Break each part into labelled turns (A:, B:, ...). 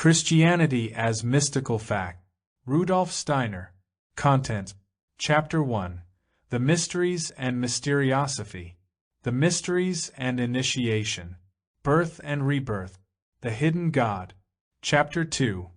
A: Christianity as Mystical Fact. Rudolf Steiner. Content. Chapter 1. The Mysteries and Mysteriosophy. The Mysteries and Initiation. Birth and Rebirth. The Hidden God. Chapter 2.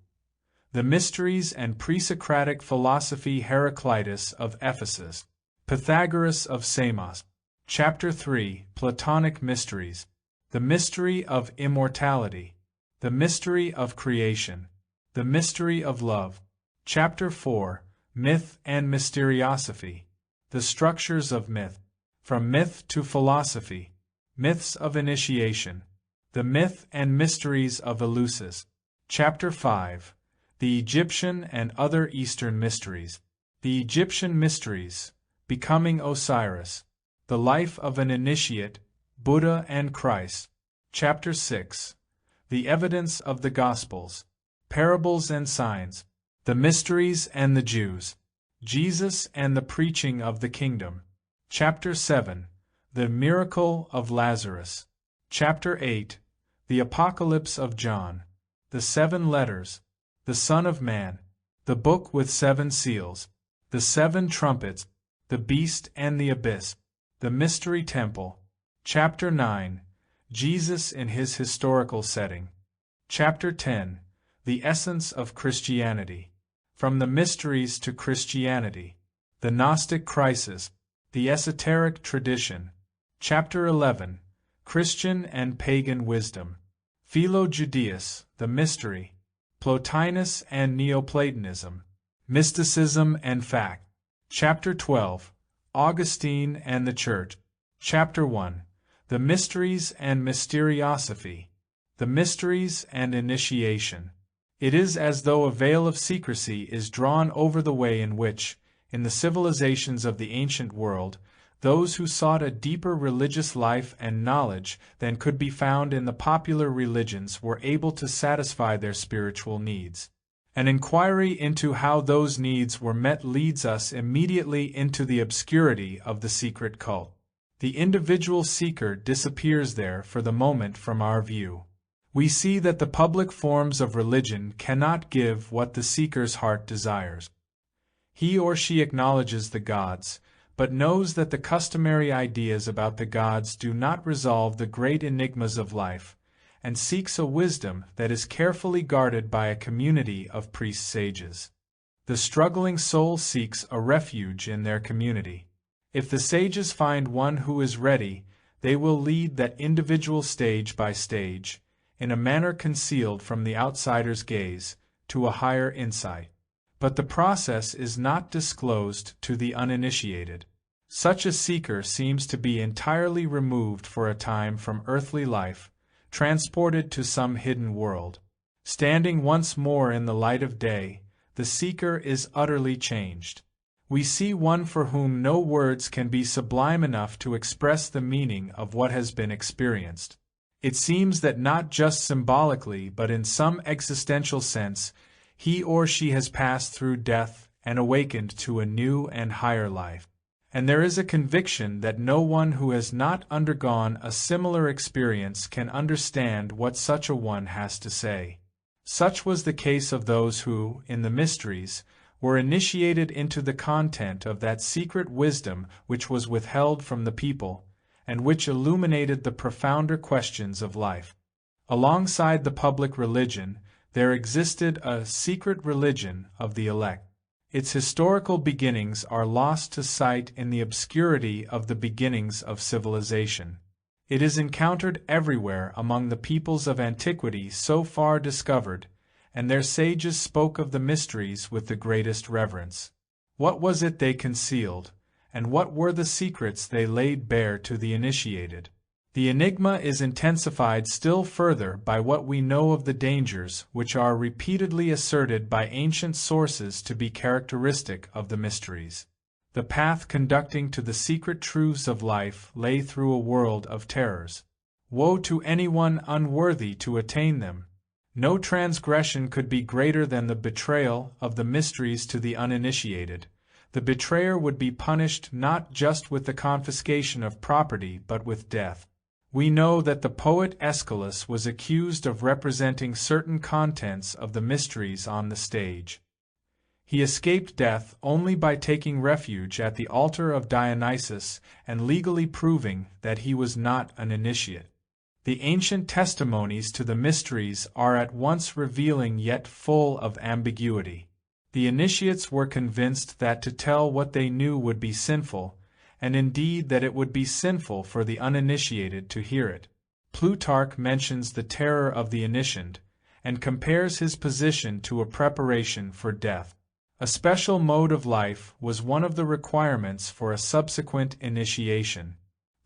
A: The Mysteries and Pre-Socratic Philosophy. Heraclitus of Ephesus. Pythagoras of Samos. Chapter 3. Platonic Mysteries. The Mystery of Immortality. The Mystery of Creation. The Mystery of Love. Chapter 4. Myth and Mysteriosophy. The Structures of Myth. From Myth to Philosophy. Myths of Initiation. The Myth and Mysteries of Eleusis. Chapter 5. The Egyptian and Other Eastern Mysteries. The Egyptian Mysteries. Becoming Osiris. The Life of an Initiate, Buddha and Christ. Chapter 6. The Evidence of the Gospels. Parables and Signs. The Mysteries and the Jews. Jesus and the Preaching of the Kingdom. Chapter 7. The Miracle of Lazarus. Chapter 8. The Apocalypse of John. The Seven Letters. The Son of Man. The Book with Seven Seals. The Seven Trumpets. The Beast and the Abyss. The Mystery Temple. Chapter 9. Jesus in his historical setting. Chapter 10. The Essence of Christianity. From the Mysteries to Christianity. The Gnostic Crisis. The Esoteric Tradition. Chapter 11. Christian and Pagan Wisdom. Philo Judaeus, the Mystery. Plotinus and Neoplatonism. Mysticism and Fact. Chapter 12. Augustine and the Church. Chapter 1. The Mysteries and Mysteriosophy. The Mysteries and Initiation. It is as though a veil of secrecy is drawn over the way in which, in the civilizations of the ancient world, those who sought a deeper religious life and knowledge than could be found in the popular religions were able to satisfy their spiritual needs. An inquiry into how those needs were met leads us immediately into the obscurity of the secret cult. The individual seeker disappears there for the moment from our view. We see that the public forms of religion cannot give what the seeker's heart desires. He or she acknowledges the gods, but knows that the customary ideas about the gods do not resolve the great enigmas of life, and seeks a wisdom that is carefully guarded by a community of priest-sages. The struggling soul seeks a refuge in their community. If the sages find one who is ready, they will lead that individual stage by stage, in a manner concealed from the outsider's gaze, to a higher insight. But the process is not disclosed to the uninitiated. Such a seeker seems to be entirely removed for a time from earthly life, transported to some hidden world. Standing once more in the light of day, the seeker is utterly changed. We see one for whom no words can be sublime enough to express the meaning of what has been experienced. It seems that not just symbolically but in some existential sense, he or she has passed through death and awakened to a new and higher life. And there is a conviction that no one who has not undergone a similar experience can understand what such a one has to say. Such was the case of those who, in the mysteries, were initiated into the content of that secret wisdom which was withheld from the people, and which illuminated the profounder questions of life. Alongside the public religion, there existed a secret religion of the elect. Its historical beginnings are lost to sight in the obscurity of the beginnings of civilization. It is encountered everywhere among the peoples of antiquity so far discovered, and their sages spoke of the mysteries with the greatest reverence. What was it they concealed, and what were the secrets they laid bare to the initiated? The enigma is intensified still further by what we know of the dangers which are repeatedly asserted by ancient sources to be characteristic of the mysteries. The path conducting to the secret truths of life lay through a world of terrors. Woe to anyone unworthy to attain them! No transgression could be greater than the betrayal of the mysteries to the uninitiated. The betrayer would be punished not just with the confiscation of property but with death. We know that the poet Aeschylus was accused of representing certain contents of the mysteries on the stage. He escaped death only by taking refuge at the altar of Dionysus and legally proving that he was not an initiate. The ancient testimonies to the mysteries are at once revealing yet full of ambiguity. The initiates were convinced that to tell what they knew would be sinful, and indeed that it would be sinful for the uninitiated to hear it. Plutarch mentions the terror of the initiate, and compares his position to a preparation for death. A special mode of life was one of the requirements for a subsequent initiation.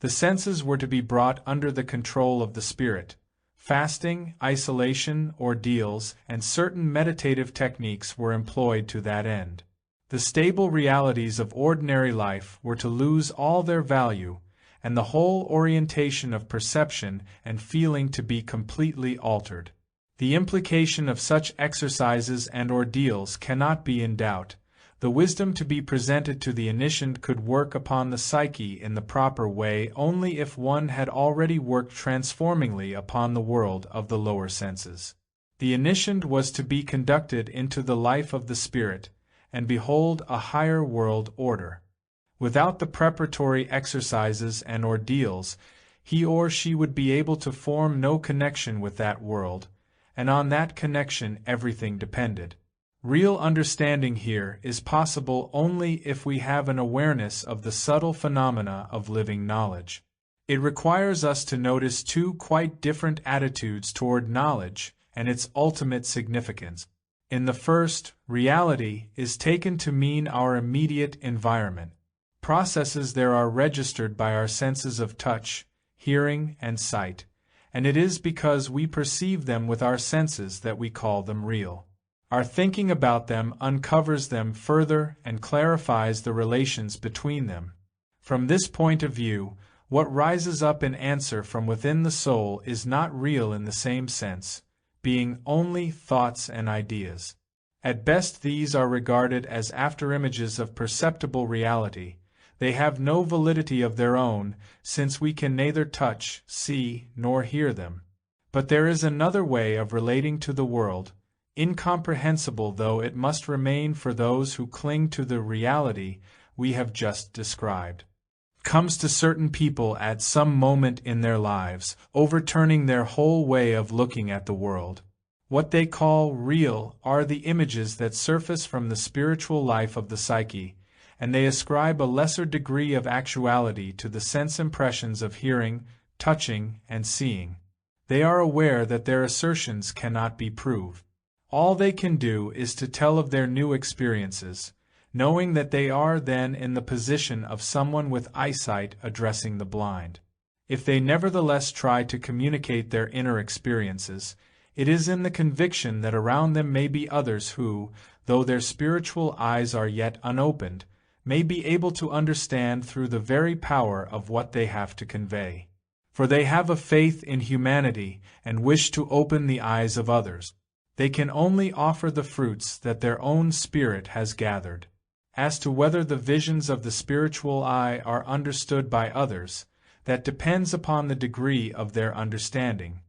A: The senses were to be brought under the control of the spirit. Fasting, isolation, ordeals, and certain meditative techniques were employed to that end. The stable realities of ordinary life were to lose all their value, and the whole orientation of perception and feeling to be completely altered. The implication of such exercises and ordeals cannot be in doubt. The wisdom to be presented to the initiate could work upon the psyche in the proper way only if one had already worked transformingly upon the world of the lower senses. The initiate was to be conducted into the life of the spirit, and behold a higher world order. Without the preparatory exercises and ordeals, he or she would be able to form no connection with that world, and on that connection everything depended. Real understanding here is possible only if we have an awareness of the subtle phenomena of living knowledge. It requires us to notice two quite different attitudes toward knowledge and its ultimate significance. In the first, reality is taken to mean our immediate environment. Processes there are registered by our senses of touch, hearing, and sight, and it is because we perceive them with our senses that we call them real. Our thinking about them uncovers them further and clarifies the relations between them. From this point of view, what rises up in answer from within the soul is not real in the same sense, being only thoughts and ideas. At best these are regarded as afterimages of perceptible reality. They have no validity of their own, since we can neither touch, see, nor hear them. But there is another way of relating to the world, incomprehensible though it must remain for those who cling to the reality we have just described. Comes to certain people at some moment in their lives, overturning their whole way of looking at the world. What they call real are the images that surface from the spiritual life of the psyche, and they ascribe a lesser degree of actuality to the sense impressions of hearing, touching, and seeing. They are aware that their assertions cannot be proved. All they can do is to tell of their new experiences, knowing that they are then in the position of someone with eyesight addressing the blind. If they nevertheless try to communicate their inner experiences, it is in the conviction that around them may be others who, though their spiritual eyes are yet unopened, may be able to understand through the very power of what they have to convey. For they have a faith in humanity and wish to open the eyes of others. They can only offer the fruits that their own spirit has gathered. As to whether the visions of the spiritual eye are understood by others, that depends upon the degree of their understanding.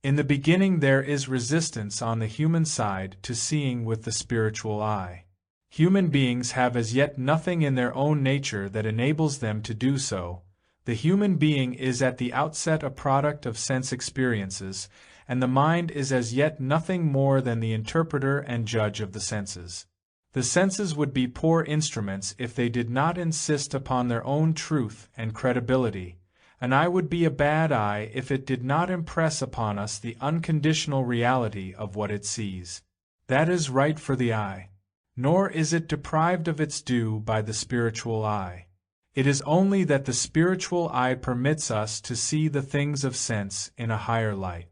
A: In the beginning there is resistance on the human side to seeing with the spiritual eye. Human beings have as yet nothing in their own nature that enables them to do so. The human being is at the outset a product of sense experiences, and the mind is as yet nothing more than the interpreter and judge of the senses. The senses would be poor instruments if they did not insist upon their own truth and credibility. An eye would be a bad eye if it did not impress upon us the unconditional reality of what it sees. That is right for the eye. Nor is it deprived of its due by the spiritual eye. It is only that the spiritual eye permits us to see the things of sense in a higher light.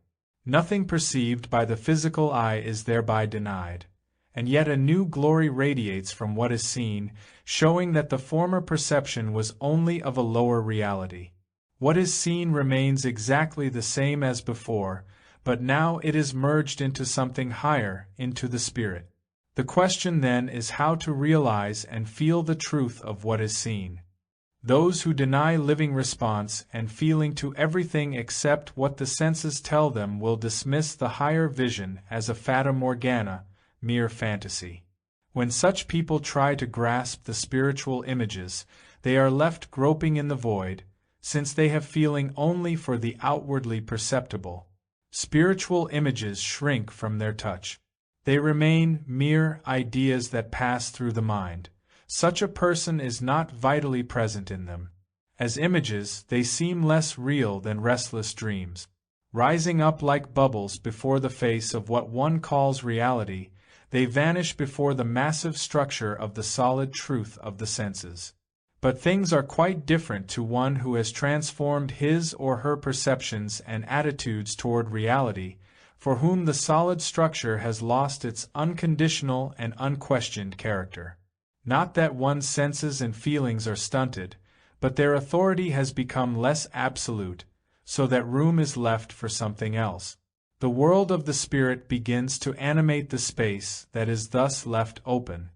A: Nothing perceived by the physical eye is thereby denied, and yet a new glory radiates from what is seen, showing that the former perception was only of a lower reality. What is seen remains exactly the same as before, but now it is merged into something higher, into the spirit. The question then is how to realize and feel the truth of what is seen. Those who deny living response and feeling to everything except what the senses tell them will dismiss the higher vision as a fata morgana, mere fantasy. When such people try to grasp the spiritual images, they are left groping in the void, since they have feeling only for the outwardly perceptible. Spiritual images shrink from their touch. They remain mere ideas that pass through the mind. Such a person is not vitally present in them. As images, they seem less real than restless dreams. Rising up like bubbles before the face of what one calls reality, they vanish before the massive structure of the solid truth of the senses. But things are quite different to one who has transformed his or her perceptions and attitudes toward reality, for whom the solid structure has lost its unconditional and unquestioned character. Not that one's senses and feelings are stunted, but their authority has become less absolute, so that room is left for something else. The world of the spirit begins to animate the space that is thus left open.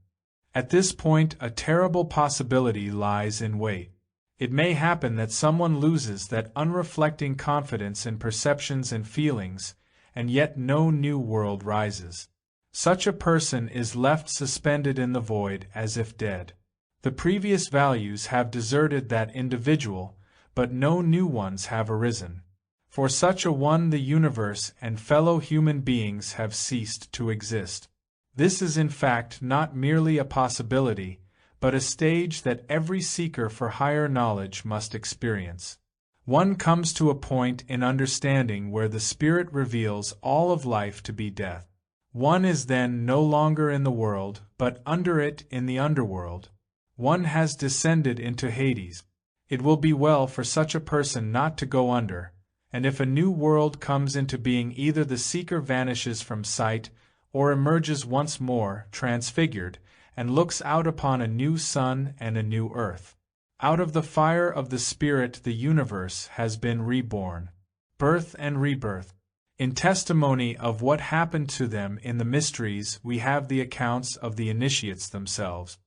A: At this point, a terrible possibility lies in wait. It may happen that someone loses that unreflecting confidence in perceptions and feelings, and yet no new world rises. Such a person is left suspended in the void as if dead. The previous values have deserted that individual, but no new ones have arisen. For such a one the universe and fellow human beings have ceased to exist. This is in fact not merely a possibility, but a stage that every seeker for higher knowledge must experience. One comes to a point in understanding where the spirit reveals all of life to be death. One is then no longer in the world, but under it in the underworld. One has descended into Hades. It will be well for such a person not to go under, and if a new world comes into being, either the seeker vanishes from sight or emerges once more, transfigured, and looks out upon a new sun and a new earth. Out of the fire of the Spirit the universe has been reborn. Birth and rebirth. In testimony of what happened to them in the mysteries, we have the accounts of the initiates themselves.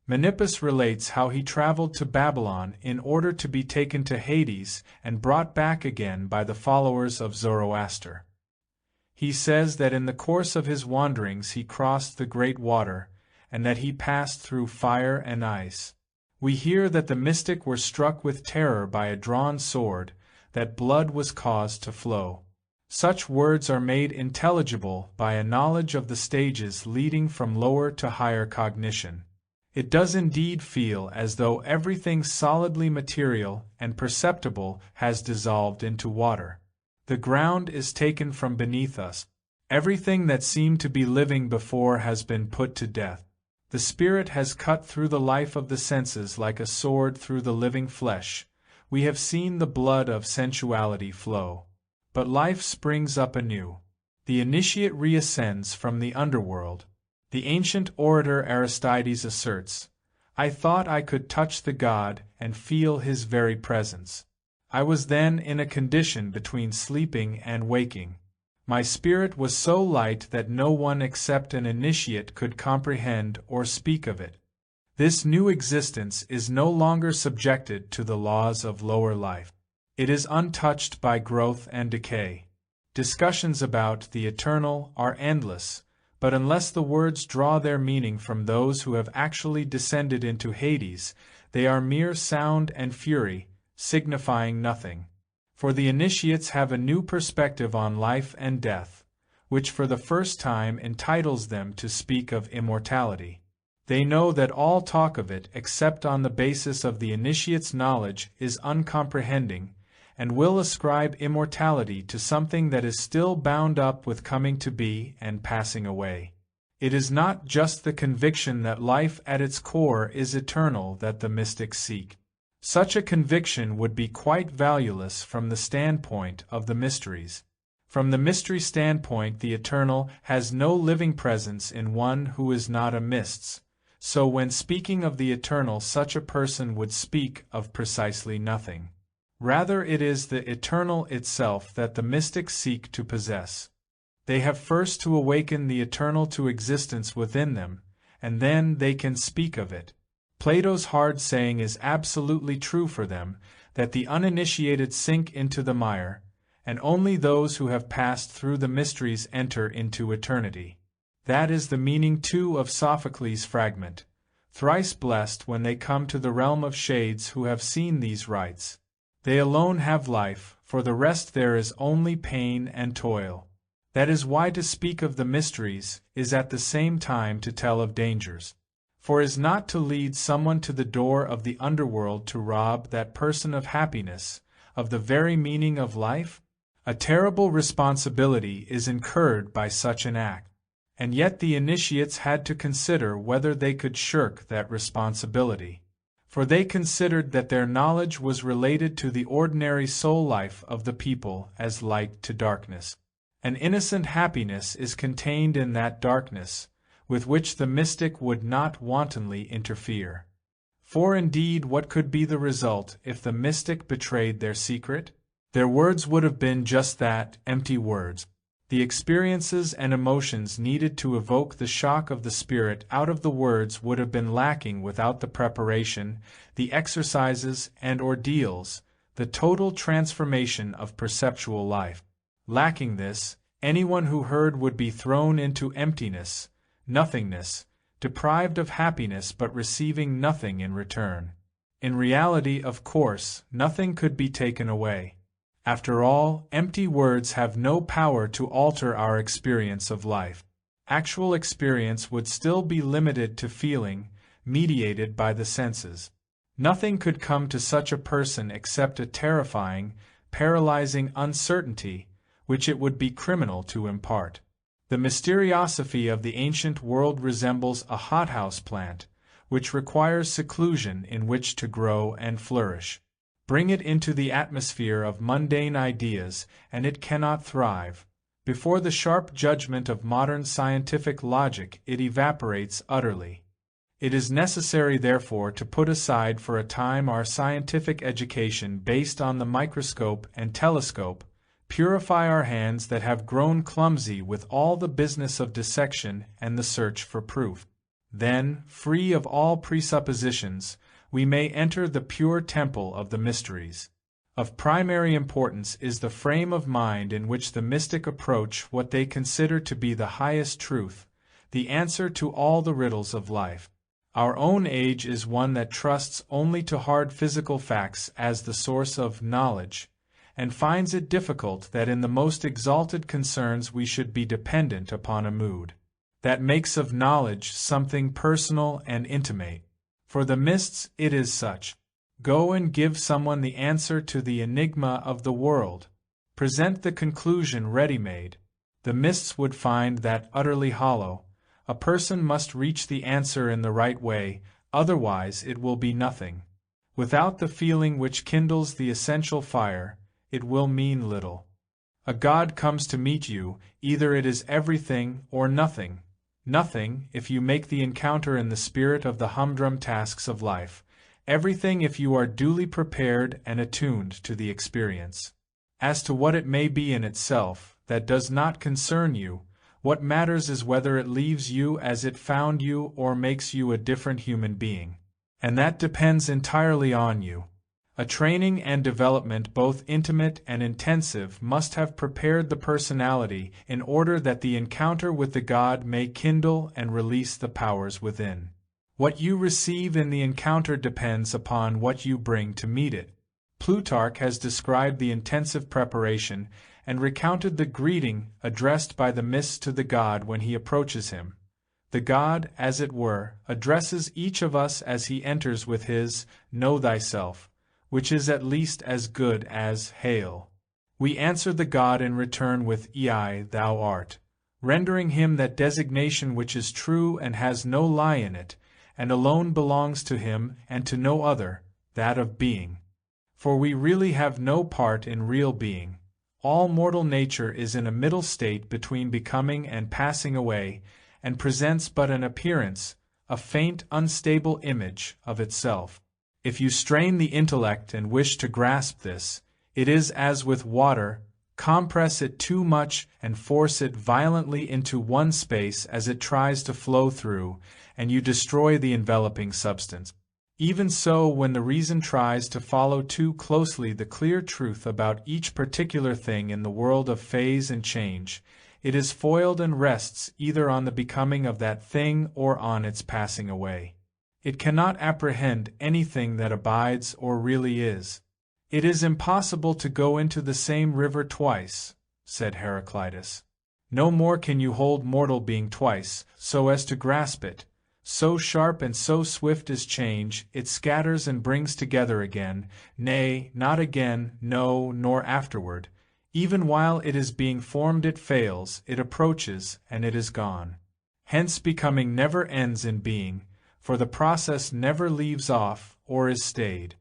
A: Menippus relates how he traveled to Babylon in order to be taken to Hades and brought back again by the followers of Zoroaster. He says that in the course of his wanderings he crossed the great water, and that he passed through fire and ice. We hear that the mystic were struck with terror by a drawn sword, that blood was caused to flow. Such words are made intelligible by a knowledge of the stages leading from lower to higher cognition. It does indeed feel as though everything solidly material and perceptible has dissolved into water. The ground is taken from beneath us. Everything that seemed to be living before has been put to death. The spirit has cut through the life of the senses like a sword through the living flesh. We have seen the blood of sensuality flow. But life springs up anew. The initiate reascends from the underworld. The ancient orator Aristides asserts, "I thought I could touch the god and feel his very presence. I was then in a condition between sleeping and waking. My spirit was so light that no one except an initiate could comprehend or speak of it. This new existence is no longer subjected to the laws of lower life. It is untouched by growth and decay. Discussions about the eternal are endless, but unless the words draw their meaning from those who have actually descended into Hades, they are mere sound and fury, signifying nothing. For the initiates have a new perspective on life and death, which for the first time entitles them to speak of immortality. They know that all talk of it, except on the basis of the initiate's knowledge, is uncomprehending, and will ascribe immortality to something that is still bound up with coming to be and passing away. It is not just the conviction that life at its core is eternal that the mystics seek. Such a conviction would be quite valueless from the standpoint of the mysteries. From the mystery standpoint, the eternal has no living presence in one who is not a mysts, so when speaking of the eternal, such a person would speak of precisely nothing. Rather, it is the eternal itself that the mystics seek to possess. They have first to awaken the eternal to existence within them, and then they can speak of it. Plato's hard saying is absolutely true for them, that the uninitiated sink into the mire, and only those who have passed through the mysteries enter into eternity. That is the meaning too of Sophocles' fragment. Thrice blessed when they come to the realm of shades who have seen these rites. They alone have life, for the rest there is only pain and toil. That is why to speak of the mysteries is at the same time to tell of dangers. For is not to lead someone to the door of the underworld to rob that person of happiness, of the very meaning of life? A terrible responsibility is incurred by such an act. And yet the initiates had to consider whether they could shirk that responsibility. For they considered that their knowledge was related to the ordinary soul life of the people as light to darkness. An innocent happiness is contained in that darkness, with which the mystic would not wantonly interfere. For indeed, what could be the result if the mystic betrayed their secret? Their words would have been just that, empty words. The experiences and emotions needed to evoke the shock of the spirit out of the words would have been lacking without the preparation, the exercises and ordeals, the total transformation of perceptual life. Lacking this, anyone who heard would be thrown into emptiness, nothingness, deprived of happiness but receiving nothing in return. In reality, of course, nothing could be taken away. After all, empty words have no power to alter our experience of life. Actual experience would still be limited to feeling, mediated by the senses. Nothing could come to such a person except a terrifying, paralyzing uncertainty, which it would be criminal to impart. The mysteriosity of the ancient world resembles a hothouse plant, which requires seclusion in which to grow and flourish. Bring it into the atmosphere of mundane ideas, and it cannot thrive. Before the sharp judgment of modern scientific logic, it evaporates utterly. It is necessary, therefore, to put aside for a time our scientific education based on the microscope and telescope, purify our hands that have grown clumsy with all the business of dissection and the search for proof. Then, free of all presuppositions, we may enter the pure temple of the mysteries. Of primary importance is the frame of mind in which the mystic approach what they consider to be the highest truth, the answer to all the riddles of life. Our own age is one that trusts only to hard physical facts as the source of knowledge, and finds it difficult that in the most exalted concerns we should be dependent upon a mood that makes of knowledge something personal and intimate. For the mysts it is such. Go and give someone the answer to the enigma of the world. Present the conclusion ready-made. The mysts would find that utterly hollow. A person must reach the answer in the right way, otherwise it will be nothing. Without the feeling which kindles the essential fire, it will mean little. A God comes to meet you, either it is everything or nothing. Nothing, if you make the encounter in the spirit of the humdrum tasks of life. Everything if you are duly prepared and attuned to the experience. As to what it may be in itself, that does not concern you. What matters is whether it leaves you as it found you or makes you a different human being. And that depends entirely on you. A training and development both intimate and intensive must have prepared the personality in order that the encounter with the God may kindle and release the powers within. What you receive in the encounter depends upon what you bring to meet it. Plutarch has described the intensive preparation and recounted the greeting addressed by the mist to the God when he approaches him. The God, as it were, addresses each of us as he enters with his "Know thyself," which is at least as good as "Hail." We answer the God in return with "Ei, thou art," rendering him that designation which is true and has no lie in it, and alone belongs to him and to no other, that of being. For we really have no part in real being. All mortal nature is in a middle state between becoming and passing away, and presents but an appearance, a faint, unstable image of itself. If you strain the intellect and wish to grasp this, it is as with water, compress it too much and force it violently into one space as it tries to flow through, and you destroy the enveloping substance. Even so, when the reason tries to follow too closely the clear truth about each particular thing in the world of phase and change, it is foiled and rests either on the becoming of that thing or on its passing away. It cannot apprehend anything that abides or really is. It is impossible to go into the same river twice, said Heraclitus. No more can you hold mortal being twice, so as to grasp it. So sharp and so swift is change, it scatters and brings together again, nay, not again, no, nor afterward. Even while it is being formed it fails, it approaches, and it is gone. Hence becoming never ends in being, for the process never leaves off, or is stayed.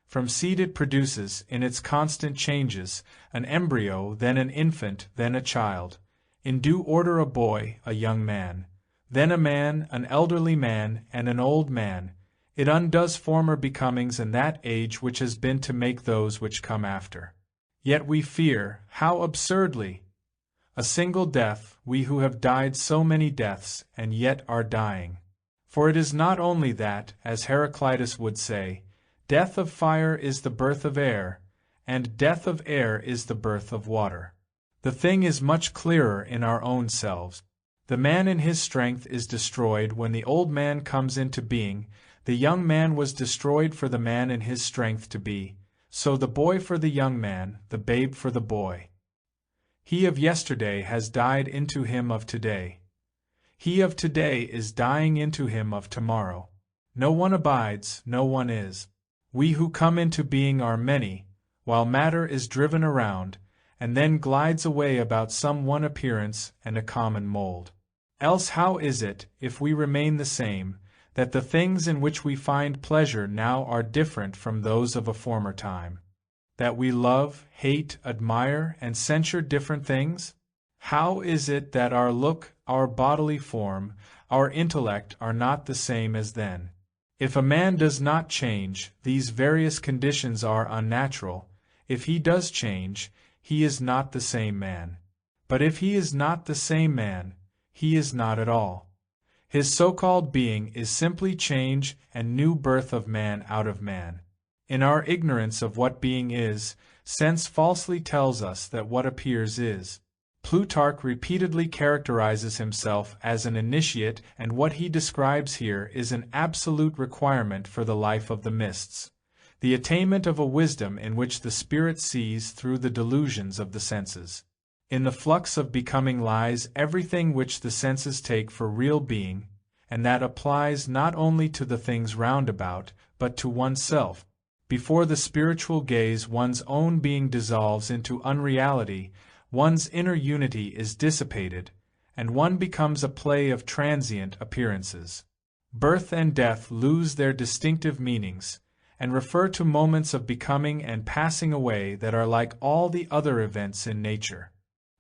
A: From seed it produces, in its constant changes, an embryo, then an infant, then a child. In due order a boy, a young man. Then a man, an elderly man, and an old man. It undoes former becomings and that age which has been to make those which come after. Yet we fear, how absurdly! A single death, we who have died so many deaths, and yet are dying. For it is not only that, as Heraclitus would say, death of fire is the birth of air, and death of air is the birth of water. The thing is much clearer in our own selves. The man in his strength is destroyed when the old man comes into being, the young man was destroyed for the man in his strength to be, so the boy for the young man, the babe for the boy. He of yesterday has died into him of today. He of today is dying into him of tomorrow. No one abides, no one is. We who come into being are many, while matter is driven around, and then glides away about some one appearance and a common mold. Else how is it, if we remain the same, that the things in which we find pleasure now are different from those of a former time? That we love, hate, admire, and censure different things? How is it that our look, our bodily form, our intellect are not the same as then? If a man does not change, these various conditions are unnatural. If he does change, he is not the same man. But if he is not the same man, he is not at all. His so-called being is simply change and new birth of man out of man. In our ignorance of what being is, sense falsely tells us that what appears is. Plutarch repeatedly characterizes himself as an initiate, and what he describes here is an absolute requirement for the life of the mists, the attainment of a wisdom in which the spirit sees through the delusions of the senses. In the flux of becoming lies everything which the senses take for real being, and that applies not only to the things round about, but to oneself. Before the spiritual gaze one's own being dissolves into unreality, one's inner unity is dissipated, and one becomes a play of transient appearances. Birth and death lose their distinctive meanings, and refer to moments of becoming and passing away that are like all the other events in nature.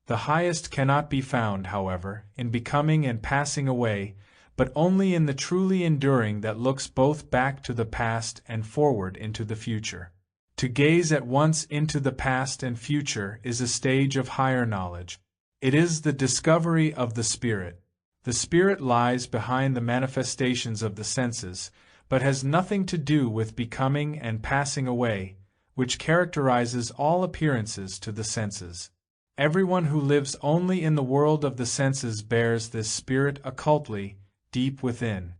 A: The highest cannot be found, however, in becoming and passing away, but only in the truly enduring that looks both back to the past and forward into the future. To gaze at once into the past and future is a stage of higher knowledge. It is the discovery of the spirit. The spirit lies behind the manifestations of the senses, but has nothing to do with becoming and passing away, which characterizes all appearances to the senses. Everyone who lives only in the world of the senses bears this spirit occultly, deep within.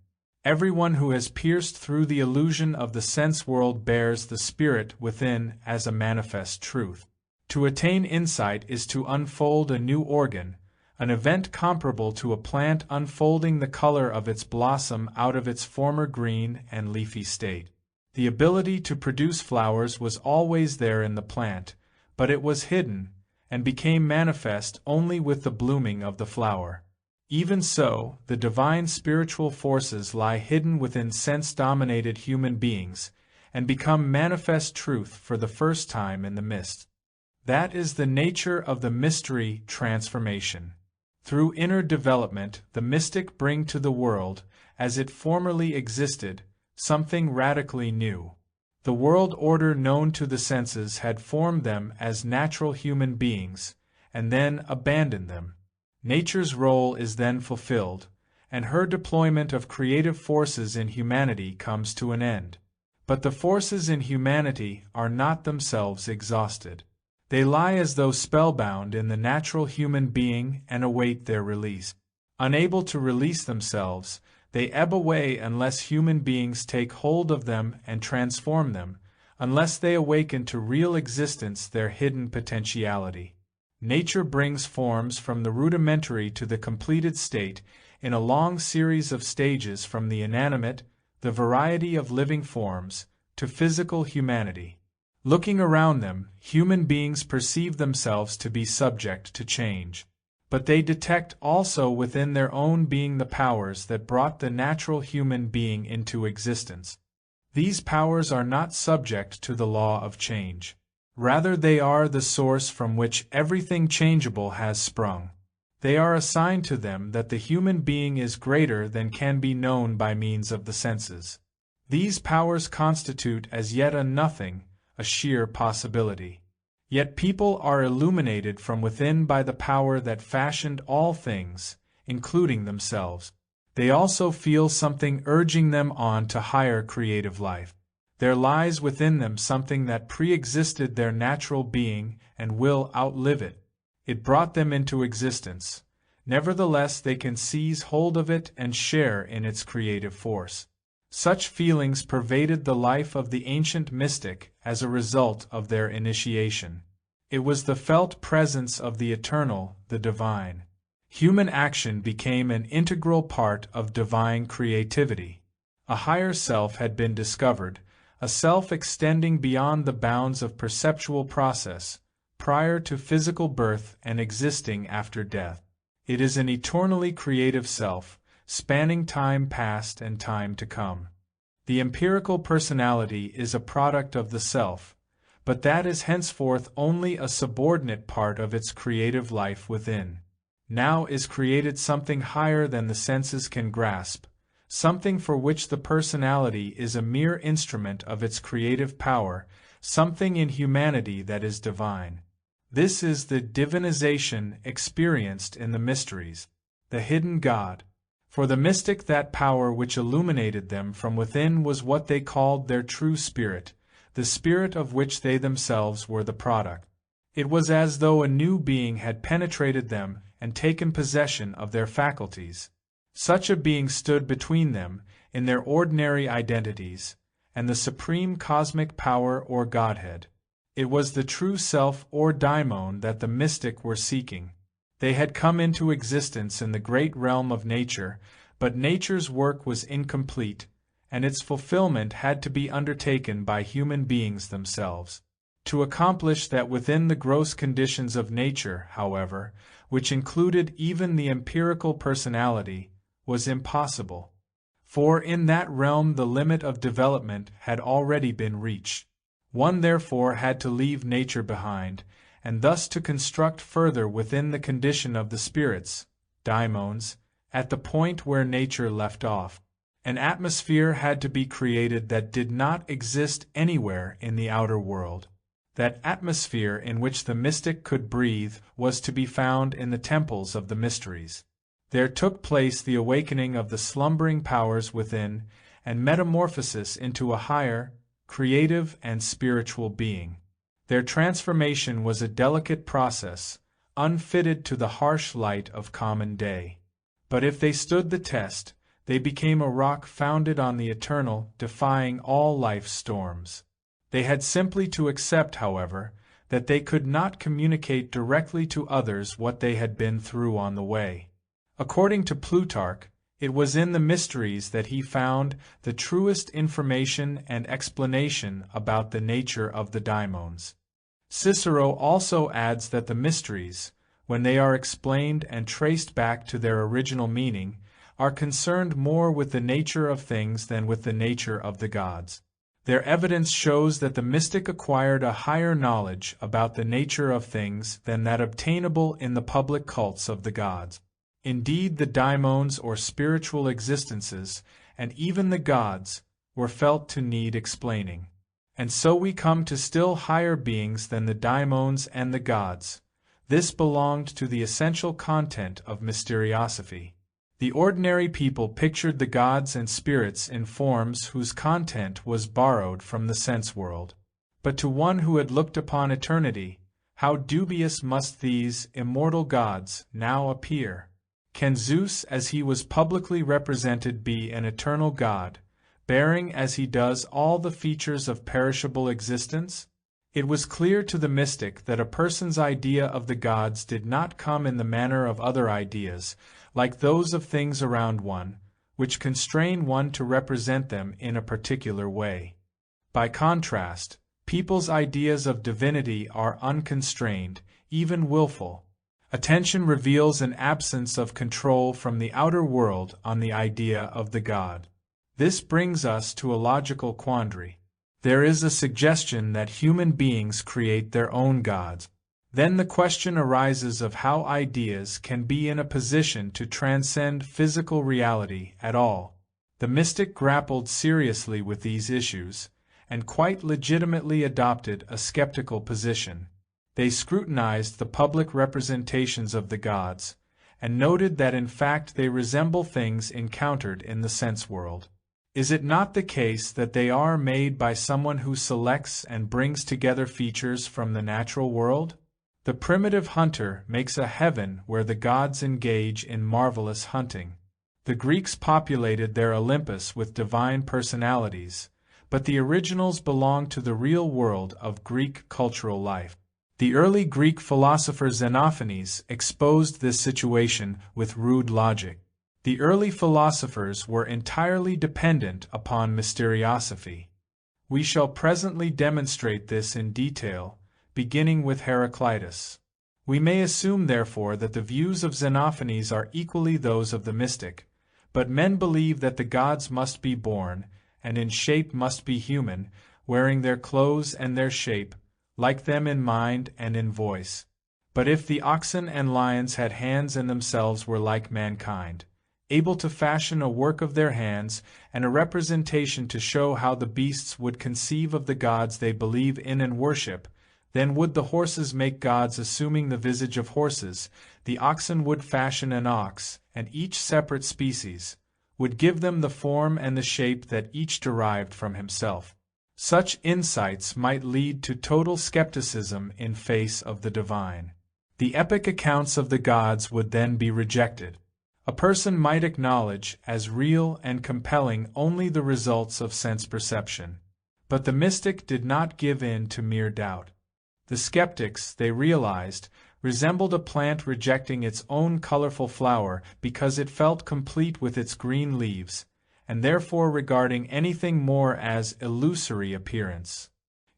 A: Everyone who has pierced through the illusion of the sense world bears the spirit within as a manifest truth. To attain insight is to unfold a new organ, an event comparable to a plant unfolding the color of its blossom out of its former green and leafy state. The ability to produce flowers was always there in the plant, but it was hidden, and became manifest only with the blooming of the flower. Even so, the divine spiritual forces lie hidden within sense-dominated human beings, and become manifest truth for the first time in the mist. That is the nature of the mystery transformation. Through inner development, the mystic bring to the world, as it formerly existed, something radically new. The world order known to the senses had formed them as natural human beings, and then abandoned them. Nature's role is then fulfilled, and her deployment of creative forces in humanity comes to an end. But the forces in humanity are not themselves exhausted. They lie as though spellbound in the natural human being and await their release. Unable to release themselves, they ebb away unless human beings take hold of them and transform them, unless they awaken to real existence their hidden potentiality. Nature brings forms from the rudimentary to the completed state in a long series of stages, from the inanimate, the variety of living forms, to physical humanity. Looking around them, human beings perceive themselves to be subject to change. But they detect also within their own being the powers that brought the natural human being into existence. These powers are not subject to the law of change. Rather, they are the source from which everything changeable has sprung. They are assigned to them that the human being is greater than can be known by means of the senses. These powers constitute as yet a nothing, a sheer possibility. Yet people are illuminated from within by the power that fashioned all things, including themselves. They also feel something urging them on to higher creative life. There lies within them something that pre-existed their natural being and will outlive it. It brought them into existence. Nevertheless, they can seize hold of it and share in its creative force. Such feelings pervaded the life of the ancient mystic as a result of their initiation. It was the felt presence of the eternal, the divine. Human action became an integral part of divine creativity. A higher self had been discovered, a self extending beyond the bounds of perceptual process, prior to physical birth and existing after death. It is an eternally creative self, spanning time past and time to come. The empirical personality is a product of the self, but that is henceforth only a subordinate part of its creative life within. Now is created something higher than the senses can grasp, something for which the personality is a mere instrument of its creative power, something in humanity that is divine. This is the divinization experienced in the mysteries, the hidden God. For the mystic, that power which illuminated them from within was what they called their true spirit, the spirit of which they themselves were the product. It was as though a new being had penetrated them and taken possession of their faculties. Such a being stood between them, in their ordinary identities, and the supreme cosmic power or Godhead. It was the true self or daimon that the mystic were seeking. They had come into existence in the great realm of nature, but nature's work was incomplete, and its fulfillment had to be undertaken by human beings themselves. To accomplish that within the gross conditions of nature, however, which included even the empirical personality, was impossible. For in that realm the limit of development had already been reached. One therefore had to leave nature behind, and thus to construct further within the condition of the spirits, daimons, at the point where nature left off. An atmosphere had to be created that did not exist anywhere in the outer world. That atmosphere in which the mystic could breathe was to be found in the temples of the mysteries. There took place the awakening of the slumbering powers within, and metamorphosis into a higher, creative and spiritual being. Their transformation was a delicate process, unfitted to the harsh light of common day. But if they stood the test, they became a rock founded on the eternal, defying all life's storms. They had simply to accept, however, that they could not communicate directly to others what they had been through on the way. According to Plutarch, it was in the mysteries that he found the truest information and explanation about the nature of the daimons. Cicero also adds that the mysteries, when they are explained and traced back to their original meaning, are concerned more with the nature of things than with the nature of the gods. Their evidence shows that the mystic acquired a higher knowledge about the nature of things than that obtainable in the public cults of the gods. Indeed, the daimons or spiritual existences, and even the gods, were felt to need explaining. And so we come to still higher beings than the daimons and the gods. This belonged to the essential content of mysteriosophy. The ordinary people pictured the gods and spirits in forms whose content was borrowed from the sense world. But to one who had looked upon eternity, how dubious must these immortal gods now appear! Can Zeus, as he was publicly represented, be an eternal god, bearing as he does all the features of perishable existence? It was clear to the mystic that a person's idea of the gods did not come in the manner of other ideas, like those of things around one, which constrain one to represent them in a particular way. By contrast, people's ideas of divinity are unconstrained, even willful. Attention reveals an absence of control from the outer world on the idea of the god. This brings us to a logical quandary. There is a suggestion that human beings create their own gods. Then the question arises of how ideas can be in a position to transcend physical reality at all. The mystic grappled seriously with these issues, and quite legitimately adopted a skeptical position. They scrutinized the public representations of the gods, and noted that in fact they resemble things encountered in the sense world. Is it not the case that they are made by someone who selects and brings together features from the natural world? The primitive hunter makes a heaven where the gods engage in marvelous hunting. The Greeks populated their Olympus with divine personalities, but the originals belong to the real world of Greek cultural life. The early Greek philosopher Xenophanes exposed this situation with rude logic. The early philosophers were entirely dependent upon mysteriosophy. We shall presently demonstrate this in detail, beginning with Heraclitus. We may assume, therefore, that the views of Xenophanes are equally those of the mystic, but men believe that the gods must be born, and in shape must be human, wearing their clothes and their shape, like them in mind and in voice. But if the oxen and lions had hands and themselves were like mankind, able to fashion a work of their hands and a representation to show how the beasts would conceive of the gods they believe in and worship, then would the horses make gods assuming the visage of horses, the oxen would fashion an ox, and each separate species would give them the form and the shape that each derived from himself. Such insights might lead to total skepticism in face of the divine. The epic accounts of the gods would then be rejected. A person might acknowledge as real and compelling only the results of sense perception. But the mystic did not give in to mere doubt. The skeptics, they realized, resembled a plant rejecting its own colorful flower because it felt complete with its green leaves, and therefore regarding anything more as illusory appearance.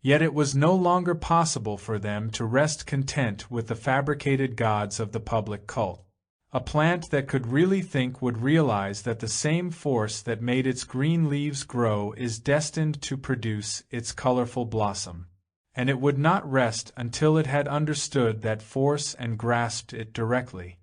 A: Yet it was no longer possible for them to rest content with the fabricated gods of the public cult. A plant that could really think would realize that the same force that made its green leaves grow is destined to produce its colorful blossom. And it would not rest until it had understood that force and grasped it directly.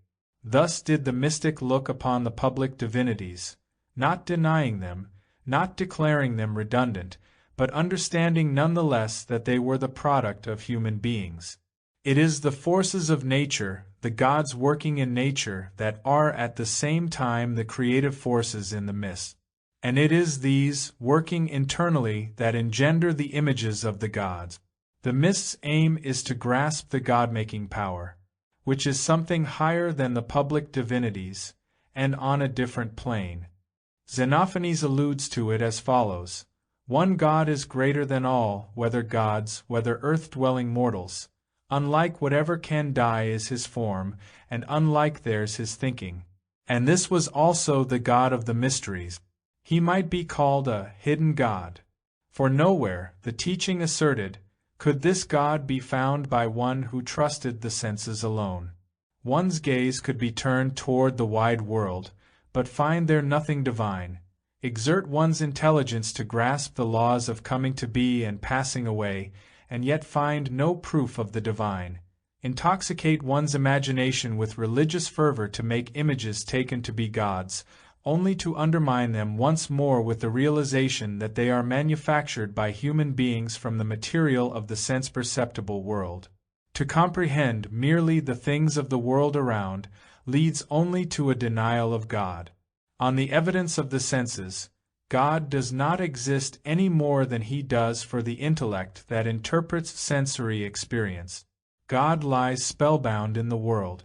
A: Thus did the mystic look upon the public divinities, not denying them, not declaring them redundant, but understanding nonetheless that they were the product of human beings. It is the forces of nature, the gods working in nature, that are at the same time the creative forces in the mist. And it is these, working internally, that engender the images of the gods. The mist's aim is to grasp the God-making power, which is something higher than the public divinities, and on a different plane. Xenophanes alludes to it as follows: "One God is greater than all, whether gods, whether earth-dwelling mortals. Unlike whatever can die is his form, and unlike theirs his thinking. And this was also the God of the mysteries. He might be called a hidden God. For nowhere, the teaching asserted, could this God be found by one who trusted the senses alone. One's gaze could be turned toward the wide world, but find there nothing divine. Exert one's intelligence to grasp the laws of coming to be and passing away, and yet find no proof of the divine. Intoxicate one's imagination with religious fervor to make images taken to be gods, only to undermine them once more with the realization that they are manufactured by human beings from the material of the sense-perceptible world. To comprehend merely the things of the world around leads only to a denial of God. On the evidence of the senses, God does not exist any more than he does for the intellect that interprets sensory experience. God lies spellbound in the world.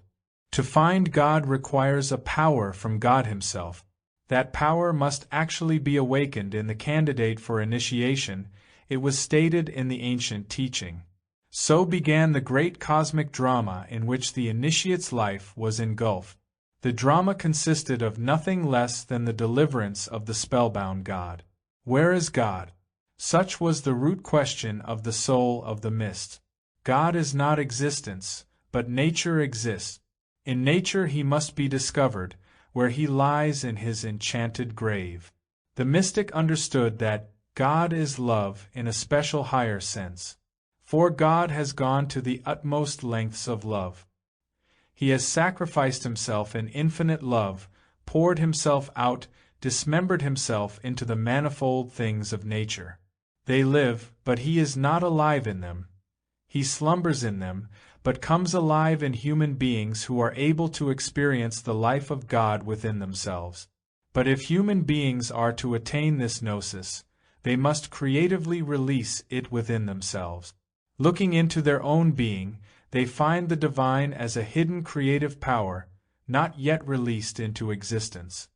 A: To find God requires a power from God himself. That power must actually be awakened in the candidate for initiation. It was stated in the ancient teaching. So began the great cosmic drama in which the initiate's life was engulfed. The drama consisted of nothing less than the deliverance of the spellbound God. Where is God? Such was the root question of the soul of the mist. God is not existence, but nature exists. In nature he must be discovered, where he lies in his enchanted grave. The mystic understood that God is love in a special higher sense. For God has gone to the utmost lengths of love. He has sacrificed himself in infinite love, poured himself out, dismembered himself into the manifold things of nature. They live, but he is not alive in them. He slumbers in them, but comes alive in human beings who are able to experience the life of God within themselves. But if human beings are to attain this gnosis, they must creatively release it within themselves. Looking into their own being, they find the divine as a hidden creative power, not yet released into existence.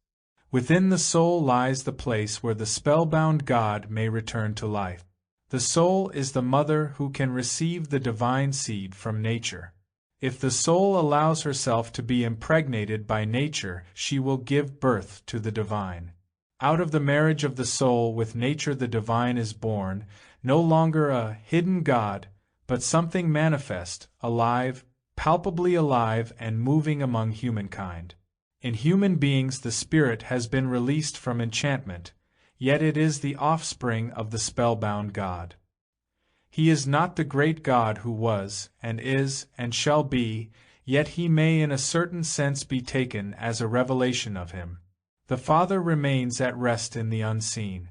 A: Within the soul lies the place where the spellbound God may return to life. The soul is the mother who can receive the divine seed from nature. If the soul allows herself to be impregnated by nature, she will give birth to the divine. Out of the marriage of the soul with nature the divine is born, no longer a hidden God, but something manifest, alive, palpably alive and moving among humankind. In human beings the spirit has been released from enchantment, yet it is the offspring of the spellbound God. He is not the great God who was, and is, and shall be, yet he may in a certain sense be taken as a revelation of him. The Father remains at rest in the unseen.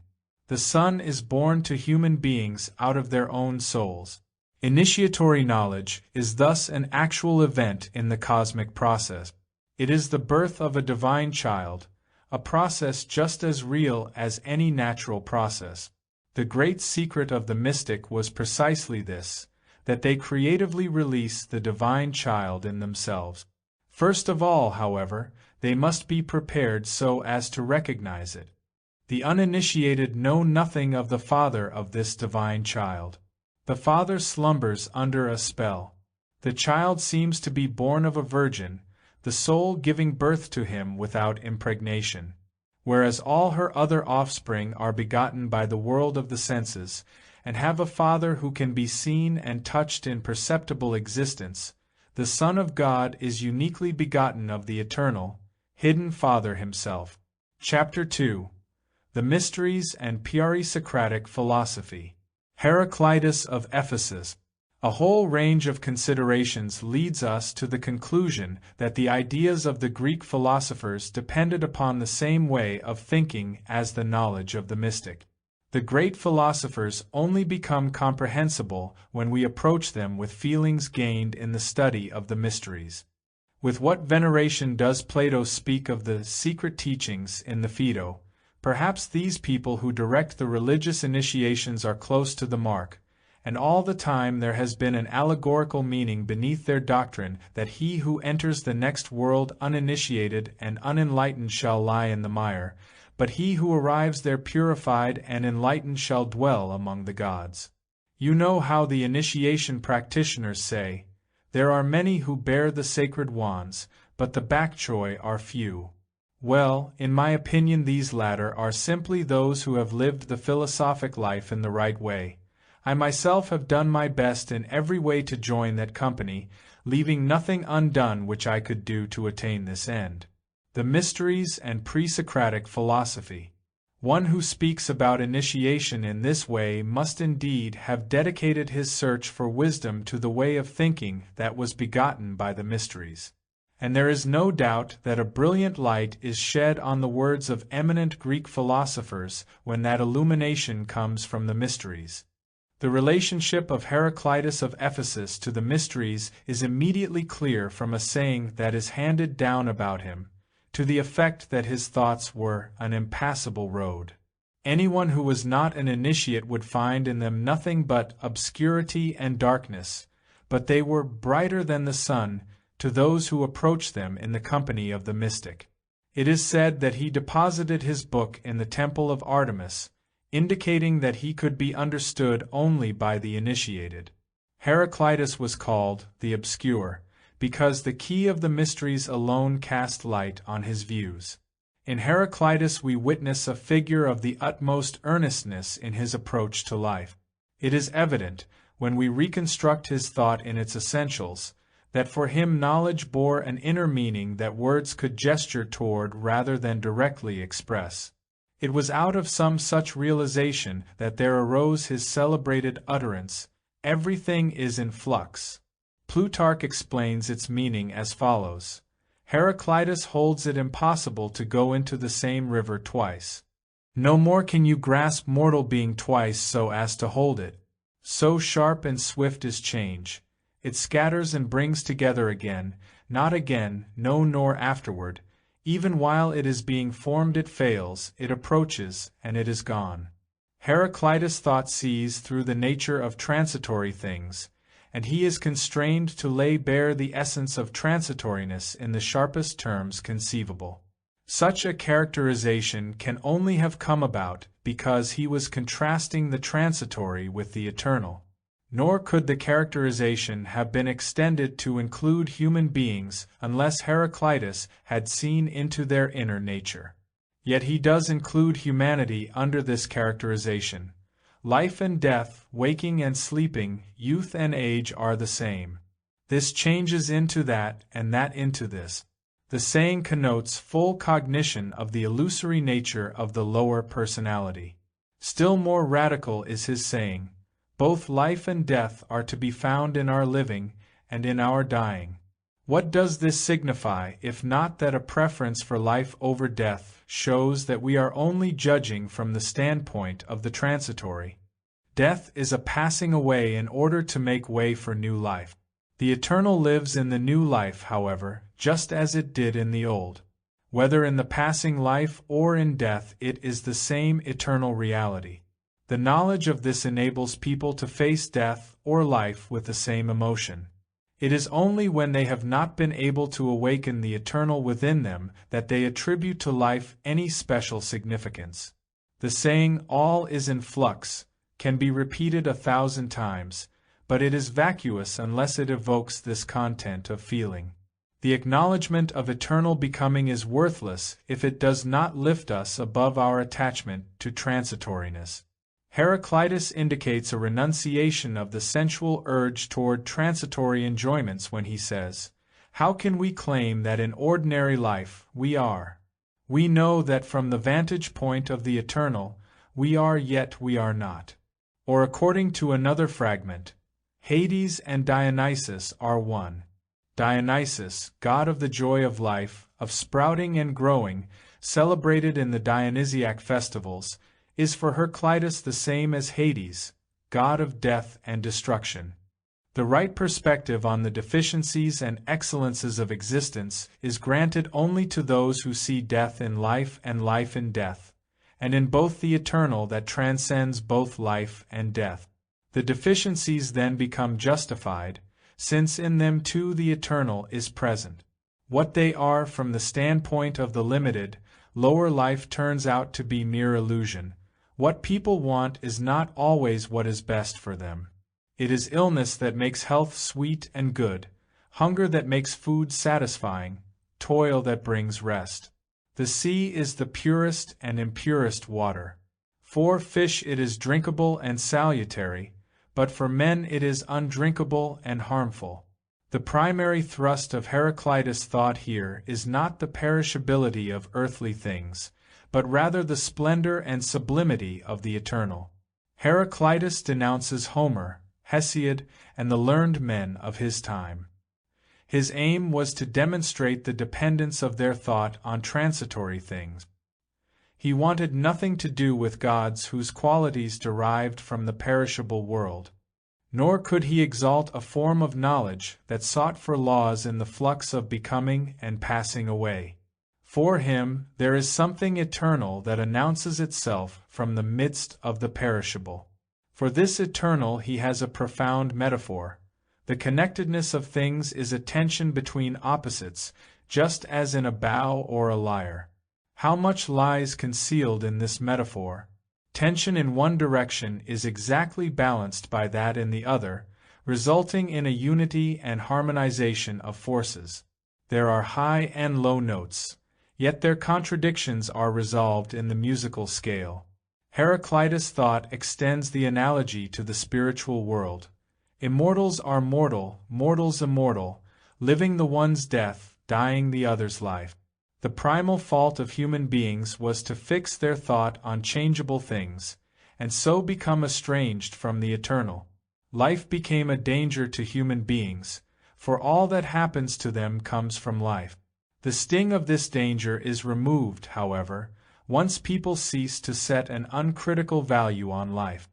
A: The Son is born to human beings out of their own souls. Initiatory knowledge is thus an actual event in the cosmic process. It is the birth of a divine child, a process just as real as any natural process. The great secret of the mystic was precisely this, that they creatively release the divine child in themselves. First of all, however, they must be prepared so as to recognize it. The uninitiated know nothing of the father of this divine child. The father slumbers under a spell. The child seems to be born of a virgin, the soul giving birth to him without impregnation, whereas all her other offspring are begotten by the world of the senses, and have a father who can be seen and touched in perceptible existence. The Son of God is uniquely begotten of the eternal, hidden Father himself. Chapter 2. The Mysteries and Purely Socratic Philosophy. Heraclitus of Ephesus. A whole range of considerations leads us to the conclusion that the ideas of the Greek philosophers depended upon the same way of thinking as the knowledge of the mystic. The great philosophers only become comprehensible when we approach them with feelings gained in the study of the mysteries. With what veneration does Plato speak of the secret teachings in the Phaedo? Perhaps these people who direct the religious initiations are close to the mark, and all the time there has been an allegorical meaning beneath their doctrine that he who enters the next world uninitiated and unenlightened shall lie in the mire, but he who arrives there purified and enlightened shall dwell among the gods. You know how the initiation practitioners say, "There are many who bear the sacred wands, but the bak choy are few." Well, in my opinion these latter are simply those who have lived the philosophic life in the right way. I myself have done my best in every way to join that company, leaving nothing undone which I could do to attain this end. The Mysteries and Pre-Socratic Philosophy. One who speaks about initiation in this way must indeed have dedicated his search for wisdom to the way of thinking that was begotten by the mysteries. And there is no doubt that a brilliant light is shed on the words of eminent Greek philosophers when that illumination comes from the mysteries. The relationship of Heraclitus of Ephesus to the mysteries is immediately clear from a saying that is handed down about him. to the effect that his thoughts were an impassable road. Anyone who was not an initiate would find in them nothing but obscurity and darkness, but they were brighter than the sun to those who approached them in the company of the mystic. It is said that he deposited his book in the temple of Artemis, indicating that he could be understood only by the initiated. Heraclitus was called the obscure, because the key of the mysteries alone cast light on his views. In Heraclitus we witness a figure of the utmost earnestness in his approach to life. It is evident, when we reconstruct his thought in its essentials, that for him knowledge bore an inner meaning that words could gesture toward rather than directly express. It was out of some such realization that there arose his celebrated utterance, "Everything is in flux." Plutarch explains its meaning as follows: Heraclitus holds it impossible to go into the same river twice. No more can you grasp mortal being twice so as to hold it. So sharp and swift is change. It scatters and brings together again, not again, no nor afterward. Even while it is being formed it fails, it approaches, and it is gone. Heraclitus' thought sees through the nature of transitory things, and he is constrained to lay bare the essence of transitoriness in the sharpest terms conceivable. Such a characterization can only have come about because he was contrasting the transitory with the eternal. Nor could the characterization have been extended to include human beings unless Heraclitus had seen into their inner nature. Yet he does include humanity under this characterization. Life and death, waking and sleeping, youth and age are the same. This changes into that, and that into this. The saying connotes full cognition of the illusory nature of the lower personality. Still more radical is his saying, both life and death are to be found in our living and in our dying. What does this signify, if not that a preference for life over death shows that we are only judging from the standpoint of the transitory? Death is a passing away in order to make way for new life. The eternal lives in the new life, however, just as it did in the old. Whether in the passing life or in death, it is the same eternal reality. The knowledge of this enables people to face death or life with the same emotion. It is only when they have not been able to awaken the eternal within them that they attribute to life any special significance. The saying, "all is in flux," can be repeated 1,000 times, but it is vacuous unless it evokes this content of feeling. The acknowledgement of eternal becoming is worthless if it does not lift us above our attachment to transitoriness. Heraclitus indicates a renunciation of the sensual urge toward transitory enjoyments when he says, "How can we claim that in ordinary life we are? We know that from the vantage point of the eternal, we are yet we are not." Or according to another fragment, Hades and Dionysus are one. Dionysus, god of the joy of life, of sprouting and growing, celebrated in the Dionysiac festivals, is for Heraclitus the same as Hades, god of death and destruction. The right perspective on the deficiencies and excellences of existence is granted only to those who see death in life and life in death, and in both the eternal that transcends both life and death. The deficiencies then become justified, since in them too the eternal is present. What they are from the standpoint of the limited, lower life turns out to be mere illusion. What people want is not always what is best for them. It is illness that makes health sweet and good, hunger that makes food satisfying, toil that brings rest. The sea is the purest and impurest water. For fish it is drinkable and salutary, but for men it is undrinkable and harmful. The primary thrust of Heraclitus' thought here is not the perishability of earthly things, but rather the splendor and sublimity of the eternal. Heraclitus denounces Homer, Hesiod, and the learned men of his time. His aim was to demonstrate the dependence of their thought on transitory things. He wanted nothing to do with gods whose qualities derived from the perishable world. Nor could he exalt a form of knowledge that sought for laws in the flux of becoming and passing away. For him, there is something eternal that announces itself from the midst of the perishable. For this eternal he has a profound metaphor. The connectedness of things is a tension between opposites, just as in a bow or a lyre. How much lies concealed in this metaphor? Tension in one direction is exactly balanced by that in the other, resulting in a unity and harmonization of forces. There are high and low notes, yet their contradictions are resolved in the musical scale. Heraclitus' thought extends the analogy to the spiritual world. Immortals are mortal, mortals immortal, living the one's death, dying the other's life. The primal fault of human beings was to fix their thought on changeable things, and so become estranged from the eternal. Life became a danger to human beings, for all that happens to them comes from life. The sting of this danger is removed, however, once people cease to set an uncritical value on life.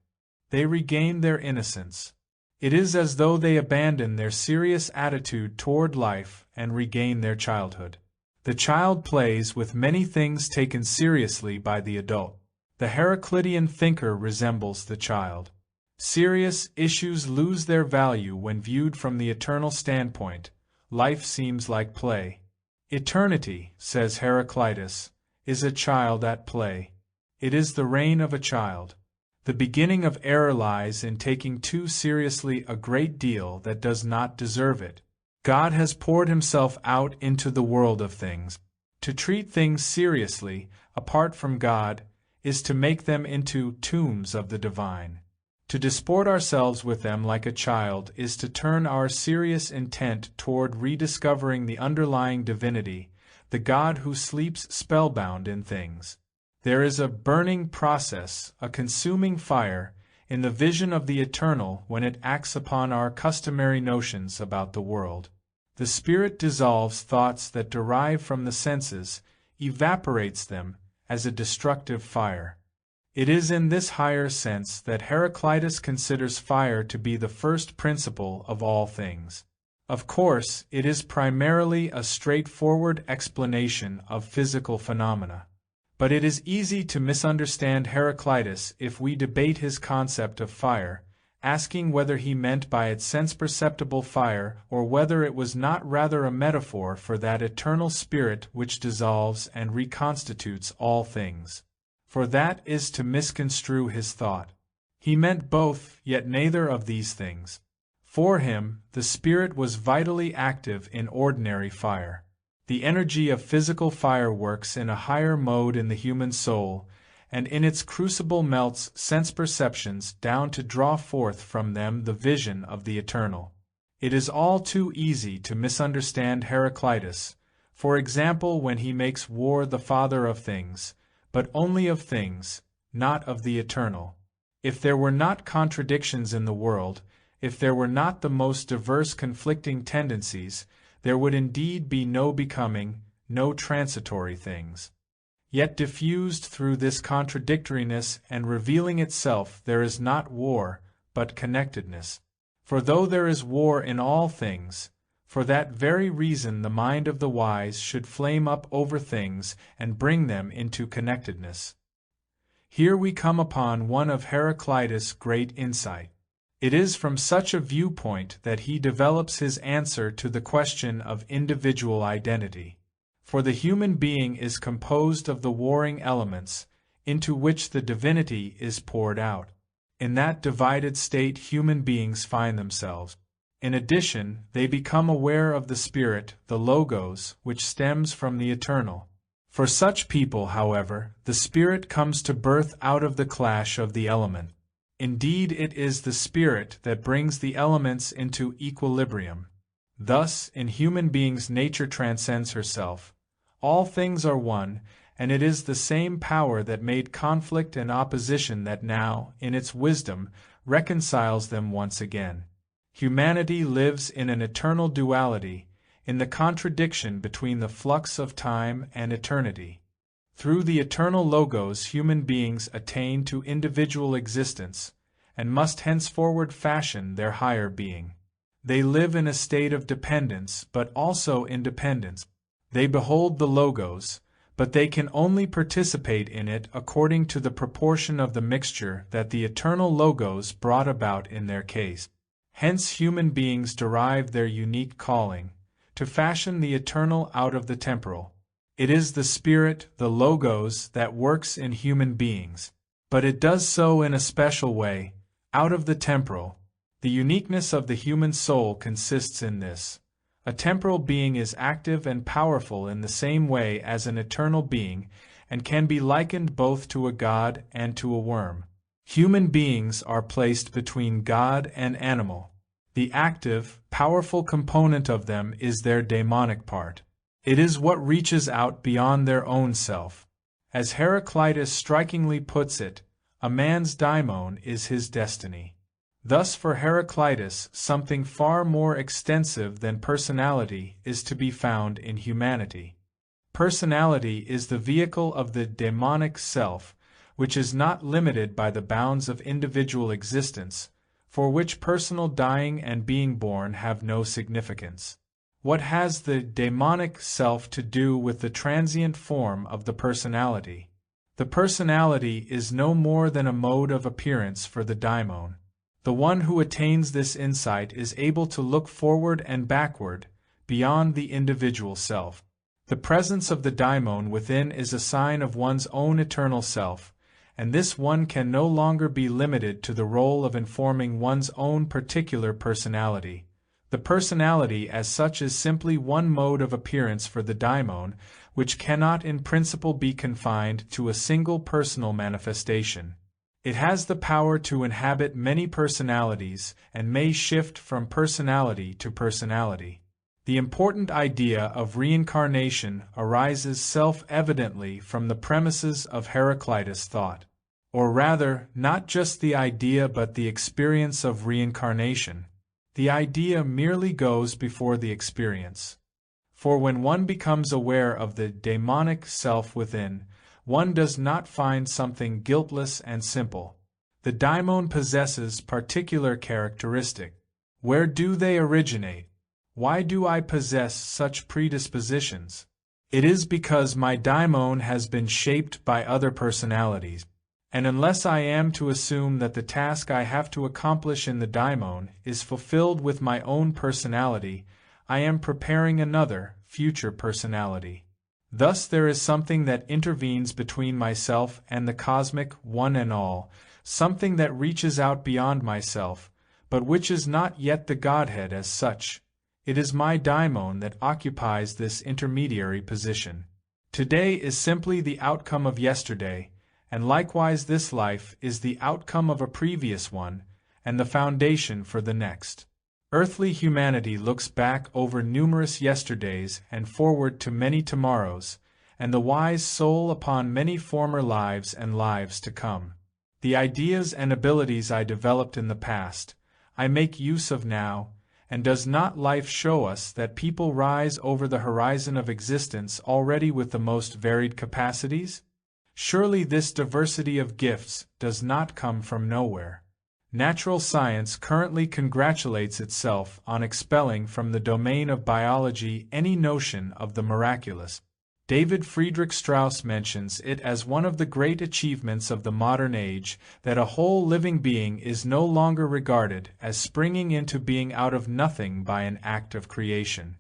A: They regain their innocence. It is as though they abandon their serious attitude toward life and regain their childhood. The child plays with many things taken seriously by the adult. The Heraclitean thinker resembles the child. Serious issues lose their value when viewed from the eternal standpoint. Life seems like play. Eternity, says Heraclitus, is a child at play. It is the reign of a child. The beginning of error lies in taking too seriously a great deal that does not deserve it. God has poured himself out into the world of things. To treat things seriously, apart from God, is to make them into tombs of the divine. To disport ourselves with them like a child is to turn our serious intent toward rediscovering the underlying divinity, the God who sleeps spellbound in things. There is a burning process, a consuming fire, in the vision of the eternal when it acts upon our customary notions about the world. The Spirit dissolves thoughts that derive from the senses, evaporates them, as a destructive fire. It is in this higher sense that Heraclitus considers fire to be the first principle of all things. Of course, it is primarily a straightforward explanation of physical phenomena. But it is easy to misunderstand Heraclitus if we debate his concept of fire, asking whether he meant by it sense-perceptible fire or whether it was not rather a metaphor for that eternal spirit which dissolves and reconstitutes all things. For that is to misconstrue his thought. He meant both, yet neither of these things. For him, the spirit was vitally active in ordinary fire. The energy of physical fire works in a higher mode in the human soul, and in its crucible melts sense-perceptions down to draw forth from them the vision of the eternal. It is all too easy to misunderstand Heraclitus, for example when he makes war the father of things, but only of things, not of the eternal. If there were not contradictions in the world, if there were not the most diverse conflicting tendencies, there would indeed be no becoming, no transitory things. Yet diffused through this contradictoriness and revealing itself there is not war, but connectedness. For though there is war in all things, for that very reason the mind of the wise should flame up over things and bring them into connectedness. Here we come upon one of Heraclitus' great insight. It is from such a viewpoint that he develops his answer to the question of individual identity. For the human being is composed of the warring elements, into which the divinity is poured out. In that divided state human beings find themselves. In addition, they become aware of the spirit, the logos, which stems from the eternal. For such people, however, the spirit comes to birth out of the clash of the element. Indeed, it is the spirit that brings the elements into equilibrium. Thus, in human beings nature transcends herself. All things are one, and it is the same power that made conflict and opposition that now, in its wisdom, reconciles them once again. Humanity lives in an eternal duality, in the contradiction between the flux of time and eternity. Through the eternal logos human beings attain to individual existence, and must henceforward fashion their higher being. They live in a state of dependence, but also independence. They behold the logos, but they can only participate in it according to the proportion of the mixture that the eternal Logos brought about in their case. Hence human beings derive their unique calling, to fashion the eternal out of the temporal. It is the Spirit, the Logos, that works in human beings, but it does so in a special way, out of the temporal. The uniqueness of the human soul consists in this. A temporal being is active and powerful in the same way as an eternal being, and can be likened both to a god and to a worm. Human beings are placed between God and animal. The active, powerful component of them is their daimonic part. It is what reaches out beyond their own self. As Heraclitus strikingly puts it, a man's daimon is his destiny. Thus for Heraclitus something far more extensive than personality is to be found in humanity. Personality is the vehicle of the daimonic self, which is not limited by the bounds of individual existence, for which personal dying and being born have no significance. What has the daimonic self to do with the transient form of the personality? The personality is no more than a mode of appearance for the daimon. The one who attains this insight is able to look forward and backward, beyond the individual self. The presence of the daimon within is a sign of one's own eternal self, and this one can no longer be limited to the role of informing one's own particular personality. The personality as such is simply one mode of appearance for the daimon, which cannot in principle be confined to a single personal manifestation. It has the power to inhabit many personalities and may shift from personality to personality. The important idea of reincarnation arises self-evidently from the premises of Heraclitus' thought. Or rather, not just the idea but the experience of reincarnation. The idea merely goes before the experience. For when one becomes aware of the daimonic self within, one does not find something guiltless and simple. The daimon possesses particular characteristics. Where do they originate? Why do I possess such predispositions? It is because my daimon has been shaped by other personalities. And unless I am to assume that the task I have to accomplish in the daimon is fulfilled with my own personality, I am preparing another, future personality. Thus there is something that intervenes between myself and the cosmic one and all, something that reaches out beyond myself, but which is not yet the Godhead as such. It is my daimon that occupies this intermediary position. Today is simply the outcome of yesterday, and likewise this life is the outcome of a previous one, and the foundation for the next. Earthly humanity looks back over numerous yesterdays and forward to many tomorrows, and the wise soul upon many former lives and lives to come. The ideas and abilities I developed in the past, I make use of now, and does not life show us that people rise over the horizon of existence already with the most varied capacities? Surely this diversity of gifts does not come from nowhere. Natural science currently congratulates itself on expelling from the domain of biology any notion of the miraculous. David Friedrich Strauss mentions it as one of the great achievements of the modern age that a whole living being is no longer regarded as springing into being out of nothing by an act of creation.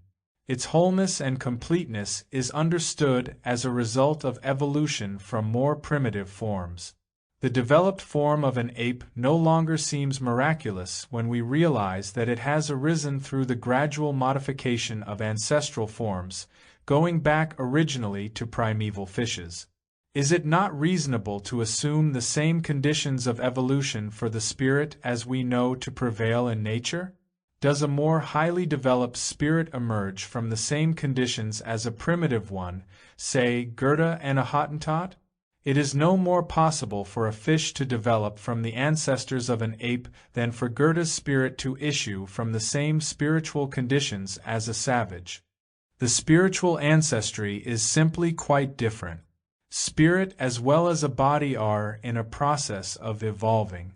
A: Its wholeness and completeness is understood as a result of evolution from more primitive forms. The developed form of an ape no longer seems miraculous when we realize that it has arisen through the gradual modification of ancestral forms, going back originally to primeval fishes. Is it not reasonable to assume the same conditions of evolution for the spirit as we know to prevail in nature? Does a more highly developed spirit emerge from the same conditions as a primitive one, say Goethe and a Hottentot? It is no more possible for a fish to develop from the ancestors of an ape than for Goethe's spirit to issue from the same spiritual conditions as a savage. The spiritual ancestry is simply quite different. Spirit as well as a body are in a process of evolving.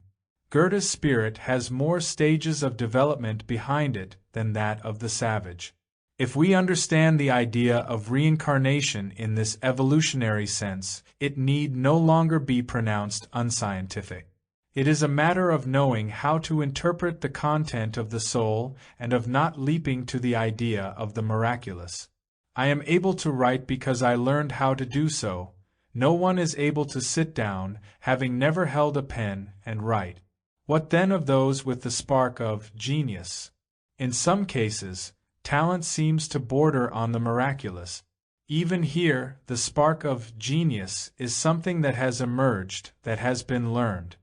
A: Goethe's spirit has more stages of development behind it than that of the savage. If we understand the idea of reincarnation in this evolutionary sense, it need no longer be pronounced unscientific. It is a matter of knowing how to interpret the content of the soul and of not leaping to the idea of the miraculous. I am able to write because I learned how to do so. No one is able to sit down, having never held a pen, and write. What then of those with the spark of genius? In some cases, talent seems to border on the miraculous. Even here, the spark of genius is something that has emerged, that has been learned.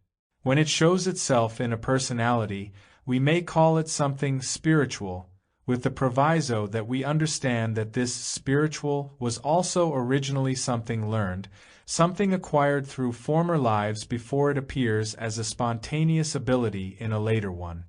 A: When it shows itself in a personality, we may call it something spiritual, with the proviso that we understand that this spiritual was also originally something learned, something acquired through former lives before it appears as a spontaneous ability in a later one.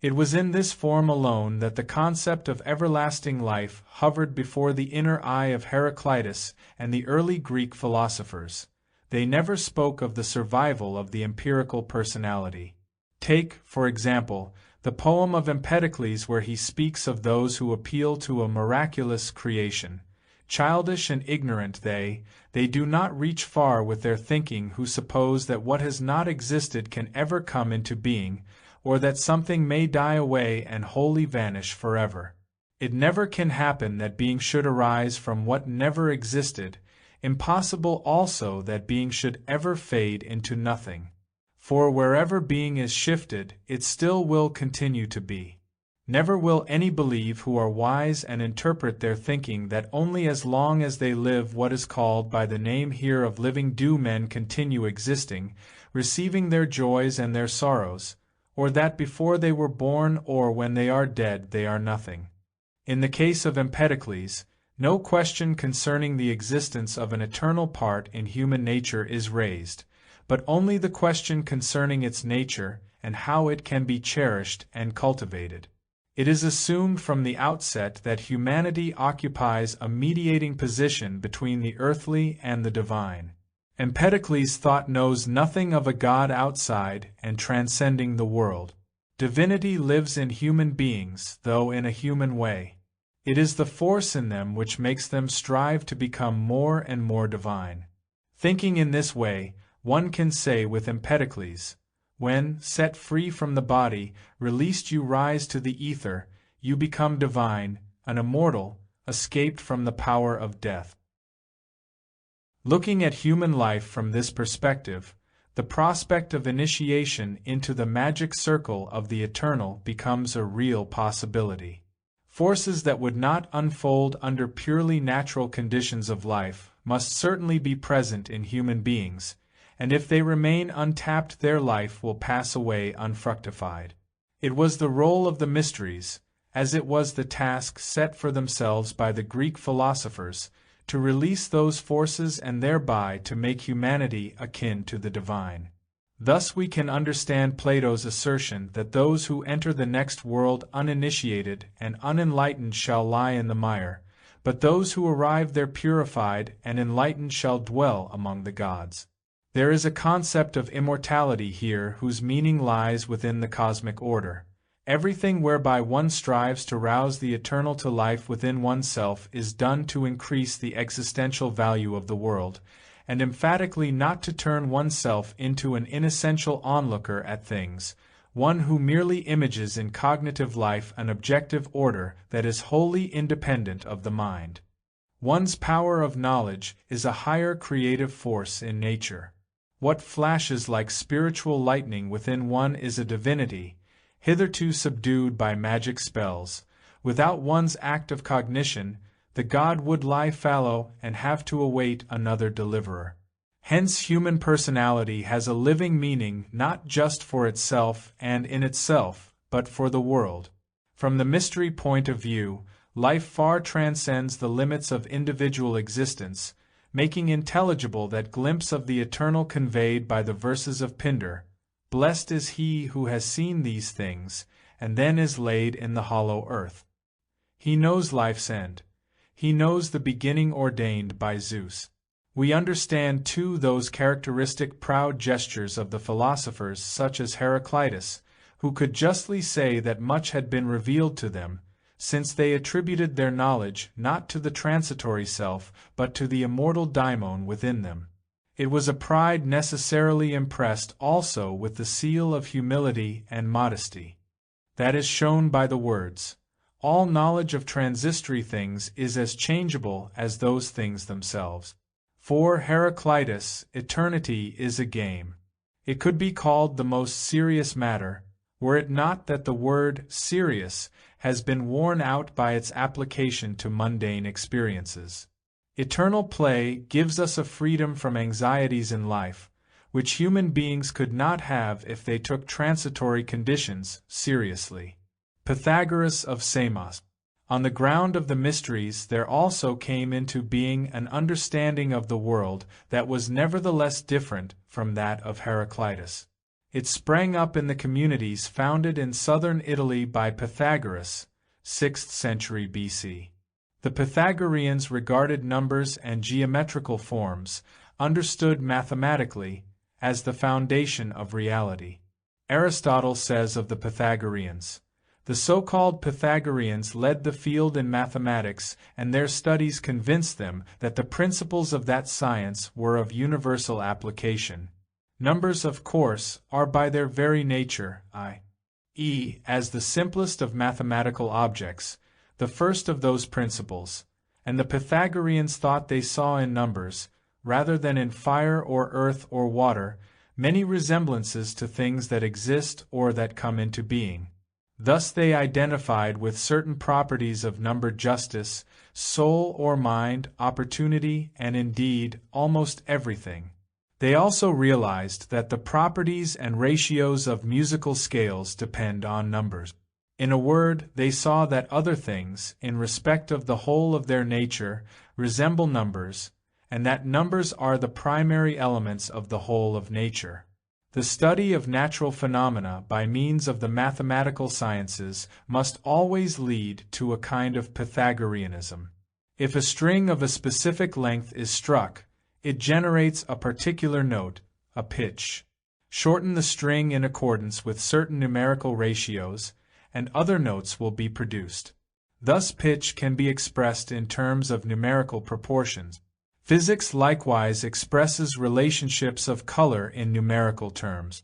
A: It was in this form alone that the concept of everlasting life hovered before the inner eye of Heraclitus and the early Greek philosophers. They never spoke of the survival of the empirical personality. Take, for example, the poem of Empedocles where he speaks of those who appeal to a miraculous creation. Childish and ignorant they do not reach far with their thinking who suppose that what has not existed can ever come into being, or that something may die away and wholly vanish forever. It never can happen that being should arise from what never existed, impossible also that being should ever fade into nothing. For wherever being is shifted, it still will continue to be. Never will any believe who are wise and interpret their thinking that only as long as they live what is called by the name here of living do men continue existing, receiving their joys and their sorrows, or that before they were born or when they are dead they are nothing. In the case of Empedocles, no question concerning the existence of an eternal part in human nature is raised, but only the question concerning its nature and how it can be cherished and cultivated. It is assumed from the outset that humanity occupies a mediating position between the earthly and the divine. Empedocles' thought knows nothing of a God outside and transcending the world. Divinity lives in human beings, though in a human way. It is the force in them which makes them strive to become more and more divine. Thinking in this way, one can say with Empedocles, when, set free from the body, released you rise to the ether, you become divine, an immortal, escaped from the power of death. Looking at human life from this perspective, the prospect of initiation into the magic circle of the eternal becomes a real possibility. Forces that would not unfold under purely natural conditions of life must certainly be present in human beings, and if they remain untapped their life will pass away unfructified. It was the role of the mysteries, as it was the task set for themselves by the Greek philosophers, to release those forces and thereby to make humanity akin to the divine. Thus we can understand Plato's assertion that those who enter the next world uninitiated and unenlightened shall lie in the mire, but those who arrive there purified and enlightened shall dwell among the gods. There is a concept of immortality here whose meaning lies within the cosmic order. Everything whereby one strives to rouse the eternal to life within oneself is done to increase the existential value of the world, and emphatically not to turn oneself into an inessential onlooker at things, one who merely images in cognitive life an objective order that is wholly independent of the mind. One's power of knowledge is a higher creative force in nature. What flashes like spiritual lightning within one is a divinity, hitherto subdued by magic spells. Without one's act of cognition, the god would lie fallow and have to await another deliverer. Hence human personality has a living meaning not just for itself and in itself, but for the world. From the mystery point of view, life far transcends the limits of individual existence, making intelligible that glimpse of the eternal conveyed by the verses of Pindar. Blessed is he who has seen these things, and then is laid in the hollow earth. He knows life's end. He knows the beginning ordained by Zeus. We understand too those characteristic proud gestures of the philosophers such as Heraclitus, who could justly say that much had been revealed to them, since they attributed their knowledge not to the transitory self but to the immortal daimon within them. It was a pride necessarily impressed also with the seal of humility and modesty. That is shown by the words, "All knowledge of transitory things is as changeable as those things themselves." For Heraclitus, eternity is a game. It could be called the most serious matter, were it not that the word serious has been worn out by its application to mundane experiences. Eternal play gives us a freedom from anxieties in life, which human beings could not have if they took transitory conditions seriously. Pythagoras of Samos. On the ground of the mysteries there also came into being an understanding of the world that was nevertheless different from that of Heraclitus. It sprang up in the communities founded in southern Italy by Pythagoras, 6th century BC. The Pythagoreans regarded numbers and geometrical forms, understood mathematically, as the foundation of reality. Aristotle says of the Pythagoreans, "The so-called Pythagoreans led the field in mathematics, and their studies convinced them that the principles of that science were of universal application. Numbers, of course, are by their very nature, i.e., as the simplest of mathematical objects, the first of those principles, and the Pythagoreans thought they saw in numbers, rather than in fire or earth or water, many resemblances to things that exist or that come into being. Thus they identified with certain properties of number justice, soul or mind, opportunity, and indeed, almost everything. They also realized that the properties and ratios of musical scales depend on numbers. In a word, they saw that other things, in respect of the whole of their nature, resemble numbers, and that numbers are the primary elements of the whole of nature. The study of natural phenomena by means of the mathematical sciences must always lead to a kind of Pythagoreanism. If a string of a specific length is struck, it generates a particular note, a pitch. Shorten the string in accordance with certain numerical ratios, and other notes will be produced. Thus pitch can be expressed in terms of numerical proportions. Physics likewise expresses relationships of color in numerical terms.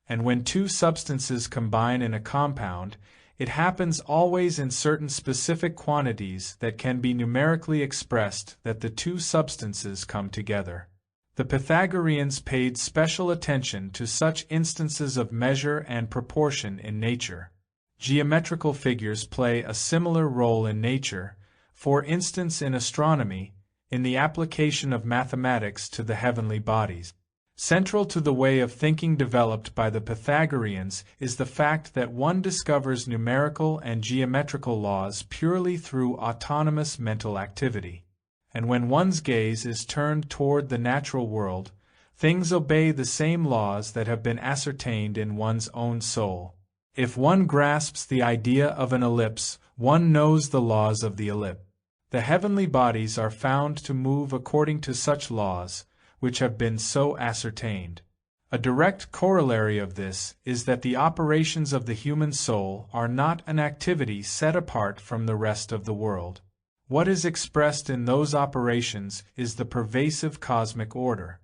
A: And when two substances combine in a compound, it happens always in certain specific quantities that can be numerically expressed that the two substances come together. The Pythagoreans paid special attention to such instances of measure and proportion in nature. Geometrical figures play a similar role in nature, for instance in astronomy, in the application of mathematics to the heavenly bodies. Central to the way of thinking developed by the Pythagoreans is the fact that one discovers numerical and geometrical laws purely through autonomous mental activity. And when one's gaze is turned toward the natural world, things obey the same laws that have been ascertained in one's own soul. If one grasps the idea of an ellipse, one knows the laws of the ellipse. The heavenly bodies are found to move according to such laws, which have been so ascertained. A direct corollary of this is that the operations of the human soul are not an activity set apart from the rest of the world. What is expressed in those operations is the pervasive cosmic order.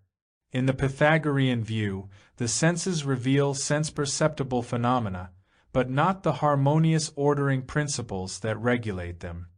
A: In the Pythagorean view, the senses reveal sense-perceptible phenomena, but not the harmonious ordering principles that regulate them.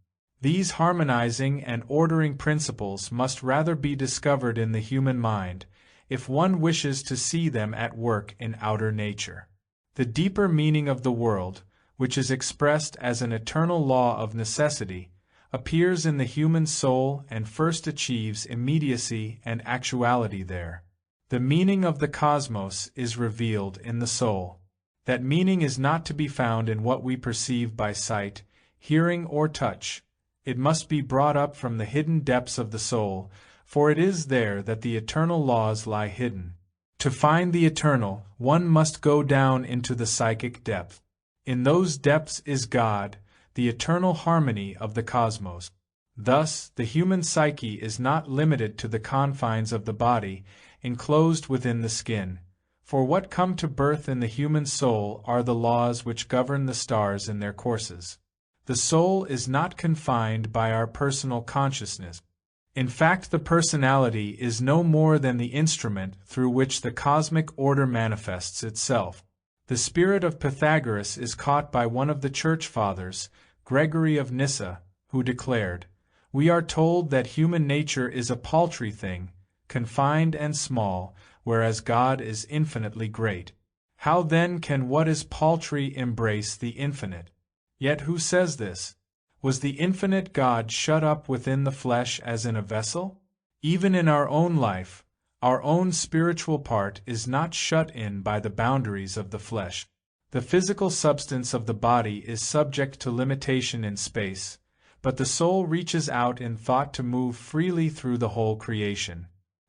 A: These harmonizing and ordering principles must rather be discovered in the human mind, if one wishes to see them at work in outer nature. The deeper meaning of the world, which is expressed as an eternal law of necessity, appears in the human soul and first achieves immediacy and actuality there. The meaning of the cosmos is revealed in the soul. That meaning is not to be found in what we perceive by sight, hearing, or touch. It must be brought up from the hidden depths of the soul, for it is there that the eternal laws lie hidden. To find the eternal, one must go down into the psychic depth. In those depths is God, the eternal harmony of the cosmos. Thus, the human psyche is not limited to the confines of the body, enclosed within the skin. For what come to birth in the human soul are the laws which govern the stars in their courses. The soul is not confined by our personal consciousness. In fact, the personality is no more than the instrument through which the cosmic order manifests itself. The spirit of Pythagoras is caught by one of the Church Fathers, Gregory of Nyssa, who declared, "We are told that human nature is a paltry thing, confined and small, whereas God is infinitely great. How then can what is paltry embrace the infinite?" Yet who says this? Was the infinite God shut up within the flesh as in a vessel? Even in our own life, our own spiritual part is not shut in by the boundaries of the flesh. The physical substance of the body is subject to limitation in space, but the soul reaches out in thought to move freely through the whole creation.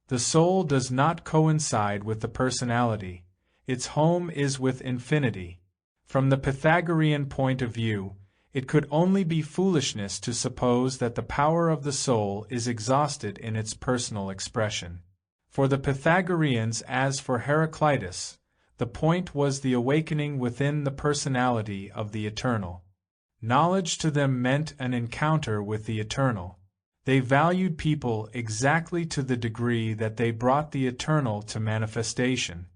A: The soul does not coincide with the personality. Its home is with infinity. From the Pythagorean point of view, it could only be foolishness to suppose that the power of the soul is exhausted in its personal expression. For the Pythagoreans, as for Heraclitus, the point was the awakening within the personality of the eternal. Knowledge to them meant an encounter with the eternal. They valued people exactly to the degree that they brought the eternal to manifestation.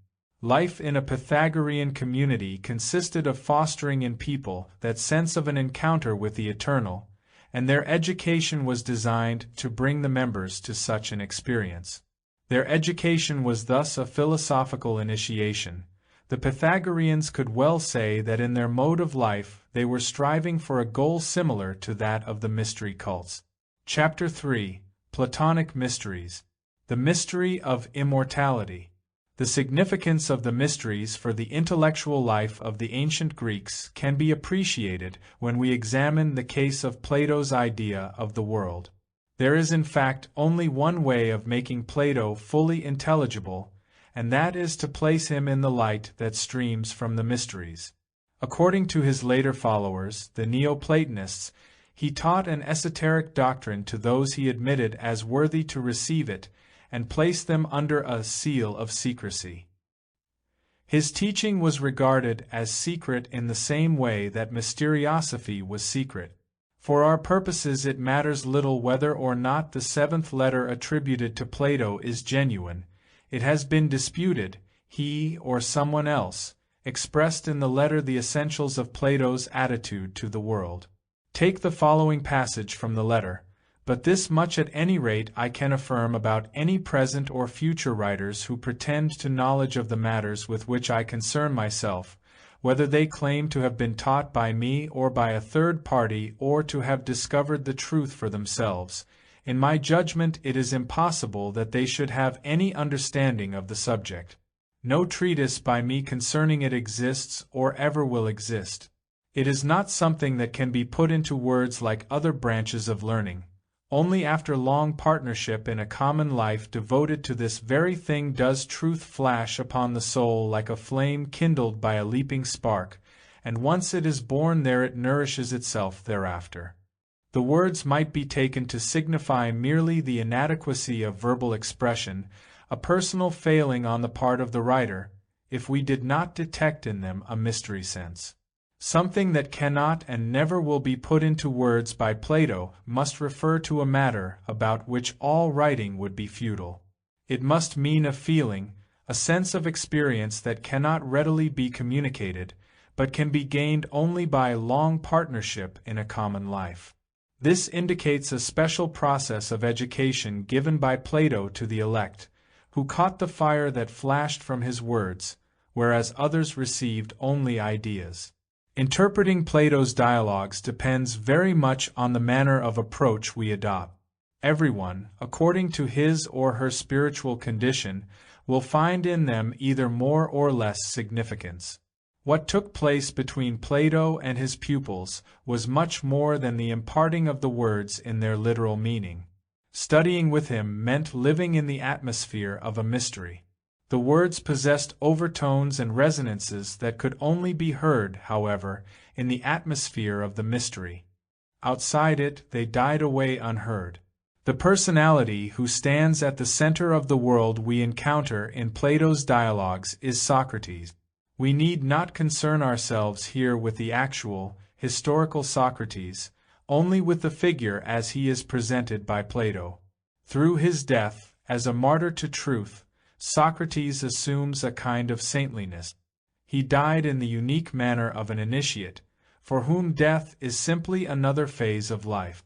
A: Life in a Pythagorean community consisted of fostering in people that sense of an encounter with the eternal, and their education was designed to bring the members to such an experience. Their education was thus a philosophical initiation. The Pythagoreans could well say that in their mode of life they were striving for a goal similar to that of the mystery cults. Chapter 3: Platonic Mysteries. The Mystery of Immortality. The significance of the mysteries for the intellectual life of the ancient Greeks can be appreciated when we examine the case of Plato's idea of the world. There is in fact only one way of making Plato fully intelligible, and that is to place him in the light that streams from the mysteries. According to his later followers, the Neoplatonists, he taught an esoteric doctrine to those he admitted as worthy to receive it, and placed them under a seal of secrecy. His teaching was regarded as secret in the same way that mysteriosophy was secret. For our purposes it matters little whether or not the seventh letter attributed to Plato is genuine. It has been disputed, he or someone else, expressed in the letter the essentials of Plato's attitude to the world. Take the following passage from the letter. But this much at any rate I can affirm about any present or future writers who pretend to knowledge of the matters with which I concern myself, whether they claim to have been taught by me or by a third party or to have discovered the truth for themselves. In my judgment it is impossible that they should have any understanding of the subject. No treatise by me concerning it exists or ever will exist. It is not something that can be put into words like other branches of learning. Only after long partnership in a common life devoted to this very thing does truth flash upon the soul like a flame kindled by a leaping spark, and once it is born there it nourishes itself thereafter. The words might be taken to signify merely the inadequacy of verbal expression, a personal failing on the part of the writer, if we did not detect in them a mystery sense. Something that cannot and never will be put into words by Plato must refer to a matter about which all writing would be futile. It must mean a feeling, a sense of experience that cannot readily be communicated, but can be gained only by long partnership in a common life. This indicates a special process of education given by Plato to the elect, who caught the fire that flashed from his words, whereas others received only ideas. Interpreting Plato's dialogues depends very much on the manner of approach we adopt. Everyone, according to his or her spiritual condition, will find in them either more or less significance. What took place between Plato and his pupils was much more than the imparting of the words in their literal meaning. Studying with him meant living in the atmosphere of a mystery. The words possessed overtones and resonances that could only be heard, however, in the atmosphere of the mystery. Outside it, they died away unheard. The personality who stands at the center of the world we encounter in Plato's dialogues is Socrates. We need not concern ourselves here with the actual, historical Socrates, only with the figure as he is presented by Plato. Through his death, as a martyr to truth, Socrates assumes a kind of saintliness. He died in the unique manner of an initiate, for whom death is simply another phase of life.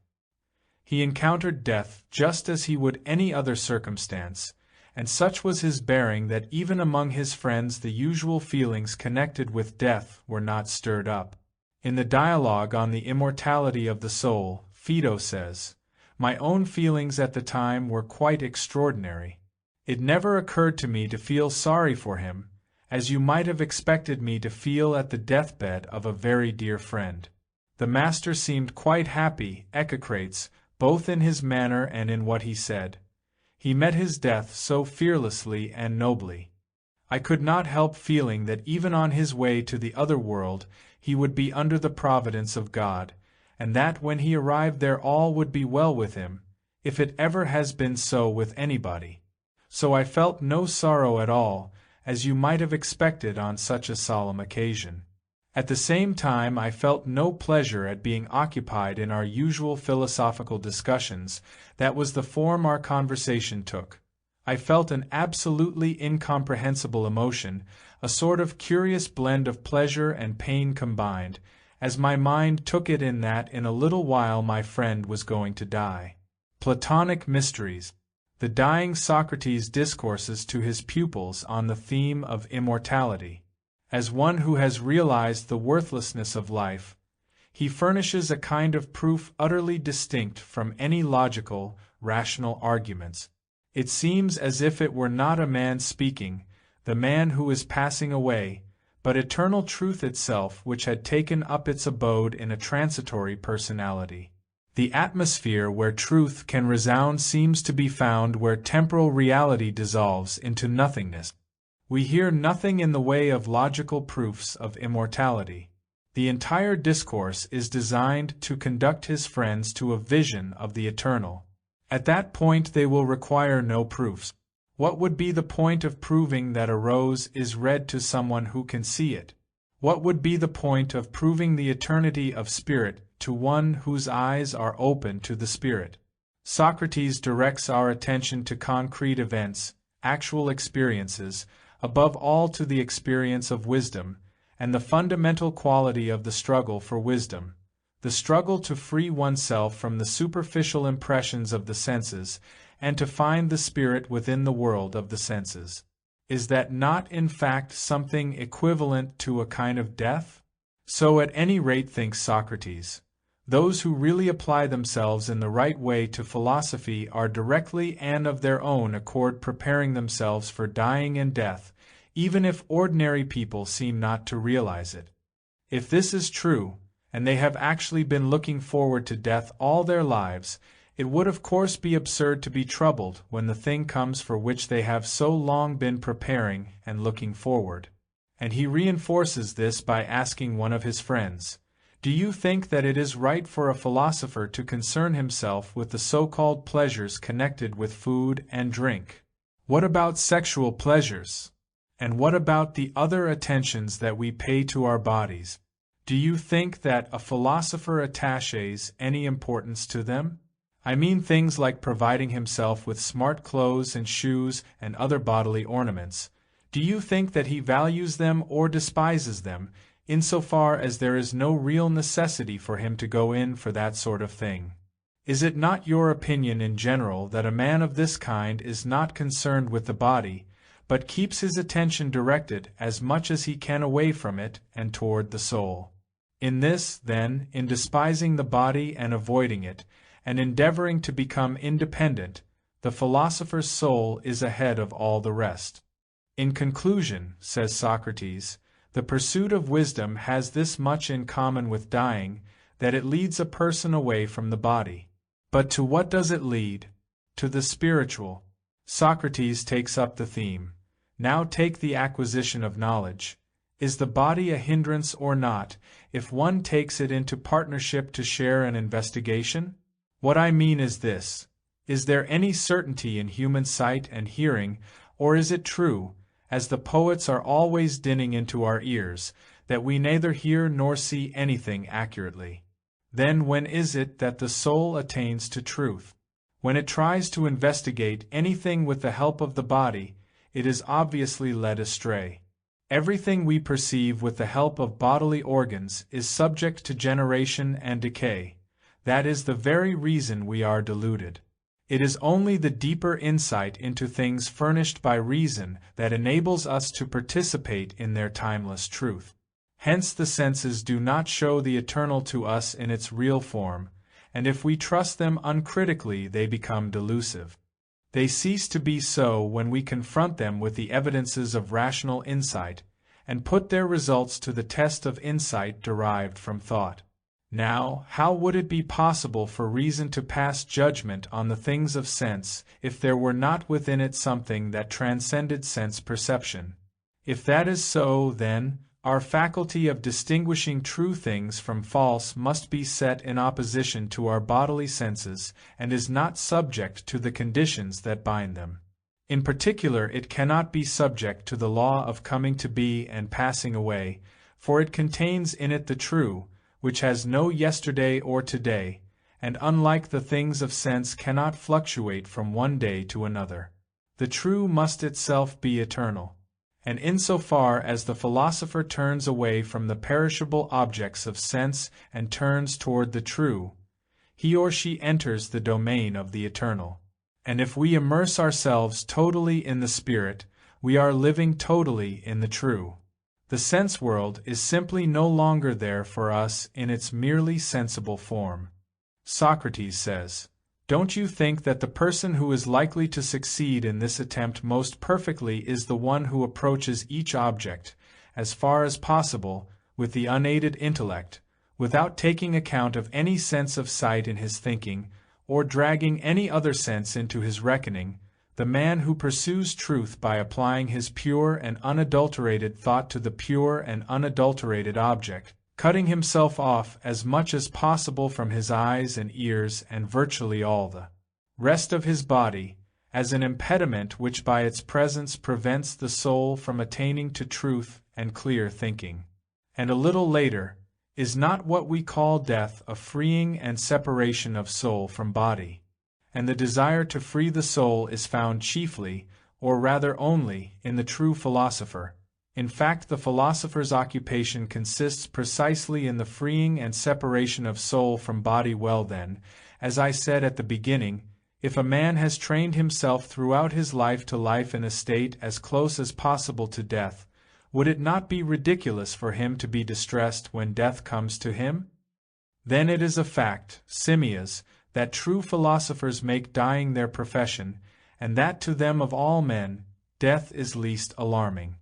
A: He encountered death just as he would any other circumstance, and such was his bearing that even among his friends the usual feelings connected with death were not stirred up. In the dialogue on the immortality of the soul, Phaedo says, "My own feelings at the time were quite extraordinary. It never occurred to me to feel sorry for him, as you might have expected me to feel at the deathbed of a very dear friend. The master seemed quite happy, Echecrates, both in his manner and in what he said. He met his death so fearlessly and nobly. I could not help feeling that even on his way to the other world he would be under the providence of God, and that when he arrived there all would be well with him, if it ever has been so with anybody. So I felt no sorrow at all, as you might have expected on such a solemn occasion. At the same time I felt no pleasure at being occupied in our usual philosophical discussions. That was the form our conversation took. I felt an absolutely incomprehensible emotion, a sort of curious blend of pleasure and pain combined, as my mind took it in that in a little while my friend was going to die." Platonic Mysteries. The dying Socrates discourses to his pupils on the theme of immortality. As one who has realized the worthlessness of life, he furnishes a kind of proof utterly distinct from any logical, rational arguments. It seems as if it were not a man speaking, the man who is passing away, but eternal truth itself which had taken up its abode in a transitory personality. The atmosphere where truth can resound seems to be found where temporal reality dissolves into nothingness. We hear nothing in the way of logical proofs of immortality. The entire discourse is designed to conduct his friends to a vision of the eternal. At that point they will require no proofs. What would be the point of proving that a rose is red to someone who can see it? What would be the point of proving the eternity of spirit to one whose eyes are open to the spirit? Socrates directs our attention to concrete events, actual experiences, above all to the experience of wisdom, and the fundamental quality of the struggle for wisdom, the struggle to free oneself from the superficial impressions of the senses, and to find the spirit within the world of the senses. Is that not in fact something equivalent to a kind of death? So at any rate thinks Socrates. Those who really apply themselves in the right way to philosophy are directly and of their own accord preparing themselves for dying and death, even if ordinary people seem not to realize it. If this is true, and they have actually been looking forward to death all their lives, it would of course be absurd to be troubled when the thing comes for which they have so long been preparing and looking forward. And he reinforces this by asking one of his friends, "Do you think that it is right for a philosopher to concern himself with the so-called pleasures connected with food and drink? What about sexual pleasures? And what about the other attentions that we pay to our bodies? Do you think that a philosopher attaches any importance to them? I mean things like providing himself with smart clothes and shoes and other bodily ornaments. Do you think that he values them or despises them, insofar as there is no real necessity for him to go in for that sort of thing? Is it not your opinion in general that a man of this kind is not concerned with the body, but keeps his attention directed as much as he can away from it and toward the soul? In this, then, in despising the body and avoiding it, and endeavoring to become independent, the philosopher's soul is ahead of all the rest. In conclusion, says Socrates, the pursuit of wisdom has this much in common with dying, that it leads a person away from the body. But to what does it lead? To the spiritual. Socrates takes up the theme. Now take the acquisition of knowledge. Is the body a hindrance or not, if one takes it into partnership to share an investigation? What I mean is this. Is there any certainty in human sight and hearing, or is it true, as the poets are always dinning into our ears, that we neither hear nor see anything accurately. Then when is it that the soul attains to truth? When it tries to investigate anything with the help of the body, it is obviously led astray. Everything we perceive with the help of bodily organs is subject to generation and decay. That is the very reason we are deluded. It is only the deeper insight into things furnished by reason that enables us to participate in their timeless truth. Hence the senses do not show the eternal to us in its real form, and if we trust them uncritically they become delusive. They cease to be so when we confront them with the evidences of rational insight, and put their results to the test of insight derived from thought. Now, how would it be possible for reason to pass judgment on the things of sense if there were not within it something that transcended sense perception? If that is so, then, our faculty of distinguishing true things from false must be set in opposition to our bodily senses and is not subject to the conditions that bind them. In particular, it cannot be subject to the law of coming to be and passing away, for it contains in it the true, which has no yesterday or today, and unlike the things of sense cannot fluctuate from one day to another. The true must itself be eternal. And insofar as the philosopher turns away from the perishable objects of sense and turns toward the true, he or she enters the domain of the eternal. And if we immerse ourselves totally in the spirit, we are living totally in the true. The sense world is simply no longer there for us in its merely sensible form. Socrates says, "Don't you think that the person who is likely to succeed in this attempt most perfectly is the one who approaches each object, as far as possible, with the unaided intellect, without taking account of any sense of sight in his thinking, or dragging any other sense into his reckoning, the man who pursues truth by applying his pure and unadulterated thought to the pure and unadulterated object, cutting himself off as much as possible from his eyes and ears and virtually all the rest of his body, as an impediment which by its presence prevents the soul from attaining to truth and clear thinking." And a little later, "Is not what we call death a freeing and separation of soul from body? And the desire to free the soul is found chiefly, or rather only, in the true philosopher. In fact, the philosopher's occupation consists precisely in the freeing and separation of soul from body. Well then, as I said at the beginning, if a man has trained himself throughout his life to life in a state as close as possible to death, would it not be ridiculous for him to be distressed when death comes to him? Then it is a fact, Simmias, that true philosophers make dying their profession, and that to them of all men, death is least alarming.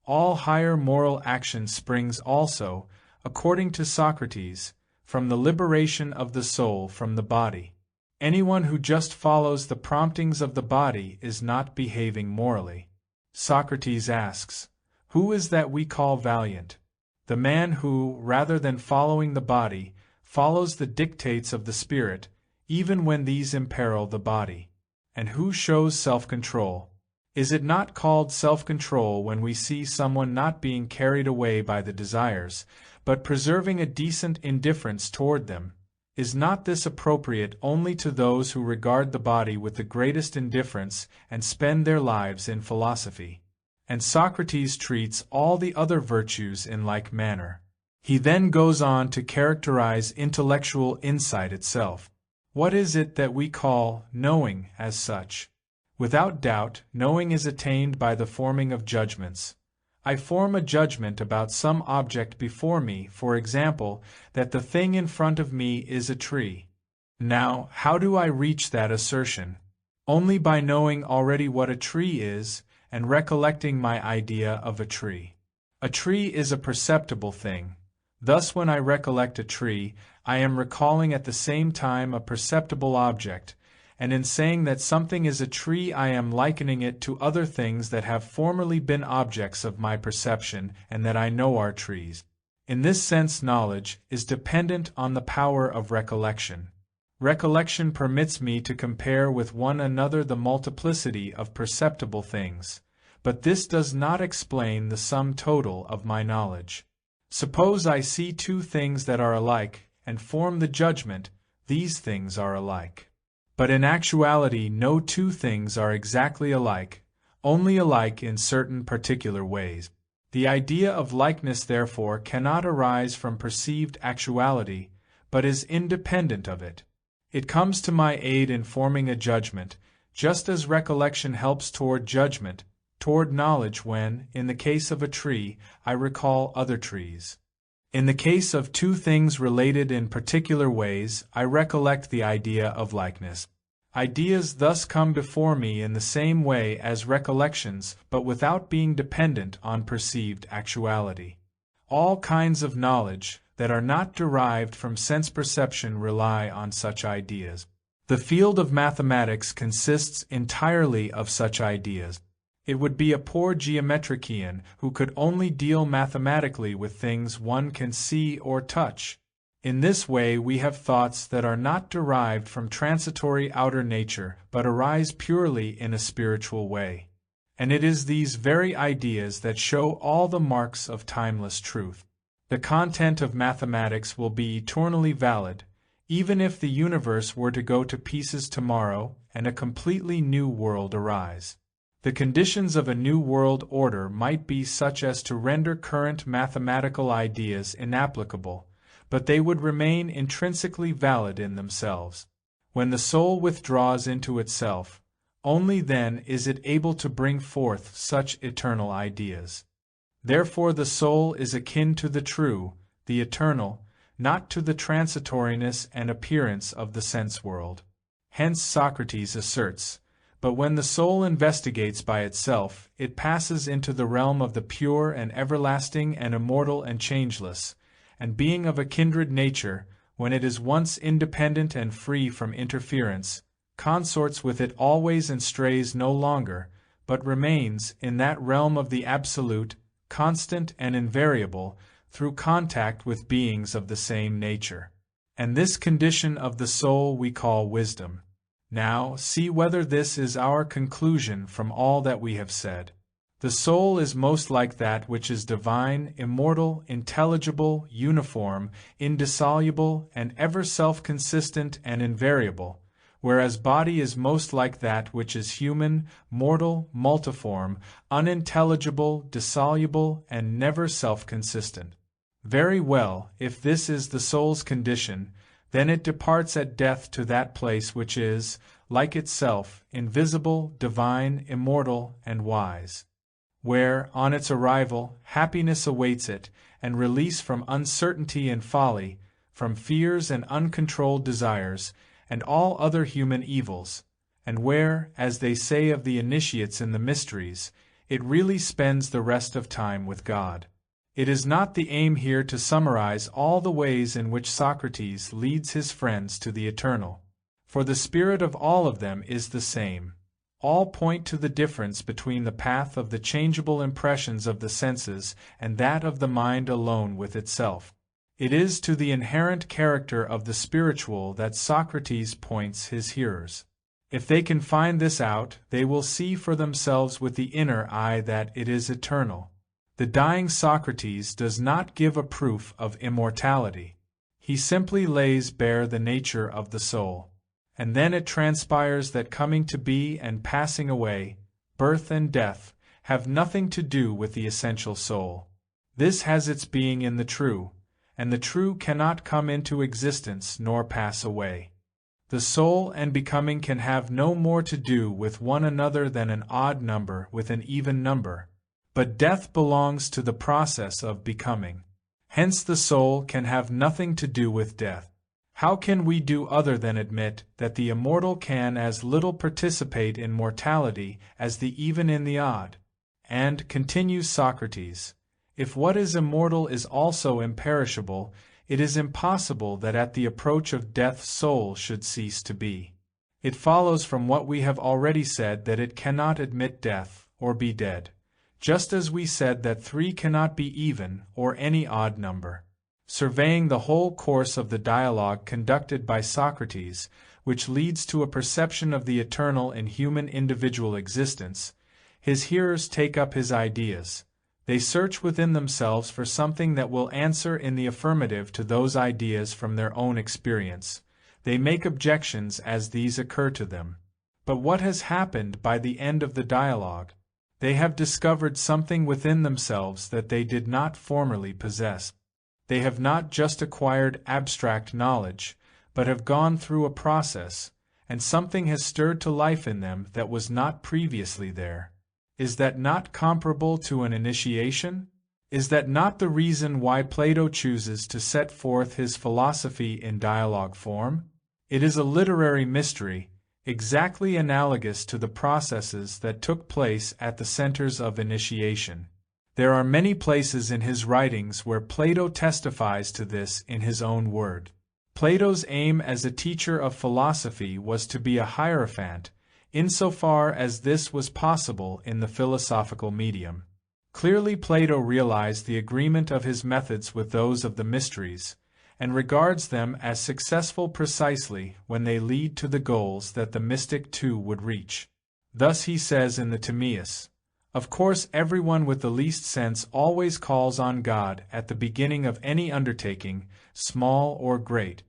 A: All higher moral action springs also, according to Socrates, from the liberation of the soul from the body. Anyone who just follows the promptings of the body is not behaving morally. Socrates asks, "Who is that we call valiant? The man who, rather than following the body, follows the dictates of the spirit, even when these imperil the body. And who shows self-control? Is it not called self-control when we see someone not being carried away by the desires, but preserving a decent indifference toward them? Is not this appropriate only to those who regard the body with the greatest indifference and spend their lives in philosophy?" And Socrates treats all the other virtues in like manner. He then goes on to characterize intellectual insight itself. What is it that we call knowing as such? Without doubt, knowing is attained by the forming of judgments. I form a judgment about some object before me, for example, that the thing in front of me is a tree. Now, how do I reach that assertion? Only by knowing already what a tree is, and recollecting my idea of a tree. A tree is a perceptible thing. Thus when I recollect a tree, I am recalling at the same time a perceptible object, and in saying that something is a tree I am likening it to other things that have formerly been objects of my perception and that I know are trees. In this sense knowledge is dependent on the power of recollection. Recollection permits me to compare with one another the multiplicity of perceptible things, but this does not explain the sum total of my knowledge. Suppose I see two things that are alike, and form the judgment, these things are alike. But in actuality no two things are exactly alike, only alike in certain particular ways. The idea of likeness therefore cannot arise from perceived actuality, but is independent of it. It comes to my aid in forming a judgment, just as recollection helps toward judgment, toward knowledge when, in the case of a tree, I recall other trees. In the case of two things related in particular ways, I recollect the idea of likeness. Ideas thus come before me in the same way as recollections, but without being dependent on perceived actuality. All kinds of knowledge that are not derived from sense perception rely on such ideas. The field of mathematics consists entirely of such ideas. It would be a poor geometrician who could only deal mathematically with things one can see or touch. In this way we have thoughts that are not derived from transitory outer nature, but arise purely in a spiritual way. And it is these very ideas that show all the marks of timeless truth. The content of mathematics will be eternally valid, even if the universe were to go to pieces tomorrow and a completely new world arise. The conditions of a new world order might be such as to render current mathematical ideas inapplicable, but they would remain intrinsically valid in themselves. When the soul withdraws into itself, only then is it able to bring forth such eternal ideas. Therefore the soul is akin to the true, the eternal, not to the transitoriness and appearance of the sense world. Hence Socrates asserts, but when the soul investigates by itself, it passes into the realm of the pure and everlasting and immortal and changeless, and being of a kindred nature, when it is once independent and free from interference, consorts with it always and strays no longer, but remains in that realm of the absolute, constant and invariable, through contact with beings of the same nature. And this condition of the soul we call wisdom. Now, see whether this is our conclusion from all that we have said. The soul is most like that which is divine, immortal, intelligible, uniform, indissoluble, and ever self-consistent and invariable, whereas body is most like that which is human, mortal, multiform, unintelligible, dissoluble, and never self-consistent. Very well, if this is the soul's condition, then it departs at death to that place which is, like itself, invisible, divine, immortal, and wise, where, on its arrival, happiness awaits it, and release from uncertainty and folly, from fears and uncontrolled desires, and all other human evils, and where, as they say of the initiates in the mysteries, it really spends the rest of time with God. It is not the aim here to summarize all the ways in which Socrates leads his friends to the eternal, for the spirit of all of them is the same. All point to the difference between the path of the changeable impressions of the senses and that of the mind alone with itself. It is to the inherent character of the spiritual that Socrates points his hearers. If they can find this out, they will see for themselves with the inner eye that it is eternal. The dying Socrates does not give a proof of immortality. He simply lays bare the nature of the soul. And then it transpires that coming to be and passing away, birth and death, have nothing to do with the essential soul. This has its being in the true, and the true cannot come into existence nor pass away. The soul and becoming can have no more to do with one another than an odd number with an even number. But death belongs to the process of becoming. Hence the soul can have nothing to do with death. How can we do other than admit that the immortal can as little participate in mortality as the even in the odd? And, continues Socrates, if what is immortal is also imperishable, it is impossible that at the approach of death soul should cease to be. It follows from what we have already said that it cannot admit death, or be dead. Just as we said that 3 cannot be even, or any odd number. Surveying the whole course of the dialogue conducted by Socrates, which leads to a perception of the eternal in human individual existence, his hearers take up his ideas, They search within themselves for something that will answer in the affirmative to those ideas from their own experience. They make objections as these occur to them. But what has happened by the end of the dialogue? They have discovered something within themselves that they did not formerly possess. They have not just acquired abstract knowledge, but have gone through a process, and something has stirred to life in them that was not previously there. Is that not comparable to an initiation? Is that not the reason why Plato chooses to set forth his philosophy in dialogue form? It is a literary mystery, exactly analogous to the processes that took place at the centers of initiation. There are many places in his writings where Plato testifies to this in his own word. Plato's aim as a teacher of philosophy was to be a hierophant, insofar as this was possible in the philosophical medium. Clearly Plato realized the agreement of his methods with those of the mysteries, and regards them as successful precisely when they lead to the goals that the mystic too would reach. Thus he says in the Timaeus, "Of course everyone with the least sense always calls on God at the beginning of any undertaking, small or great.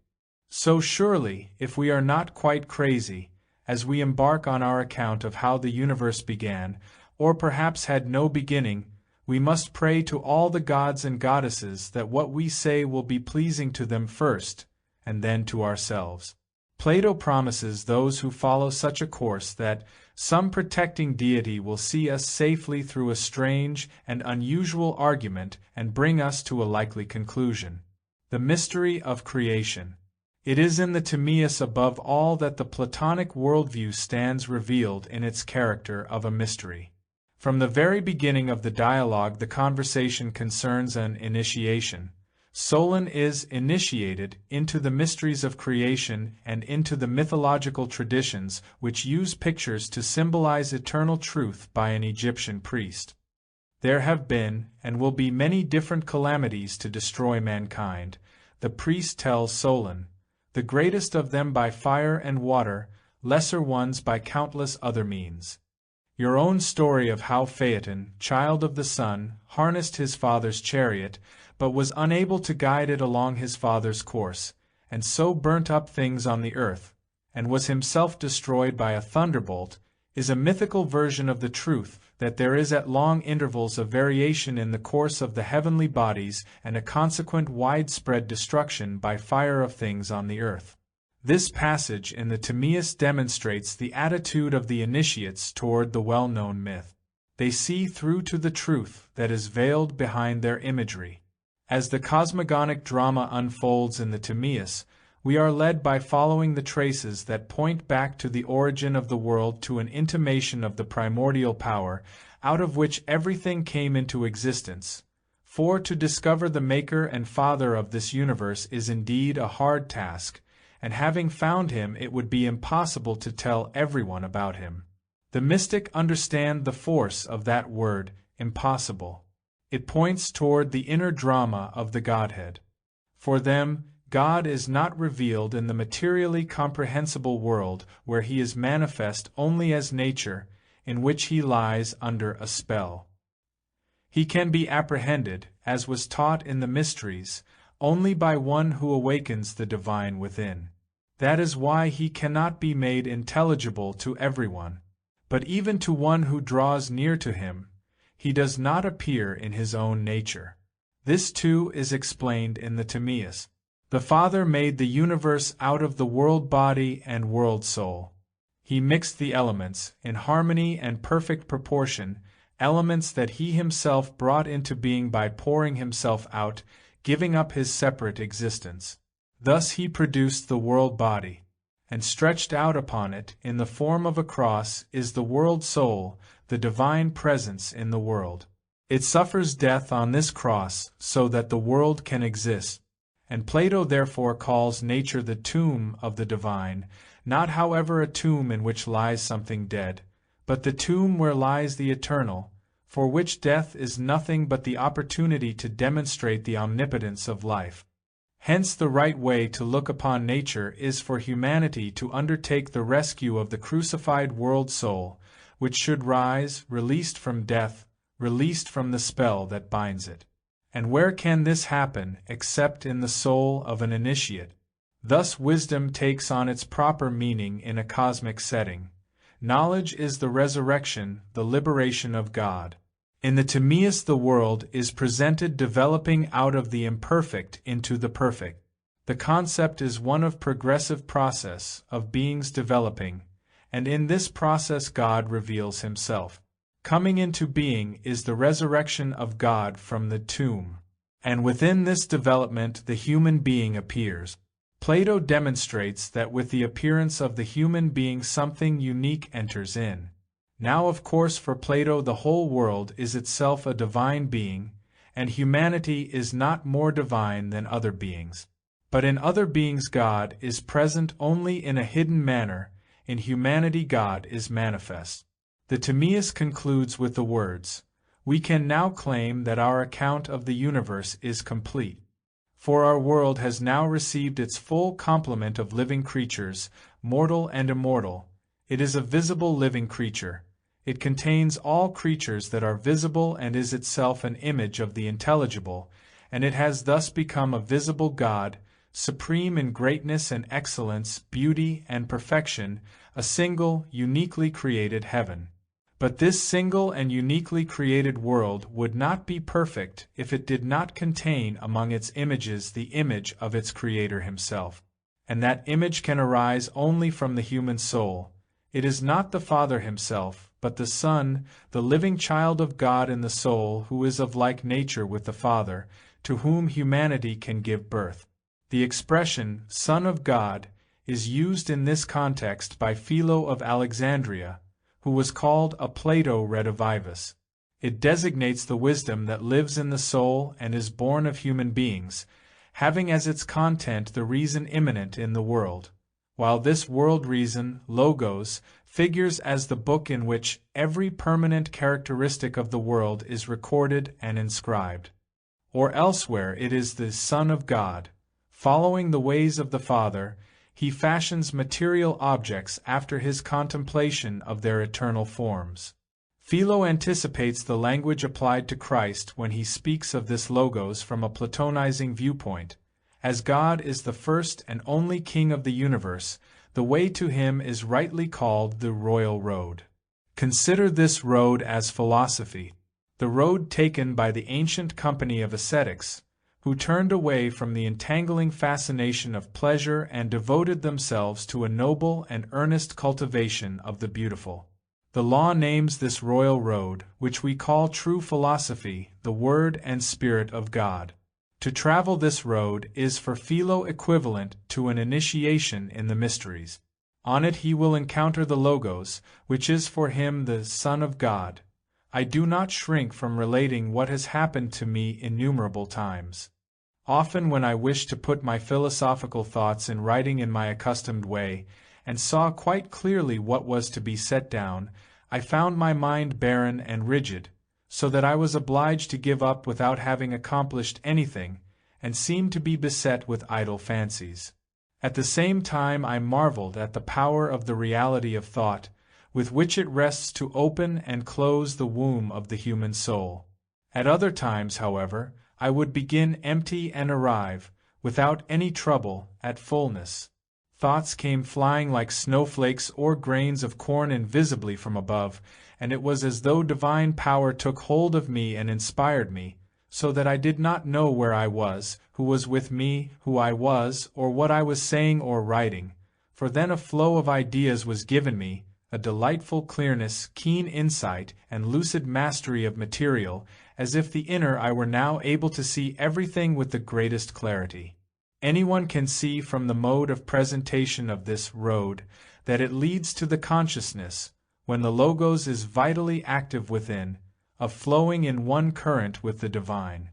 A: So surely, if we are not quite crazy, as we embark on our account of how the universe began, or perhaps had no beginning, we must pray to all the gods and goddesses that what we say will be pleasing to them first, and then to ourselves." Plato promises those who follow such a course that some protecting deity will see us safely through a strange and unusual argument and bring us to a likely conclusion. The mystery of creation. It is in the Timaeus above all that the Platonic worldview stands revealed in its character of a mystery. From the very beginning of the dialogue the conversation concerns an initiation. Solon is initiated into the mysteries of creation and into the mythological traditions which use pictures to symbolize eternal truth by an Egyptian priest. There have been and will be many different calamities to destroy mankind, the priest tells Solon, the greatest of them by fire and water, lesser ones by countless other means. Your own story of how Phaeton, child of the sun, harnessed his father's chariot, but was unable to guide it along his father's course, and so burnt up things on the earth, and was himself destroyed by a thunderbolt, is a mythical version of the truth that there is at long intervals a variation in the course of the heavenly bodies and a consequent widespread destruction by fire of things on the earth. This passage in the Timaeus demonstrates the attitude of the initiates toward the well-known myth. They see through to the truth that is veiled behind their imagery. As the cosmogonic drama unfolds in the Timaeus, we are led by following the traces that point back to the origin of the world to an intimation of the primordial power, out of which everything came into existence. For to discover the maker and father of this universe is indeed a hard task, and having found him it would be impossible to tell everyone about him. The mystic understand the force of that word, impossible. It points toward the inner drama of the Godhead. For them, God is not revealed in the materially comprehensible world where he is manifest only as nature, in which he lies under a spell. He can be apprehended, as was taught in the mysteries, only by one who awakens the divine within. That is why he cannot be made intelligible to everyone. But even to one who draws near to him, he does not appear in his own nature. This too is explained in the Timaeus. The Father made the universe out of the world body and world soul. He mixed the elements, in harmony and perfect proportion, elements that he himself brought into being by pouring himself out, giving up his separate existence. Thus he produced the world body, and stretched out upon it, in the form of a cross, is the world soul, the divine presence in the world. It suffers death on this cross so that the world can exist, and Plato therefore calls nature the tomb of the divine, not however a tomb in which lies something dead, but the tomb where lies the eternal, for which death is nothing but the opportunity to demonstrate the omnipotence of life. Hence the right way to look upon nature is for humanity to undertake the rescue of the crucified world soul, which should rise, released from death, released from the spell that binds it. And where can this happen except in the soul of an initiate? Thus wisdom takes on its proper meaning in a cosmic setting. Knowledge is the resurrection, the liberation of God. In the Timaeus the world is presented developing out of the imperfect into the perfect. The concept is one of progressive process, of beings developing, and in this process God reveals himself. Coming into being is the resurrection of God from the tomb, and within this development the human being appears. Plato demonstrates that with the appearance of the human being something unique enters in. Now of course for Plato the whole world is itself a divine being, and humanity is not more divine than other beings. But in other beings God is present only in a hidden manner, in humanity God is manifest. The Timaeus concludes with the words, "We can now claim that our account of the universe is complete. For our world has now received its full complement of living creatures, mortal and immortal. It is a visible living creature. It contains all creatures that are visible and is itself an image of the intelligible, and it has thus become a visible God, supreme in greatness and excellence, beauty and perfection, a single, uniquely created heaven. But this single and uniquely created world would not be perfect if it did not contain among its images the image of its Creator himself. And that image can arise only from the human soul. It is not the Father himself, but the Son, the living child of God in the soul, who is of like nature with the Father, to whom humanity can give birth. The expression, Son of God, is used in this context by Philo of Alexandria, who was called a Plato redivivus. It designates the wisdom that lives in the soul and is born of human beings, having as its content the reason immanent in the world, while this world reason, logos, figures as the book in which every permanent characteristic of the world is recorded and inscribed. Or elsewhere it is the Son of God. Following the ways of the Father, he fashions material objects after his contemplation of their eternal forms. Philo anticipates the language applied to Christ when he speaks of this logos from a Platonizing viewpoint. As God is the first and only King of the universe, the way to him is rightly called the royal road. Consider this road as philosophy, the road taken by the ancient company of ascetics, who turned away from the entangling fascination of pleasure and devoted themselves to a noble and earnest cultivation of the beautiful. The law names this royal road, which we call true philosophy, the Word and Spirit of God. To travel this road is for Philo equivalent to an initiation in the mysteries. On it he will encounter the Logos, which is for him the Son of God. I do not shrink from relating what has happened to me innumerable times. Often when I wished to put my philosophical thoughts in writing in my accustomed way, and saw quite clearly what was to be set down, I found my mind barren and rigid, so that I was obliged to give up without having accomplished anything, and seemed to be beset with idle fancies. At the same time I marveled at the power of the reality of thought, with which it rests to open and close the womb of the human soul. At other times, however, I would begin empty and arrive, without any trouble, at fullness. Thoughts came flying like snowflakes or grains of corn invisibly from above, and it was as though divine power took hold of me and inspired me, so that I did not know where I was, who was with me, who I was, or what I was saying or writing, for then a flow of ideas was given me, a delightful clearness, keen insight, and lucid mastery of material, as if the inner I were now able to see everything with the greatest clarity. Anyone can see from the mode of presentation of this road that it leads to the consciousness, when the Logos is vitally active within, of flowing in one current with the divine.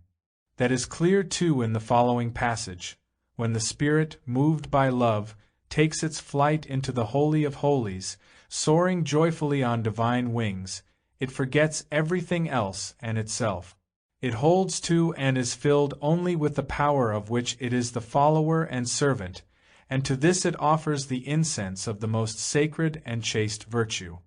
A: That is clear too in the following passage, when the Spirit, moved by love, takes its flight into the Holy of Holies, soaring joyfully on divine wings, it forgets everything else and itself. It holds to and is filled only with the power of which it is the follower and servant, and to this it offers the incense of the most sacred and chaste virtue.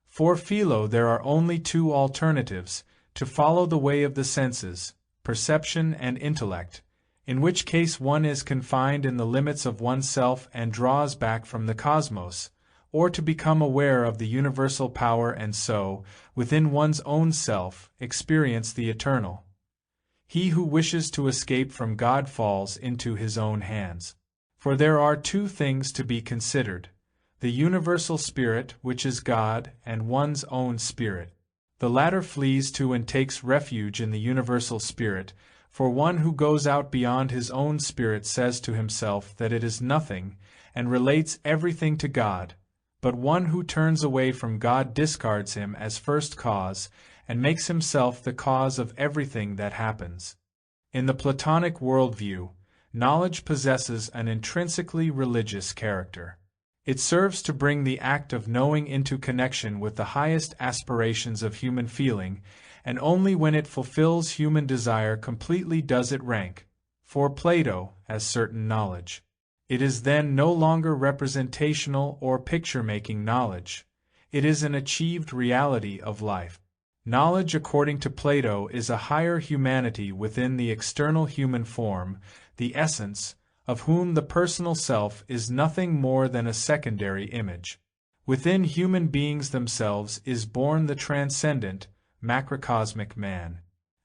A: For Philo there are only two alternatives, to follow the way of the senses, perception and intellect, in which case one is confined in the limits of oneself and draws back from the cosmos, or to become aware of the universal power and so, within one's own self, experience the eternal. He who wishes to escape from God falls into his own hands. For there are two things to be considered: the universal spirit, which is God, and one's own spirit. The latter flees to and takes refuge in the universal spirit, for one who goes out beyond his own spirit says to himself that it is nothing, and relates everything to God, but one who turns away from God discards him as first cause, and makes himself the cause of everything that happens. In the Platonic worldview, knowledge possesses an intrinsically religious character. It serves to bring the act of knowing into connection with the highest aspirations of human feeling, and only when it fulfills human desire completely does it rank, for Plato, as certain knowledge. It is then no longer representational or picture-making knowledge. It is an achieved reality of life. Knowledge, according to Plato, is a higher humanity within the external human form, the essence, of whom the personal self is nothing more than a secondary image. Within human beings themselves is born the transcendent, macrocosmic man.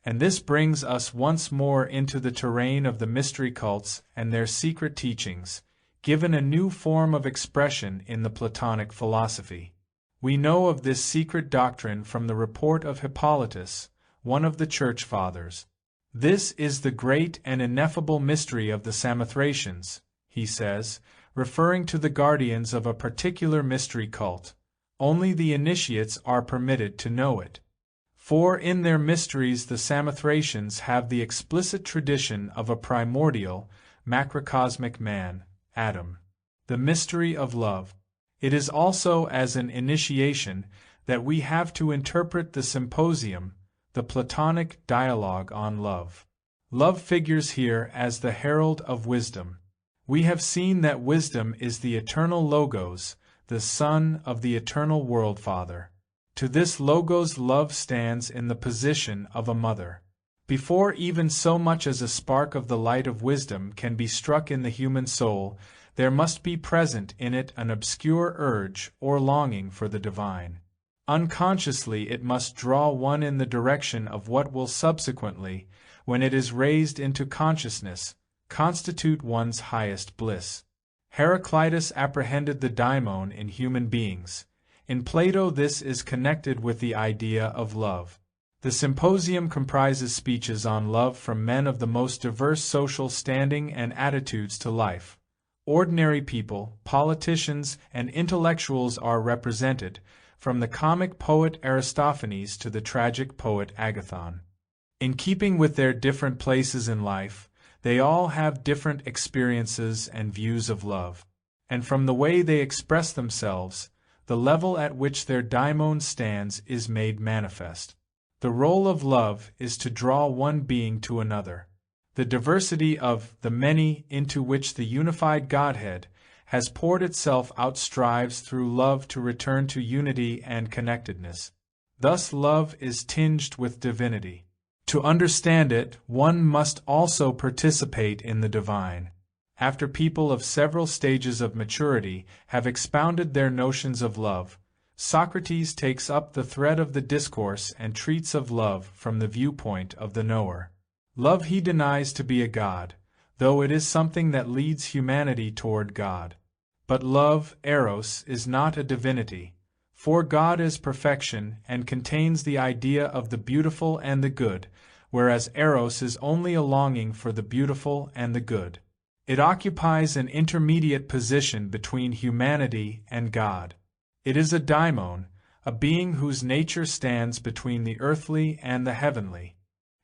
A: And this brings us once more into the terrain of the mystery cults and their secret teachings, given a new form of expression in the Platonic philosophy. We know of this secret doctrine from the report of Hippolytus, one of the Church Fathers. This is the great and ineffable mystery of the Samothracians, he says, referring to the guardians of a particular mystery cult. Only the initiates are permitted to know it. For in their mysteries the Samothracians have the explicit tradition of a primordial, macrocosmic man, Adam. The mystery of love. It is also as an initiation that we have to interpret the symposium, the Platonic dialogue on love. Love figures here as the herald of wisdom. We have seen that wisdom is the eternal Logos, the Son of the eternal World Father. To this Logos love stands in the position of a mother. Before even so much as a spark of the light of wisdom can be struck in the human soul, there must be present in it an obscure urge or longing for the divine. Unconsciously it must draw one in the direction of what will subsequently, when it is raised into consciousness, constitute one's highest bliss. Heraclitus apprehended the daimon in human beings. In Plato this is connected with the idea of love. The symposium comprises speeches on love from men of the most diverse social standing and attitudes to life. Ordinary people, politicians, and intellectuals are represented, from the comic poet Aristophanes to the tragic poet Agathon. In keeping with their different places in life, they all have different experiences and views of love. And from the way they express themselves, the level at which their daimon stands is made manifest. The role of love is to draw one being to another. The diversity of the many into which the unified Godhead has poured itself out strives through love to return to unity and connectedness. Thus love is tinged with divinity. To understand it, one must also participate in the divine. After people of several stages of maturity have expounded their notions of love, Socrates takes up the thread of the discourse and treats of love from the viewpoint of the knower. Love he denies to be a god, though it is something that leads humanity toward God. But love, eros, is not a divinity, for God is perfection and contains the idea of the beautiful and the good, whereas eros is only a longing for the beautiful and the good. It occupies an intermediate position between humanity and God. It is a daimon, a being whose nature stands between the earthly and the heavenly.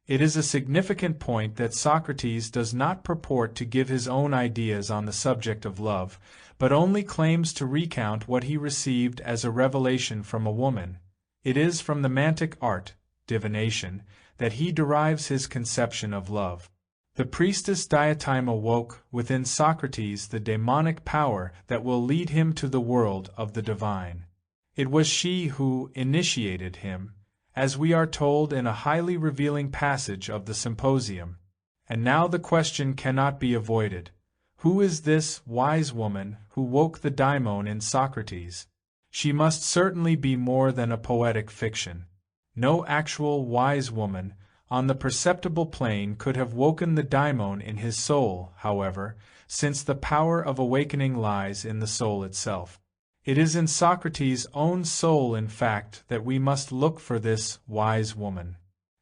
A: It is a significant point that Socrates does not purport to give his own ideas on the subject of love, but only claims to recount what he received as a revelation from a woman. It is from the mantic art, divination, that he derives his conception of love. The priestess Diotima woke within Socrates the demonic power that will lead him to the world of the divine. It was she who initiated him, as we are told in a highly revealing passage of the Symposium. And now the question cannot be avoided. Who is this wise woman who woke the daimon in Socrates? She must certainly be more than a poetic fiction. No actual wise woman on the perceptible plane could have woken the daimon in his soul, however, since the power of awakening lies in the soul itself. It is in Socrates' own soul, in fact, that we must look for this wise woman.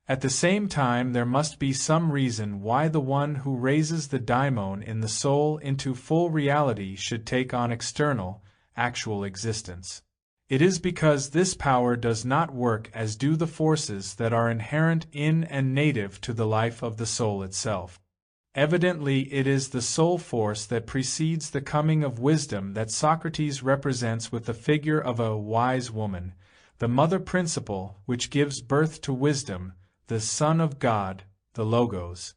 A: At the same time, there must be some reason why the one who raises the daimon in the soul into full reality should take on external, actual existence. It is because this power does not work as do the forces that are inherent in and native to the life of the soul itself. Evidently, it is the soul force that precedes the coming of wisdom that Socrates represents with the figure of a wise woman, the mother principle which gives birth to wisdom, the Son of God, the Logos.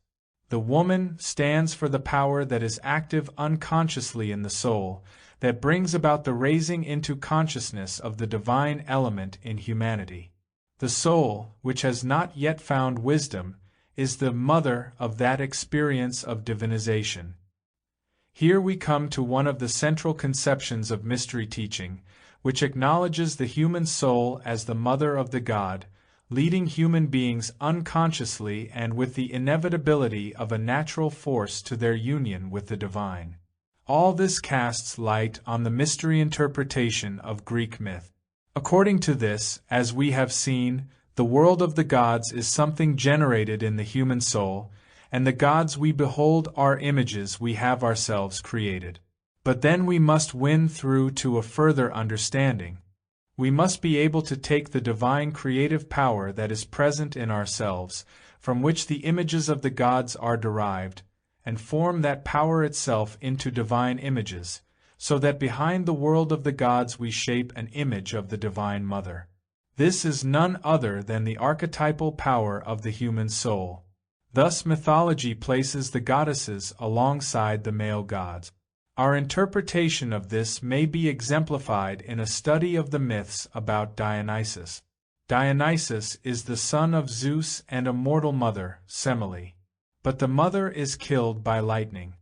A: The woman stands for the power that is active unconsciously in the soul, that brings about the raising into consciousness of the divine element in humanity. The soul, which has not yet found wisdom, is the mother of that experience of divinization. Here we come to one of the central conceptions of mystery teaching, which acknowledges the human soul as the mother of the God, leading human beings unconsciously and with the inevitability of a natural force to their union with the divine. All this casts light on the mystery interpretation of Greek myth. According to this, as we have seen, the world of the gods is something generated in the human soul, and the gods we behold are images we have ourselves created. But then we must win through to a further understanding. We must be able to take the divine creative power that is present in ourselves, from which the images of the gods are derived, and form that power itself into divine images, so that behind the world of the gods we shape an image of the Divine Mother. This is none other than the archetypal power of the human soul. Thus mythology places the goddesses alongside the male gods. Our interpretation of this may be exemplified in a study of the myths about Dionysus. Dionysus is the son of Zeus and a mortal mother, Semele. But the mother is killed by lightning.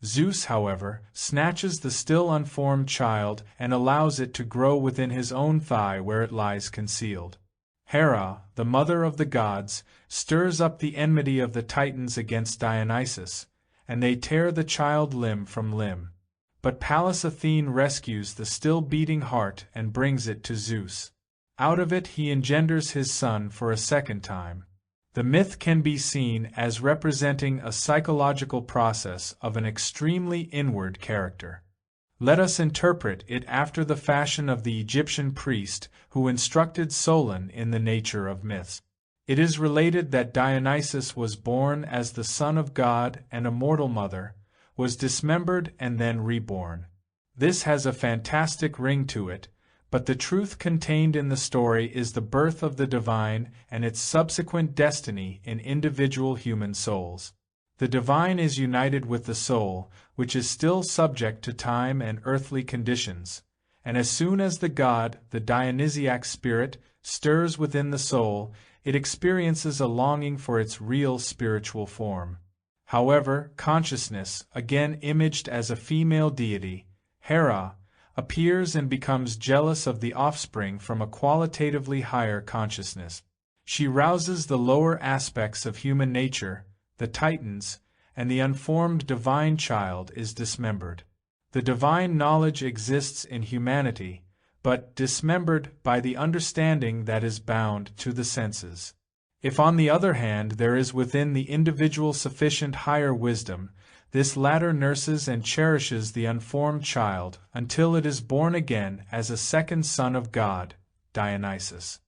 A: Zeus, however, snatches the still unformed child and allows it to grow within his own thigh where it lies concealed. Hera, the mother of the gods, stirs up the enmity of the Titans against Dionysus, and they tear the child limb from limb. But Pallas Athene rescues the still beating heart and brings it to Zeus. Out of it he engenders his son for a second time. The myth can be seen as representing a psychological process of an extremely inward character. Let us interpret it after the fashion of the Egyptian priest who instructed Solon in the nature of myths. It is related that Dionysus was born as the son of God and a mortal mother, was dismembered and then reborn. This has a fantastic ring to it, but the truth contained in the story is the birth of the divine and its subsequent destiny in individual human souls. The divine is united with the soul, which is still subject to time and earthly conditions, and as soon as the god, the Dionysiac spirit, stirs within the soul, it experiences a longing for its real spiritual form. However, consciousness, again imaged as a female deity, Hera, appears and becomes jealous of the offspring from a qualitatively higher consciousness. She rouses the lower aspects of human nature, the Titans, and the unformed divine child is dismembered. The divine knowledge exists in humanity, but dismembered by the understanding that is bound to the senses. If on the other hand there is within the individual sufficient higher wisdom, this latter nurses and cherishes the unformed child until it is born again as a second son of God, Dionysus.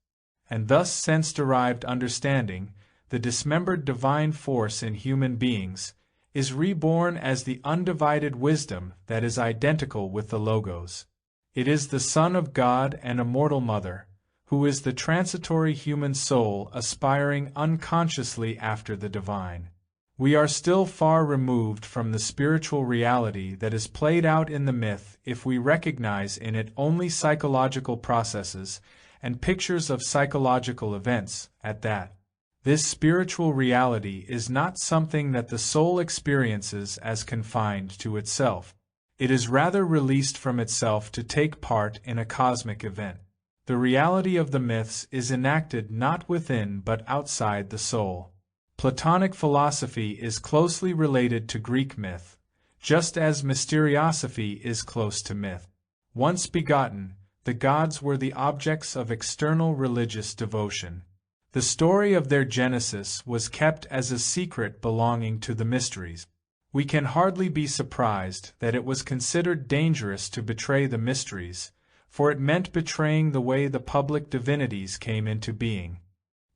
A: And thus sense-derived understanding, the dismembered divine force in human beings, is reborn as the undivided wisdom that is identical with the Logos. It is the Son of God and a mortal mother, who is the transitory human soul aspiring unconsciously after the divine. We are still far removed from the spiritual reality that is played out in the myth if we recognize in it only psychological processes and pictures of psychological events, at that. This spiritual reality is not something that the soul experiences as confined to itself. It is rather released from itself to take part in a cosmic event. The reality of the myths is enacted not within but outside the soul. Platonic philosophy is closely related to Greek myth, just as mysteriosophy is close to myth. Once begotten, the gods were the objects of external religious devotion. The story of their genesis was kept as a secret belonging to the mysteries. We can hardly be surprised that it was considered dangerous to betray the mysteries, for it meant betraying the way the public divinities came into being.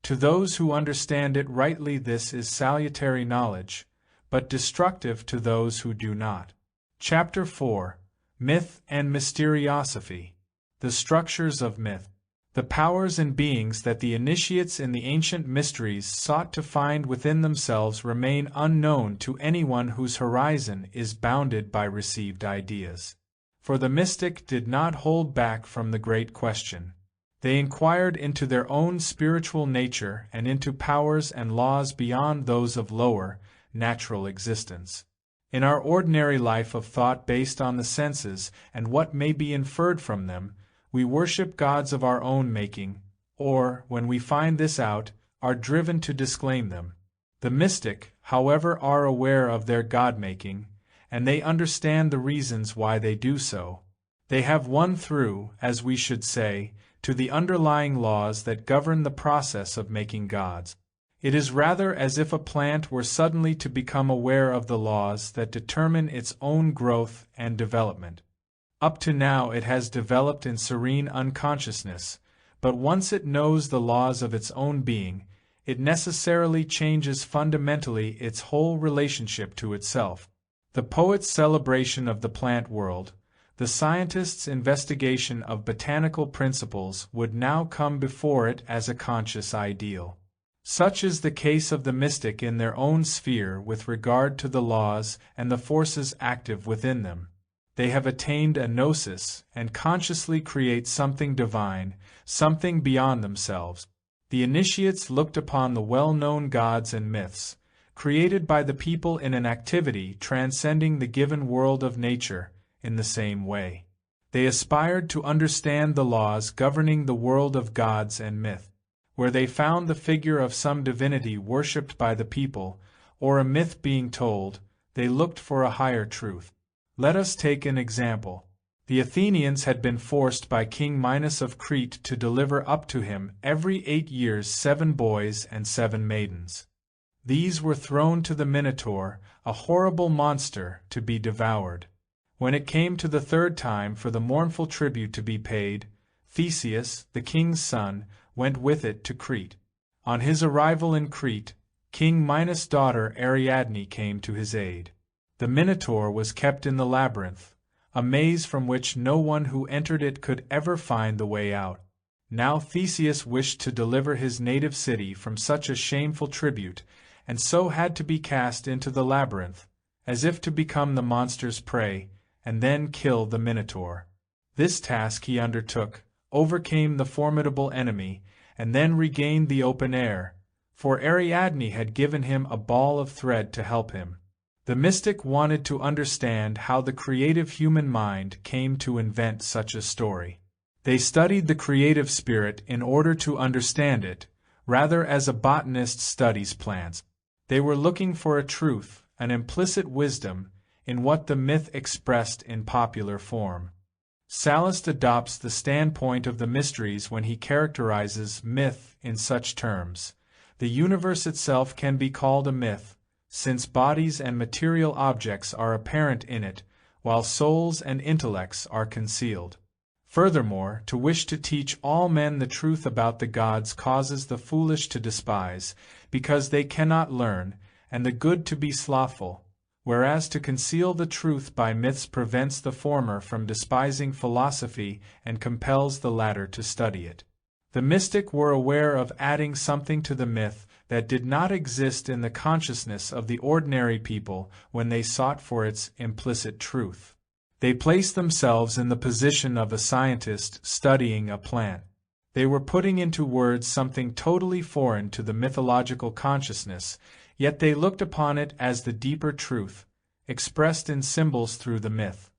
A: To those who understand it rightly, this is salutary knowledge, but destructive to those who do not. Chapter 4: Myth and Mysteriosophy. The structures of myth. The powers and beings that the initiates in the ancient mysteries sought to find within themselves remain unknown to anyone whose horizon is bounded by received ideas. For the mystic did not hold back from the great question. They inquired into their own spiritual nature and into powers and laws beyond those of lower, natural existence. In our ordinary life of thought based on the senses and what may be inferred from them, we worship gods of our own making, or, when we find this out, are driven to disclaim them. The mystic, however, are aware of their god-making, and they understand the reasons why they do so. They have won through, as we should say, to the underlying laws that govern the process of making gods. It is rather as if a plant were suddenly to become aware of the laws that determine its own growth and development. Up to now it has developed in serene unconsciousness, but once it knows the laws of its own being, it necessarily changes fundamentally its whole relationship to itself. The poet's celebration of the plant world, the scientist's investigation of botanical principles would now come before it as a conscious ideal. Such is the case of the mystic in their own sphere with regard to the laws and the forces active within them. They have attained a gnosis and consciously create something divine, something beyond themselves. The initiates looked upon the well-known gods and myths, created by the people in an activity transcending the given world of nature, in the same way. They aspired to understand the laws governing the world of gods and myth. Where they found the figure of some divinity worshipped by the people, or a myth being told, they looked for a higher truth. Let us take an example. The Athenians had been forced by King Minos of Crete to deliver up to him every 8 years 7 boys and 7 maidens. These were thrown to the Minotaur, a horrible monster, to be devoured. When it came to the 3rd time for the mournful tribute to be paid, Theseus, the king's son, went with it to Crete. On his arrival in Crete, King Minos' daughter Ariadne came to his aid. The Minotaur was kept in the labyrinth, a maze from which no one who entered it could ever find the way out. Now Theseus wished to deliver his native city from such a shameful tribute, and so had to be cast into the labyrinth, as if to become the monster's prey, and then kill the Minotaur. This task he undertook, overcame the formidable enemy, and then regained the open air, for Ariadne had given him a ball of thread to help him. The mystic wanted to understand how the creative human mind came to invent such a story. They studied the creative spirit in order to understand it, rather as a botanist studies plants. They were looking for a truth, an implicit wisdom, in what the myth expressed in popular form. Sallust adopts the standpoint of the mysteries when he characterizes myth in such terms. The universe itself can be called a myth, since bodies and material objects are apparent in it, while souls and intellects are concealed. Furthermore, to wish to teach all men the truth about the gods causes the foolish to despise, because they cannot learn, and the good to be slothful, whereas to conceal the truth by myths prevents the former from despising philosophy and compels the latter to study it. The mystic were aware of adding something to the myth that did not exist in the consciousness of the ordinary people when they sought for its implicit truth. They placed themselves in the position of a scientist studying a plant. They were putting into words something totally foreign to the mythological consciousness, yet they looked upon it as the deeper truth, expressed in symbols through the myth.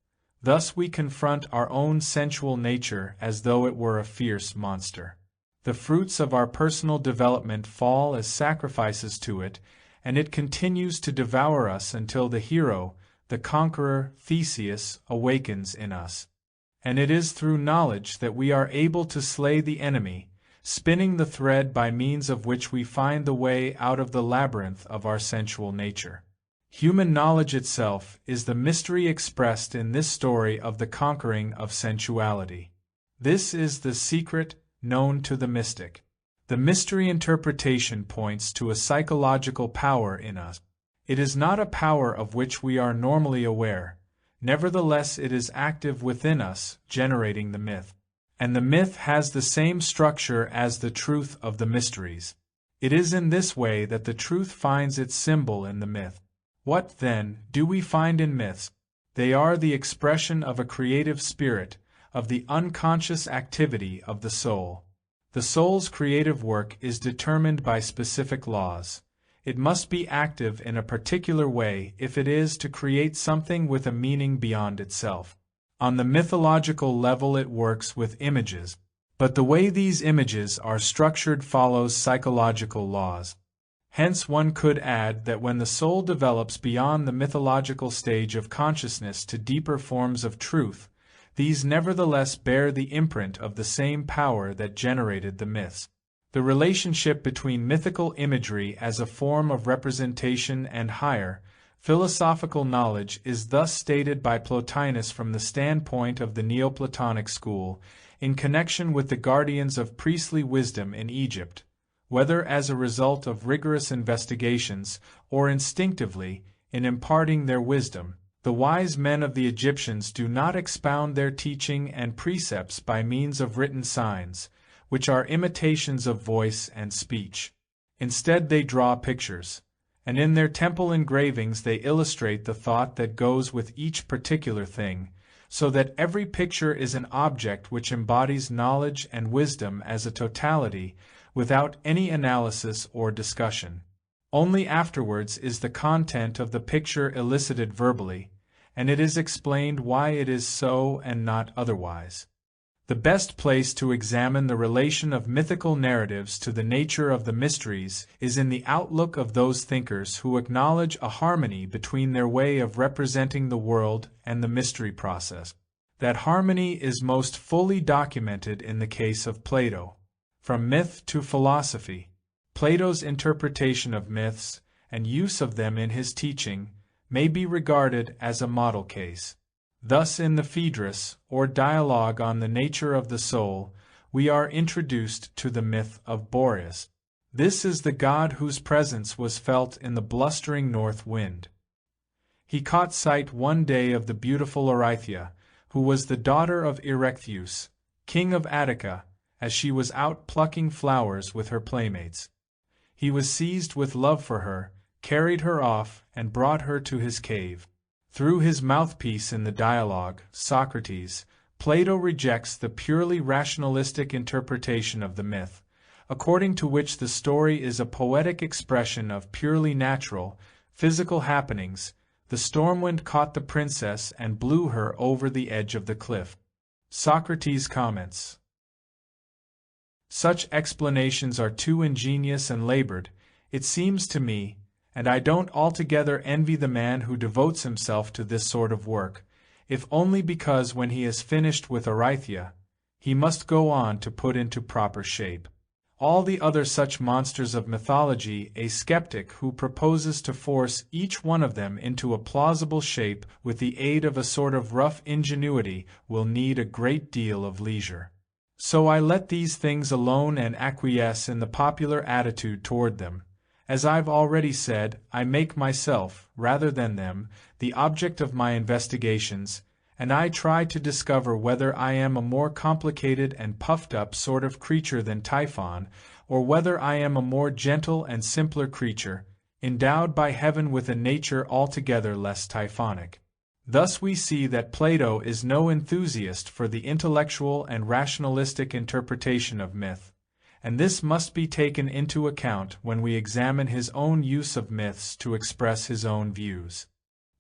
A: Thus we confront our own sensual nature as though it were a fierce monster. The fruits of our personal development fall as sacrifices to it, and it continues to devour us until the hero, the conqueror, Theseus, awakens in us. And it is through knowledge that we are able to slay the enemy, spinning the thread by means of which we find the way out of the labyrinth of our sensual nature. Human knowledge itself is the mystery expressed in this story of the conquering of sensuality. This is the secret known to the mystic. The mystery interpretation points to a psychological power in us. It is not a power of which we are normally aware. Nevertheless, it is active within us, generating the myth. And the myth has the same structure as the truth of the mysteries. It is in this way that the truth finds its symbol in the myth. What, then, do we find in myths? They are the expression of a creative spirit, of the unconscious activity of the soul. The soul's creative work is determined by specific laws. It must be active in a particular way if it is to create something with a meaning beyond itself. On the mythological level it works with images, but the way these images are structured follows psychological laws. Hence one could add that when the soul develops beyond the mythological stage of consciousness to deeper forms of truth, these nevertheless bear the imprint of the same power that generated the myths. The relationship between mythical imagery as a form of representation and higher, philosophical knowledge is thus stated by Plotinus from the standpoint of the Neoplatonic school, in connection with the guardians of priestly wisdom in Egypt, whether as a result of rigorous investigations or instinctively, in imparting their wisdom. The wise men of the Egyptians do not expound their teaching and precepts by means of written signs, which are imitations of voice and speech. Instead they draw pictures, and in their temple engravings they illustrate the thought that goes with each particular thing, so that every picture is an object which embodies knowledge and wisdom as a totality, without any analysis or discussion. Only afterwards is the content of the picture elicited verbally, and it is explained why it is so and not otherwise. The best place to examine the relation of mythical narratives to the nature of the mysteries is in the outlook of those thinkers who acknowledge a harmony between their way of representing the world and the mystery process. That harmony is most fully documented in the case of Plato. From myth to philosophy, Plato's interpretation of myths and use of them in his teaching may be regarded as a model case. Thus in the Phaedrus, or dialogue on the nature of the soul, we are introduced to the myth of Boreas. This is the god whose presence was felt in the blustering north wind. He caught sight one day of the beautiful Oreithyia, who was the daughter of Erechtheus, king of Attica, as she was out plucking flowers with her playmates. He was seized with love for her, carried her off, and brought her to his cave. Through his mouthpiece in the dialogue, Socrates, Plato rejects the purely rationalistic interpretation of the myth, according to which the story is a poetic expression of purely natural, physical happenings. The storm wind caught the princess and blew her over the edge of the cliff. Socrates comments, "Such explanations are too ingenious and labored, it seems to me, and I don't altogether envy the man who devotes himself to this sort of work, if only because when he has finished with Oreithyia, he must go on to put into proper shape all the other such monsters of mythology. A skeptic who proposes to force each one of them into a plausible shape with the aid of a sort of rough ingenuity will need a great deal of leisure. So I let these things alone and acquiesce in the popular attitude toward them. As I've already said, I make myself, rather than them, the object of my investigations, and I try to discover whether I am a more complicated and puffed-up sort of creature than Typhon, or whether I am a more gentle and simpler creature, endowed by heaven with a nature altogether less typhonic. Thus we see that Plato is no enthusiast for the intellectual and rationalistic interpretation of myth, and this must be taken into account when we examine his own use of myths to express his own views.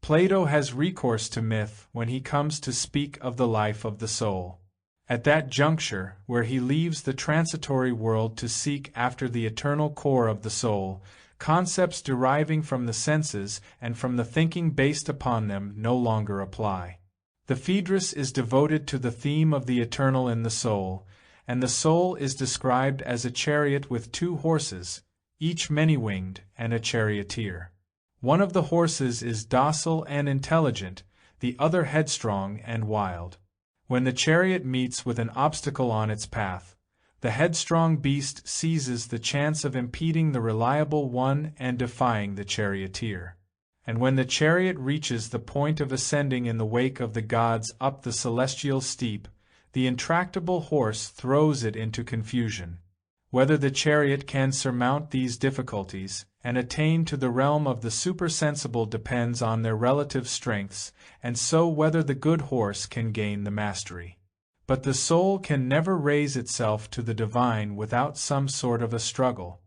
A: Plato has recourse to myth when he comes to speak of the life of the soul. At that juncture, where he leaves the transitory world to seek after the eternal core of the soul, concepts deriving from the senses and from the thinking based upon them no longer apply. The Phaedrus is devoted to the theme of the eternal in the soul, and the soul is described as a chariot with 2 horses, each many-winged, and a charioteer. One of the horses is docile and intelligent, the other headstrong and wild. When the chariot meets with an obstacle on its path, the headstrong beast seizes the chance of impeding the reliable one and defying the charioteer. And when the chariot reaches the point of ascending in the wake of the gods up the celestial steep, the intractable horse throws it into confusion. Whether the chariot can surmount these difficulties and attain to the realm of the supersensible depends on their relative strengths, and so whether the good horse can gain the mastery. But the soul can never raise itself to the divine without some sort of a struggle.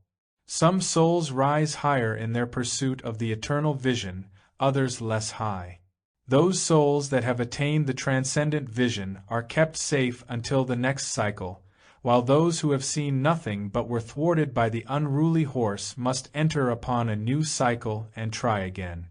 A: Some souls rise higher in their pursuit of the eternal vision, others less high. Those souls that have attained the transcendent vision are kept safe until the next cycle, while those who have seen nothing but were thwarted by the unruly horse must enter upon a new cycle and try again.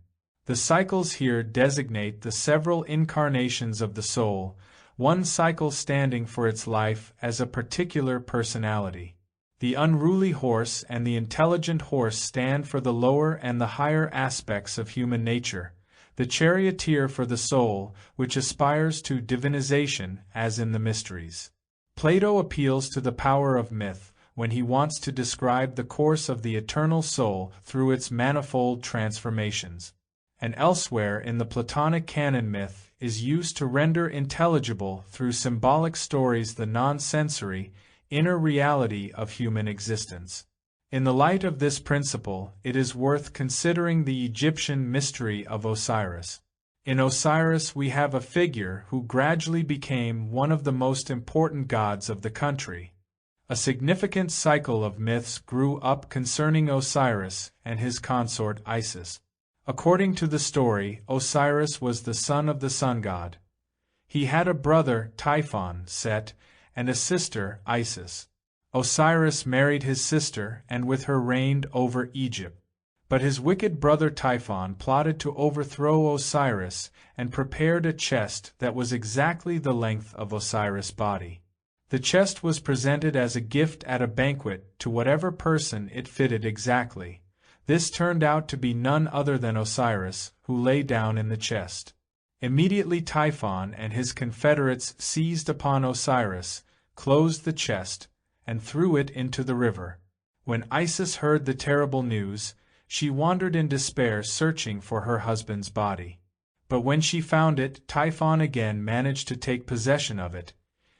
A: The cycles here designate the several incarnations of the soul, one cycle standing for its life as a particular personality. The unruly horse and the intelligent horse stand for the lower and the higher aspects of human nature, the charioteer for the soul, which aspires to divinization, as in the mysteries. Plato appeals to the power of myth when he wants to describe the course of the eternal soul through its manifold transformations. And elsewhere in the Platonic canon, myth is used to render intelligible through symbolic stories the non-sensory, inner reality of human existence. In the light of this principle, it is worth considering the Egyptian mystery of Osiris. In Osiris we have a figure who gradually became one of the most important gods of the country. A significant cycle of myths grew up concerning Osiris and his consort Isis. According to the story, Osiris was the son of the sun god. He had a brother, Typhon, Set, and a sister, Isis. Osiris married his sister and with her reigned over Egypt. But his wicked brother Typhon plotted to overthrow Osiris and prepared a chest that was exactly the length of Osiris' body. The chest was presented as a gift at a banquet to whatever person it fitted exactly. This turned out to be none other than Osiris, who lay down in the chest. Immediately Typhon and his confederates seized upon Osiris, closed the chest, and threw it into the river. When Isis heard the terrible news, she wandered in despair searching for her husband's body. But when she found it, Typhon again managed to take possession of it.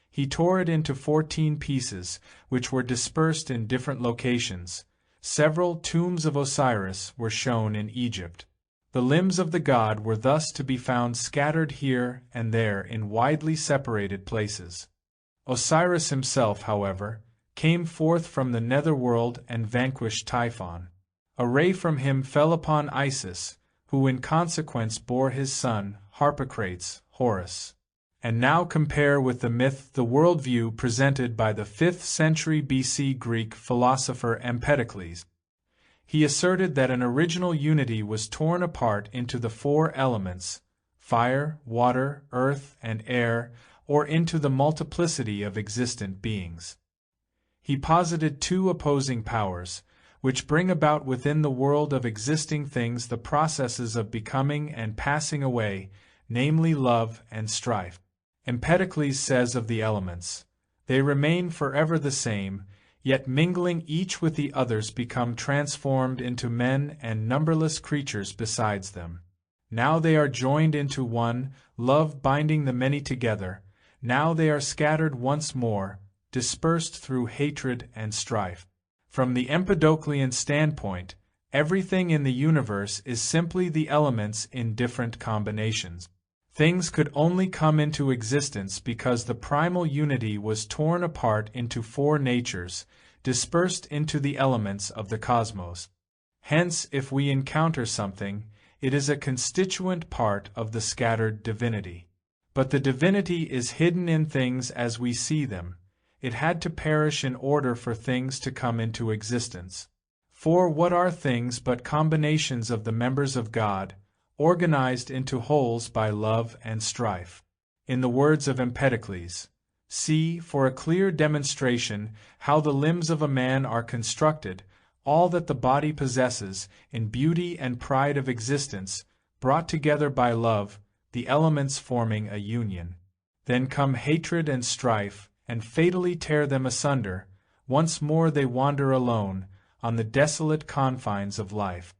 A: He tore it into 14 pieces, which were dispersed in different locations. Several tombs of Osiris were shown in Egypt. The limbs of the god were thus to be found scattered here and there in widely separated places. Osiris himself, however, came forth from the netherworld and vanquished Typhon. A ray from him fell upon Isis, who in consequence bore his son, Harpocrates, Horus. And now compare with the myth the worldview presented by the 5th century BC Greek philosopher Empedocles. He asserted that an original unity was torn apart into the 4 elements, fire, water, earth, and air, or into the multiplicity of existent beings. He posited 2 opposing powers, which bring about within the world of existing things the processes of becoming and passing away, namely love and strife. Empedocles says of the elements, "They remain forever the same, yet mingling each with the others become transformed into men and numberless creatures besides them. Now they are joined into one, love binding the many together, now they are scattered once more, dispersed through hatred and strife." From the Empedoclean standpoint, everything in the universe is simply the elements in different combinations. Things could only come into existence because the primal unity was torn apart into four natures, dispersed into the elements of the cosmos. Hence, if we encounter something, it is a constituent part of the scattered divinity. But the divinity is hidden in things as we see them. It had to perish in order for things to come into existence. For what are things but combinations of the members of God, organized into wholes by love and strife? In the words of Empedocles, see, for a clear demonstration, how the limbs of a man are constructed, all that the body possesses, in beauty and pride of existence, brought together by love, the elements forming a union. Then come hatred and strife, and fatally tear them asunder. Once more they wander alone, on the desolate confines of life.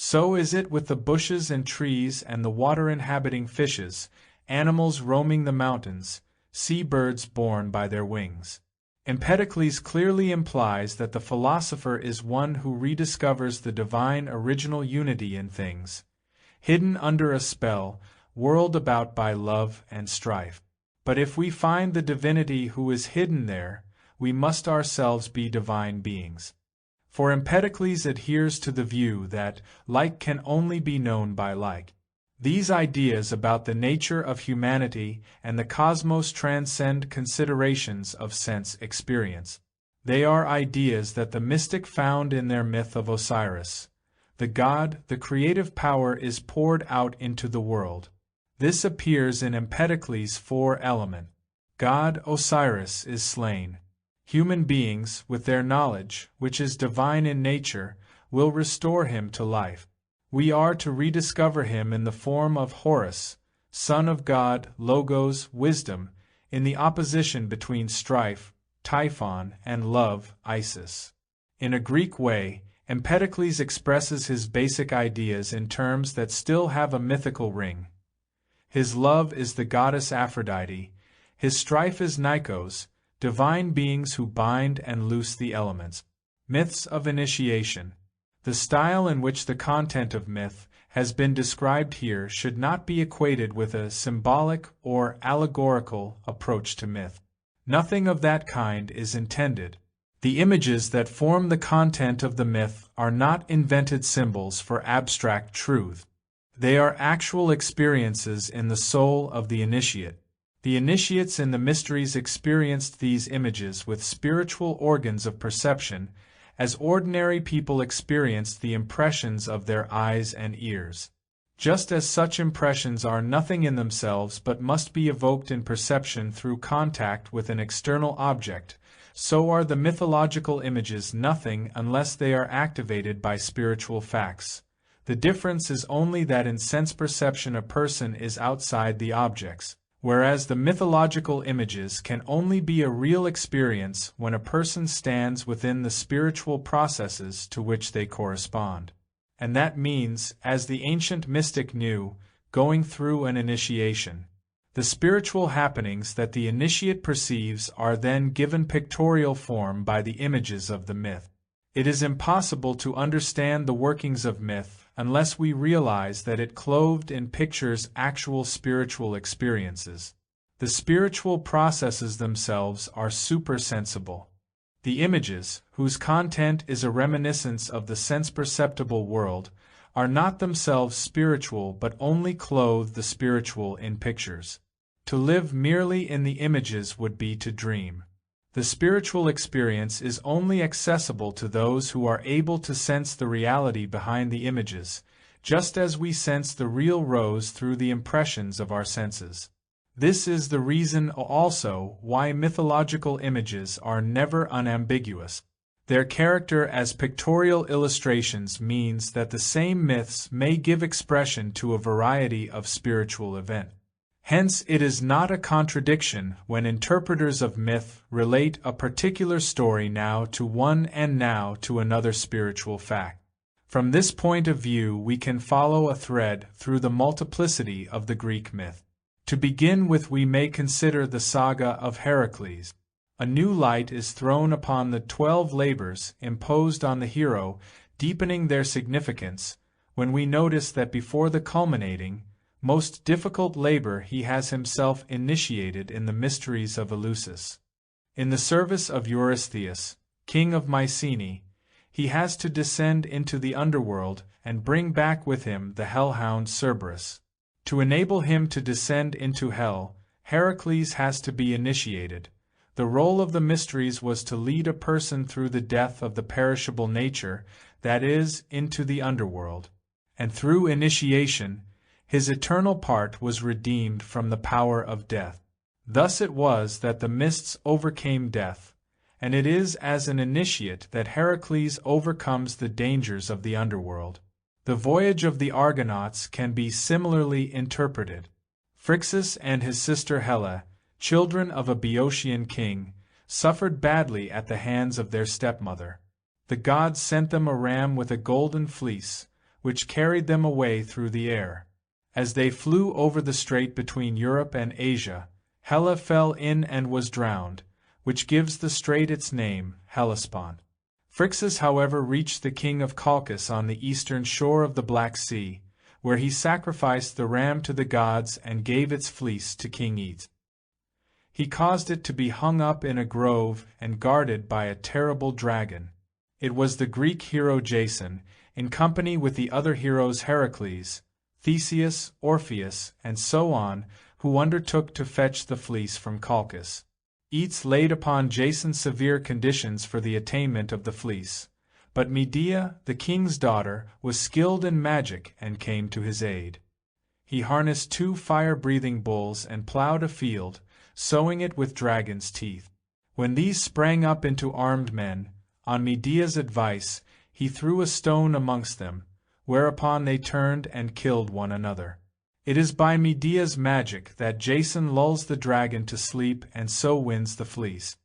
A: So is it with the bushes and trees and the water-inhabiting fishes, animals roaming the mountains, sea-birds borne by their wings. Empedocles clearly implies that the philosopher is one who rediscovers the divine original unity in things, hidden under a spell, whirled about by love and strife. But if we find the divinity who is hidden there, we must ourselves be divine beings. For Empedocles adheres to the view that like can only be known by like. These ideas about the nature of humanity and the cosmos transcend considerations of sense experience. They are ideas that the mystic found in their myth of Osiris. The god, the creative power, is poured out into the world. This appears in Empedocles' four element. God, Osiris, is slain. Human beings, with their knowledge, which is divine in nature, will restore him to life. We are to rediscover him in the form of Horus, son of God, Logos, wisdom, in the opposition between strife, Typhon, and love, Isis. In a Greek way, Empedocles expresses his basic ideas in terms that still have a mythical ring. His love is the goddess Aphrodite, his strife is Nikos, divine beings who bind and loose the elements. Myths of initiation. The style in which the content of myth has been described here should not be equated with a symbolic or allegorical approach to myth. Nothing of that kind is intended. The images that form the content of the myth are not invented symbols for abstract truth. They are actual experiences in the soul of the initiate. The initiates in the mysteries experienced these images with spiritual organs of perception, as ordinary people experienced the impressions of their eyes and ears. Just as such impressions are nothing in themselves but must be evoked in perception through contact with an external object, so are the mythological images nothing unless they are activated by spiritual facts. The difference is only that in sense perception a person is outside the objects, whereas the mythological images can only be a real experience when a person stands within the spiritual processes to which they correspond. And that means, as the ancient mystic knew, going through an initiation. The spiritual happenings that the initiate perceives are then given pictorial form by the images of the myth. It is impossible to understand the workings of myth unless we realize that it clothed in pictures actual spiritual experiences. The spiritual processes themselves are supersensible. The images, whose content is a reminiscence of the sense-perceptible world, are not themselves spiritual but only clothe the spiritual in pictures. To live merely in the images would be to dream. The spiritual experience is only accessible to those who are able to sense the reality behind the images, just as we sense the real rose through the impressions of our senses. This is the reason also why mythological images are never unambiguous. Their character as pictorial illustrations means that the same myths may give expression to a variety of spiritual events. Hence, it is not a contradiction when interpreters of myth relate a particular story now to one and now to another spiritual fact. From this point of view, we can follow a thread through the multiplicity of the Greek myth. To begin with, we may consider the saga of Heracles. A new light is thrown upon the 12 labors imposed on the hero, deepening their significance, when we notice that before the culminating, most difficult labor he has himself initiated in the mysteries of Eleusis. In the service of Eurystheus, king of Mycenae, he has to descend into the underworld and bring back with him the hellhound Cerberus. To enable him to descend into hell, Heracles has to be initiated. The role of the mysteries was to lead a person through the death of the perishable nature, that is, into the underworld. And through initiation, his eternal part was redeemed from the power of death. Thus it was that the mists overcame death, and it is as an initiate that Heracles overcomes the dangers of the underworld. The voyage of the Argonauts can be similarly interpreted. Phrixus and his sister Helle, children of a Boeotian king, suffered badly at the hands of their stepmother. The gods sent them a ram with a golden fleece, which carried them away through the air. As they flew over the strait between Europe and Asia, Helle fell in and was drowned, which gives the strait its name, Hellespont. Phrixus, however, reached the king of Colchis on the eastern shore of the Black Sea, where he sacrificed the ram to the gods and gave its fleece to King Aetes. He caused it to be hung up in a grove and guarded by a terrible dragon. It was the Greek hero Jason, in company with the other heroes Heracles, Theseus, Orpheus, and so on, who undertook to fetch the fleece from Colchis. Aetes laid upon Jason severe conditions for the attainment of the fleece, but Medea, the king's daughter, was skilled in magic and came to his aid. He harnessed 2 fire-breathing bulls and plowed a field, sowing it with dragon's teeth. When these sprang up into armed men, on Medea's advice, he threw a stone amongst them, whereupon they turned and killed one another. It is by Medea's magic that Jason lulls the dragon to sleep and so wins the fleece.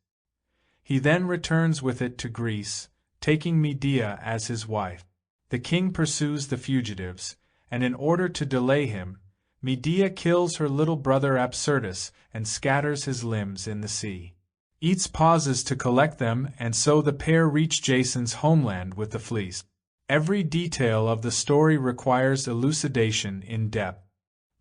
A: He then returns with it to Greece, taking Medea as his wife. The king pursues the fugitives, and in order to delay him, Medea kills her little brother Absyrtus and scatters his limbs in the sea. Aetes pauses to collect them, and so the pair reach Jason's homeland with the fleece. Every detail of the story requires elucidation in depth.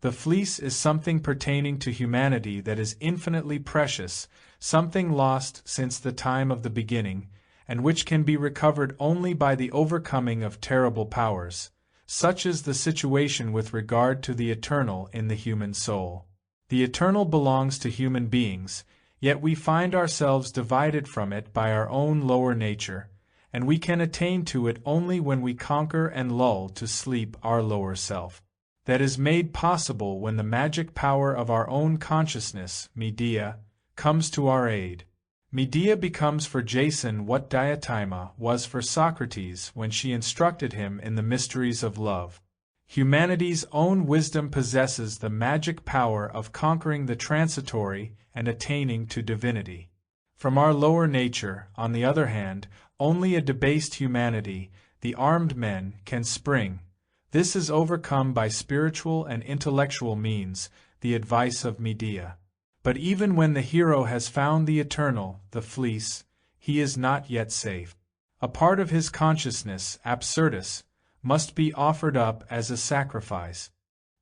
A: The fleece is something pertaining to humanity that is infinitely precious, something lost since the time of the beginning, and which can be recovered only by the overcoming of terrible powers. Such is the situation with regard to the eternal in the human soul. The eternal belongs to human beings, yet we find ourselves divided from it by our own lower nature, and we can attain to it only when we conquer and lull to sleep our lower self. That is made possible when the magic power of our own consciousness, Medea, comes to our aid. Medea becomes for Jason what Diotima was for Socrates when she instructed him in the mysteries of love. Humanity's own wisdom possesses the magic power of conquering the transitory and attaining to divinity. From our lower nature, on the other hand, only a debased humanity, the armed men, can spring. This is overcome by spiritual and intellectual means, the advice of Medea. But even when the hero has found the eternal, the fleece, he is not yet safe. A part of his consciousness, Absyrtus, must be offered up as a sacrifice.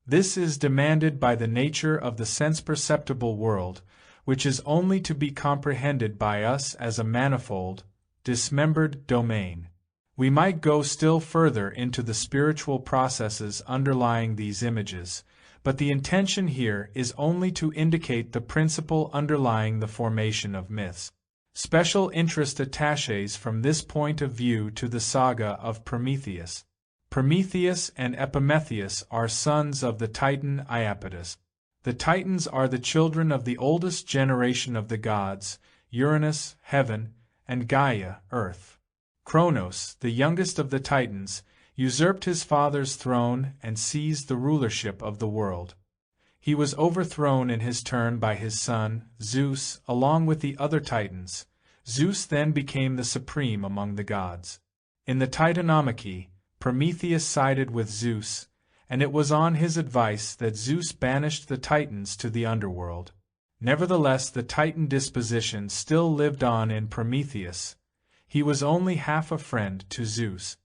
A: This is demanded by the nature of the sense-perceptible world, which is only to be comprehended by us as a manifold, dismembered domain. We might go still further into the spiritual processes underlying these images, but the intention here is only to indicate the principle underlying the formation of myths. Special interest attaches from this point of view to the saga of Prometheus. Prometheus and Epimetheus are sons of the Titan Iapetus. The Titans are the children of the oldest generation of the gods, Uranus, heaven, and Gaia, earth. Kronos, the youngest of the Titans, usurped his father's throne and seized the rulership of the world. He was overthrown in his turn by his son, Zeus, along with the other Titans. Zeus then became the supreme among the gods. In the Titanomachy, Prometheus sided with Zeus, and it was on his advice that Zeus banished the Titans to the underworld. Nevertheless, the Titan disposition still lived on in Prometheus. He was only half a friend to Zeus.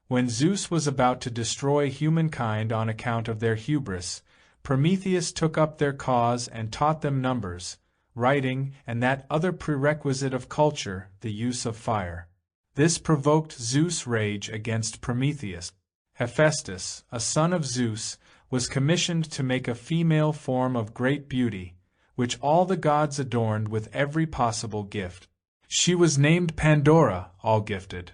A: When Zeus was about to destroy humankind on account of their hubris, Prometheus took up their cause and taught them numbers, writing, and that other prerequisite of culture, the use of fire. This provoked Zeus' rage against Prometheus. Hephaestus, a son of Zeus, was commissioned to make a female form of great beauty, which all the gods adorned with every possible gift. She was named Pandora, all-gifted.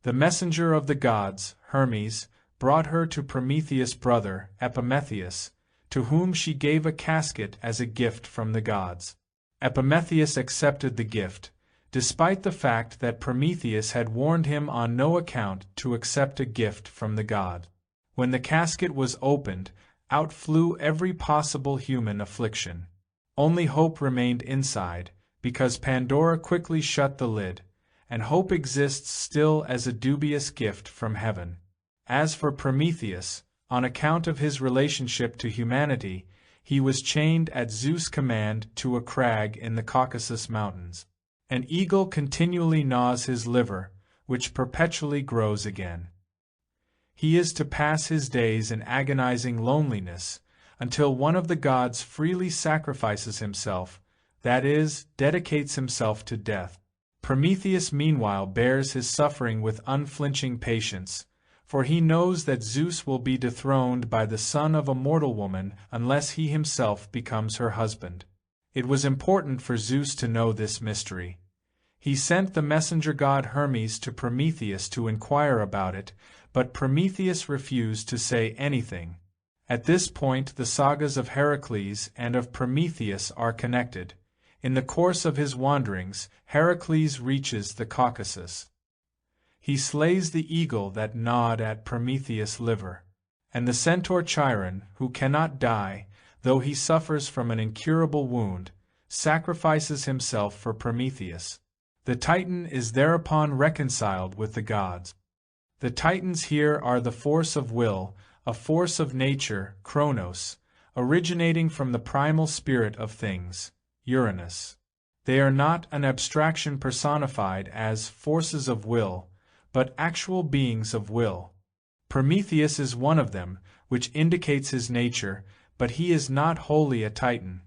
A: The messenger of the gods, Hermes, brought her to Prometheus' brother, Epimetheus, to whom she gave a casket as a gift from the gods. Epimetheus accepted the gift, despite the fact that Prometheus had warned him on no account to accept a gift from the god. When the casket was opened, out flew every possible human affliction. Only hope remained inside, because Pandora quickly shut the lid, and hope exists still as a dubious gift from heaven. As for Prometheus, on account of his relationship to humanity, he was chained at Zeus' command to a crag in the Caucasus Mountains. An eagle continually gnaws his liver, which perpetually grows again. He is to pass his days in agonizing loneliness, until one of the gods freely sacrifices himself, that is, dedicates himself to death. Prometheus meanwhile bears his suffering with unflinching patience, for he knows that Zeus will be dethroned by the son of a mortal woman unless he himself becomes her husband. It was important for Zeus to know this mystery. He sent the messenger god Hermes to Prometheus to inquire about it, but Prometheus refused to say anything. At this point the sagas of Heracles and of Prometheus are connected. In the course of his wanderings, Heracles reaches the Caucasus. He slays the eagle that gnawed at Prometheus' liver, and the centaur Chiron, who cannot die, though he suffers from an incurable wound, sacrifices himself for Prometheus. The Titan is thereupon reconciled with the gods. The Titans here are the force of will, a force of nature, Kronos, originating from the primal spirit of things, Uranus. They are not an abstraction personified as forces of will, but actual beings of will. Prometheus is one of them, which indicates his nature, but he is not wholly a Titan.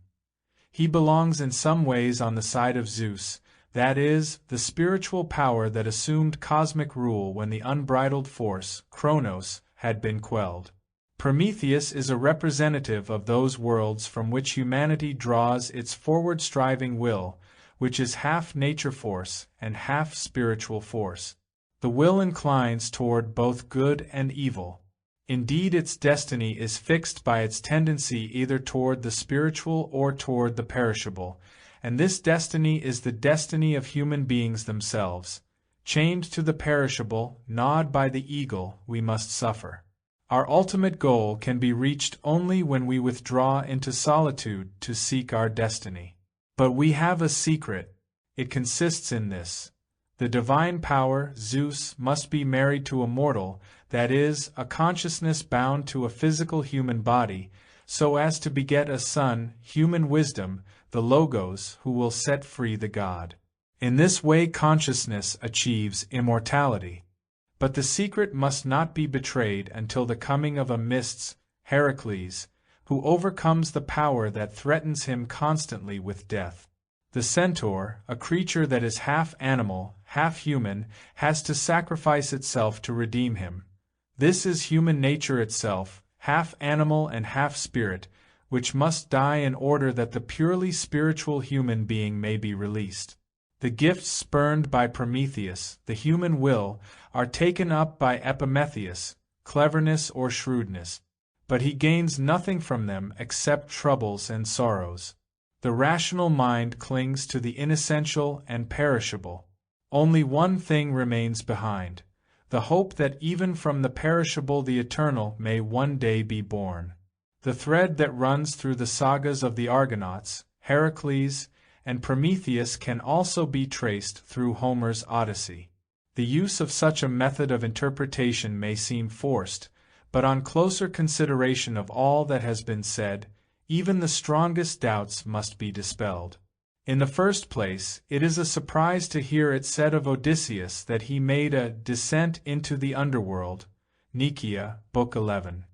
A: He belongs in some ways on the side of Zeus, that is, the spiritual power that assumed cosmic rule when the unbridled force, Kronos, had been quelled. Prometheus is a representative of those worlds from which humanity draws its forward-striving will, which is half nature force and half spiritual force. The will inclines toward both good and evil. Indeed, its destiny is fixed by its tendency either toward the spiritual or toward the perishable, and this destiny is the destiny of human beings themselves. Chained to the perishable, gnawed by the eagle, we must suffer. Our ultimate goal can be reached only when we withdraw into solitude to seek our destiny. But we have a secret. It consists in this. The divine power, Zeus, must be married to a mortal, that is, a consciousness bound to a physical human body, so as to beget a son, human wisdom, the Logos, who will set free the god. In this way consciousness achieves immortality. But the secret must not be betrayed until the coming of a Mysts, Heracles, who overcomes the power that threatens him constantly with death. The centaur, a creature that is half animal, half human, has to sacrifice itself to redeem him. This is human nature itself, half animal and half spirit, which must die in order that the purely spiritual human being may be released. The gifts spurned by Prometheus, the human will, are taken up by Epimetheus, cleverness or shrewdness, but he gains nothing from them except troubles and sorrows. The rational mind clings to the inessential and perishable. Only one thing remains behind, the hope that even from the perishable the eternal may one day be born. The thread that runs through the sagas of the Argonauts, Heracles, and Prometheus can also be traced through Homer's Odyssey. The use of such a method of interpretation may seem forced, but on closer consideration of all that has been said, even the strongest doubts must be dispelled. In the first place, it is a surprise to hear it said of Odysseus that he made a descent into the underworld. Nikeia, Book 11.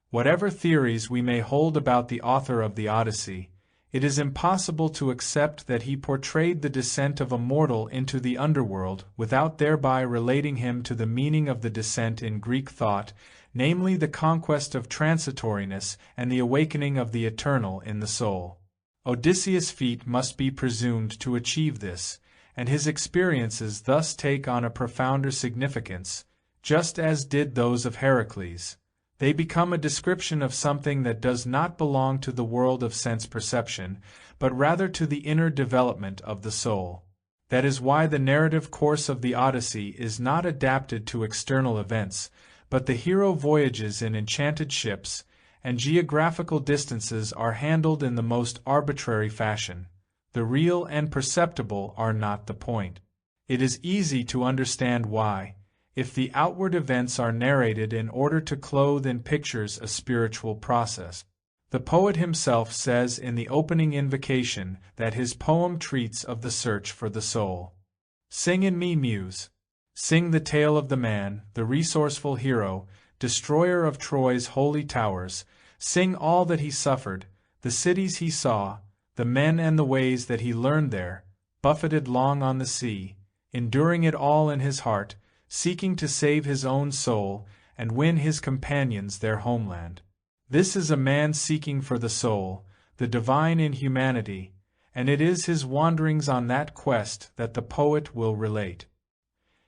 A: Whatever theories we may hold about the author of the Odyssey, it is impossible to accept that he portrayed the descent of a mortal into the underworld without thereby relating him to the meaning of the descent in Greek thought, namely the conquest of transitoriness and the awakening of the eternal in the soul. Odysseus' feat must be presumed to achieve this, and his experiences thus take on a profounder significance, just as did those of Heracles. They become a description of something that does not belong to the world of sense perception, but rather to the inner development of the soul. That is why the narrative course of the Odyssey is not adapted to external events, but the hero voyages in enchanted ships, and geographical distances are handled in the most arbitrary fashion. The real and perceptible are not the point. It is easy to understand why, if the outward events are narrated in order to clothe in pictures a spiritual process. The poet himself says in the opening invocation that his poem treats of the search for the soul. Sing in me, muse. Sing the tale of the man, the resourceful hero, destroyer of Troy's holy towers. Sing all that he suffered, the cities he saw, the men and the ways that he learned there, buffeted long on the sea, enduring it all in his heart, seeking to save his own soul and win his companions their homeland. This is a man seeking for the soul, the divine in humanity, and it is his wanderings on that quest that the poet will relate.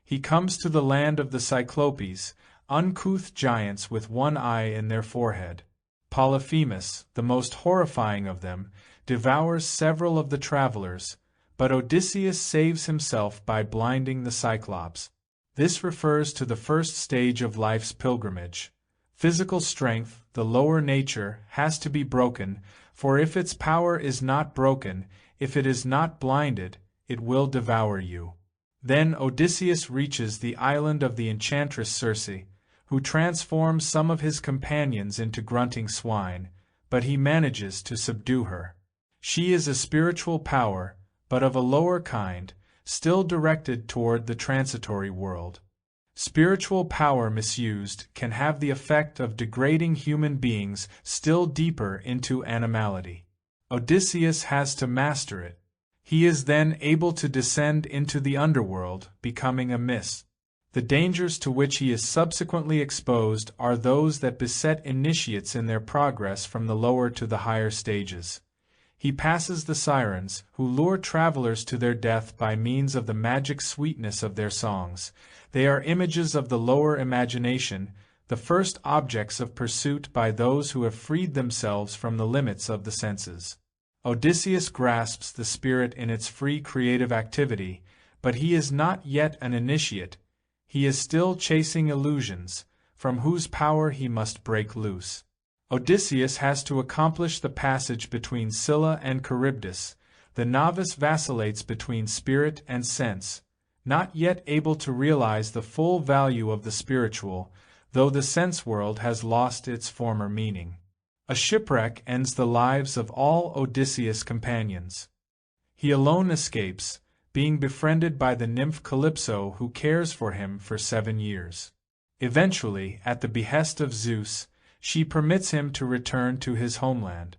A: He comes to the land of the Cyclopes, uncouth giants with one eye in their forehead. Polyphemus, the most horrifying of them, devours several of the travelers, but Odysseus saves himself by blinding the Cyclops. This refers to the first stage of life's pilgrimage. Physical strength, the lower nature, has to be broken, for if its power is not broken, if it is not blinded, it will devour you. Then Odysseus reaches the island of the enchantress Circe, who transforms some of his companions into grunting swine, but he manages to subdue her. She is a spiritual power, but of a lower kind, still directed toward the transitory world. Spiritual power misused can have the effect of degrading human beings still deeper into animality. Odysseus has to master it. He is then able to descend into the underworld, becoming a mist. The dangers to which he is subsequently exposed are those that beset initiates in their progress from the lower to the higher stages. He passes the sirens, who lure travelers to their death by means of the magic sweetness of their songs. They are images of the lower imagination, the first objects of pursuit by those who have freed themselves from the limits of the senses. Odysseus grasps the spirit in its free creative activity, but he is not yet an initiate. He is still chasing illusions, from whose power he must break loose. Odysseus has to accomplish the passage between Scylla and Charybdis. The novice vacillates between spirit and sense, not yet able to realize the full value of the spiritual, though the sense world has lost its former meaning. A shipwreck ends the lives of all Odysseus' companions. He alone escapes, being befriended by the nymph Calypso, who cares for him for 7 years. Eventually, at the behest of Zeus, she permits him to return to his homeland.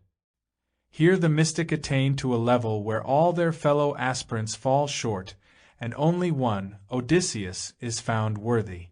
A: Here the mystic attain to a level where all their fellow aspirants fall short, and only one, Odysseus, is found worthy.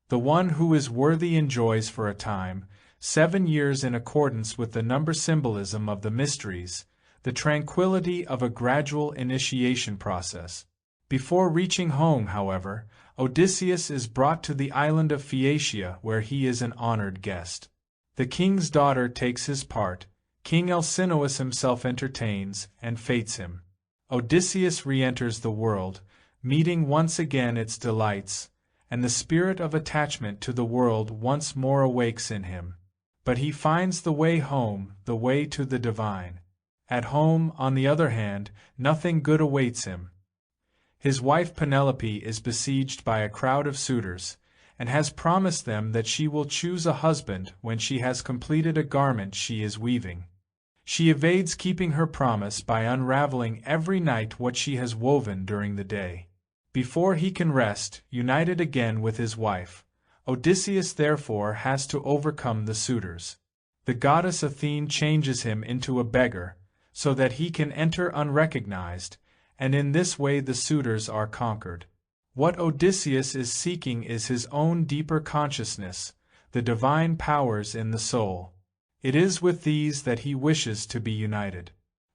A: The one who is worthy enjoys for a time, 7 years in accordance with the number symbolism of the mysteries, the tranquility of a gradual initiation process. Before reaching home, however, Odysseus is brought to the island of Phaeacia, where he is an honored guest. The king's daughter takes his part, King Alcinous himself entertains, and fates him. Odysseus re-enters the world, meeting once again its delights, and the spirit of attachment to the world once more awakes in him. But he finds the way home, the way to the divine. At home, on the other hand, nothing good awaits him. His wife Penelope is besieged by a crowd of suitors, and has promised them that she will choose a husband when she has completed a garment she is weaving. She evades keeping her promise by unraveling every night what she has woven during the day. Before he can rest, united again with his wife, Odysseus therefore has to overcome the suitors. the goddess Athene changes him into a beggar, so that he can enter unrecognized, and in this way the suitors are conquered. What Odysseus is seeking is his own deeper consciousness, the divine powers in the soul. It is with these that he wishes to be united.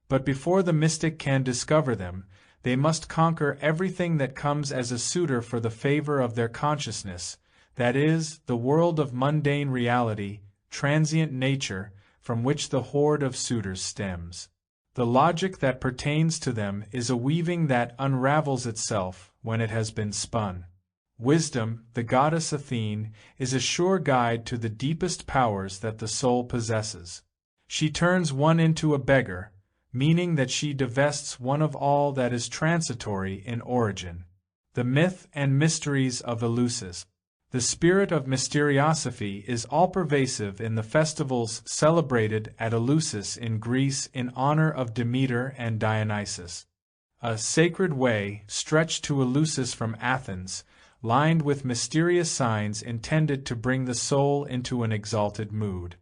A: But before the mystic can discover them, they must conquer everything that comes as a suitor for the favor of their consciousness, that is, the world of mundane reality, transient nature, from which the horde of suitors stems. The logic that pertains to them is a weaving that unravels itself when it has been spun. Wisdom, the goddess Athene, is a sure guide to the deepest powers that the soul possesses. She turns one into a beggar, meaning that she divests one of all that is transitory in origin. The myth and mysteries of Eleusis. The spirit of mysteriosity is all-pervasive in the festivals celebrated at Eleusis in Greece in honor of Demeter and Dionysus. A sacred way stretched to Eleusis from Athens, lined with mysterious signs intended to bring the soul into an exalted mood.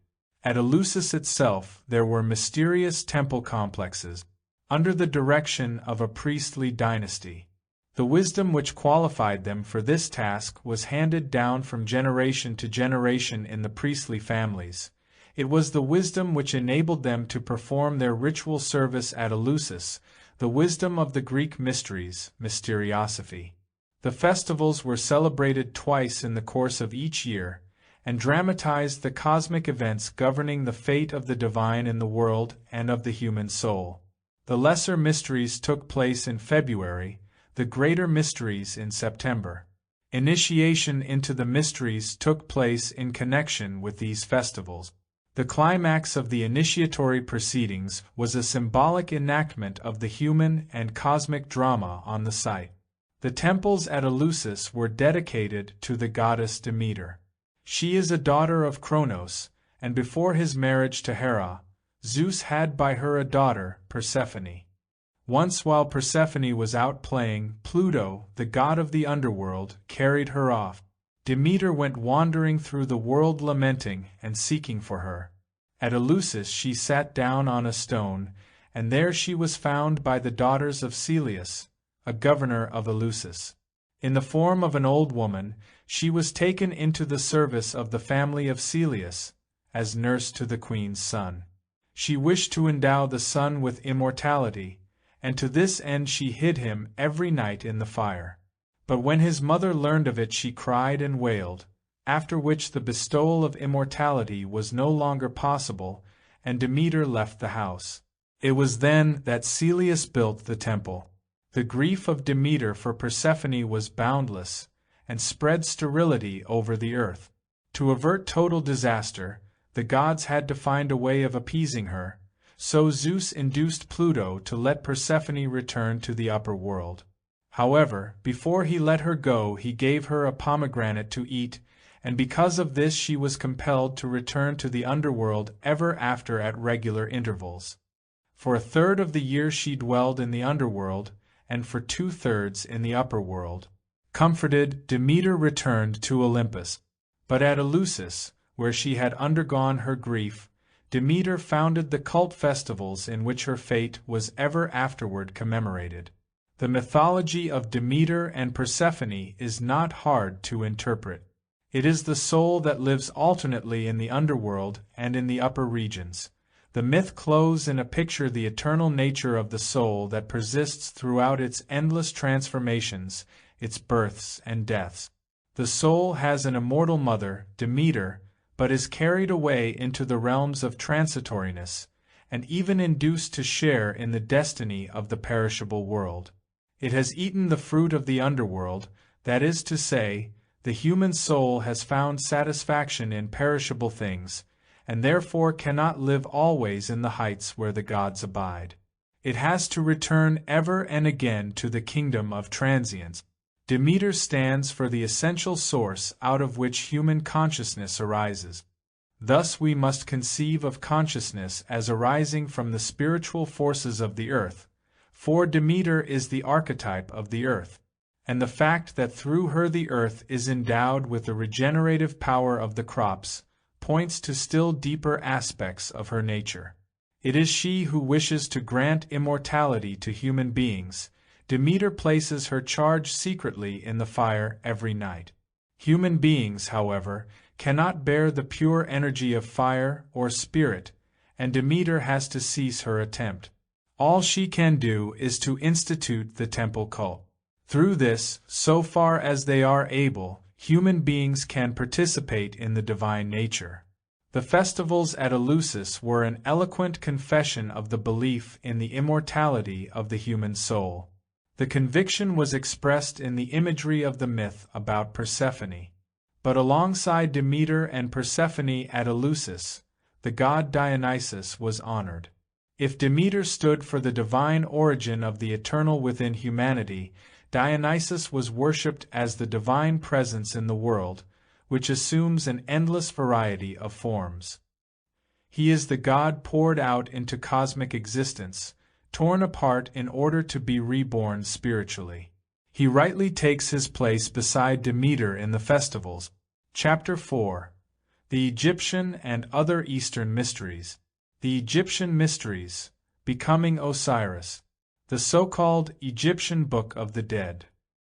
A: At Eleusis itself there were mysterious temple complexes, under the direction of a priestly dynasty. The wisdom which qualified them for this task was handed down from generation to generation in the priestly families. It was the wisdom which enabled them to perform their ritual service at Eleusis, the wisdom of the Greek mysteries, mysteriosophy. The festivals were celebrated twice in the course of each year, and dramatized the cosmic events governing the fate of the divine in the world and of the human soul. The lesser mysteries took place in February, the greater mysteries in September. Initiation into the mysteries took place in connection with these festivals. The climax of the initiatory proceedings was a symbolic enactment of the human and cosmic drama on the site. The temples at Eleusis were dedicated to the goddess Demeter. She is a daughter of Cronos, and before his marriage to Hera, Zeus had by her a daughter, Persephone. Once while Persephone was out playing, Pluto, the god of the underworld, carried her off. Demeter went wandering through the world lamenting and seeking for her. At Eleusis she sat down on a stone, and there she was found by the daughters of Celeus, a governor of Eleusis. In the form of an old woman, she was taken into the service of the family of Celeus, as nurse to the queen's son. She wished to endow the son with immortality, and to this end she hid him every night in the fire. But when his mother learned of it she cried and wailed, after which the bestowal of immortality was no longer possible, and Demeter left the house. It was then that Celeus built the temple. The grief of Demeter for Persephone was boundless, and spread sterility over the earth. To avert total disaster, the gods had to find a way of appeasing her, so Zeus induced Pluto to let Persephone return to the upper world. However, before he let her go he gave her a pomegranate to eat, and because of this she was compelled to return to the underworld ever after at regular intervals. For a third of the year she dwelled in the underworld, and for 2/3 in the upper world. Comforted, Demeter returned to Olympus. But at Eleusis, where she had undergone her grief, Demeter founded the cult festivals in which her fate was ever afterward commemorated. The mythology of Demeter and Persephone is not hard to interpret. It is the soul that lives alternately in the underworld and in the upper regions. The myth clothes in a picture the eternal nature of the soul that persists throughout its endless transformations, its births and deaths. The soul has an immortal mother, Demeter, but is carried away into the realms of transitoriness, and even induced to share in the destiny of the perishable world. It has eaten the fruit of the underworld, that is to say, the human soul has found satisfaction in perishable things, and therefore cannot live always in the heights where the gods abide. It has to return ever and again to the kingdom of transience. Demeter stands for the essential source out of which human consciousness arises. Thus we must conceive of consciousness as arising from the spiritual forces of the earth, for Demeter is the archetype of the earth, and the fact that through her the earth is endowed with the regenerative power of the crops, points to still deeper aspects of her nature. It is she who wishes to grant immortality to human beings. Demeter places her charge secretly in the fire every night. Human beings, however, cannot bear the pure energy of fire or spirit, and Demeter has to cease her attempt. All she can do is to institute the temple cult. Through this, so far as they are able, human beings can participate in the divine nature. The festivals at Eleusis were an eloquent confession of the belief in the immortality of the human soul. The conviction was expressed in the imagery of the myth about Persephone. But alongside Demeter and Persephone at Eleusis, the god Dionysus was honored. If Demeter stood for the divine origin of the eternal within humanity, Dionysus was worshipped as the divine presence in the world, which assumes an endless variety of forms. He is the god poured out into cosmic existence, torn apart in order to be reborn spiritually. He rightly takes his place beside Demeter in the festivals. Chapter 4. The Egyptian and Other Eastern Mysteries. The Egyptian Mysteries, Becoming Osiris. The so-called Egyptian Book of the Dead.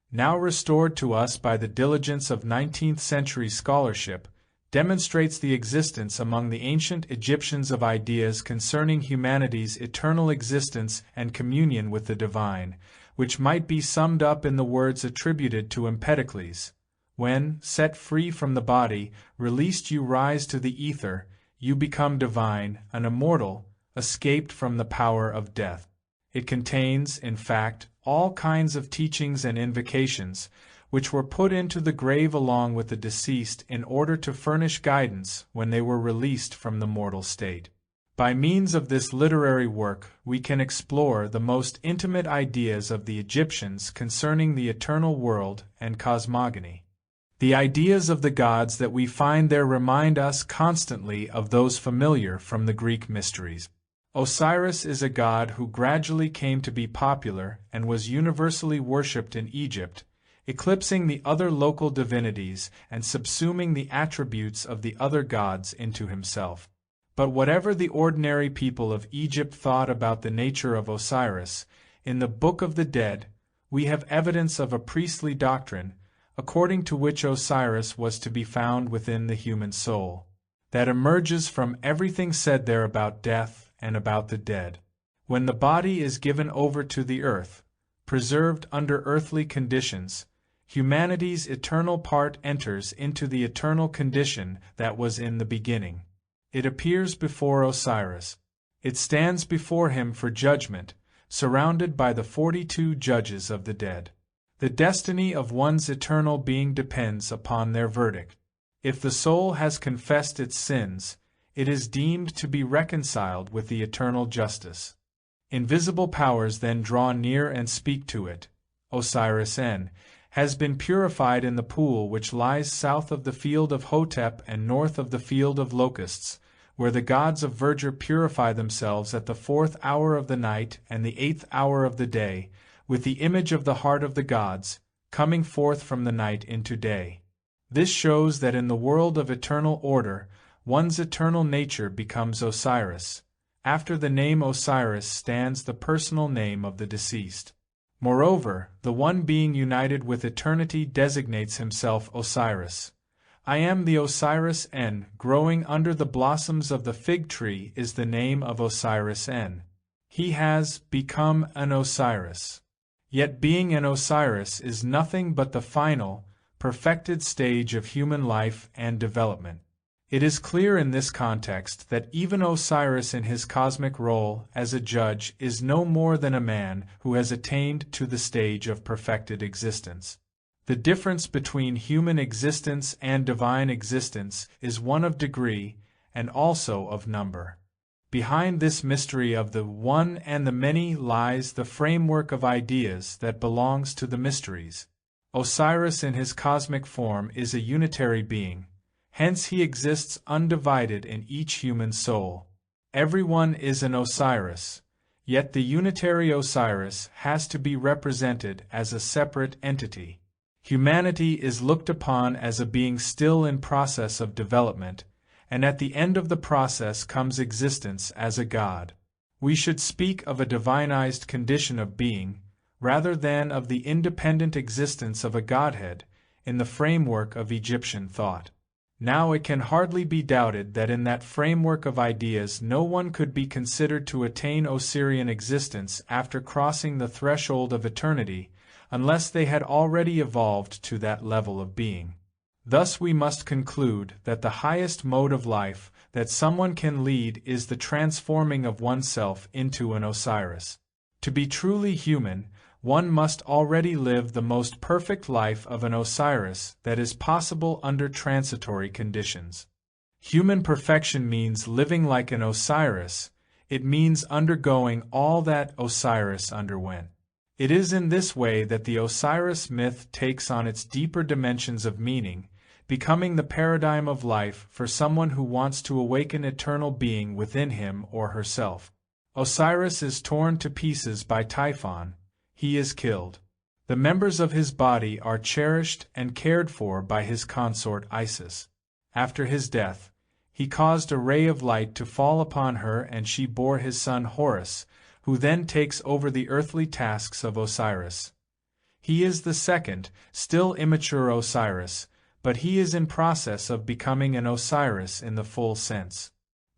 A: Now restored to us by the diligence of 19th-century scholarship, demonstrates the existence among the ancient Egyptians of ideas concerning humanity's eternal existence and communion with the divine, which might be summed up in the words attributed to Empedocles: "When, set free from the body, released you rise to the ether, you become divine, an immortal, escaped from the power of death." It contains, in fact, all kinds of teachings and invocations, which were put into the grave along with the deceased in order to furnish guidance when they were released from the mortal state. By means of this literary work, we can explore the most intimate ideas of the Egyptians concerning the eternal world and cosmogony. The ideas of the gods that we find there remind us constantly of those familiar from the Greek mysteries. Osiris is a god who gradually came to be popular and was universally worshipped in Egypt, eclipsing the other local divinities and subsuming the attributes of the other gods into himself. But whatever the ordinary people of Egypt thought about the nature of Osiris, in the Book of the Dead, we have evidence of a priestly doctrine, according to which Osiris was to be found within the human soul, that emerges from everything said there about death and about the dead. When the body is given over to the earth, preserved under earthly conditions, humanity's eternal part enters into the eternal condition that was in the beginning. It appears before Osiris. It stands before him for judgment, surrounded by the 42 judges of the dead. The destiny of one's eternal being depends upon their verdict. If the soul has confessed its sins, it is deemed to be reconciled with the eternal justice. Invisible powers then draw near and speak to it. Osiris N has been purified in the pool which lies south of the field of Hotep and north of the field of locusts, where the gods of verdure purify themselves at the 4th hour of the night and the 8th hour of the day, with the image of the heart of the gods, coming forth from the night into day. This shows that in the world of eternal order, one's eternal nature becomes Osiris. After the name Osiris stands the personal name of the deceased. Moreover, the one being united with eternity designates himself Osiris. "I am the Osiris N, growing under the blossoms of the fig tree" is the name of Osiris N. He has become an Osiris. Yet being an Osiris is nothing but the final, perfected stage of human life and development. It is clear in this context that even Osiris in his cosmic role as a judge is no more than a man who has attained to the stage of perfected existence. The difference between human existence and divine existence is one of degree and also of number. Behind this mystery of the one and the many lies the framework of ideas that belongs to the mysteries. Osiris in his cosmic form is a unitary being. Hence he exists undivided in each human soul. Everyone is an Osiris, yet the unitary Osiris has to be represented as a separate entity. Humanity is looked upon as a being still in process of development, and at the end of the process comes existence as a god. We should speak of a divinized condition of being, rather than of the independent existence of a godhead, in the framework of Egyptian thought. Now it can hardly be doubted that in that framework of ideas no one could be considered to attain Osirian existence after crossing the threshold of eternity, unless they had already evolved to that level of being. Thus we must conclude that the highest mode of life that someone can lead is the transforming of oneself into an Osiris. To be truly human, one must already live the most perfect life of an Osiris that is possible under transitory conditions. Human perfection means living like an Osiris. It means undergoing all that Osiris underwent. It is in this way that the Osiris myth takes on its deeper dimensions of meaning, becoming the paradigm of life for someone who wants to awaken eternal being within him or herself. Osiris is torn to pieces by Typhon. He is killed. The members of his body are cherished and cared for by his consort Isis. After his death, he caused a ray of light to fall upon her, and she bore his son Horus, who then takes over the earthly tasks of Osiris. He is the second, still immature Osiris, but he is in process of becoming an Osiris in the full sense.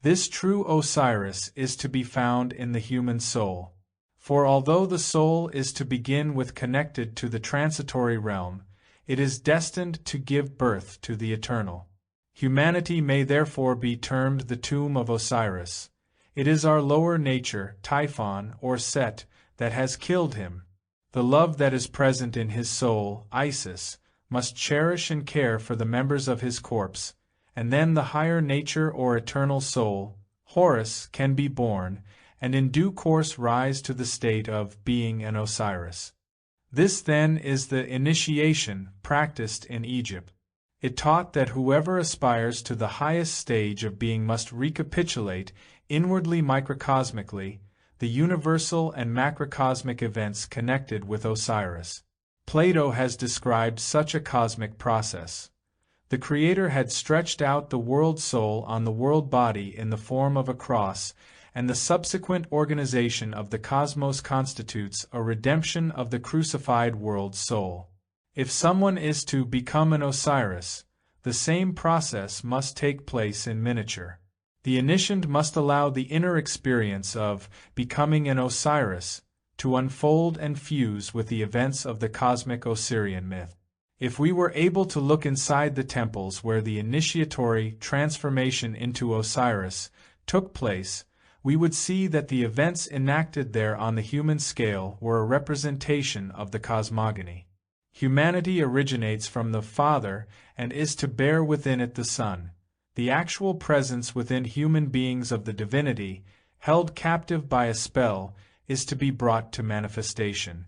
A: This true Osiris is to be found in the human soul. For although the soul is to begin with connected to the transitory realm, it is destined to give birth to the eternal. Humanity may therefore be termed the tomb of Osiris. It is our lower nature, Typhon or Set, that has killed him. The love that is present in his soul, Isis, must cherish and care for the members of his corpse, and then the higher nature or eternal soul, Horus, can be born, and in due course rise to the state of being an Osiris. This then is the initiation practiced in Egypt. It taught that whoever aspires to the highest stage of being must recapitulate, inwardly microcosmically, the universal and macrocosmic events connected with Osiris. Plato has described such a cosmic process. The Creator had stretched out the world soul on the world body in the form of a cross, and the subsequent organization of the cosmos constitutes a redemption of the crucified world soul. If someone is to become an Osiris, the same process must take place in miniature. The initiant must allow the inner experience of becoming an Osiris to unfold and fuse with the events of the cosmic Osirian myth. If we were able to look inside the temples where the initiatory transformation into Osiris took place, we would see that the events enacted there on the human scale were a representation of the cosmogony. Humanity originates from the Father and is to bear within it the Son, the actual presence within human beings of the divinity, held captive by a spell, is to be brought to manifestation.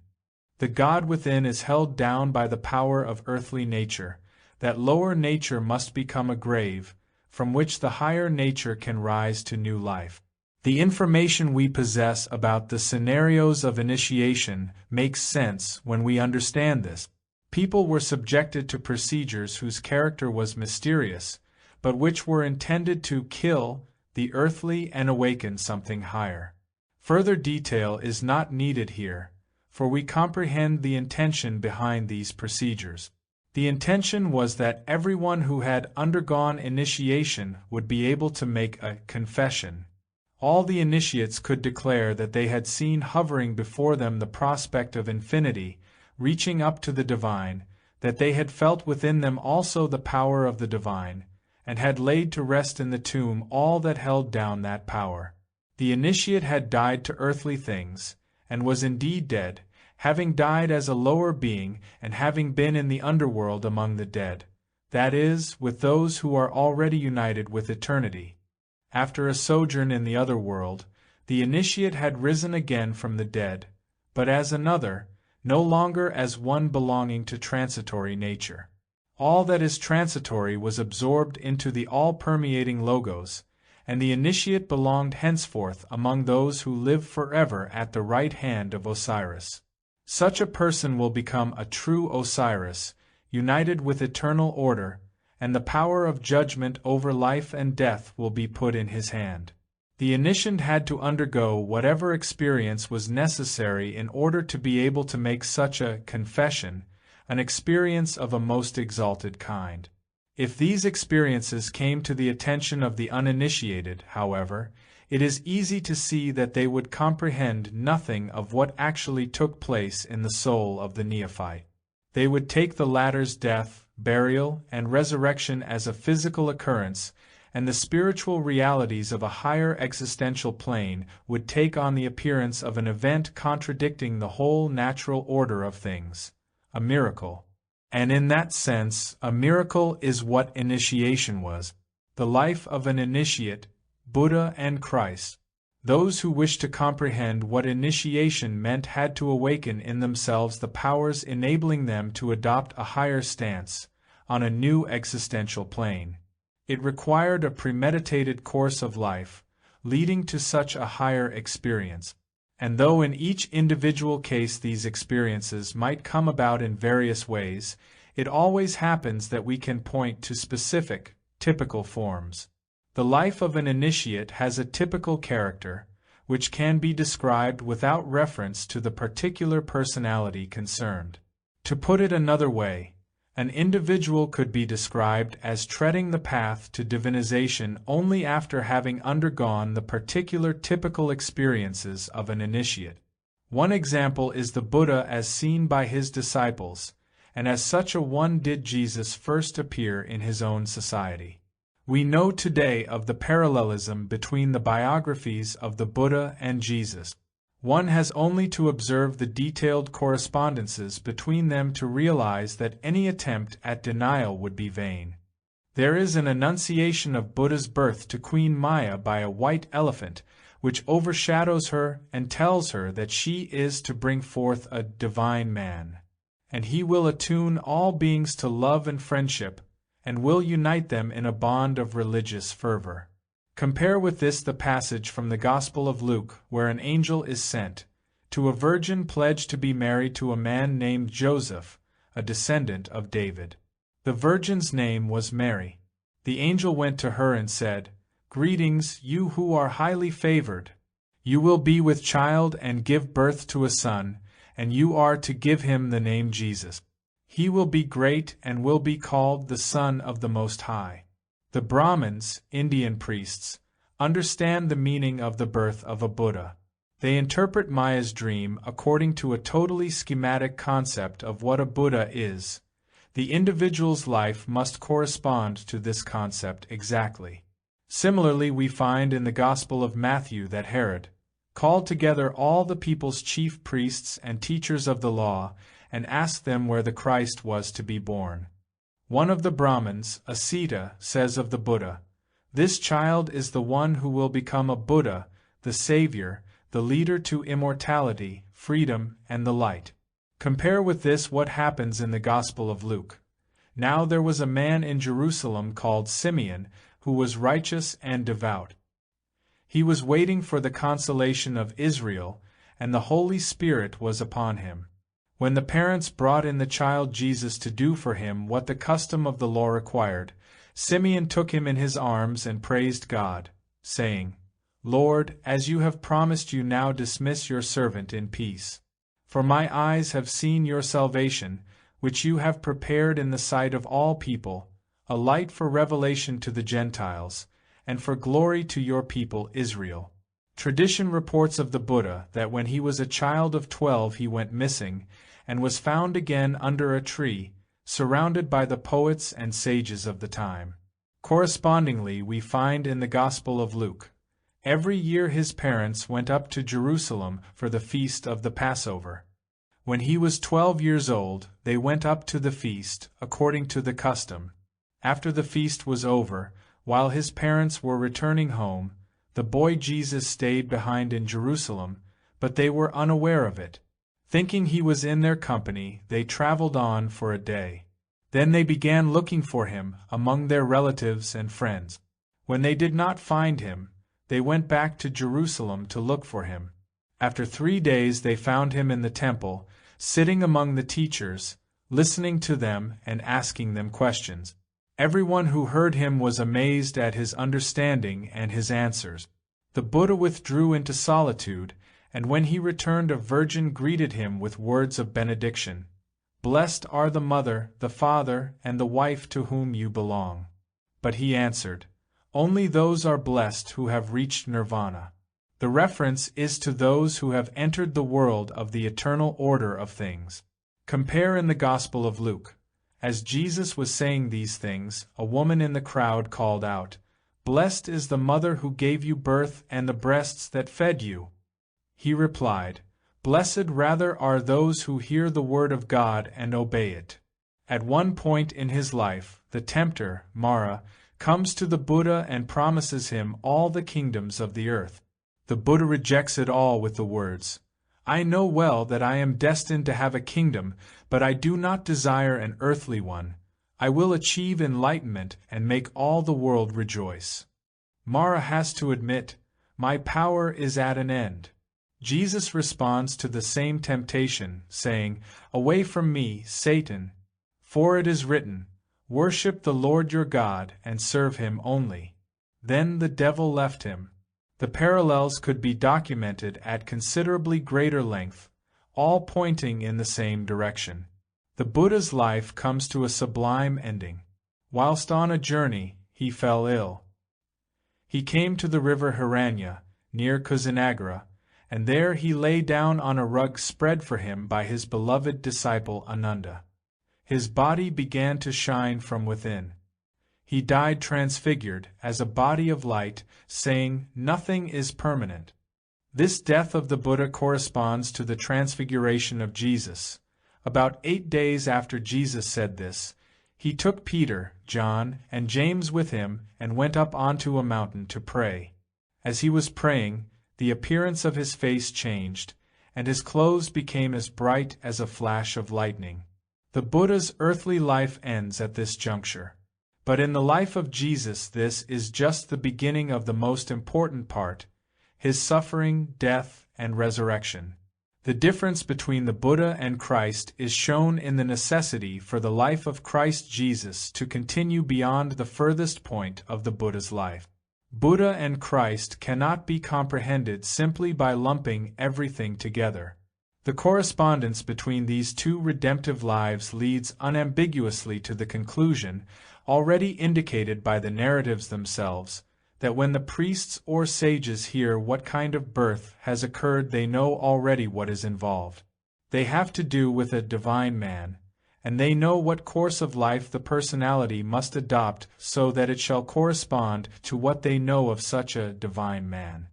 A: The God within is held down by the power of earthly nature. That lower nature must become a grave, from which the higher nature can rise to new life. The information we possess about the scenarios of initiation makes sense when we understand this. People were subjected to procedures whose character was mysterious, but which were intended to kill the earthly and awaken something higher. Further detail is not needed here, for we comprehend the intention behind these procedures. The intention was that everyone who had undergone initiation would be able to make a confession. All the initiates could declare that they had seen hovering before them the prospect of infinity, reaching up to the divine, that they had felt within them also the power of the divine, and had laid to rest in the tomb all that held down that power. The initiate had died to earthly things, and was indeed dead, having died as a lower being and having been in the underworld among the dead, that is, with those who are already united with eternity. After a sojourn in the other world, the initiate had risen again from the dead, but as another, no longer as one belonging to transitory nature. All that is transitory was absorbed into the all-permeating Logos, and the initiate belonged henceforth among those who live forever at the right hand of Osiris. Such a person will become a true Osiris, united with eternal order, and the power of judgment over life and death will be put in his hand. The initiant had to undergo whatever experience was necessary in order to be able to make such a confession, an experience of a most exalted kind. If these experiences came to the attention of the uninitiated, however, it is easy to see that they would comprehend nothing of what actually took place in the soul of the neophyte. They would take the latter's death, burial, and resurrection as a physical occurrence, and the spiritual realities of a higher existential plane would take on the appearance of an event contradicting the whole natural order of things, a miracle. And in that sense, a miracle is what initiation was. The life of an initiate, Buddha and Christ. Those who wished to comprehend what initiation meant had to awaken in themselves the powers enabling them to adopt a higher stance, on a new existential plane. It required a premeditated course of life, leading to such a higher experience. And though in each individual case these experiences might come about in various ways, it always happens that we can point to specific, typical forms. The life of an initiate has a typical character, which can be described without reference to the particular personality concerned. To put it another way, an individual could be described as treading the path to divinization only after having undergone the particular typical experiences of an initiate. One example is the Buddha as seen by his disciples, and as such a one did Jesus first appear in his own society. We know today of the parallelism between the biographies of the Buddha and Jesus. One has only to observe the detailed correspondences between them to realize that any attempt at denial would be vain. There is an annunciation of Buddha's birth to Queen Maya by a white elephant, which overshadows her and tells her that she is to bring forth a divine man, and he will attune all beings to love and friendship, and will unite them in a bond of religious fervor. Compare with this the passage from the Gospel of Luke, where an angel is sent to a virgin pledged to be married to a man named Joseph, a descendant of David. The virgin's name was Mary. The angel went to her and said, "Greetings, you who are highly favored. You will be with child and give birth to a son, and you are to give him the name Jesus. He will be great and will be called the Son of the Most High." The Brahmins, Indian priests, understand the meaning of the birth of a Buddha. They interpret Maya's dream according to a totally schematic concept of what a Buddha is. The individual's life must correspond to this concept exactly. Similarly, we find in the Gospel of Matthew that Herod called together all the people's chief priests and teachers of the law and asked them where the Christ was to be born. One of the Brahmins, Asita, says of the Buddha, "This child is the one who will become a Buddha, the Savior, the leader to immortality, freedom, and the light." Compare with this what happens in the Gospel of Luke. Now there was a man in Jerusalem called Simeon, who was righteous and devout. He was waiting for the consolation of Israel, and the Holy Spirit was upon him. When the parents brought in the child Jesus to do for him what the custom of the law required, Simeon took him in his arms and praised God, saying, "Lord, as you have promised, you now dismiss your servant in peace. For my eyes have seen your salvation, which you have prepared in the sight of all people, a light for revelation to the Gentiles, and for glory to your people Israel." Tradition reports of the Buddha that when he was a child of 12 he went missing, and was found again under a tree, surrounded by the poets and sages of the time. Correspondingly, we find in the Gospel of Luke, every year his parents went up to Jerusalem for the feast of the Passover. When he was 12 years old, they went up to the feast, according to the custom. After the feast was over, while his parents were returning home, the boy Jesus stayed behind in Jerusalem, but they were unaware of it. Thinking he was in their company, they traveled on for a day. Then they began looking for him among their relatives and friends. When they did not find him, they went back to Jerusalem to look for him. After 3 days they found him in the temple, sitting among the teachers, listening to them and asking them questions. Everyone who heard him was amazed at his understanding and his answers. The Buddha withdrew into solitude, and when he returned, a virgin greeted him with words of benediction. "Blessed are the mother, the father, and the wife to whom you belong." But he answered, "Only those are blessed who have reached nirvana." The reference is to those who have entered the world of the eternal order of things. Compare in the Gospel of Luke. As Jesus was saying these things, a woman in the crowd called out, "Blessed is the mother who gave you birth and the breasts that fed you." He replied, "Blessed rather are those who hear the word of God and obey it." At one point in his life, the tempter, Mara, comes to the Buddha and promises him all the kingdoms of the earth. The Buddha rejects it all with the words, "I know well that I am destined to have a kingdom, but I do not desire an earthly one. I will achieve enlightenment and make all the world rejoice." Mara has to admit, "My power is at an end." Jesus responds to the same temptation, saying, "Away from me, Satan, for it is written, 'Worship the Lord your God and serve him only.'" Then the devil left him. The parallels could be documented at considerably greater length, all pointing in the same direction. The Buddha's life comes to a sublime ending. Whilst on a journey, he fell ill. He came to the river Hiranya, near Kusinagara, and there he lay down on a rug spread for him by his beloved disciple Ananda. His body began to shine from within. He died transfigured as a body of light, saying, "Nothing is permanent." This death of the Buddha corresponds to the transfiguration of Jesus. About 8 days after Jesus said this, he took Peter, John, and James with him and went up onto a mountain to pray. As he was praying, the appearance of his face changed, and his clothes became as bright as a flash of lightning. The Buddha's earthly life ends at this juncture. But in the life of Jesus, this is just the beginning of the most important part, his suffering, death, and resurrection. The difference between the Buddha and Christ is shown in the necessity for the life of Christ Jesus to continue beyond the furthest point of the Buddha's life. Buddha and Christ cannot be comprehended simply by lumping everything together. The correspondence between these two redemptive lives leads unambiguously to the conclusion, already indicated by the narratives themselves, that when the priests or sages hear what kind of birth has occurred, they know already what is involved. They have to do with a divine man, and they know what course of life the personality must adopt so that it shall correspond to what they know of such a divine man.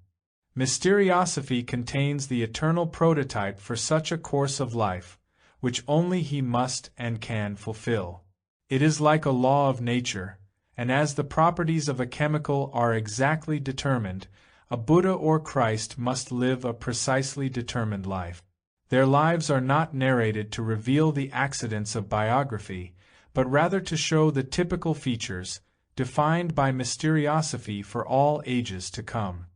A: Mysteriosophy contains the eternal prototype for such a course of life, which only he must and can fulfill. It is like a law of nature, and as the properties of a chemical are exactly determined, a Buddha or Christ must live a precisely determined life. Their lives are not narrated to reveal the accidents of biography, but rather to show the typical features, defined by mysteriosophy for all ages to come.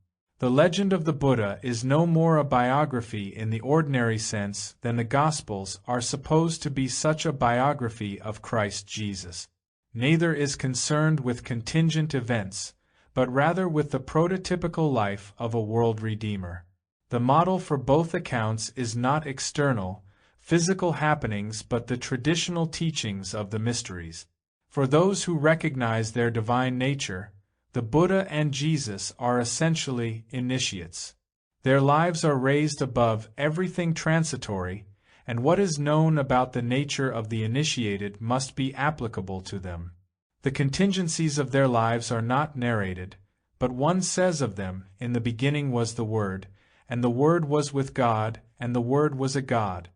A: The legend of the Buddha is no more a biography in the ordinary sense than the Gospels are supposed to be such a biography of Christ Jesus. Neither is concerned with contingent events, but rather with the prototypical life of a world redeemer. The model for both accounts is not external, physical happenings but the traditional teachings of the mysteries. For those who recognize their divine nature, the Buddha and Jesus are essentially initiates. Their lives are raised above everything transitory, and what is known about the nature of the initiated must be applicable to them. The contingencies of their lives are not narrated, but one says of them, "In the beginning was the Word, and the Word was with God, and the Word was a God.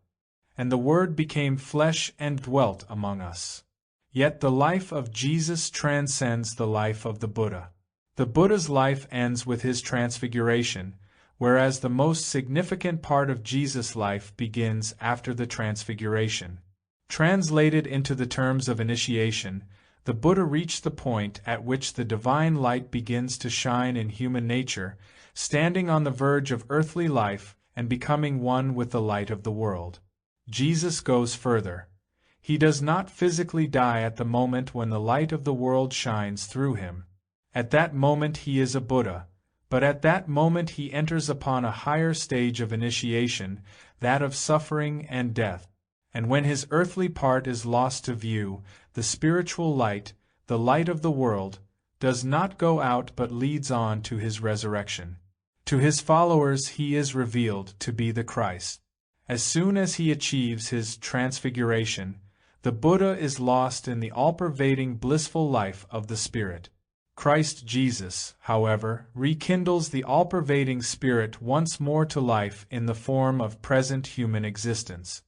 A: And the Word became flesh and dwelt among us." Yet the life of Jesus transcends the life of the Buddha. The Buddha's life ends with his transfiguration, whereas the most significant part of Jesus' life begins after the transfiguration. Translated into the terms of initiation, the Buddha reached the point at which the divine light begins to shine in human nature, standing on the verge of earthly life and becoming one with the light of the world. Jesus goes further. He does not physically die at the moment when the light of the world shines through him. At that moment he is a Buddha, but at that moment he enters upon a higher stage of initiation, that of suffering and death. And when his earthly part is lost to view, the spiritual light, the light of the world, does not go out but leads on to his resurrection. To his followers he is revealed to be the Christ. As soon as he achieves his transfiguration, the Buddha is lost in the all-pervading blissful life of the Spirit. Christ Jesus, however, rekindles the all-pervading Spirit once more to life in the form of present human existence.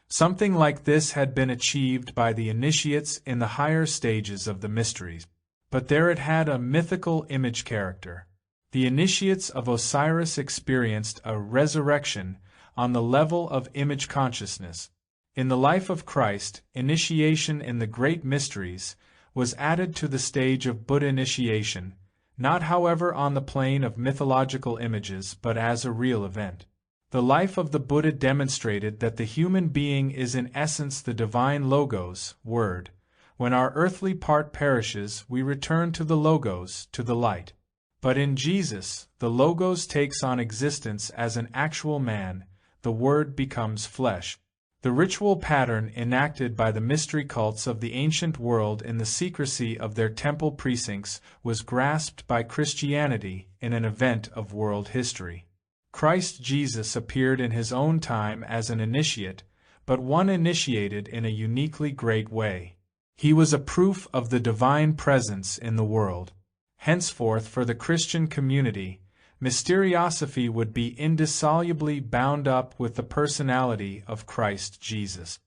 A: Something like this had been achieved by the initiates in the higher stages of the mysteries, but there it had a mythical image character. The initiates of Osiris experienced a resurrection on the level of image consciousness. In the life of Christ, initiation in the great mysteries was added to the stage of Buddha initiation, not however on the plane of mythological images but as a real event. The life of the Buddha demonstrated that the human being is in essence the divine Logos, Word. When our earthly part perishes, we return to the Logos, to the light. But in Jesus, the Logos takes on existence as an actual man, the Word becomes flesh. The ritual pattern enacted by the mystery cults of the ancient world in the secrecy of their temple precincts was grasped by Christianity in an event of world history. Christ Jesus appeared in his own time as an initiate, but one initiated in a uniquely great way. He was a proof of the divine presence in the world. Henceforth, for the Christian community, mysteriosophy would be indissolubly bound up with the personality of Christ Jesus.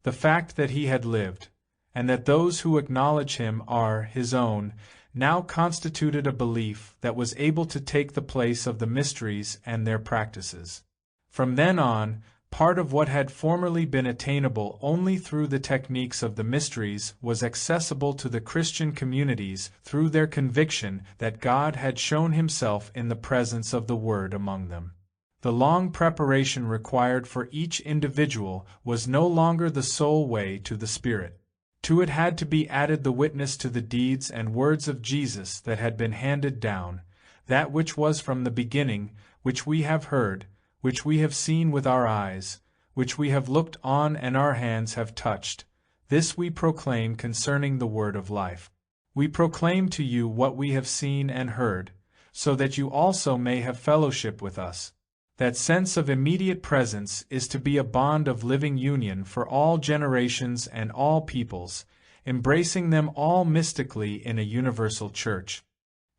A: The fact that he had lived, and that those who acknowledge him are his own, now constituted a belief that was able to take the place of the mysteries and their practices. From then on, part of what had formerly been attainable only through the techniques of the mysteries was accessible to the Christian communities through their conviction that God had shown himself in the presence of the Word among them. The long preparation required for each individual was no longer the sole way to the Spirit. To it had to be added the witness to the deeds and words of Jesus that had been handed down, that which was from the beginning, which we have heard, which we have seen with our eyes, which we have looked on and our hands have touched. This we proclaim concerning the word of life. We proclaim to you what we have seen and heard, so that you also may have fellowship with us. That sense of immediate presence is to be a bond of living union for all generations and all peoples, embracing them all mystically in a universal church.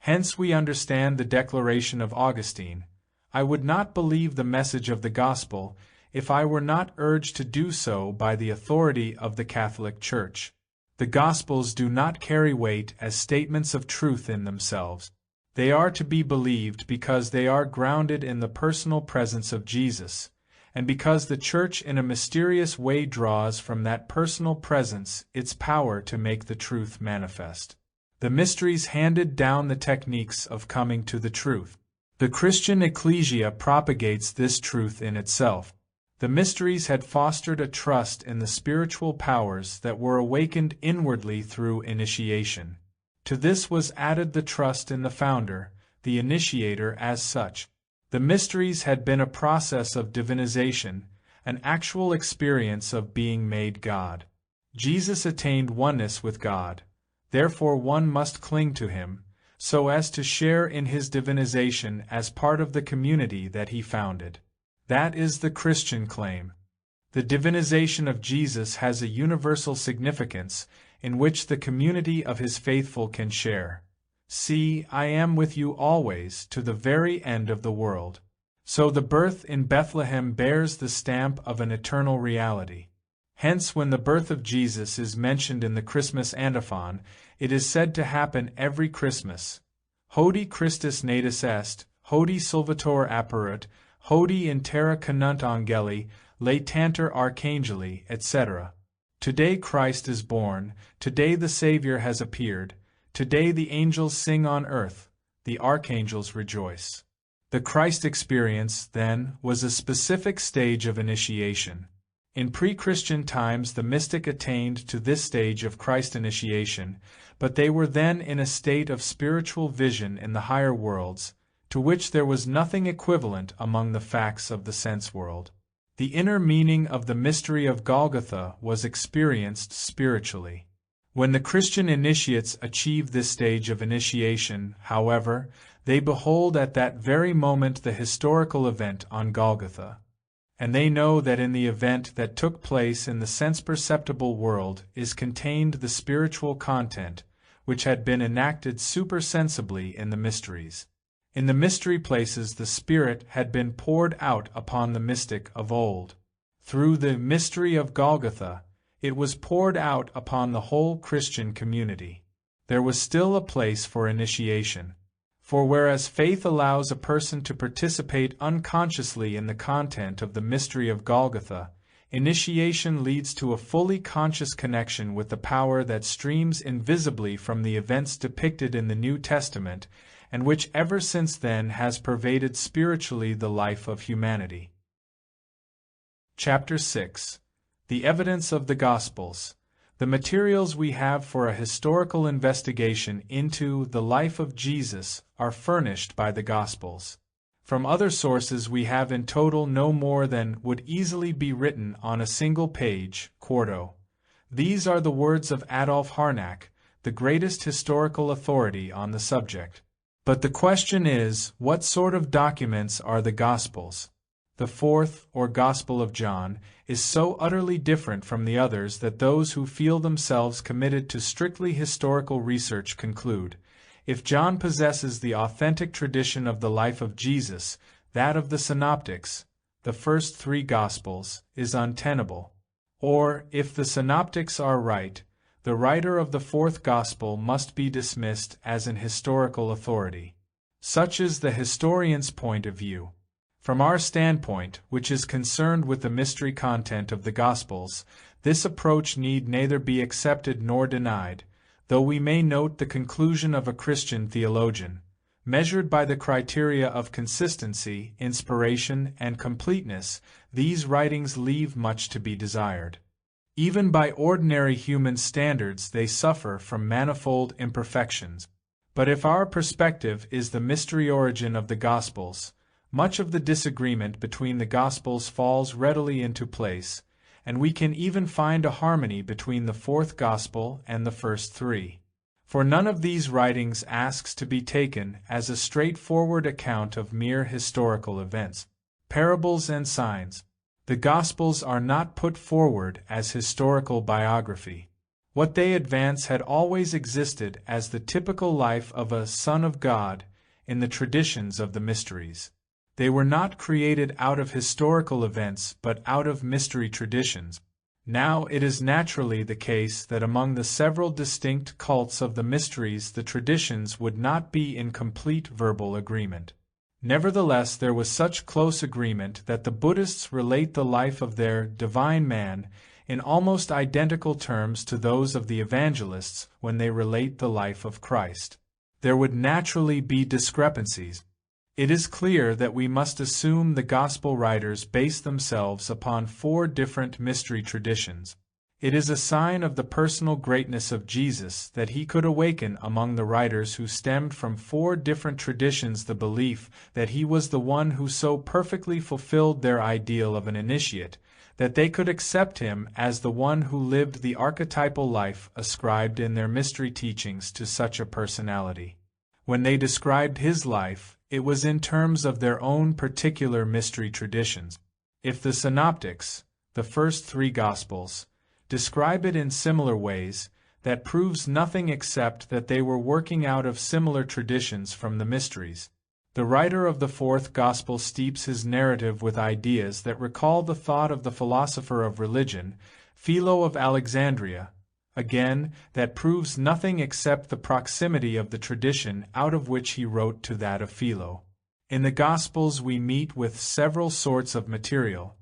A: Hence we understand the declaration of Augustine, "I would not believe the message of the gospel if I were not urged to do so by the authority of the Catholic Church." The Gospels do not carry weight as statements of truth in themselves. They are to be believed because they are grounded in the personal presence of Jesus, and because the Church in a mysterious way draws from that personal presence its power to make the truth manifest. The mysteries handed down the techniques of coming to the truth. The Christian ecclesia propagates this truth in itself. The mysteries had fostered a trust in the spiritual powers that were awakened inwardly through initiation. To this was added the trust in the founder, the initiator as such. The mysteries had been a process of divinization, an actual experience of being made God. Jesus attained oneness with God, therefore one must cling to him, so as to share in his divinization as part of the community that he founded. That is the Christian claim. The divinization of Jesus has a universal significance in which the community of his faithful can share. See, I am with you always to the very end of the world. So the birth in Bethlehem bears the stamp of an eternal reality. Hence, when the birth of Jesus is mentioned in the Christmas antiphon, it is said to happen every Christmas. Hodie Christus natus est, hodie Salvator apparuit, hodie in terra canunt angeli, laetanter archangeli, etc. Today Christ is born, today the Savior has appeared, today the angels sing on earth, the archangels rejoice. The Christ experience, then, was a specific stage of initiation. In pre-Christian times the mystic attained to this stage of Christ initiation, but they were then in a state of spiritual vision in the higher worlds, to which there was nothing equivalent among the facts of the sense world. The inner meaning of the mystery of Golgotha was experienced spiritually. When the Christian initiates achieve this stage of initiation, however, they behold at that very moment the historical event on Golgotha. And they know that in the event that took place in the sense-perceptible world is contained the spiritual content, which had been enacted supersensibly in the mysteries. In the mystery places the Spirit had been poured out upon the mystic of old. Through the mystery of Golgotha, it was poured out upon the whole Christian community. There was still a place for initiation. For whereas faith allows a person to participate unconsciously in the content of the mystery of Golgotha, initiation leads to a fully conscious connection with the power that streams invisibly from the events depicted in the New Testament, and which ever since then has pervaded spiritually the life of humanity. Chapter 6. The Evidence of the Gospels. The materials we have for a historical investigation into the life of Jesus are furnished by the Gospels. From other sources we have in total no more than would easily be written on a single page, quarto. These are the words of Adolf Harnack, the greatest historical authority on the subject. But the question is, what sort of documents are the Gospels? The fourth, or Gospel of John, is so utterly different from the others that those who feel themselves committed to strictly historical research conclude, if John possesses the authentic tradition of the life of Jesus, that of the Synoptics, the first three Gospels, is untenable. Or, if the Synoptics are right, the writer of the fourth Gospel must be dismissed as an historical authority. Such is the historian's point of view. From our standpoint, which is concerned with the mystery content of the Gospels, this approach need neither be accepted nor denied, though we may note the conclusion of a Christian theologian. Measured by the criteria of consistency, inspiration, and completeness, these writings leave much to be desired. Even by ordinary human standards they suffer from manifold imperfections. But if our perspective is the mystery origin of the Gospels, much of the disagreement between the Gospels falls readily into place, and we can even find a harmony between the fourth Gospel and the first three. For none of these writings asks to be taken as a straightforward account of mere historical events, parables and signs. The Gospels are not put forward as historical biography. What they advance had always existed as the typical life of a Son of God in the traditions of the mysteries. They were not created out of historical events but out of mystery traditions. Now it is naturally the case that among the several distinct cults of the mysteries the traditions would not be in complete verbal agreement. Nevertheless, there was such close agreement that the Buddhists relate the life of their divine man in almost identical terms to those of the evangelists when they relate the life of Christ. There would naturally be discrepancies. It is clear that we must assume the Gospel writers base themselves upon four different mystery traditions. It is a sign of the personal greatness of Jesus that he could awaken among the writers who stemmed from four different traditions the belief that he was the one who so perfectly fulfilled their ideal of an initiate, that they could accept him as the one who lived the archetypal life ascribed in their mystery teachings to such a personality. When they described his life, it was in terms of their own particular mystery traditions. If the Synoptics, the first three Gospels, describe it in similar ways, that proves nothing except that they were working out of similar traditions from the mysteries. The writer of the fourth Gospel steeps his narrative with ideas that recall the thought of the philosopher of religion, Philo of Alexandria. Again, that proves nothing except the proximity of the tradition out of which he wrote to that of Philo. In the Gospels we meet with several sorts of material.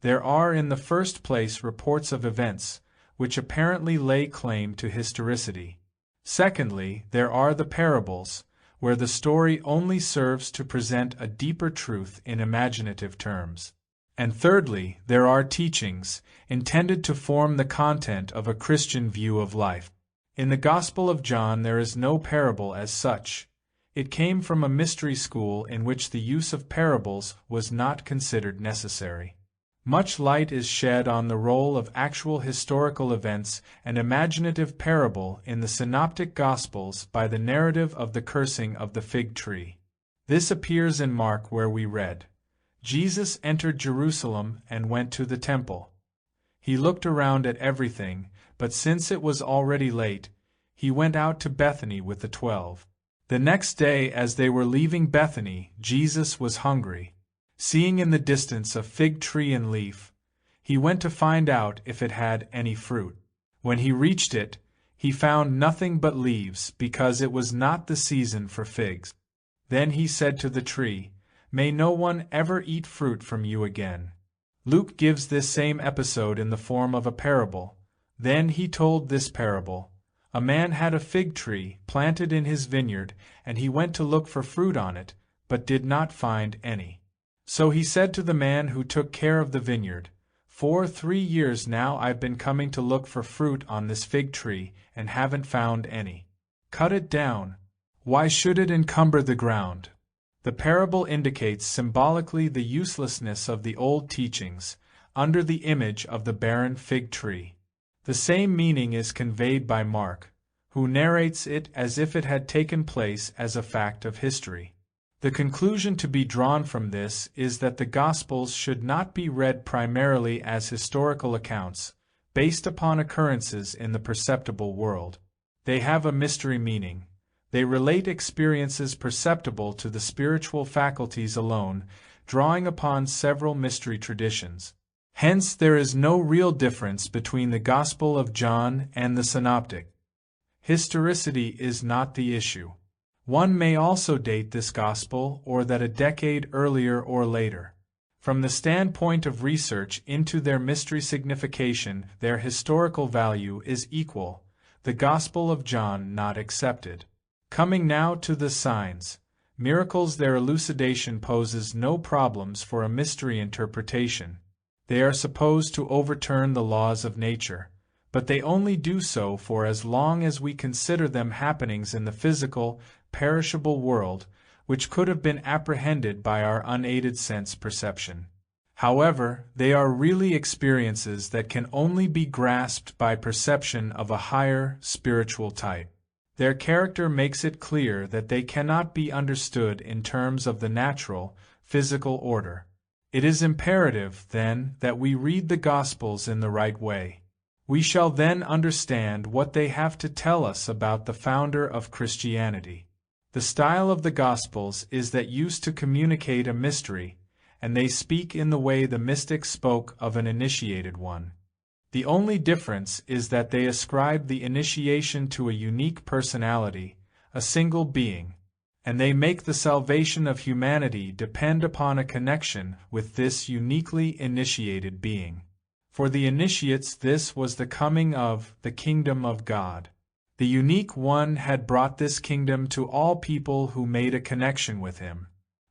A: There are in the first place reports of events, which apparently lay claim to historicity. Secondly, there are the parables, where the story only serves to present a deeper truth in imaginative terms. And thirdly, there are teachings, intended to form the content of a Christian view of life. In the Gospel of John there is no parable as such. It came from a mystery school in which the use of parables was not considered necessary. Much light is shed on the role of actual historical events and imaginative parable in the Synoptic Gospels by the narrative of the cursing of the fig tree. This appears in Mark, where we read, "Jesus entered Jerusalem and went to the temple. He looked around at everything, but since it was already late, he went out to Bethany with the 12. The next day, as they were leaving Bethany, Jesus was hungry. Seeing in the distance a fig tree in leaf, he went to find out if it had any fruit. When he reached it, he found nothing but leaves, because it was not the season for figs. Then he said to the tree, 'May no one ever eat fruit from you again.'" Luke gives this same episode in the form of a parable. Then he told this parable: "A man had a fig tree planted in his vineyard, and he went to look for fruit on it, but did not find any. So he said to the man who took care of the vineyard, 'For 3 years now I've been coming to look for fruit on this fig tree, and haven't found any. Cut it down. Why should it encumber the ground?'" The parable indicates symbolically the uselessness of the old teachings, under the image of the barren fig tree. The same meaning is conveyed by Mark, who narrates it as if it had taken place as a fact of history. The conclusion to be drawn from this is that the Gospels should not be read primarily as historical accounts, based upon occurrences in the perceptible world. They have a mystery meaning. They relate experiences perceptible to the spiritual faculties alone, drawing upon several mystery traditions. Hence there is no real difference between the Gospel of John and the Synoptic. Historicity is not the issue. One may also date this Gospel or that a decade earlier or later. From the standpoint of research into their mystery signification, their historical value is equal, the Gospel of John not excepted. Coming now to the signs, miracles, their elucidation poses no problems for a mystery interpretation. They are supposed to overturn the laws of nature, but they only do so for as long as we consider them happenings in the physical, perishable world, which could have been apprehended by our unaided sense perception. However, they are really experiences that can only be grasped by perception of a higher, spiritual type. Their character makes it clear that they cannot be understood in terms of the natural, physical order. It is imperative, then, that we read the Gospels in the right way. We shall then understand what they have to tell us about the founder of Christianity. The style of the Gospels is that used to communicate a mystery, and they speak in the way the mystics spoke of an initiated one. The only difference is that they ascribe the initiation to a unique personality, a single being, and they make the salvation of humanity depend upon a connection with this uniquely initiated being. For the initiates, this was the coming of the kingdom of God. The unique one had brought this kingdom to all people who made a connection with him.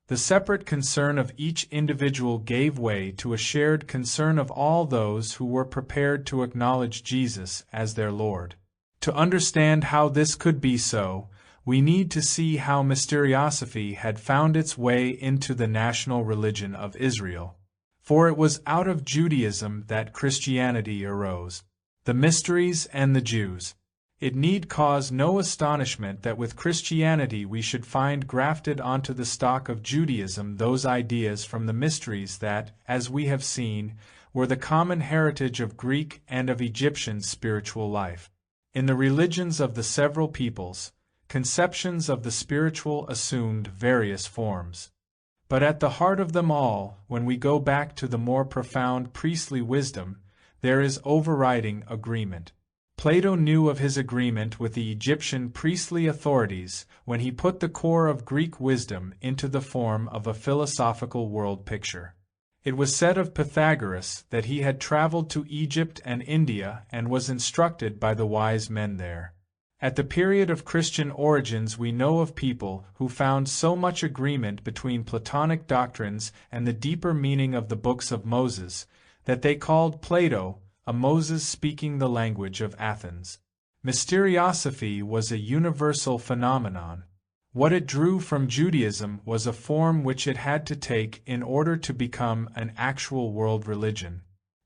A: The separate concern of each individual gave way to a shared concern of all those who were prepared to acknowledge Jesus as their Lord. To understand how this could be so, we need to see how mysteriosophy had found its way into the national religion of Israel. For it was out of Judaism that Christianity arose. The mysteries and the Jews. It need cause no astonishment that with Christianity we should find grafted onto the stock of Judaism those ideas from the mysteries that, as we have seen, were the common heritage of Greek and of Egyptian spiritual life. In the religions of the several peoples, conceptions of the spiritual assumed various forms. But at the heart of them all, when we go back to the more profound priestly wisdom, there is overriding agreement. Plato knew of his agreement with the Egyptian priestly authorities when he put the core of Greek wisdom into the form of a philosophical world picture. It was said of Pythagoras that he had traveled to Egypt and India and was instructed by the wise men there. At the period of Christian origins we know of people who found so much agreement between Platonic doctrines and the deeper meaning of the books of Moses, that they called Plato a Moses speaking the language of Athens. Mysteriosophy was a universal phenomenon. What it drew from Judaism was a form which it had to take in order to become an actual world religion.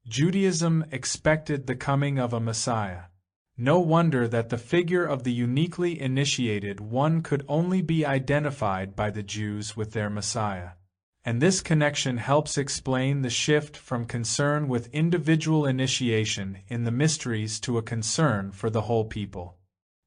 A: Judaism expected the coming of a Messiah. No wonder that the figure of the uniquely initiated one could only be identified by the Jews with their Messiah. And this connection helps explain the shift from concern with individual initiation in the mysteries to a concern for the whole people.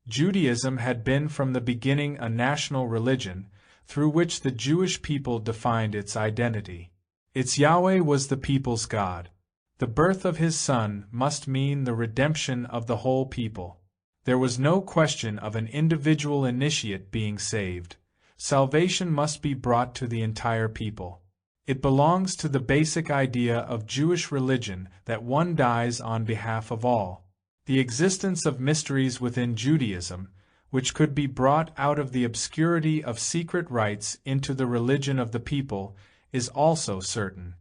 A: Judaism had been from the beginning a national religion, through which the Jewish people defined its identity. Its Yahweh was the people's God. The birth of his Son must mean the redemption of the whole people. There was no question of an individual initiate being saved. Salvation must be brought to the entire people. It belongs to the basic idea of Jewish religion that one dies on behalf of all. The existence of mysteries within Judaism, which could be brought out of the obscurity of secret rites into the religion of the people, is also certain.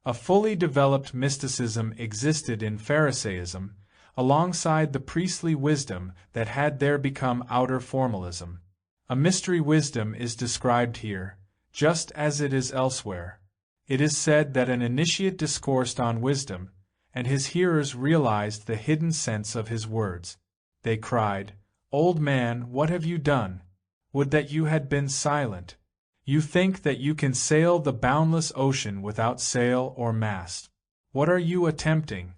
A: A fully developed mysticism existed in Pharisaism, alongside the priestly wisdom that had there become outer formalism. A mystery wisdom is described here, just as it is elsewhere. It is said that an initiate discoursed on wisdom, and his hearers realized the hidden sense of his words. They cried, "Old man, what have you done? Would that you had been silent. You think that you can sail the boundless ocean without sail or mast. What are you attempting?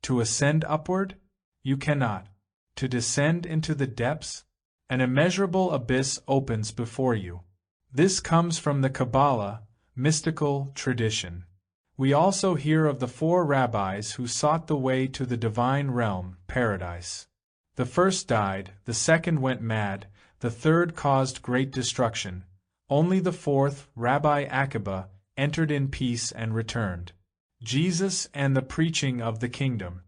A: To ascend upward? You cannot. To descend into the depths? An immeasurable abyss opens before you." This comes from the Kabbalah, mystical tradition. We also hear of the 4 rabbis who sought the way to the divine realm, paradise. The first died, the second went mad, the third caused great destruction. Only the 4th, Rabbi Akiba, entered in peace and returned. Jesus and the preaching of the kingdom.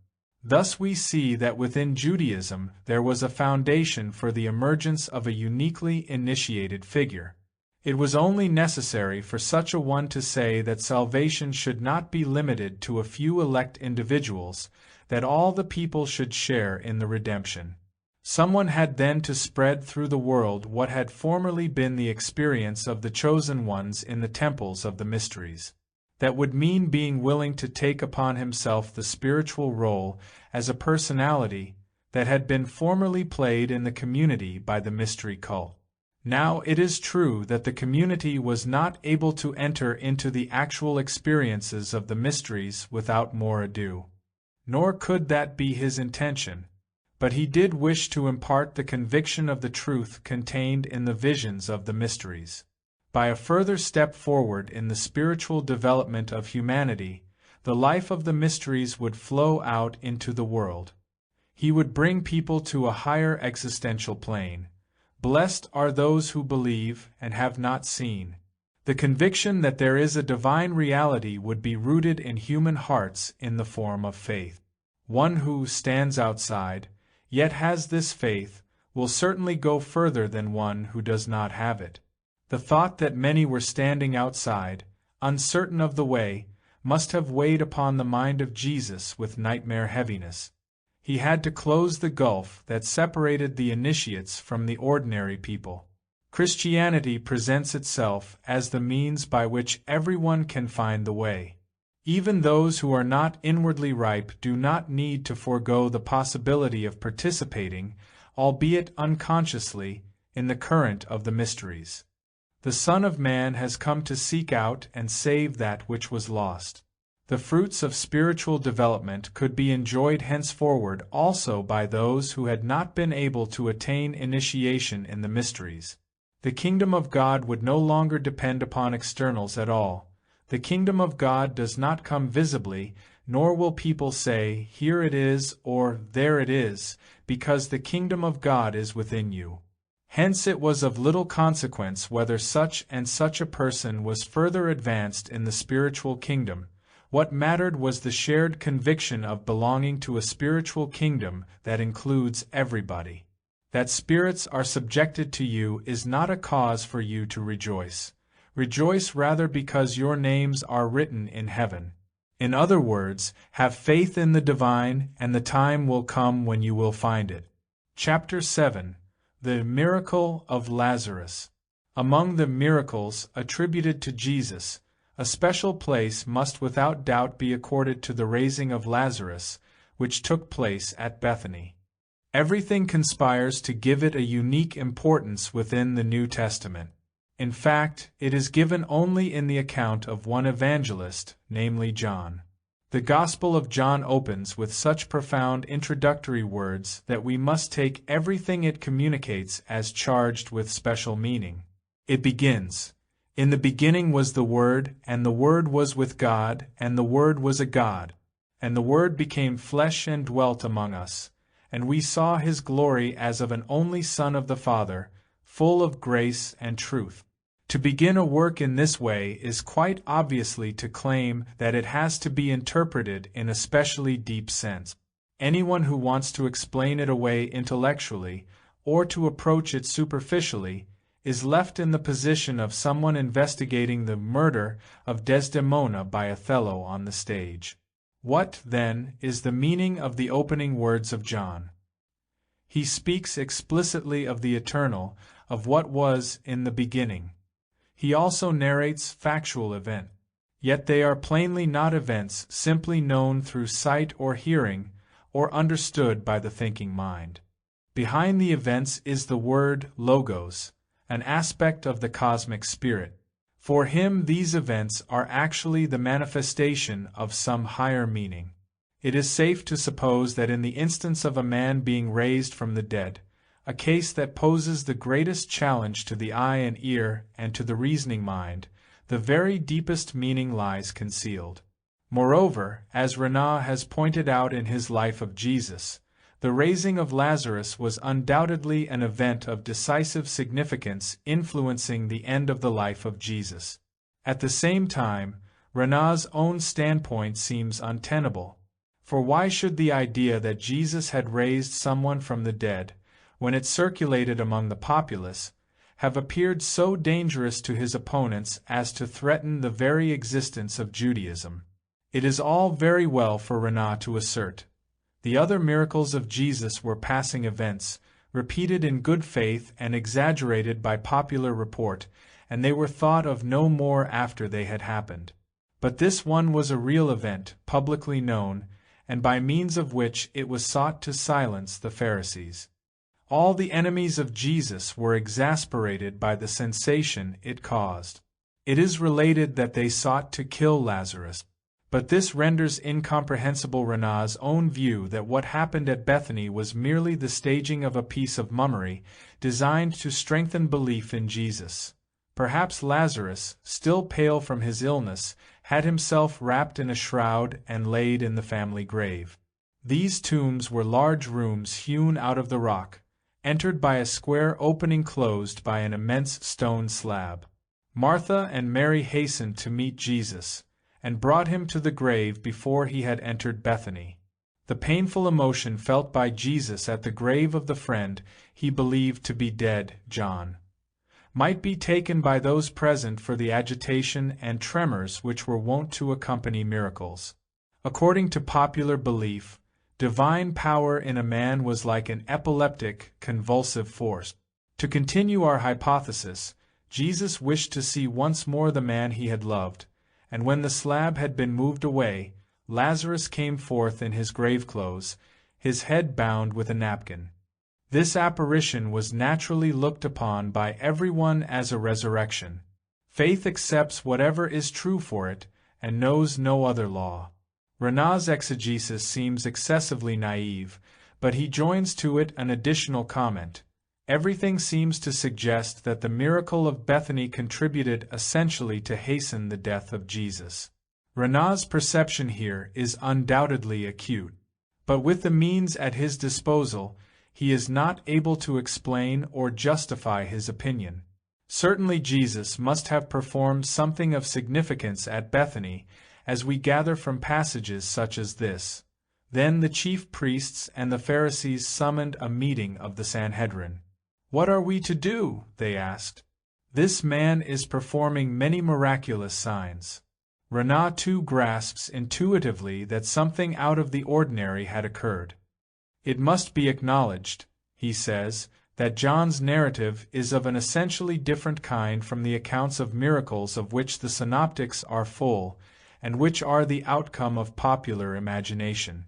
A: Thus we see that within Judaism there was a foundation for the emergence of a uniquely initiated figure. It was only necessary for such a one to say that salvation should not be limited to a few elect individuals, that all the people should share in the redemption. Someone had then to spread through the world what had formerly been the experience of the chosen ones in the temples of the mysteries. That would mean being willing to take upon himself the spiritual role as a personality that had been formerly played in the community by the mystery cult. Now it is true that the community was not able to enter into the actual experiences of the mysteries without more ado. Nor could that be his intention. But he did wish to impart the conviction of the truth contained in the visions of the mysteries. By a further step forward in the spiritual development of humanity, the life of the mysteries would flow out into the world. He would bring people to a higher existential plane. Blessed are those who believe and have not seen. The conviction that there is a divine reality would be rooted in human hearts in the form of faith. One who stands outside, yet has this faith, will certainly go further than one who does not have it. The thought that many were standing outside, uncertain of the way, must have weighed upon the mind of Jesus with nightmare heaviness. He had to close the gulf that separated the initiates from the ordinary people. Christianity presents itself as the means by which everyone can find the way. Even those who are not inwardly ripe do not need to forego the possibility of participating, albeit unconsciously, in the current of the mysteries. The Son of Man has come to seek out and save that which was lost. The fruits of spiritual development could be enjoyed henceforward also by those who had not been able to attain initiation in the mysteries. The kingdom of God would no longer depend upon externals at all. The kingdom of God does not come visibly, nor will people say, "Here it is," or "There it is," because the kingdom of God is within you. Hence it was of little consequence whether such and such a person was further advanced in the spiritual kingdom. What mattered was the shared conviction of belonging to a spiritual kingdom that includes everybody. That spirits are subjected to you is not a cause for you to rejoice. Rejoice rather because your names are written in heaven. In other words, have faith in the divine, and the time will come when you will find it. Chapter 7. The Miracle of Lazarus. Among the miracles attributed to Jesus, a special place must without doubt be accorded to the raising of Lazarus, which took place at Bethany. Everything conspires to give it a unique importance within the New Testament. In fact, it is given only in the account of one evangelist, namely John. The Gospel of John opens with such profound introductory words that we must take everything it communicates as charged with special meaning. It begins, "In the beginning was the Word, and the Word was with God, and the Word was a God. And the Word became flesh and dwelt among us. And we saw His glory as of an only Son of the Father, full of grace and truth." To begin a work in this way is quite obviously to claim that it has to be interpreted in a specially deep sense. Anyone who wants to explain it away intellectually, or to approach it superficially, is left in the position of someone investigating the murder of Desdemona by Othello on the stage. What, then, is the meaning of the opening words of John? He speaks explicitly of the eternal, of what was in the beginning. He also narrates factual events, yet they are plainly not events simply known through sight or hearing, or understood by the thinking mind. Behind the events is the word logos, an aspect of the cosmic spirit. For him these events are actually the manifestation of some higher meaning. It is safe to suppose that in the instance of a man being raised from the dead, a case that poses the greatest challenge to the eye and ear and to the reasoning mind, the very deepest meaning lies concealed. Moreover, as Renan has pointed out in his Life of Jesus, the raising of Lazarus was undoubtedly an event of decisive significance influencing the end of the life of Jesus. At the same time, Renan's own standpoint seems untenable. For why should the idea that Jesus had raised someone from the dead, when it circulated among the populace, have appeared so dangerous to his opponents as to threaten the very existence of Judaism? It is all very well for Renan to assert, the other miracles of Jesus were passing events, repeated in good faith and exaggerated by popular report, and they were thought of no more after they had happened. But this one was a real event, publicly known, and by means of which it was sought to silence the Pharisees. All the enemies of Jesus were exasperated by the sensation it caused. It is related that they sought to kill Lazarus. But this renders incomprehensible Renan's own view that what happened at Bethany was merely the staging of a piece of mummery designed to strengthen belief in Jesus. Perhaps Lazarus, still pale from his illness, had himself wrapped in a shroud and laid in the family grave. These tombs were large rooms hewn out of the rock, entered by a square opening closed by an immense stone slab. Martha and Mary hastened to meet Jesus, and brought him to the grave before he had entered Bethany. The painful emotion felt by Jesus at the grave of the friend he believed to be dead, John, might be taken by those present for the agitation and tremors which were wont to accompany miracles. According to popular belief, divine power in a man was like an epileptic, convulsive force. To continue our hypothesis, Jesus wished to see once more the man he had loved, and when the slab had been moved away, Lazarus came forth in his grave clothes, his head bound with a napkin. This apparition was naturally looked upon by everyone as a resurrection. Faith accepts whatever is true for it, and knows no other law. Renan's exegesis seems excessively naive, but he joins to it an additional comment. Everything seems to suggest that the miracle of Bethany contributed essentially to hasten the death of Jesus. Renan's perception here is undoubtedly acute, but with the means at his disposal, he is not able to explain or justify his opinion. Certainly Jesus must have performed something of significance at Bethany, as we gather from passages such as this. Then the chief priests and the Pharisees summoned a meeting of the Sanhedrin. "What are we to do?" they asked. "This man is performing many miraculous signs." Renan too grasps intuitively that something out of the ordinary had occurred. "It must be acknowledged," he says, "that John's narrative is of an essentially different kind from the accounts of miracles of which the synoptics are full, and which are the outcome of popular imagination.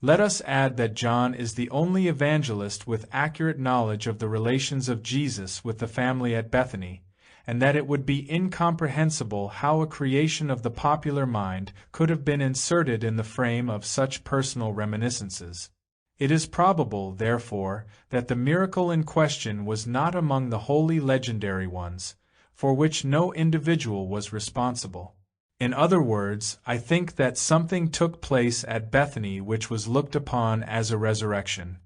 A: Let us add that John is the only evangelist with accurate knowledge of the relations of Jesus with the family at Bethany, and that it would be incomprehensible how a creation of the popular mind could have been inserted in the frame of such personal reminiscences. It is probable, therefore, that the miracle in question was not among the wholly legendary ones, for which no individual was responsible. In other words, I think that something took place at Bethany which was looked upon as a resurrection.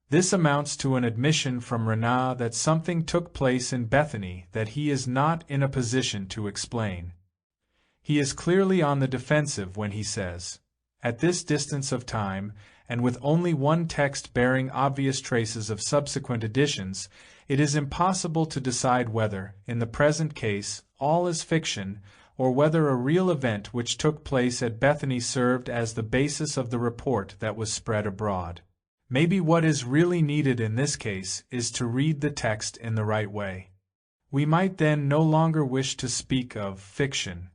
A: This amounts to an admission from Renan that something took place in Bethany that he is not in a position to explain. He is clearly on the defensive when he says, "At this distance of time, and with only one text bearing obvious traces of subsequent additions, it is impossible to decide whether, in the present case, all is fiction, or whether a real event which took place at Bethany served as the basis of the report that was spread abroad. Maybe what is really needed in this case is to read the text in the right way. We might then no longer wish to speak of fiction.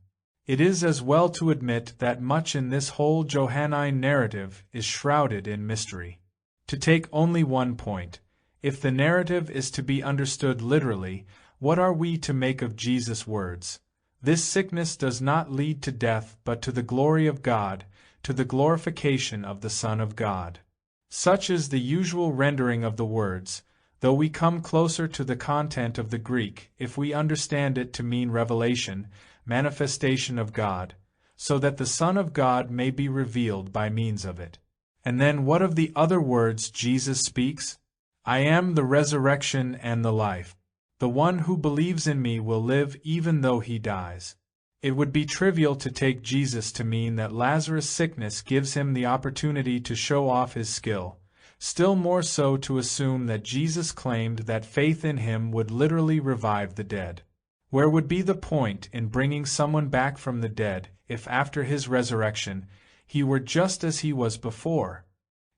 A: It is as well to admit that much in this whole Johannine narrative is shrouded in mystery. To take only one point, if the narrative is to be understood literally, what are we to make of Jesus' words? This sickness does not lead to death but to the glory of God, to the glorification of the Son of God. Such is the usual rendering of the words, though we come closer to the content of the Greek if we understand it to mean revelation, manifestation of God, so that the Son of God may be revealed by means of it. And then what of the other words Jesus speaks? "I am the resurrection and the life. The one who believes in me will live even though he dies." It would be trivial to take Jesus to mean that Lazarus' sickness gives him the opportunity to show off his skill, still more so to assume that Jesus claimed that faith in him would literally revive the dead. Where would be the point in bringing someone back from the dead if after his resurrection he were just as he was before?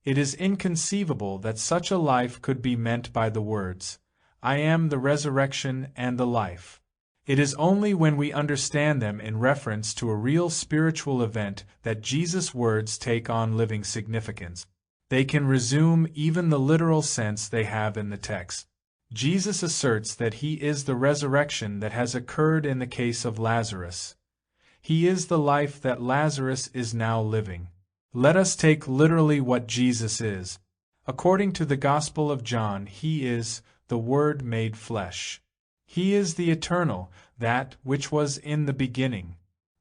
A: It is inconceivable that such a life could be meant by the words, "I am the resurrection and the life." It is only when we understand them in reference to a real spiritual event that Jesus' words take on living significance. They can resume even the literal sense they have in the text. Jesus asserts that he is the resurrection that has occurred in the case of Lazarus. He is the life that Lazarus is now living. Let us take literally what Jesus is. According to the Gospel of John, he is the Word made flesh. He is the eternal, that which was in the beginning.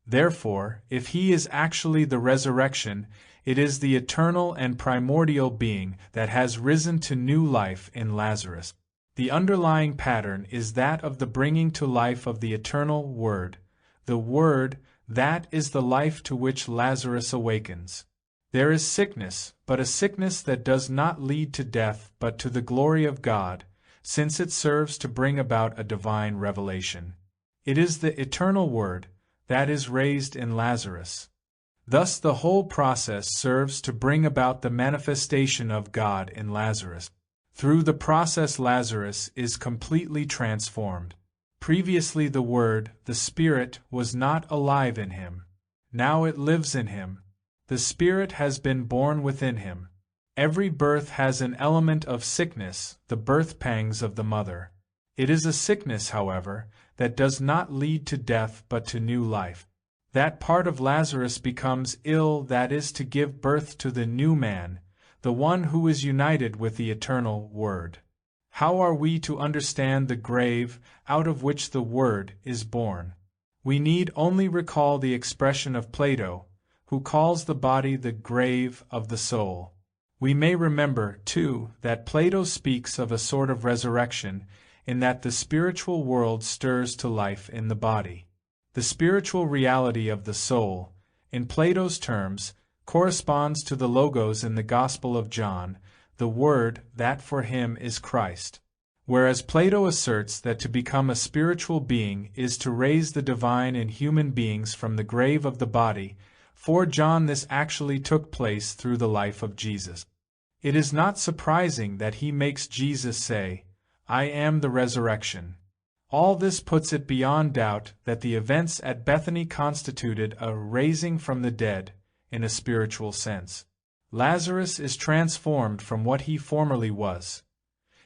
A: Therefore, if he is actually the resurrection, it is the eternal and primordial being that has risen to new life in Lazarus. The underlying pattern is that of the bringing to life of the eternal Word, the Word that is the life to which Lazarus awakens. There is sickness, but a sickness that does not lead to death but to the glory of God, since it serves to bring about a divine revelation. It is the eternal Word that is raised in Lazarus. Thus the whole process serves to bring about the manifestation of God in Lazarus. Through the process Lazarus is completely transformed. Previously the Word, the Spirit, was not alive in him. Now it lives in him. The Spirit has been born within him. Every birth has an element of sickness, the birth pangs of the mother. It is a sickness, however, that does not lead to death but to new life. That part of Lazarus becomes ill that is to give birth to the new man, the one who is united with the eternal Word. How are we to understand the grave out of which the Word is born? We need only recall the expression of Plato, who calls the body the grave of the soul. We may remember, too, that Plato speaks of a sort of resurrection, in that the spiritual world stirs to life in the body. The spiritual reality of the soul, in Plato's terms, corresponds to the logos in the Gospel of John, the Word that for him is Christ. Whereas Plato asserts that to become a spiritual being is to raise the divine in human beings from the grave of the body, for John this actually took place through the life of Jesus. It is not surprising that he makes Jesus say, "I am the resurrection." All this puts it beyond doubt that the events at Bethany constituted a raising from the dead, in a spiritual sense. Lazarus is transformed from what he formerly was.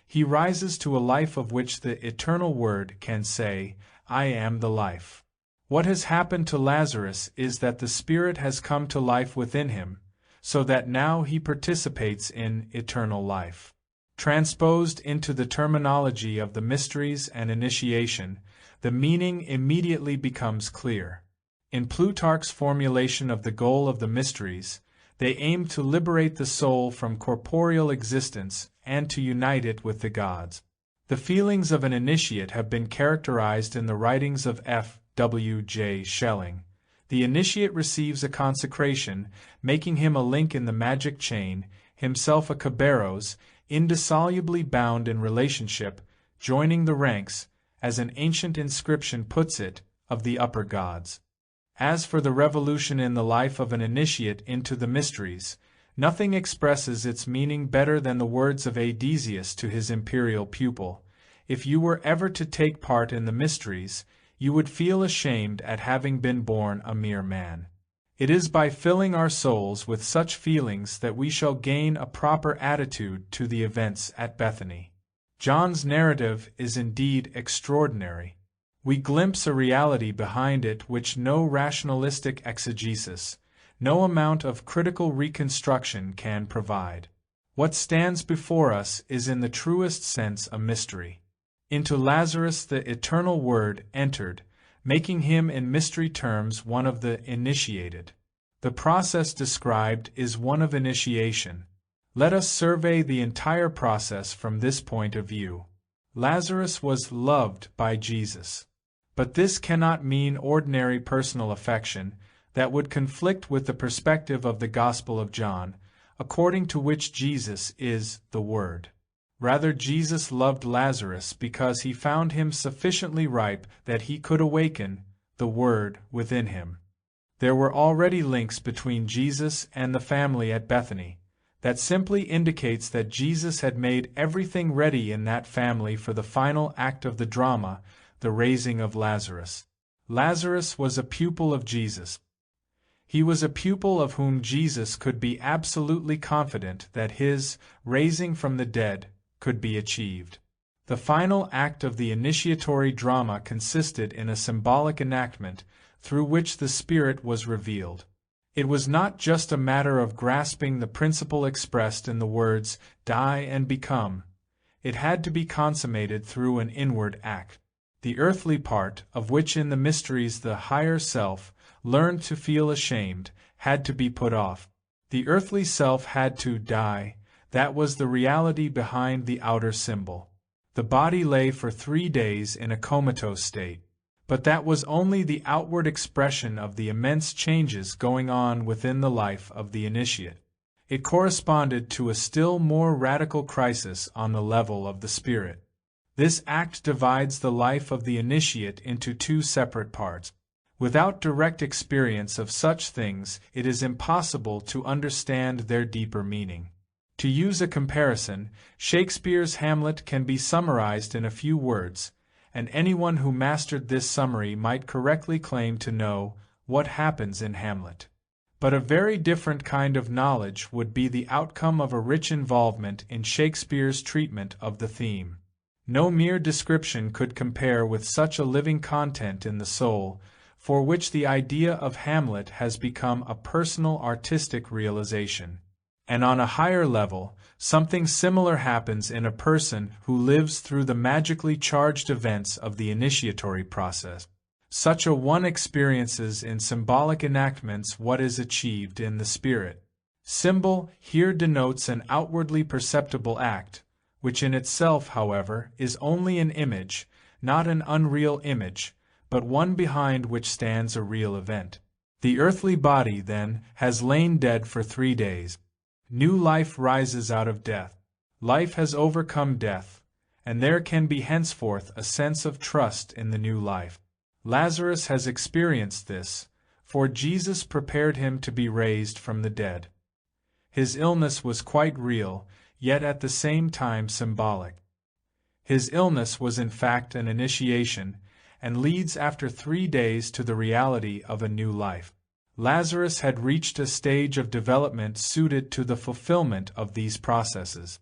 A: He rises to a life of which the eternal Word can say, "I am the life." What has happened to Lazarus is that the Spirit has come to life within him, so that now he participates in eternal life. Transposed into the terminology of the mysteries and initiation, the meaning immediately becomes clear. In Plutarch's formulation of the goal of the mysteries, they aim to liberate the soul from corporeal existence and to unite it with the gods. The feelings of an initiate have been characterized in the writings of F. W. J. Schelling. The initiate receives a consecration, making him a link in the magic chain, himself a Kerberos, indissolubly bound in relationship, joining the ranks, as an ancient inscription puts it, of the upper gods. As for the revolution in the life of an initiate into the mysteries, nothing expresses its meaning better than the words of Adesius to his imperial pupil. If you were ever to take part in the mysteries, you would feel ashamed at having been born a mere man. It is by filling our souls with such feelings that we shall gain a proper attitude to the events at Bethany. John's narrative is indeed extraordinary. We glimpse a reality behind it which no rationalistic exegesis, no amount of critical reconstruction can provide. What stands before us is in the truest sense a mystery. Into Lazarus the eternal Word entered, making him in mystery terms one of the initiated. The process described is one of initiation. Let us survey the entire process from this point of view. Lazarus was loved by Jesus. But this cannot mean ordinary personal affection that would conflict with the perspective of the Gospel of John, according to which Jesus is the Word. Rather, Jesus loved Lazarus because he found him sufficiently ripe that he could awaken the Word within him. There were already links between Jesus and the family at Bethany. That simply indicates that Jesus had made everything ready in that family for the final act of the drama, the raising of Lazarus. Lazarus was a pupil of Jesus. He was a pupil of whom Jesus could be absolutely confident that his raising from the dead could be achieved. The final act of the initiatory drama consisted in a symbolic enactment through which the Spirit was revealed. It was not just a matter of grasping the principle expressed in the words, "die and become." It had to be consummated through an inward act. The earthly part, of which in the mysteries the higher self learned to feel ashamed, had to be put off. The earthly self had to die. That was the reality behind the outer symbol. The body lay for 3 days in a comatose state. But that was only the outward expression of the immense changes going on within the life of the initiate. It corresponded to a still more radical crisis on the level of the spirit. This act divides the life of the initiate into 2 separate parts. Without direct experience of such things, it is impossible to understand their deeper meaning. To use a comparison, Shakespeare's Hamlet can be summarized in a few words, and anyone who mastered this summary might correctly claim to know what happens in Hamlet. But a very different kind of knowledge would be the outcome of a rich involvement in Shakespeare's treatment of the theme. No mere description could compare with such a living content in the soul, for which the idea of Hamlet has become a personal artistic realization. And on a higher level, something similar happens in a person who lives through the magically charged events of the initiatory process. Such a one experiences in symbolic enactments what is achieved in the spirit. Symbol here denotes an outwardly perceptible act, which in itself, however, is only an image, not an unreal image, but one behind which stands a real event. The earthly body, then, has lain dead for 3 days. New life rises out of death. Life has overcome death, and there can be henceforth a sense of trust in the new life. Lazarus has experienced this, for Jesus prepared him to be raised from the dead. His illness was quite real, yet at the same time symbolic. His illness was in fact an initiation, and leads after 3 days to the reality of a new life. Lazarus had reached a stage of development suited to the fulfillment of these processes.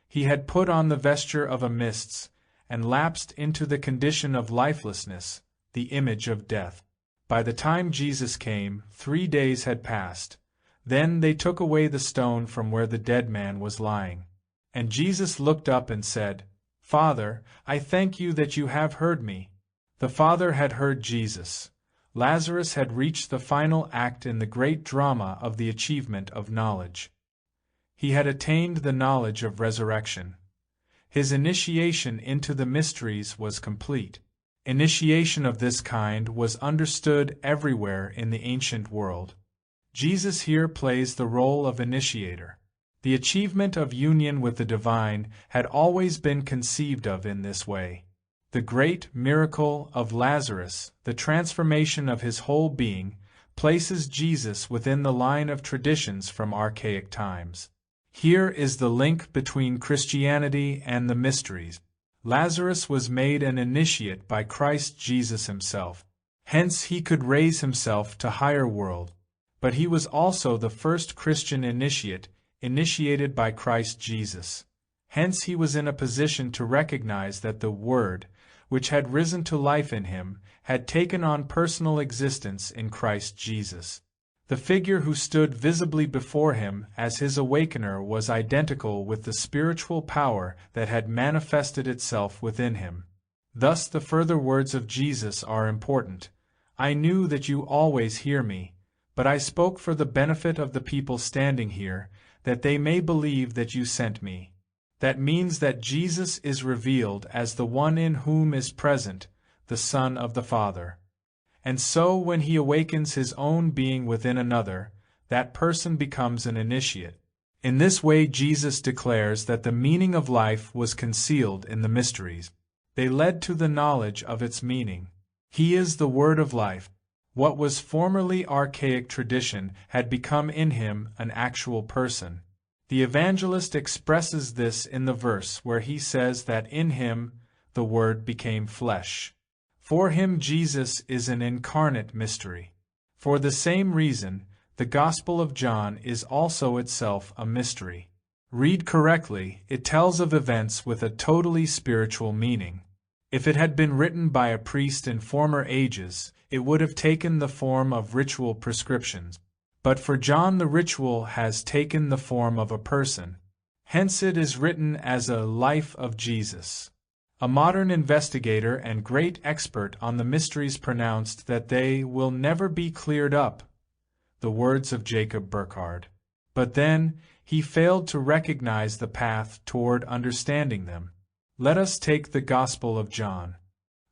A: He had put on the vesture of a mists, and lapsed into the condition of lifelessness, the image of death. By the time Jesus came, 3 days had passed. Then they took away the stone from where the dead man was lying. And Jesus looked up and said, "Father, I thank you that you have heard me." The Father had heard Jesus. Lazarus had reached the final act in the great drama of the achievement of knowledge. He had attained the knowledge of resurrection. His initiation into the mysteries was complete. Initiation of this kind was understood everywhere in the ancient world. Jesus here plays the role of initiator. The achievement of union with the divine had always been conceived of in this way. The great miracle of Lazarus, the transformation of his whole being, places Jesus within the line of traditions from archaic times. Here is the link between Christianity and the mysteries. Lazarus was made an initiate by Christ Jesus himself. Hence he could raise himself to higher world. But he was also the first Christian initiate, initiated by Christ Jesus. Hence he was in a position to recognize that the Word, which had risen to life in him, had taken on personal existence in Christ Jesus. The figure who stood visibly before him as his awakener was identical with the spiritual power that had manifested itself within him. Thus the further words of Jesus are important. "I knew that you always hear me, but I spoke for the benefit of the people standing here, that they may believe that you sent me." That means that Jesus is revealed as the one in whom is present the Son of the Father. And so when he awakens his own being within another, that person becomes an initiate. In this way Jesus declares that the meaning of life was concealed in the mysteries. They led to the knowledge of its meaning. He is the Word of life. What was formerly archaic tradition had become in him an actual person. The evangelist expresses this in the verse where he says that in him the Word became flesh. For him Jesus is an incarnate mystery. For the same reason, the Gospel of John is also itself a mystery. Read correctly, it tells of events with a totally spiritual meaning. If it had been written by a priest in former ages, it would have taken the form of ritual prescriptions. But for John the ritual has taken the form of a person. Hence it is written as a life of Jesus. A modern investigator and great expert on the mysteries pronounced that they will never be cleared up, the words of Jacob Burckhardt. But then, he failed to recognize the path toward understanding them. Let us take the Gospel of John.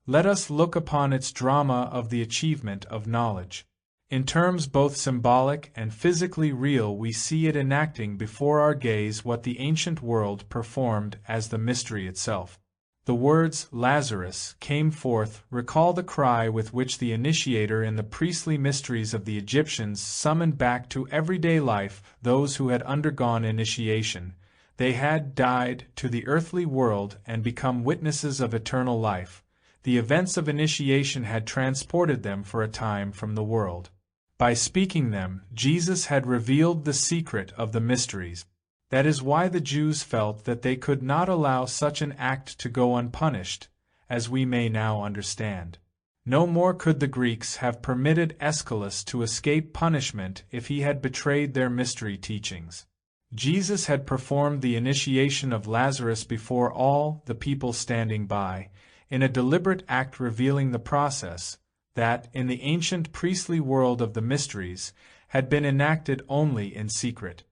A: Let us look upon its drama of the achievement of knowledge. In terms both symbolic and physically real, we see it enacting before our gaze what the ancient world performed as the mystery itself. The words, "Lazarus, came forth," recall the cry with which the initiator in the priestly mysteries of the Egyptians summoned back to everyday life those who had undergone initiation. They had died to the earthly world and become witnesses of eternal life. The events of initiation had transported them for a time from the world. By speaking them, Jesus had revealed the secret of the mysteries. That is why the Jews felt that they could not allow such an act to go unpunished, as we may now understand. No more could the Greeks have permitted Aeschylus to escape punishment if he had betrayed their mystery teachings. Jesus had performed the initiation of Lazarus before all the people standing by, in a deliberate act revealing the process that, in the ancient priestly world of the mysteries, had been enacted only in secret.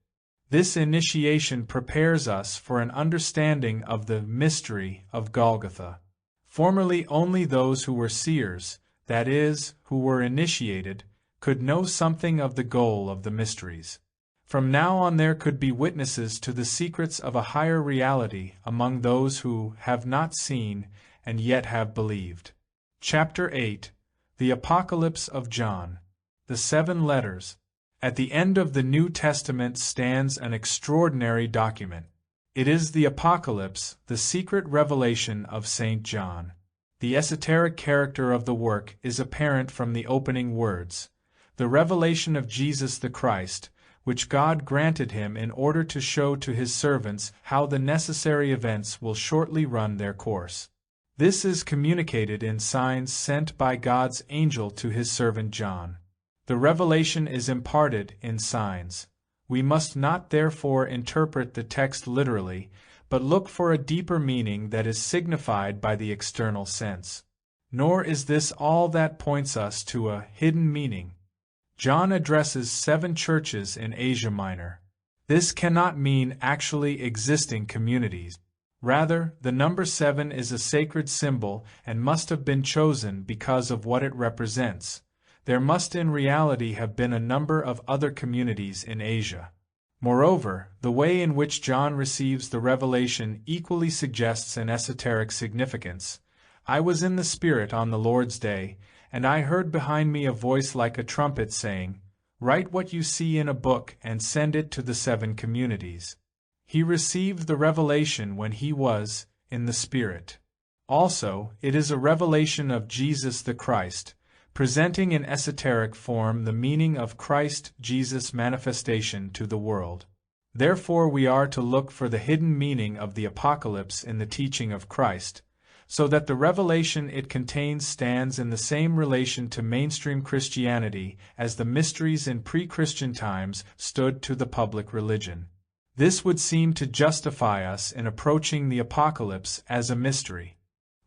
A: This initiation prepares us for an understanding of the mystery of Golgotha. Formerly only those who were seers, that is, who were initiated, could know something of the goal of the mysteries. From now on there could be witnesses to the secrets of a higher reality among those who have not seen and yet have believed. Chapter 8. The Apocalypse of John. The Seven Letters. At the end of the New Testament stands an extraordinary document. It is the Apocalypse, the secret revelation of St. John. The esoteric character of the work is apparent from the opening words, the revelation of Jesus the Christ, which God granted him in order to show to his servants how the necessary events will shortly run their course. This is communicated in signs sent by God's angel to his servant John. The revelation is imparted in signs. We must not therefore interpret the text literally, but look for a deeper meaning that is signified by the external sense. Nor is this all that points us to a hidden meaning. John addresses 7 churches in Asia Minor. This cannot mean actually existing communities. Rather, the number 7 is a sacred symbol and must have been chosen because of what it represents. There must in reality have been a number of other communities in Asia. Moreover, the way in which John receives the revelation equally suggests an esoteric significance. I was in the Spirit on the Lord's day, and I heard behind me a voice like a trumpet saying, "Write what you see in a book and send it to the 7 communities." He received the revelation when he was in the Spirit. Also, it is a revelation of Jesus the Christ, presenting in esoteric form the meaning of Christ Jesus' manifestation to the world. Therefore we are to look for the hidden meaning of the Apocalypse in the teaching of Christ, so that the revelation it contains stands in the same relation to mainstream Christianity as the mysteries in pre-Christian times stood to the public religion. This would seem to justify us in approaching the Apocalypse as a mystery.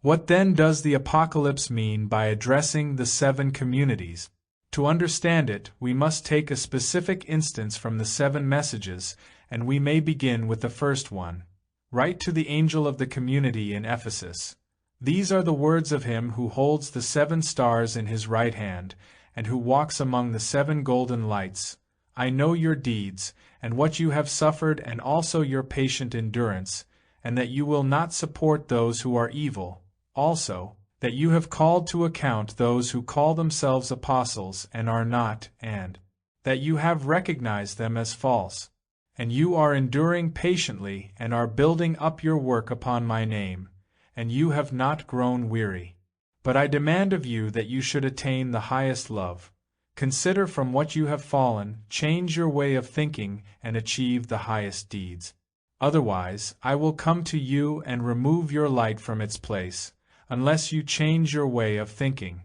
A: What then does the Apocalypse mean by addressing the 7 communities? To understand it, we must take a specific instance from the 7 messages, and we may begin with the first one. Write to the angel of the community in Ephesus. These are the words of him who holds the 7 stars in his right hand, and who walks among the 7 golden lights. I know your deeds, and what you have suffered, and also your patient endurance, and that you will not support those who are evil. Also, that you have called to account those who call themselves apostles and are not, and that you have recognized them as false. And you are enduring patiently and are building up your work upon my name, and you have not grown weary. But I demand of you that you should attain the highest love. Consider from what you have fallen, change your way of thinking, and achieve the highest deeds. Otherwise, I will come to you and remove your light from its place, unless you change your way of thinking.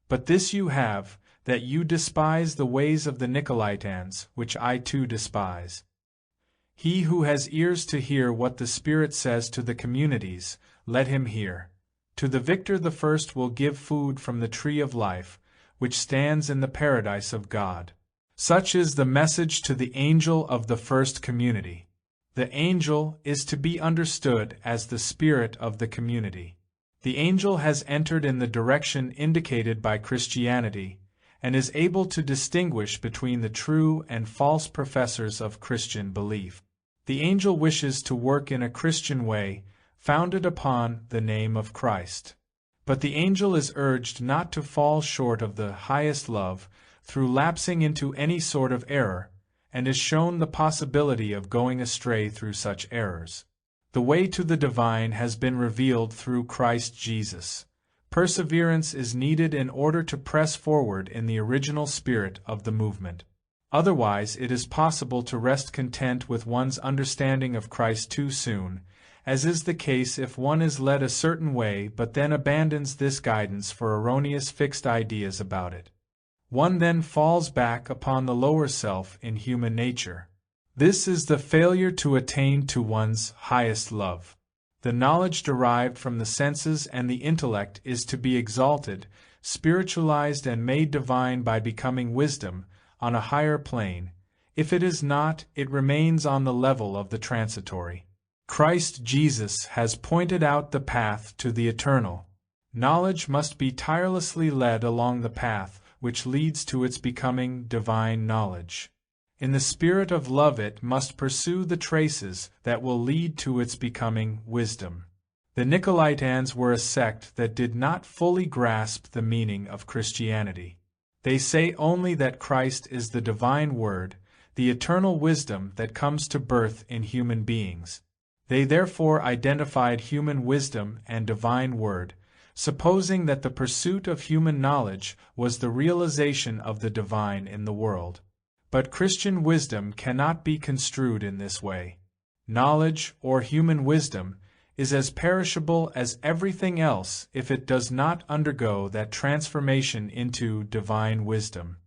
A: But this you have, that you despise the ways of the Nicolaitans, which I too despise. He who has ears to hear what the Spirit says to the communities, let him hear. To the victor the first will give food from the tree of life, which stands in the paradise of God. Such is the message to the angel of the first community. The angel is to be understood as the spirit of the community. The angel has entered in the direction indicated by Christianity, and is able to distinguish between the true and false professors of Christian belief. The angel wishes to work in a Christian way, founded upon the name of Christ. But the angel is urged not to fall short of the highest love through lapsing into any sort of error, and is shown the possibility of going astray through such errors. The way to the divine has been revealed through Christ Jesus. Perseverance is needed in order to press forward in the original spirit of the movement. Otherwise, it is possible to rest content with one's understanding of Christ too soon, as is the case if one is led a certain way but then abandons this guidance for erroneous fixed ideas about it. One then falls back upon the lower self in human nature. This is the failure to attain to one's highest love. The knowledge derived from the senses and the intellect is to be exalted, spiritualized and made divine by becoming wisdom, on a higher plane. If it is not, it remains on the level of the transitory. Christ Jesus has pointed out the path to the eternal. Knowledge must be tirelessly led along the path, which leads to its becoming divine knowledge. In the spirit of love it must pursue the traces that will lead to its becoming wisdom. The Nicolaitans were a sect that did not fully grasp the meaning of Christianity. They say only that Christ is the divine word, the eternal wisdom that comes to birth in human beings. They therefore identified human wisdom and divine word, supposing that the pursuit of human knowledge was the realization of the divine in the world. But Christian wisdom cannot be construed in this way. Knowledge, or human wisdom, is as perishable as everything else if it does not undergo that transformation into divine wisdom.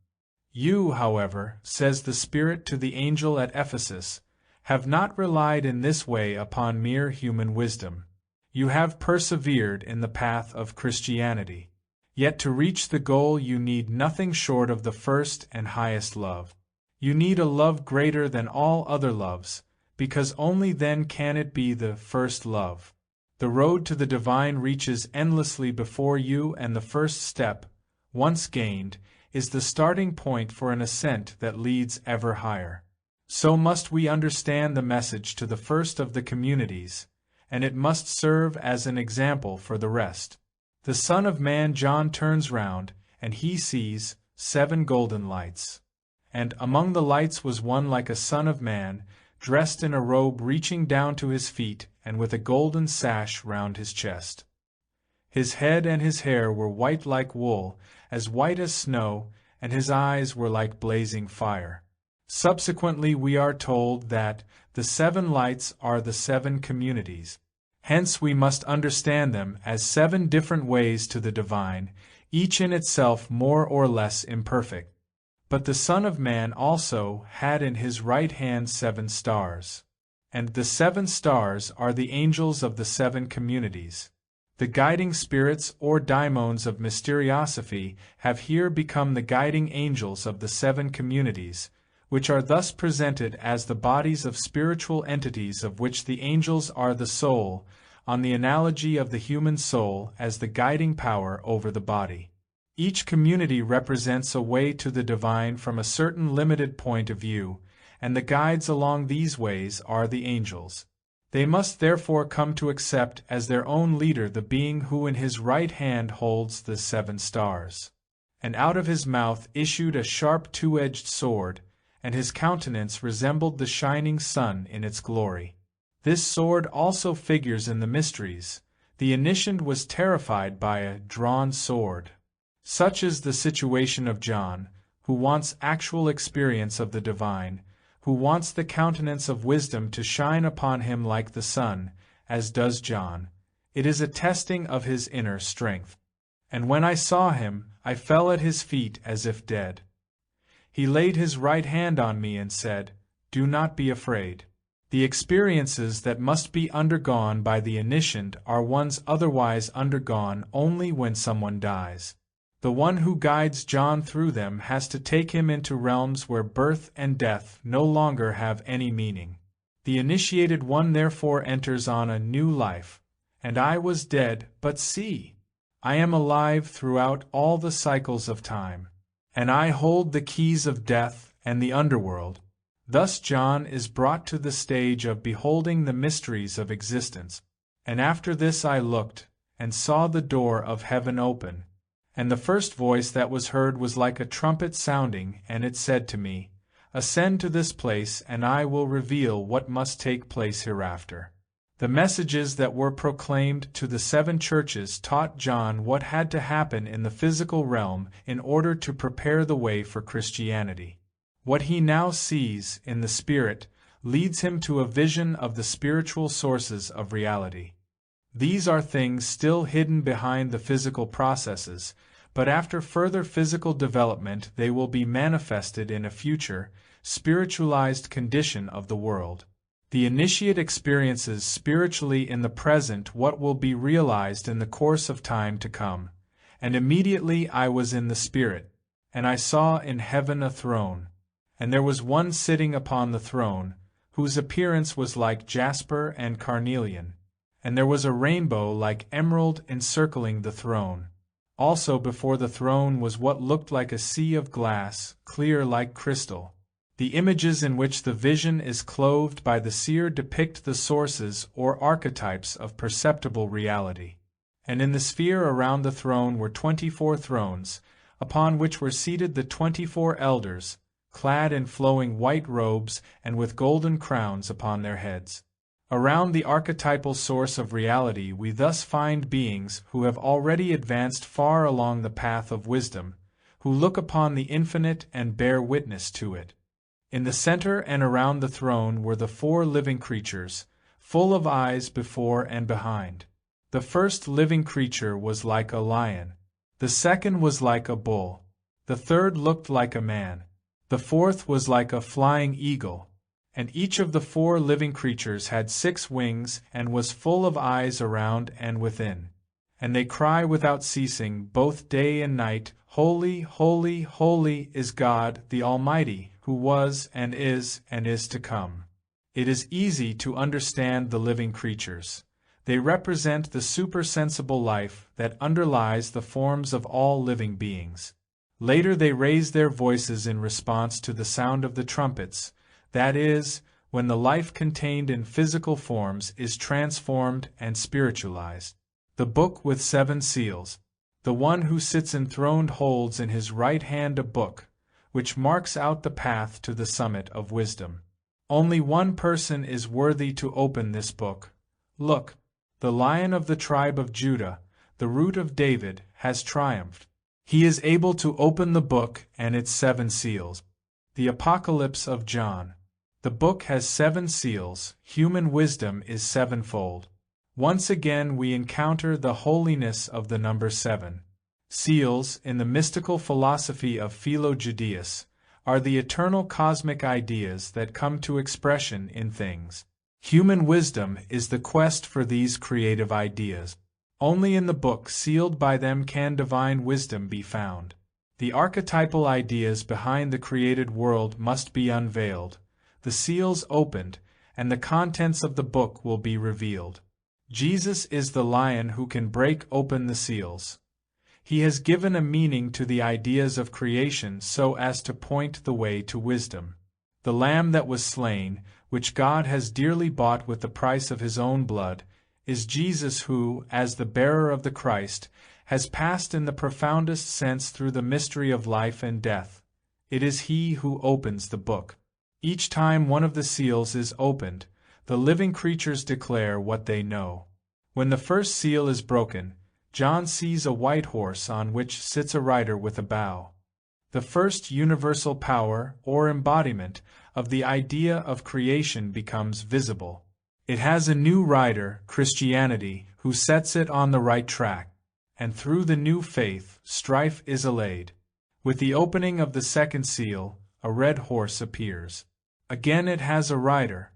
A: You, however, says the Spirit to the angel at Ephesus, have not relied in this way upon mere human wisdom. You have persevered in the path of Christianity. Yet to reach the goal you need nothing short of the first and highest love. You need a love greater than all other loves, because only then can it be the first love. The road to the divine reaches endlessly before you, and the first step, once gained, is the starting point for an ascent that leads ever higher. So must we understand the message to the first of the communities, and it must serve as an example for the rest. The Son of Man John turns round, and he sees 7 golden lights. And among the lights was one like a son of man, dressed in a robe reaching down to his feet, and with a golden sash round his chest. His head and his hair were white like wool, as white as snow, and his eyes were like blazing fire. Subsequently we are told that the 7 lights are the 7 communities. Hence we must understand them as 7 different ways to the divine, each in itself more or less imperfect. But the Son of Man also had in his right hand 7 stars. And the 7 stars are the angels of the 7 communities. The guiding spirits or daimons of mysteriosophy have here become the guiding angels of the 7 communities, which are thus presented as the bodies of spiritual entities of which the angels are the soul, on the analogy of the human soul as the guiding power over the body. Each community represents a way to the divine from a certain limited point of view, and the guides along these ways are the angels. They must therefore come to accept as their own leader the being who in his right hand holds the 7 stars. And out of his mouth issued a sharp 2-edged sword, and his countenance resembled the shining sun in its glory. This sword also figures in the mysteries. The initiate was terrified by a drawn sword. Such is the situation of John, who wants actual experience of the divine, who wants the countenance of wisdom to shine upon him like the sun, as does John. It is a testing of his inner strength. And when I saw him, I fell at his feet as if dead. He laid his right hand on me and said, "Do not be afraid." The experiences that must be undergone by the initiate are ones otherwise undergone only when someone dies. The one who guides John through them has to take him into realms where birth and death no longer have any meaning. The initiated one therefore enters on a new life. And I was dead, but see, I am alive throughout all the cycles of time. And I hold the keys of death and the underworld. Thus John is brought to the stage of beholding the mysteries of existence. And after this I looked, and saw the door of heaven open. And the first voice that was heard was like a trumpet sounding, and it said to me, "Ascend to this place, and I will reveal what must take place hereafter." The messages that were proclaimed to the 7 churches taught John what had to happen in the physical realm in order to prepare the way for Christianity. What he now sees in the Spirit leads him to a vision of the spiritual sources of reality. These are things still hidden behind the physical processes, but after further physical development they will be manifested in a future, spiritualized condition of the world. The initiate experiences spiritually in the present what will be realized in the course of time to come. And immediately I was in the Spirit, and I saw in heaven a throne, and there was one sitting upon the throne, whose appearance was like jasper and carnelian, and there was a rainbow like emerald encircling the throne. Also before the throne was what looked like a sea of glass, clear like crystal. The images in which the vision is clothed by the seer depict the sources or archetypes of perceptible reality. And in the sphere around the throne were 24 thrones, upon which were seated the 24 elders, clad in flowing white robes and with golden crowns upon their heads. Around the archetypal source of reality we thus find beings who have already advanced far along the path of wisdom, who look upon the infinite and bear witness to it. In the center and around the throne were the 4 living creatures, full of eyes before and behind. The first living creature was like a lion. The second was like a bull. The third looked like a man. The fourth was like a flying eagle. And each of the 4 living creatures had 6 wings and was full of eyes around and within. And they cry without ceasing both day and night, Holy, holy, holy is God the Almighty, who was and is to come. It is easy to understand the living creatures. They represent the supersensible life that underlies the forms of all living beings. Later they raise their voices in response to the sound of the trumpets, that is, when the life contained in physical forms is transformed and spiritualized. The book with 7 seals. The one who sits enthroned holds in his right hand a book, which marks out the path to the summit of wisdom. Only one person is worthy to open this book. Look, the Lion of the tribe of Judah, the Root of David, has triumphed. He is able to open the book and its 7 seals. The Apocalypse of John. The book has 7 seals, human wisdom is 7-fold. Once again we encounter the holiness of the number 7. Seals, in the mystical philosophy of Philo-Judaeus, are the eternal cosmic ideas that come to expression in things. Human wisdom is the quest for these creative ideas. Only in the book sealed by them can divine wisdom be found. The archetypal ideas behind the created world must be unveiled, the seals opened, and the contents of the book will be revealed. Jesus is the Lion who can break open the seals. He has given a meaning to the ideas of creation so as to point the way to wisdom. The Lamb that was slain, which God has dearly bought with the price of his own blood, is Jesus who, as the bearer of the Christ, has passed in the profoundest sense through the mystery of life and death. It is he who opens the book. Each time one of the seals is opened, the living creatures declare what they know. When the first seal is broken, John sees a white horse on which sits a rider with a bow. The first universal power, or embodiment, of the idea of creation becomes visible. It has a new rider, Christianity, who sets it on the right track, and through the new faith, strife is allayed. With the opening of the second seal, a red horse appears. Again it has a rider.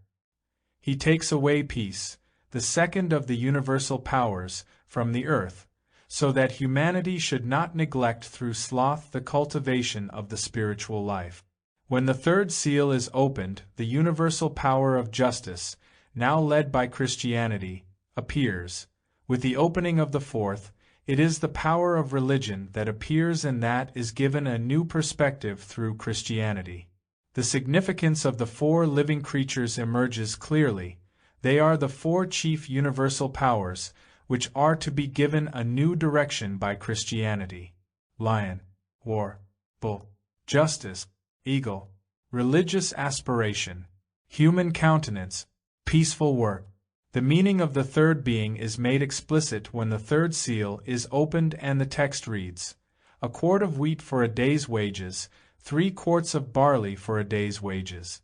A: He takes away peace, the second of the universal powers, from the earth, so that humanity should not neglect through sloth the cultivation of the spiritual life. When the third seal is opened, the universal power of justice, now led by Christianity, appears. With the opening of the fourth, it is the power of religion that appears, and that is given a new perspective through Christianity. The significance of the 4 living creatures emerges clearly. They are the 4 chief universal powers, which are to be given a new direction by Christianity. Lion, war, bull, justice, eagle, religious aspiration, human countenance, peaceful work. The meaning of the third being is made explicit when the third seal is opened and the text reads, "A quart of wheat for a day's wages, 3 quarts of barley for a day's wages."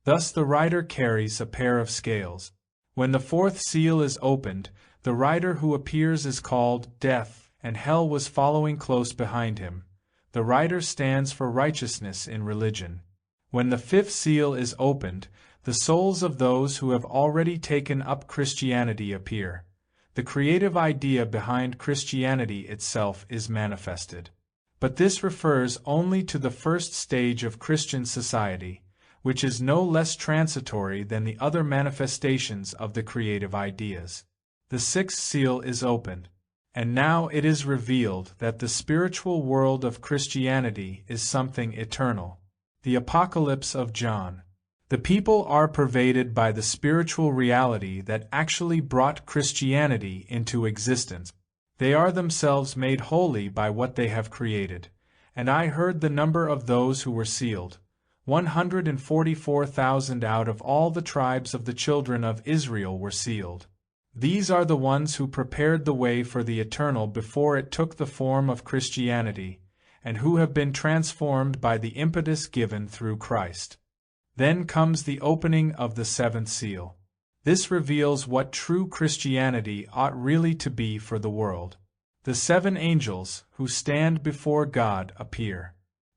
A: Thus the rider carries a pair of scales. When the fourth seal is opened, the rider who appears is called Death, and hell was following close behind him. The rider stands for righteousness in religion. When the fifth seal is opened, the souls of those who have already taken up Christianity appear. The creative idea behind Christianity itself is manifested. But this refers only to the first stage of Christian society, which is no less transitory than the other manifestations of the creative ideas. The sixth seal is opened, and now it is revealed that the spiritual world of Christianity is something eternal. The Apocalypse of John. The people are pervaded by the spiritual reality that actually brought Christianity into existence. They are themselves made holy by what they have created. And I heard the number of those who were sealed. 144,000 out of all the tribes of the children of Israel were sealed. These are the ones who prepared the way for the eternal before it took the form of Christianity, and who have been transformed by the impetus given through Christ. Then comes the opening of the seventh seal. This reveals what true Christianity ought really to be for the world. The 7 angels, who stand before God, appear.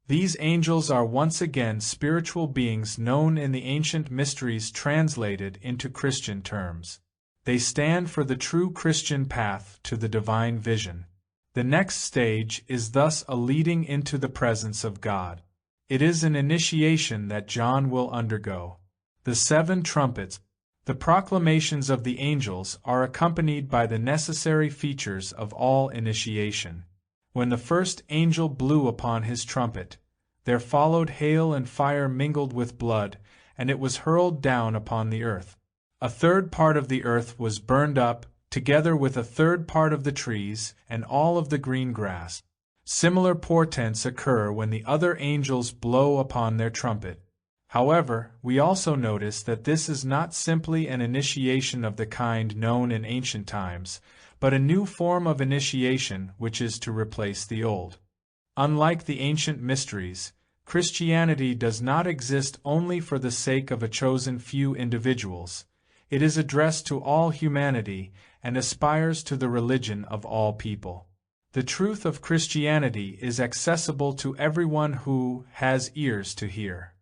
A: These angels are once again spiritual beings known in the ancient mysteries translated into Christian terms. They stand for the true Christian path to the divine vision. The next stage is thus a leading into the presence of God. It is an initiation that John will undergo. The 7 trumpets, the proclamations of the angels, are accompanied by the necessary features of all initiation. When the first angel blew upon his trumpet, there followed hail and fire mingled with blood, and it was hurled down upon the earth. A third part of the earth was burned up, together with a third part of the trees and all of the green grass. Similar portents occur when the other angels blow upon their trumpet. However, we also notice that this is not simply an initiation of the kind known in ancient times, but a new form of initiation which is to replace the old. Unlike the ancient mysteries, Christianity does not exist only for the sake of a chosen few individuals. It is addressed to all humanity and aspires to the religion of all people. The truth of Christianity is accessible to everyone who has ears to hear.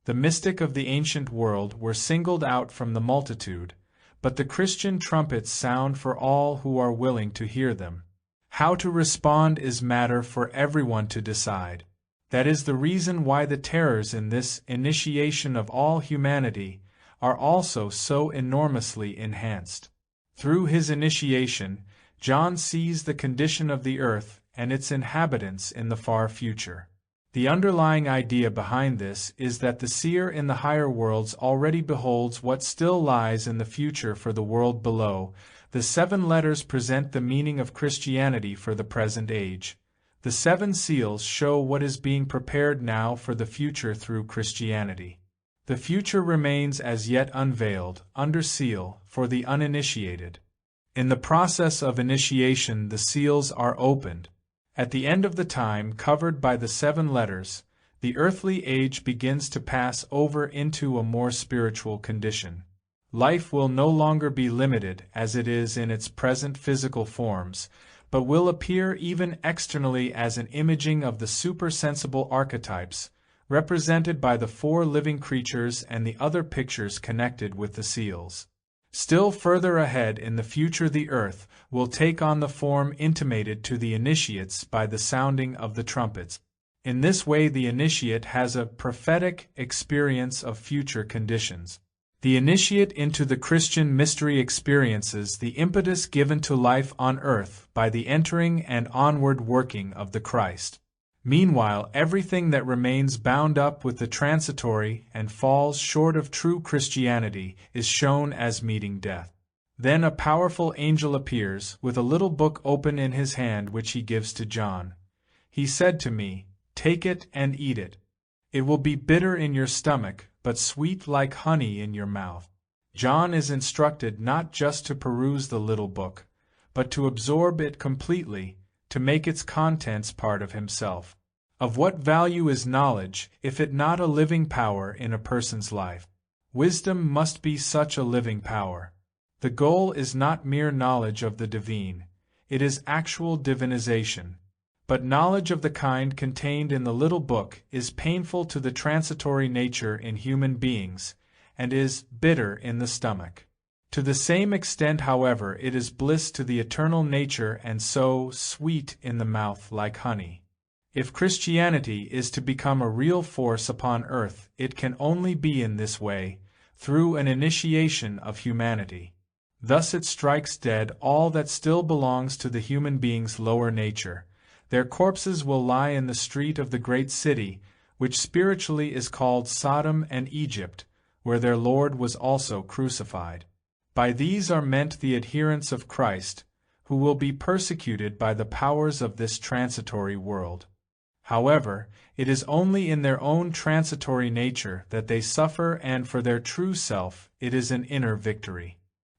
A: The mystic of the ancient world were singled out from the multitude, but the Christian trumpets sound for all who are willing to hear them. How to respond is matter for everyone to decide. That is the reason why the terrors in this initiation of all humanity are also so enormously enhanced. Through his initiation, John sees the condition of the earth and its inhabitants in the far future. The underlying idea behind this is that the seer in the higher worlds already beholds what still lies in the future for the world below. The 7 letters present the meaning of Christianity for the present age. The 7 seals show what is being prepared now for the future through Christianity. The future remains as yet unveiled, under seal, for the uninitiated. In the process of initiation, the seals are opened. At the end of the time covered by the 7 letters, the earthly age begins to pass over into a more spiritual condition. Life will no longer be limited as it is in its present physical forms, but will appear even externally as an imaging of the supersensible archetypes, represented by the 4 living creatures and the other pictures connected with the seals. Still further ahead in the future, the earth will take on the form intimated to the initiates by the sounding of the trumpets. In this way, the initiate has a prophetic experience of future conditions. The initiate into the Christian mystery experiences the impetus given to life on earth by the entering and onward working of the Christ. Meanwhile, everything that remains bound up with the transitory and falls short of true Christianity is shown as meeting death. Then a powerful angel appears, with a little book open in his hand which he gives to John. He said to me, "Take it and eat it. It will be bitter in your stomach, but sweet like honey in your mouth." John is instructed not just to peruse the little book, but to absorb it completely, to make its contents part of himself. Of what value is knowledge, if it not a living power in a person's life? Wisdom must be such a living power. The goal is not mere knowledge of the divine, it is actual divinization. But knowledge of the kind contained in the little book is painful to the transitory nature in human beings, and is bitter in the stomach. To the same extent, however, it is bliss to the eternal nature and so sweet in the mouth like honey. If Christianity is to become a real force upon earth, it can only be in this way, through an initiation of humanity. Thus it strikes dead all that still belongs to the human being's lower nature. Their corpses will lie in the street of the great city, which spiritually is called Sodom and Egypt, where their Lord was also crucified. By these are meant the adherents of Christ, who will be persecuted by the powers of this transitory world. However, it is only in their own transitory nature that they suffer, and for their true self it is an inner victory.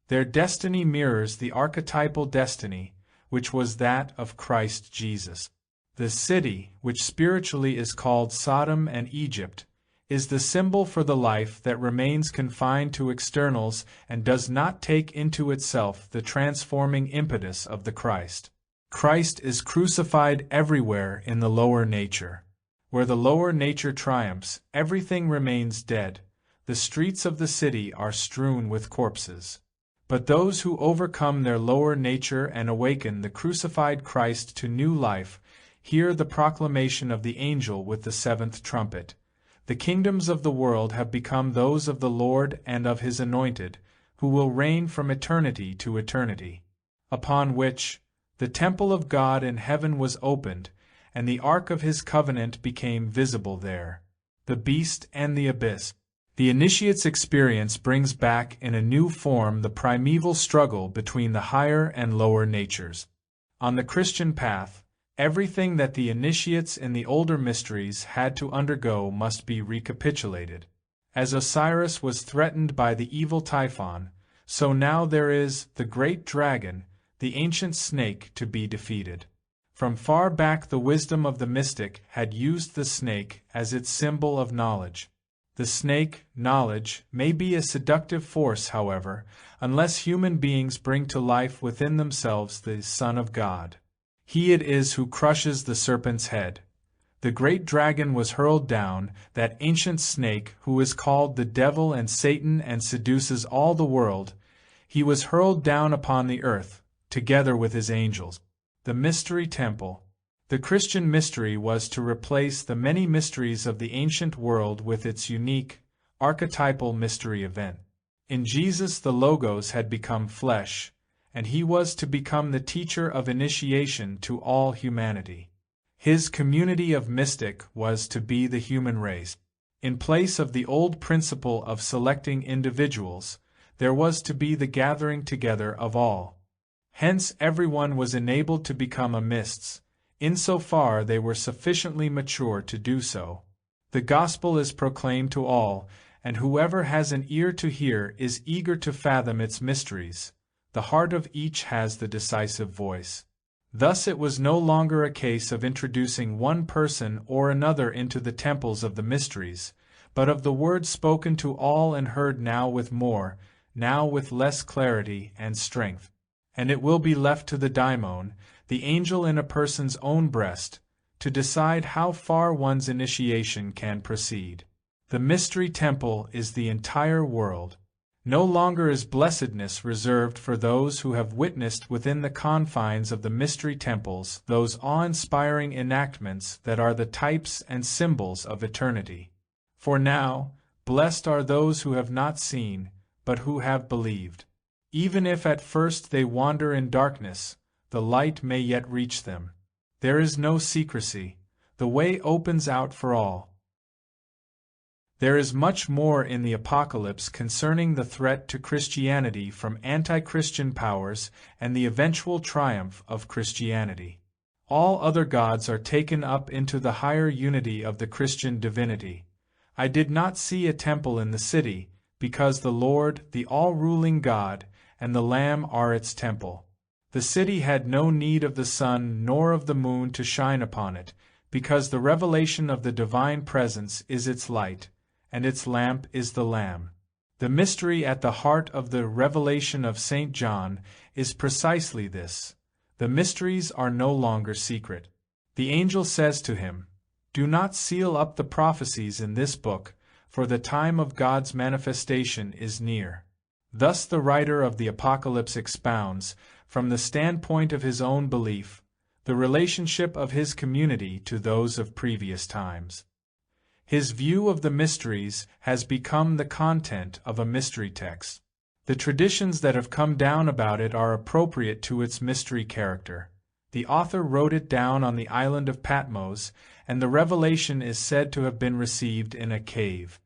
A: Their destiny mirrors the archetypal destiny, which was that of Christ Jesus. The city, which spiritually is called Sodom and Egypt, is the symbol for the life that remains confined to externals and does not take into itself the transforming impetus of the Christ. Christ is crucified everywhere in the lower nature. Where the lower nature triumphs, everything remains dead. The streets of the city are strewn with corpses. But those who overcome their lower nature and awaken the crucified Christ to new life hear the proclamation of the angel with the seventh trumpet. The kingdoms of the world have become those of the Lord and of his anointed, who will reign from eternity to eternity. Upon which the temple of God in heaven was opened, and the ark of his covenant became visible there. The beast and the abyss. The initiate's experience brings back in a new form the primeval struggle between the higher and lower natures. On the Christian path, everything that the initiates in the older mysteries had to undergo must be recapitulated. As Osiris was threatened by the evil Typhon, so now there is the great dragon, the ancient snake, to be defeated. From far back the wisdom of the mystic had used the snake as its symbol of knowledge. The snake, knowledge, may be a seductive force, however, unless human beings bring to life within themselves the Son of God. He it is who crushes the serpent's head. The great dragon was hurled down, that ancient snake who is called the devil and Satan and seduces all the world. He was hurled down upon the earth, together with his angels. The mystery temple. The Christian mystery was to replace the many mysteries of the ancient world with its unique, archetypal mystery event. In Jesus the Logos had become flesh, and he was to become the teacher of initiation to all humanity. His community of mystic was to be the human race. In place of the old principle of selecting individuals, there was to be the gathering together of all. Hence everyone was enabled to become amists, insofar they were sufficiently mature to do so. The gospel is proclaimed to all, and whoever has an ear to hear is eager to fathom its mysteries. The heart of each has the decisive voice. Thus it was no longer a case of introducing one person or another into the temples of the mysteries, but of the word spoken to all and heard now with more, now with less clarity and strength. And it will be left to the daimon, the angel in a person's own breast, to decide how far one's initiation can proceed. The mystery temple is the entire world. No longer is blessedness reserved for those who have witnessed within the confines of the mystery temples those awe-inspiring enactments that are the types and symbols of eternity. For now, blessed are those who have not seen, but who have believed. Even if at first they wander in darkness, the light may yet reach them. There is no secrecy. The way opens out for all. There is much more in the Apocalypse concerning the threat to Christianity from anti-Christian powers and the eventual triumph of Christianity. All other gods are taken up into the higher unity of the Christian divinity. I did not see a temple in the city, because the Lord, the all-ruling God, and the Lamb are its temple. The city had no need of the sun nor of the moon to shine upon it, because the revelation of the divine presence is its light, and its lamp is the Lamb. The mystery at the heart of the revelation of St. John is precisely this. The mysteries are no longer secret. The angel says to him, "Do not seal up the prophecies in this book, for the time of God's manifestation is near." Thus the writer of the Apocalypse expounds, from the standpoint of his own belief, the relationship of his community to those of previous times. His view of the mysteries has become the content of a mystery text. The traditions that have come down about it are appropriate to its mystery character. The author wrote it down on the island of Patmos, and the revelation is said to have been received in a cave.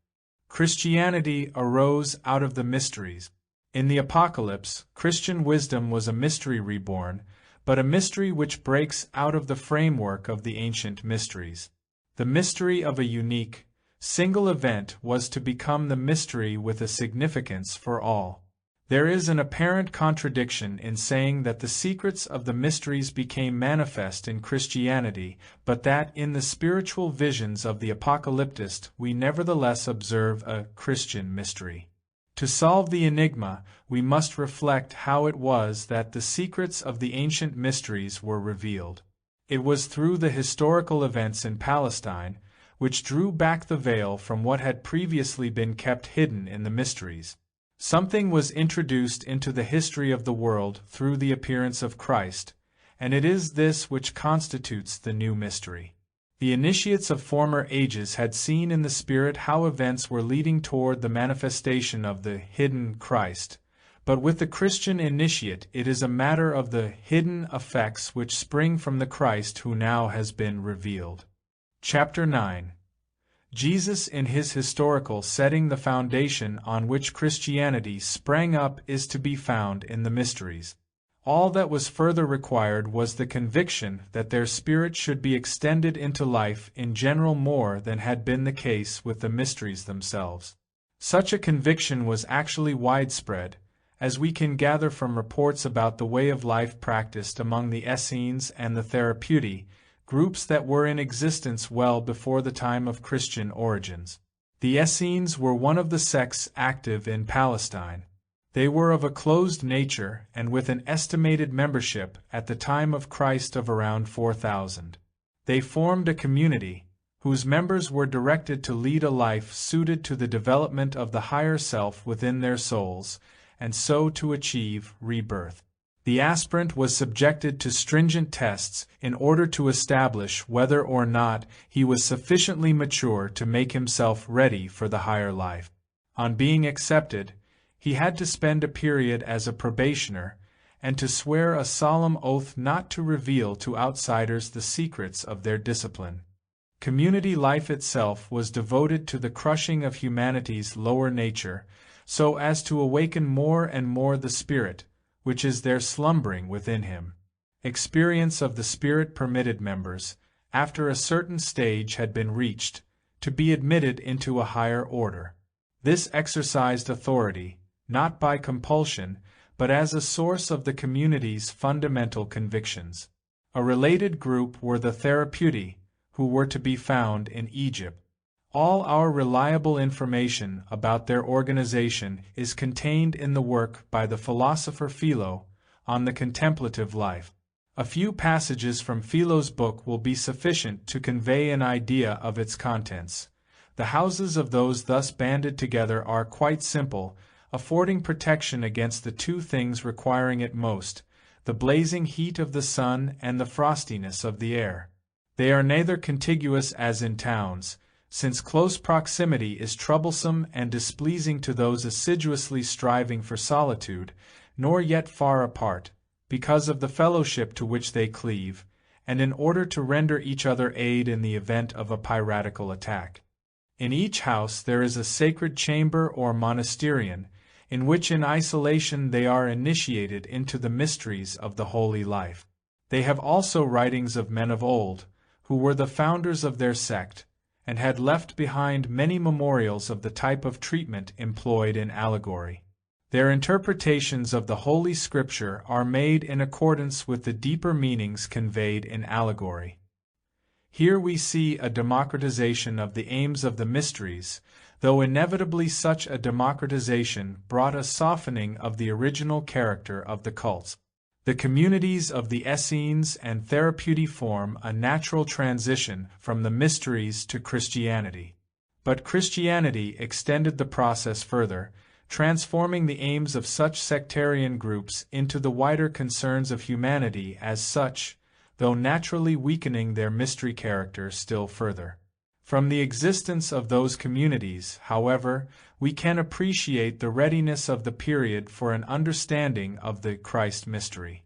A: Christianity arose out of the mysteries. In the Apocalypse, Christian wisdom was a mystery reborn, but a mystery which breaks out of the framework of the ancient mysteries. The mystery of a unique, single event was to become the mystery with a significance for all. There is an apparent contradiction in saying that the secrets of the mysteries became manifest in Christianity, but that in the spiritual visions of the apocalyptist we nevertheless observe a Christian mystery. To solve the enigma, we must reflect how it was that the secrets of the ancient mysteries were revealed. It was through the historical events in Palestine, which drew back the veil from what had previously been kept hidden in the mysteries. Something was introduced into the history of the world through the appearance of Christ, and it is this which constitutes the new mystery. The initiates of former ages had seen in the Spirit how events were leading toward the manifestation of the hidden Christ, but with the Christian initiate it is a matter of the hidden effects which spring from the Christ who now has been revealed. Chapter 9. Jesus in his historical setting. The foundation on which Christianity sprang up is to be found in the mysteries. All that was further required was the conviction that their spirit should be extended into life in general more than had been the case with the mysteries themselves. Such a conviction was actually widespread, as we can gather from reports about the way of life practiced among the Essenes and the Therapeuti, groups that were in existence well before the time of Christian origins. The Essenes were one of the sects active in Palestine. They were of a closed nature and with an estimated membership at the time of Christ of around 4,000. They formed a community, whose members were directed to lead a life suited to the development of the higher self within their souls, and so to achieve rebirth. The aspirant was subjected to stringent tests in order to establish whether or not he was sufficiently mature to make himself ready for the higher life. On being accepted, he had to spend a period as a probationer and to swear a solemn oath not to reveal to outsiders the secrets of their discipline. Community life itself was devoted to the crushing of humanity's lower nature, so as to awaken more and more the spirit, which is there slumbering within him. Experience of the Spirit permitted members, after a certain stage had been reached, to be admitted into a higher order. This exercised authority, not by compulsion, but as a source of the community's fundamental convictions. A related group were the Therapeuti, who were to be found in Egypt. All our reliable information about their organization is contained in the work by the philosopher Philo on the contemplative life. A few passages from Philo's book will be sufficient to convey an idea of its contents. The houses of those thus banded together are quite simple, affording protection against the two things requiring it most, the blazing heat of the sun and the frostiness of the air. They are neither contiguous as in towns, since close proximity is troublesome and displeasing to those assiduously striving for solitude, nor yet far apart, because of the fellowship to which they cleave, and in order to render each other aid in the event of a piratical attack. In each house there is a sacred chamber or monasterion, in which in isolation they are initiated into the mysteries of the holy life. They have also writings of men of old, who were the founders of their sect, and had left behind many memorials of the type of treatment employed in allegory. Their interpretations of the Holy Scripture are made in accordance with the deeper meanings conveyed in allegory. Here we see a democratization of the aims of the mysteries, though inevitably such a democratization brought a softening of the original character of the cults. The communities of the Essenes and Therapeuti form a natural transition from the mysteries to Christianity. But Christianity extended the process further, transforming the aims of such sectarian groups into the wider concerns of humanity as such, though naturally weakening their mystery character still further. From the existence of those communities, however, we can appreciate the readiness of the period for an understanding of the Christ mystery.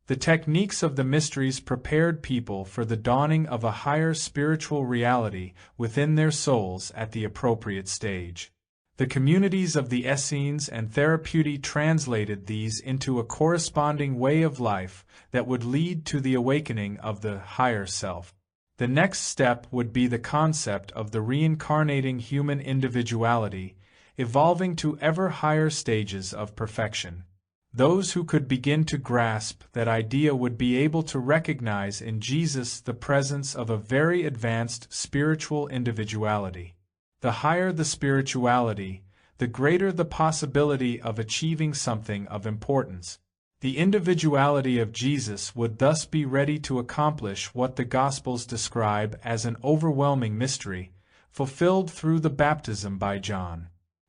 A: The techniques of the mysteries prepared people for the dawning of a higher spiritual reality within their souls at the appropriate stage. The communities of the Essenes and Therapeuti translated these into a corresponding way of life that would lead to the awakening of the higher self. The next step would be the concept of the reincarnating human individuality, evolving to ever higher stages of perfection. Those who could begin to grasp that idea would be able to recognize in Jesus the presence of a very advanced spiritual individuality. The higher the spirituality, the greater the possibility of achieving something of importance. The individuality of Jesus would thus be ready to accomplish what the Gospels describe as an overwhelming mystery, fulfilled through the baptism by John.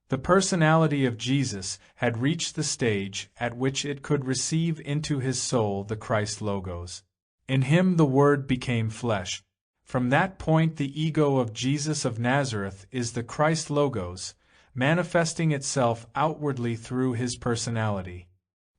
A: The personality of Jesus had reached the stage at which it could receive into his soul the Christ Logos. In him the Word became flesh. From that point the ego of Jesus of Nazareth is the Christ Logos, manifesting itself outwardly through his personality.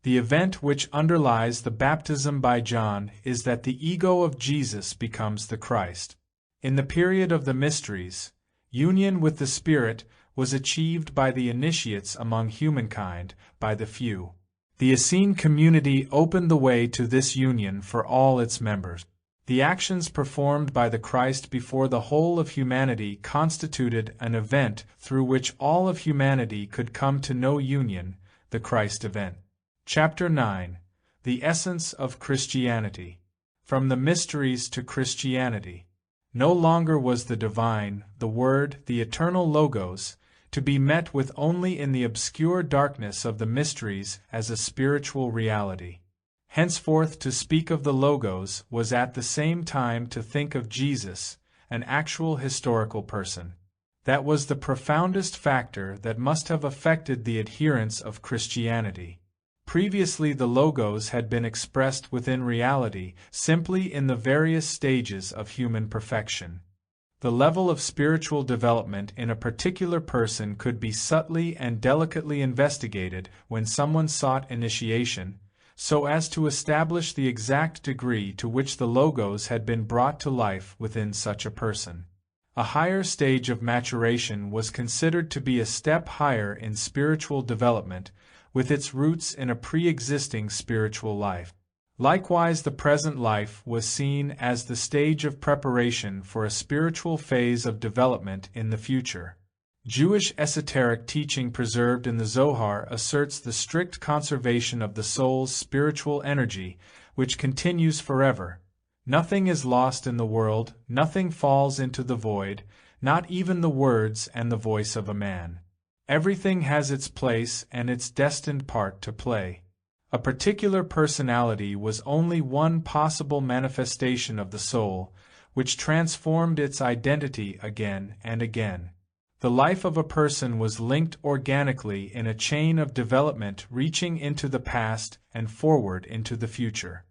A: The event which underlies the baptism by John is that the ego of Jesus becomes the Christ. In the period of the mysteries, union with the Spirit was achieved by the initiates among humankind, by the few. The Essene community opened the way to this union for all its members. The actions performed by the Christ before the whole of humanity constituted an event through which all of humanity could come to know union, the Christ event. Chapter 9. The Essence of Christianity. From the Mysteries to Christianity. No longer was the divine, the Word, the eternal Logos, to be met with only in the obscure darkness of the mysteries as a spiritual reality. Henceforth to speak of the Logos was at the same time to think of Jesus, an actual historical person. That was the profoundest factor that must have affected the adherents of Christianity. Previously the Logos had been expressed within reality simply in the various stages of human perfection. The level of spiritual development in a particular person could be subtly and delicately investigated when someone sought initiation, so as to establish the exact degree to which the Logos had been brought to life within such a person. A higher stage of maturation was considered to be a step higher in spiritual development, with its roots in a pre-existing spiritual life. Likewise, the present life was seen as the stage of preparation for a spiritual phase of development in the future. Jewish esoteric teaching preserved in the Zohar asserts the strict conservation of the soul's spiritual energy, which continues forever. Nothing is lost in the world, nothing falls into the void, not even the words and the voice of a man. Everything has its place and its destined part to play. A particular personality was only one possible manifestation of the soul, which transformed its identity again and again. The life of a person was linked organically in a chain of development reaching into the past and forward into the future.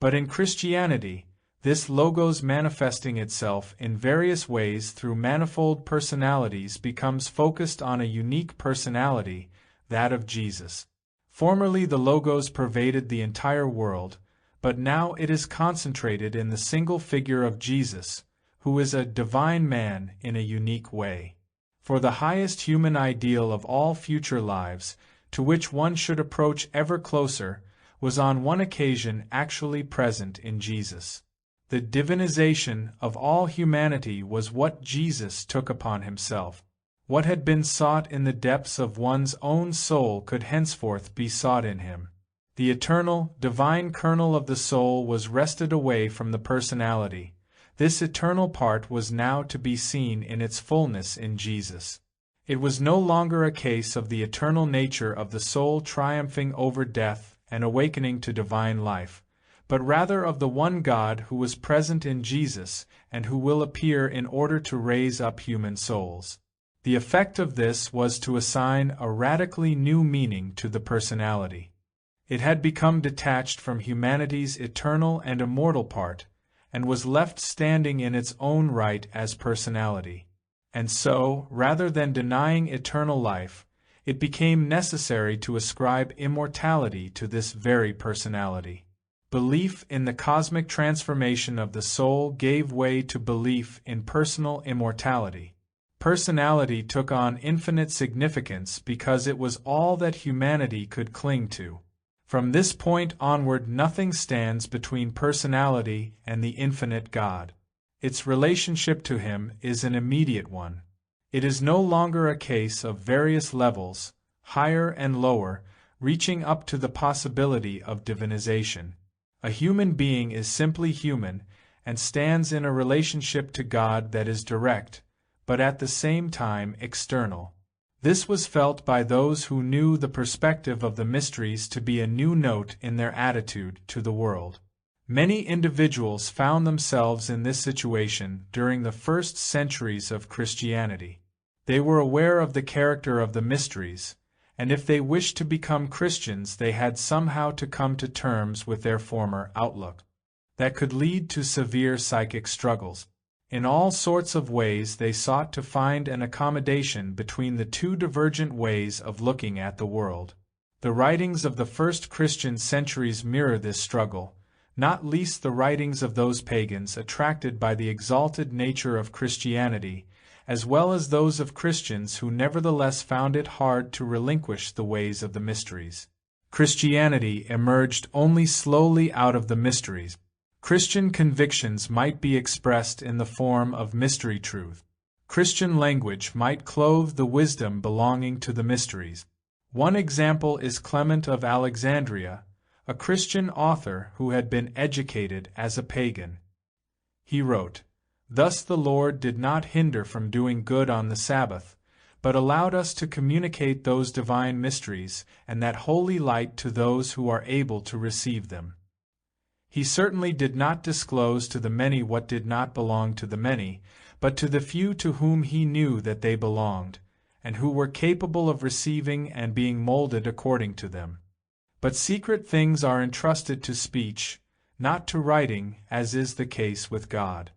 A: But in Christianity, this Logos manifesting itself in various ways through manifold personalities becomes focused on a unique personality, that of Jesus. Formerly the Logos pervaded the entire world, but now it is concentrated in the single figure of Jesus, who is a divine man in a unique way. For the highest human ideal of all future lives, to which one should approach ever closer, was on one occasion actually present in Jesus. The divinization of all humanity was what Jesus took upon himself. What had been sought in the depths of one's own soul could henceforth be sought in him. The eternal, divine kernel of the soul was wrested away from the personality. This eternal part was now to be seen in its fullness in Jesus. It was no longer a case of the eternal nature of the soul triumphing over death and awakening to divine life, but rather of the one God who was present in Jesus and who will appear in order to raise up human souls. The effect of this was to assign a radically new meaning to the personality. It had become detached from humanity's eternal and immortal part, and was left standing in its own right as personality. And so, rather than denying eternal life, it became necessary to ascribe immortality to this very personality. Belief in the cosmic transformation of the soul gave way to belief in personal immortality. Personality took on infinite significance because it was all that humanity could cling to. From this point onward, nothing stands between personality and the infinite God. Its relationship to Him is an immediate one. It is no longer a case of various levels, higher and lower, reaching up to the possibility of divinization. A human being is simply human and stands in a relationship to God that is direct, but at the same time external. This was felt by those who knew the perspective of the mysteries to be a new note in their attitude to the world. Many individuals found themselves in this situation during the first centuries of Christianity. They were aware of the character of the mysteries, and if they wished to become Christians, they had somehow to come to terms with their former outlook. That could lead to severe psychic struggles. In all sorts of ways they sought to find an accommodation between the two divergent ways of looking at the world. The writings of the first Christian centuries mirror this struggle, not least the writings of those pagans attracted by the exalted nature of Christianity, as well as those of Christians who nevertheless found it hard to relinquish the ways of the mysteries. Christianity emerged only slowly out of the mysteries. Christian convictions might be expressed in the form of mystery truth. Christian language might clothe the wisdom belonging to the mysteries. One example is Clement of Alexandria, a Christian author who had been educated as a pagan. He wrote, "Thus the Lord did not hinder from doing good on the Sabbath, but allowed us to communicate those divine mysteries and that holy light to those who are able to receive them." He certainly did not disclose to the many what did not belong to the many, but to the few to whom he knew that they belonged, and who were capable of receiving and being molded according to them. But secret things are entrusted to speech, not to writing, as is the case with God.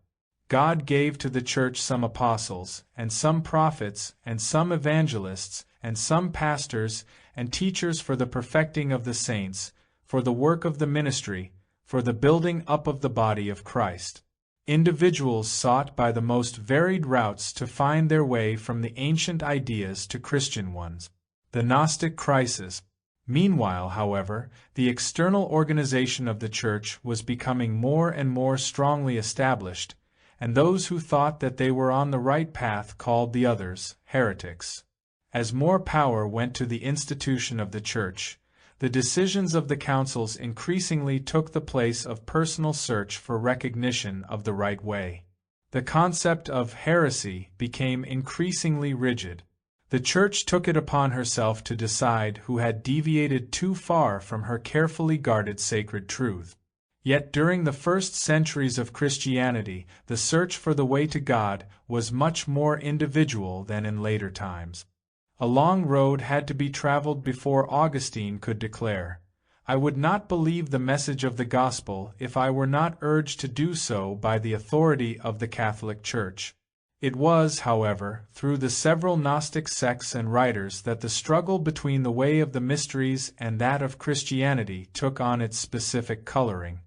A: God gave to the church some apostles, and some prophets, and some evangelists, and some pastors, and teachers for the perfecting of the saints, for the work of the ministry, for the building up of the body of Christ. Individuals sought by the most varied routes to find their way from the ancient ideas to Christian ones. The Gnostic crisis. Meanwhile, however, the external organization of the Church was becoming more and more strongly established, and those who thought that they were on the right path called the others heretics. As more power went to the institution of the Church, the decisions of the councils increasingly took the place of personal search for recognition of the right way. The concept of heresy became increasingly rigid. The Church took it upon herself to decide who had deviated too far from her carefully guarded sacred truth. Yet during the first centuries of Christianity, the search for the way to God was much more individual than in later times. A long road had to be traveled before Augustine could declare, "I would not believe the message of the gospel if I were not urged to do so by the authority of the Catholic Church." It was, however, through the several Gnostic sects and writers that the struggle between the way of the mysteries and that of Christianity took on its specific coloring.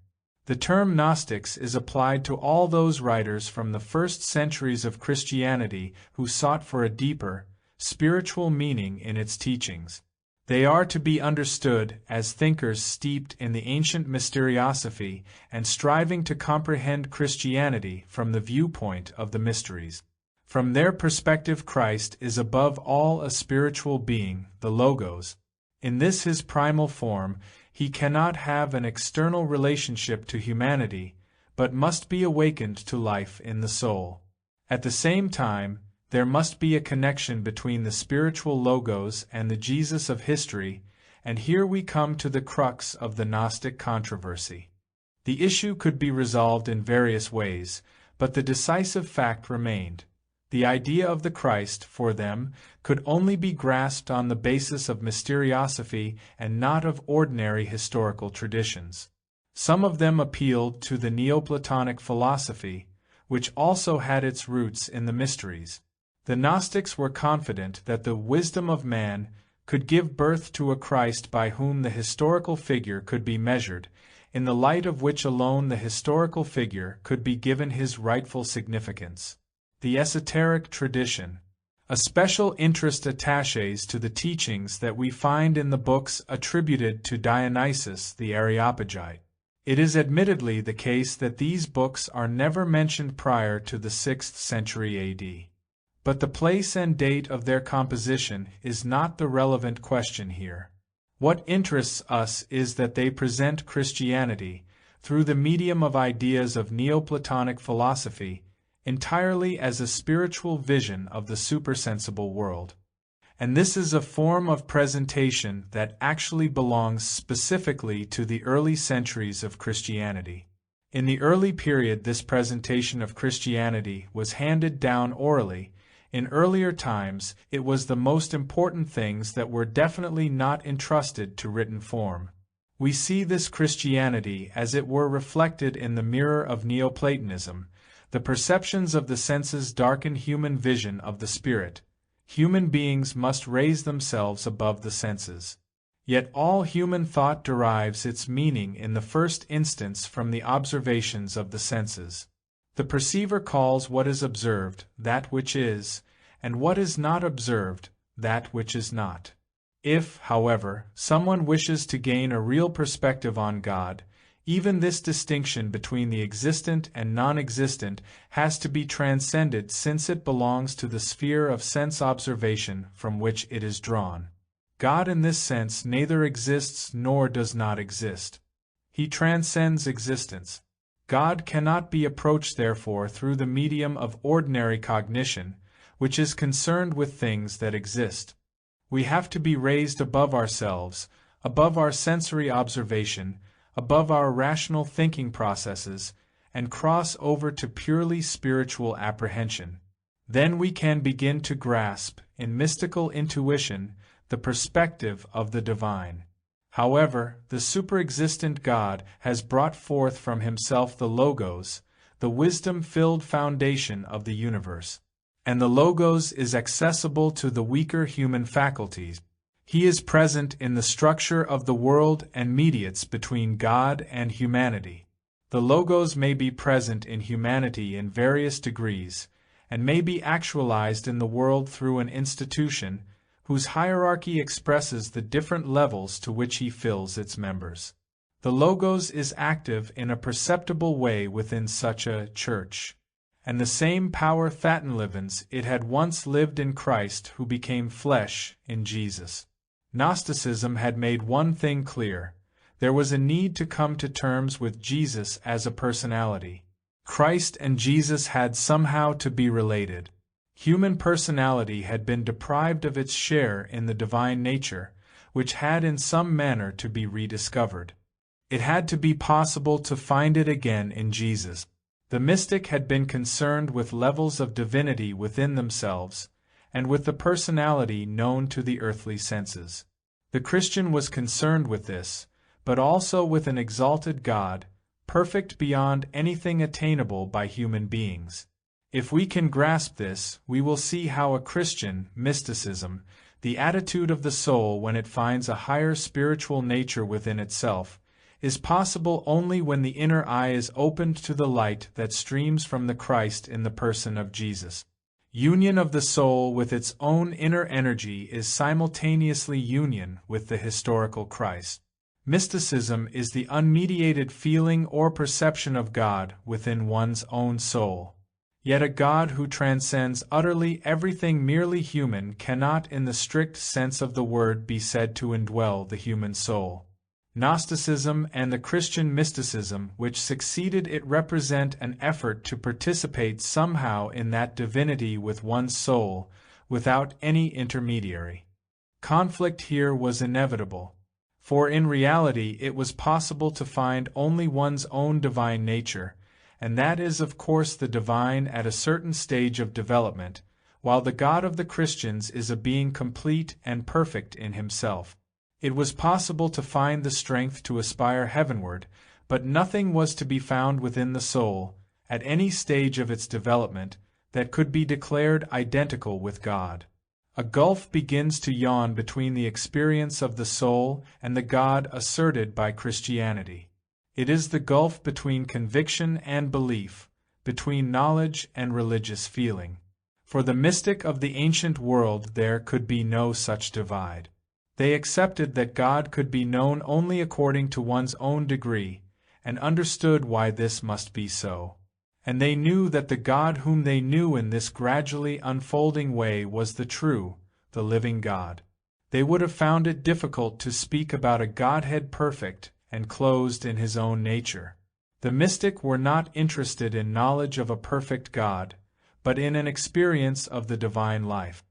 A: The term Gnostics is applied to all those writers from the first centuries of Christianity who sought for a deeper, spiritual meaning in its teachings. They are to be understood as thinkers steeped in the ancient mysteriosophy and striving to comprehend Christianity from the viewpoint of the mysteries. From their perspective, Christ is above all a spiritual being, the Logos. In this his primal form, he cannot have an external relationship to humanity, but must be awakened to life in the soul. At the same time, there must be a connection between the spiritual Logos and the Jesus of history, and here we come to the crux of the Gnostic controversy. The issue could be resolved in various ways, but the decisive fact remained. The idea of the Christ, for them, could only be grasped on the basis of mysteriosophy and not of ordinary historical traditions. Some of them appealed to the Neoplatonic philosophy, which also had its roots in the mysteries. The Gnostics were confident that the wisdom of man could give birth to a Christ by whom the historical figure could be measured, in the light of which alone the historical figure could be given his rightful significance. The esoteric tradition. A special interest attaches to the teachings that we find in the books attributed to Dionysius the Areopagite. It is admittedly the case that these books are never mentioned prior to the 6th century AD. But the place and date of their composition is not the relevant question here. What interests us is that they present Christianity, through the medium of ideas of Neoplatonic philosophy, entirely as a spiritual vision of the supersensible world. And this is a form of presentation that actually belongs specifically to the early centuries of Christianity. In the early period, this presentation of Christianity was handed down orally. In earlier times, it was the most important things that were definitely not entrusted to written form. We see this Christianity as it were reflected in the mirror of Neoplatonism. The perceptions of the senses darken human vision of the spirit. Human beings must raise themselves above the senses. Yet all human thought derives its meaning in the first instance from the observations of the senses. The perceiver calls what is observed that which is, and what is not observed that which is not. If, however, someone wishes to gain a real perspective on God, even this distinction between the existent and non-existent has to be transcended, since it belongs to the sphere of sense observation from which it is drawn. God in this sense neither exists nor does not exist. He transcends existence. God cannot be approached therefore through the medium of ordinary cognition, which is concerned with things that exist. We have to be raised above ourselves, above our sensory observation, above our rational thinking processes, and cross over to purely spiritual apprehension. Then we can begin to grasp, in mystical intuition, the perspective of the divine. However, the superexistent God has brought forth from himself the Logos, the wisdom-filled foundation of the universe. And the Logos is accessible to the weaker human faculties. He is present in the structure of the world and mediates between God and humanity. The Logos may be present in humanity in various degrees, and may be actualized in the world through an institution whose hierarchy expresses the different levels to which he fills its members. The Logos is active in a perceptible way within such a church, and the same power Thatenlivens it had once lived in Christ who became flesh in Jesus. Gnosticism had made one thing clear: there was a need to come to terms with Jesus as a personality. Christ and Jesus had somehow to be related. Human personality had been deprived of its share in the divine nature, which had in some manner to be rediscovered. It had to be possible to find it again in Jesus. The mystic had been concerned with levels of divinity within themselves, and with the personality known to the earthly senses. The Christian was concerned with this, but also with an exalted God, perfect beyond anything attainable by human beings. If we can grasp this, we will see how a Christian mysticism, the attitude of the soul when it finds a higher spiritual nature within itself, is possible only when the inner eye is opened to the light that streams from the Christ in the person of Jesus. Union of the soul with its own inner energy is simultaneously union with the historical Christ. Mysticism is the unmediated feeling or perception of God within one's own soul. Yet a God who transcends utterly everything merely human cannot in the strict sense of the word be said to indwell the human soul. Gnosticism and the Christian mysticism which succeeded it represent an effort to participate somehow in that divinity with one's soul, without any intermediary. Conflict here was inevitable, for in reality it was possible to find only one's own divine nature, and that is of course the divine at a certain stage of development, while the God of the Christians is a being complete and perfect in himself. It was possible to find the strength to aspire heavenward, but nothing was to be found within the soul, at any stage of its development, that could be declared identical with God. A gulf begins to yawn between the experience of the soul and the God asserted by Christianity. It is the gulf between conviction and belief, between knowledge and religious feeling. For the mystic of the ancient world there could be no such divide. They accepted that God could be known only according to one's own degree, and understood why this must be so. And they knew that the God whom they knew in this gradually unfolding way was the true, the living God. They would have found it difficult to speak about a Godhead perfect and closed in his own nature. The mystic were not interested in knowledge of a perfect God, but in an experience of the divine life.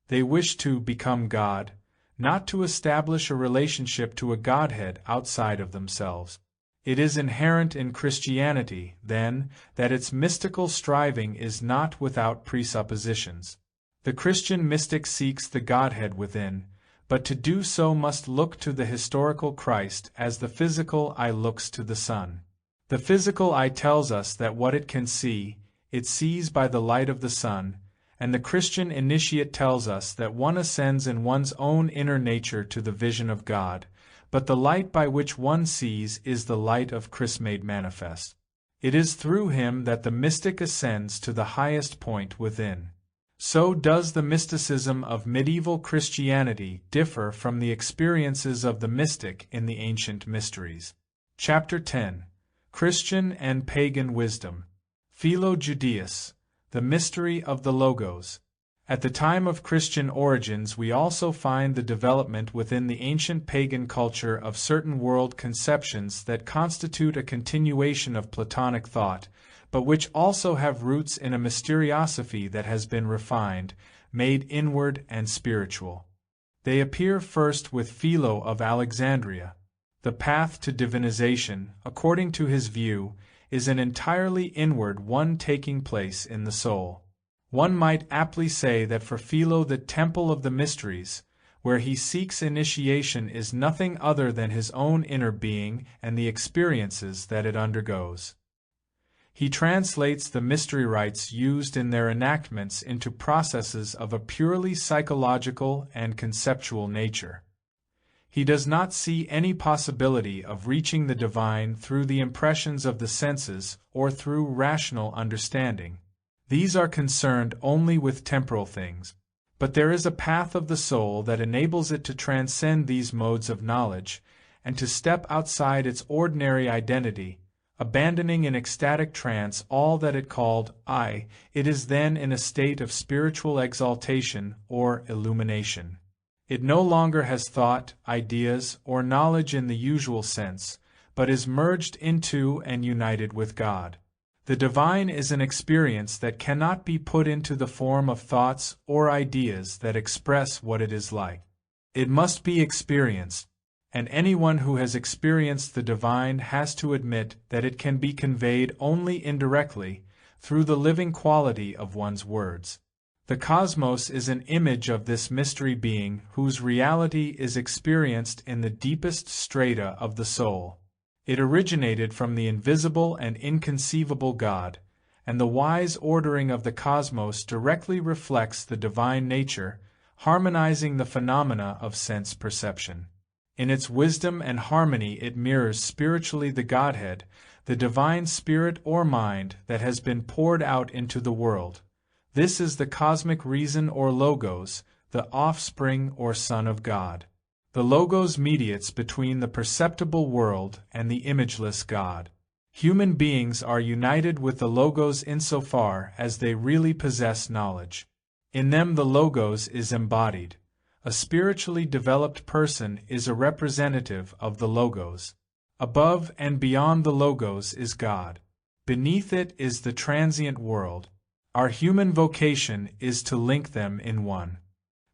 A: They wished to become God, not to establish a relationship to a Godhead outside of themselves. It is inherent in Christianity, then, that its mystical striving is not without presuppositions. The Christian mystic seeks the Godhead within, but to do so must look to the historical Christ as the physical eye looks to the sun. The physical eye tells us that what it can see, it sees by the light of the sun, and the Christian initiate tells us that one ascends in one's own inner nature to the vision of God, but the light by which one sees is the light of Christ made manifest. It is through him that the mystic ascends to the highest point within. So does the mysticism of medieval Christianity differ from the experiences of the mystic in the ancient mysteries. Chapter 10. Christian and Pagan Wisdom. Philo Judaeus, the mystery of the Logos. At the time of Christian origins we also find the development within the ancient pagan culture of certain world conceptions that constitute a continuation of Platonic thought, but which also have roots in a mysteriosophy that has been refined, made inward and spiritual. They appear first with Philo of Alexandria. The path to divinization, according to his view, is an entirely inward one taking place in the soul. One might aptly say that for Philo the temple of the mysteries, where he seeks initiation, is nothing other than his own inner being and the experiences that it undergoes. He translates the mystery rites used in their enactments into processes of a purely psychological and conceptual nature. He does not see any possibility of reaching the divine through the impressions of the senses or through rational understanding. These are concerned only with temporal things, but there is a path of the soul that enables it to transcend these modes of knowledge and to step outside its ordinary identity, abandoning in ecstatic trance all that it called I. It is then in a state of spiritual exaltation or illumination. It no longer has thought, ideas, or knowledge in the usual sense, but is merged into and united with God. The divine is an experience that cannot be put into the form of thoughts or ideas that express what it is like. It must be experienced, and anyone who has experienced the divine has to admit that it can be conveyed only indirectly, through the living quality of one's words. The cosmos is an image of this mystery being whose reality is experienced in the deepest strata of the soul. It originated from the invisible and inconceivable God, and the wise ordering of the cosmos directly reflects the divine nature, harmonizing the phenomena of sense perception. In its wisdom and harmony it mirrors spiritually the Godhead, the divine spirit or mind that has been poured out into the world. This is the cosmic reason or logos, the offspring or son of God. The logos mediates between the perceptible world and the imageless God. Human beings are united with the logos insofar as they really possess knowledge. In them the logos is embodied. A spiritually developed person is a representative of the logos. Above and beyond the logos is God. Beneath it is the transient world. Our human vocation is to link them in one.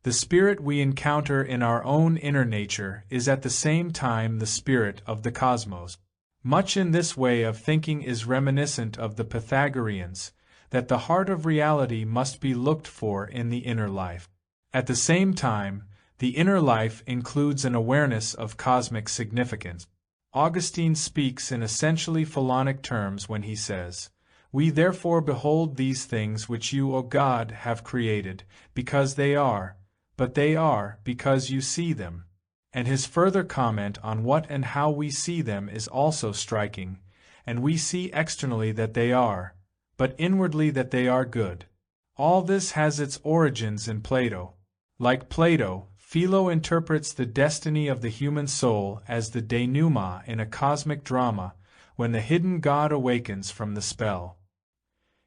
A: The spirit we encounter in our own inner nature is at the same time the spirit of the cosmos. Much in this way of thinking is reminiscent of the Pythagoreans, that the heart of reality must be looked for in the inner life. At the same time, the inner life includes an awareness of cosmic significance. Augustine speaks in essentially Philonic terms when he says, We therefore behold these things which you, O God, have created, because they are, but they are because you see them. And his further comment on what and how we see them is also striking, and we see externally that they are, but inwardly that they are good. All this has its origins in Plato. Like Plato, Philo interprets the destiny of the human soul as the denouement in a cosmic drama, when the hidden God awakens from the spell.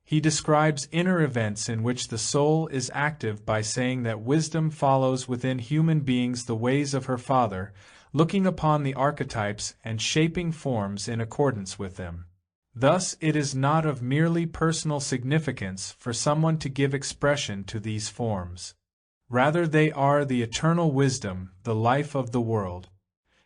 A: He describes inner events in which the soul is active by saying that wisdom follows within human beings the ways of her Father, looking upon the archetypes and shaping forms in accordance with them. Thus, it is not of merely personal significance for someone to give expression to these forms. Rather, they are the eternal wisdom, the life of the world.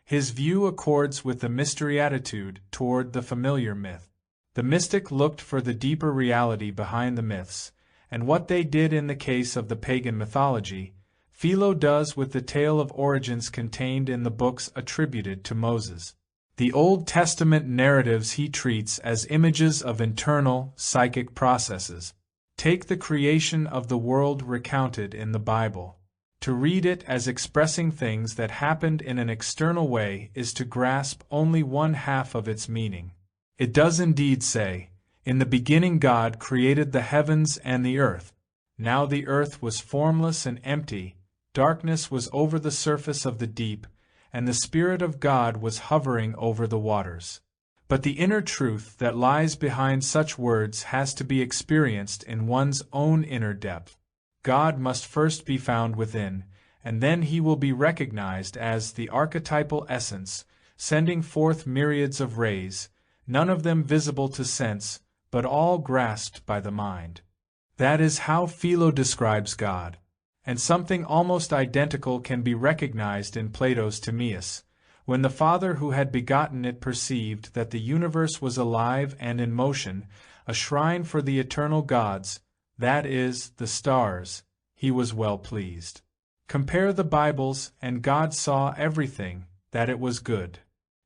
A: His view accords with the mystery attitude toward the familiar myth. The mystic looked for the deeper reality behind the myths, and what they did in the case of the pagan mythology, Philo does with the tale of origins contained in the books attributed to Moses. The Old Testament narratives he treats as images of internal, psychic processes. Take the creation of the world recounted in the Bible. To read it as expressing things that happened in an external way is to grasp only one half of its meaning. It does indeed say, "In the beginning God created the heavens and the earth. Now the earth was formless and empty, darkness was over the surface of the deep, and the Spirit of God was hovering over the waters." But the inner truth that lies behind such words has to be experienced in one's own inner depth. God must first be found within, and then he will be recognized as the archetypal essence, sending forth myriads of rays, none of them visible to sense, but all grasped by the mind. That is how Philo describes God, and something almost identical can be recognized in Plato's Timaeus. When the Father who had begotten it perceived that the universe was alive and in motion, a shrine for the eternal gods, that is, the stars, he was well pleased. Compare the Bibles, and God saw everything, that it was good.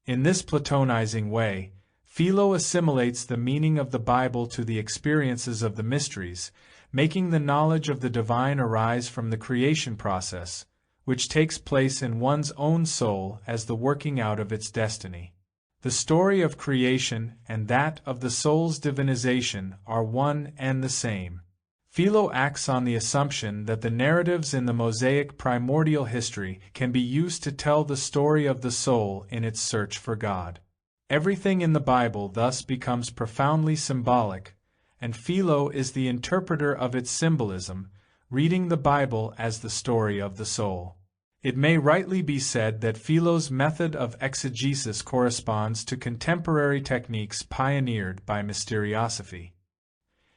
A: In this Platonizing way, Philo assimilates the meaning of the Bible to the experiences of the mysteries, making the knowledge of the divine arise from the creation process, which takes place in one's own soul as the working out of its destiny. The story of creation and that of the soul's divinization are one and the same. Philo acts on the assumption that the narratives in the Mosaic primordial history can be used to tell the story of the soul in its search for God. Everything in the Bible thus becomes profoundly symbolic, and Philo is the interpreter of its symbolism, reading the Bible as the story of the soul. It may rightly be said that Philo's method of exegesis corresponds to contemporary techniques pioneered by mysteriosophy.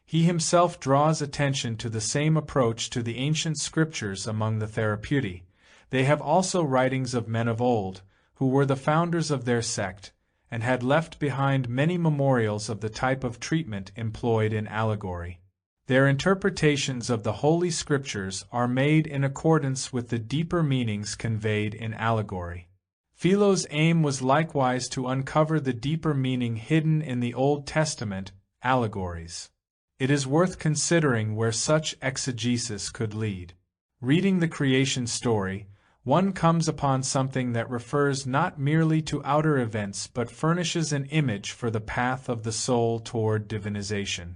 A: He himself draws attention to the same approach to the ancient scriptures among the Therapeuti. They have also writings of men of old, who were the founders of their sect, and had left behind many memorials of the type of treatment employed in allegory. Their interpretations of the Holy Scriptures are made in accordance with the deeper meanings conveyed in allegory. Philo's aim was likewise to uncover the deeper meaning hidden in the Old Testament allegories. It is worth considering where such exegesis could lead. Reading the creation story, one comes upon something that refers not merely to outer events but furnishes an image for the path of the soul toward divinization.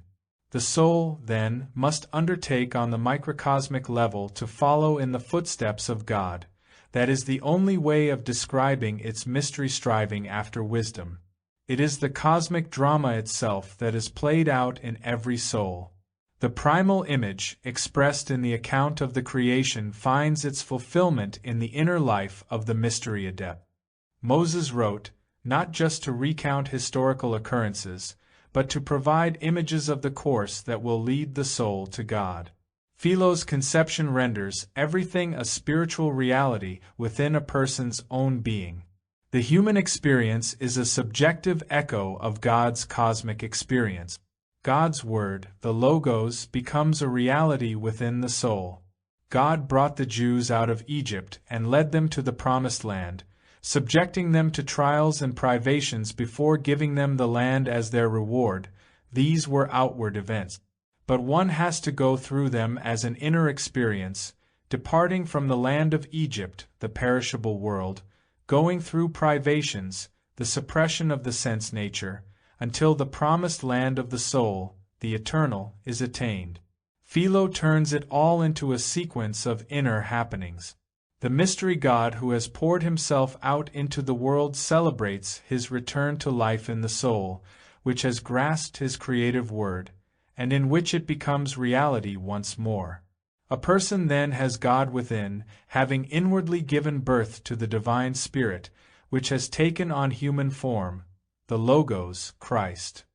A: The soul, then, must undertake on the microcosmic level to follow in the footsteps of God. That is the only way of describing its mystery striving after wisdom. It is the cosmic drama itself that is played out in every soul. The primal image, expressed in the account of the creation, finds its fulfillment in the inner life of the mystery adept. Moses wrote, not just to recount historical occurrences, but to provide images of the course that will lead the soul to God. Philo's conception renders everything a spiritual reality within a person's own being. The human experience is a subjective echo of God's cosmic experience. God's word, the Logos, becomes a reality within the soul. God brought the Jews out of Egypt and led them to the Promised Land, subjecting them to trials and privations before giving them the land as their reward. These were outward events. But one has to go through them as an inner experience, departing from the land of Egypt, the perishable world, going through privations, the suppression of the sense nature, until the promised land of the soul, the eternal, is attained. Philo turns it all into a sequence of inner happenings. The mystery God who has poured himself out into the world celebrates his return to life in the soul, which has grasped his creative word, and in which it becomes reality once more. A person then has God within, having inwardly given birth to the divine Spirit, which has taken on human form, the Logos, Christ.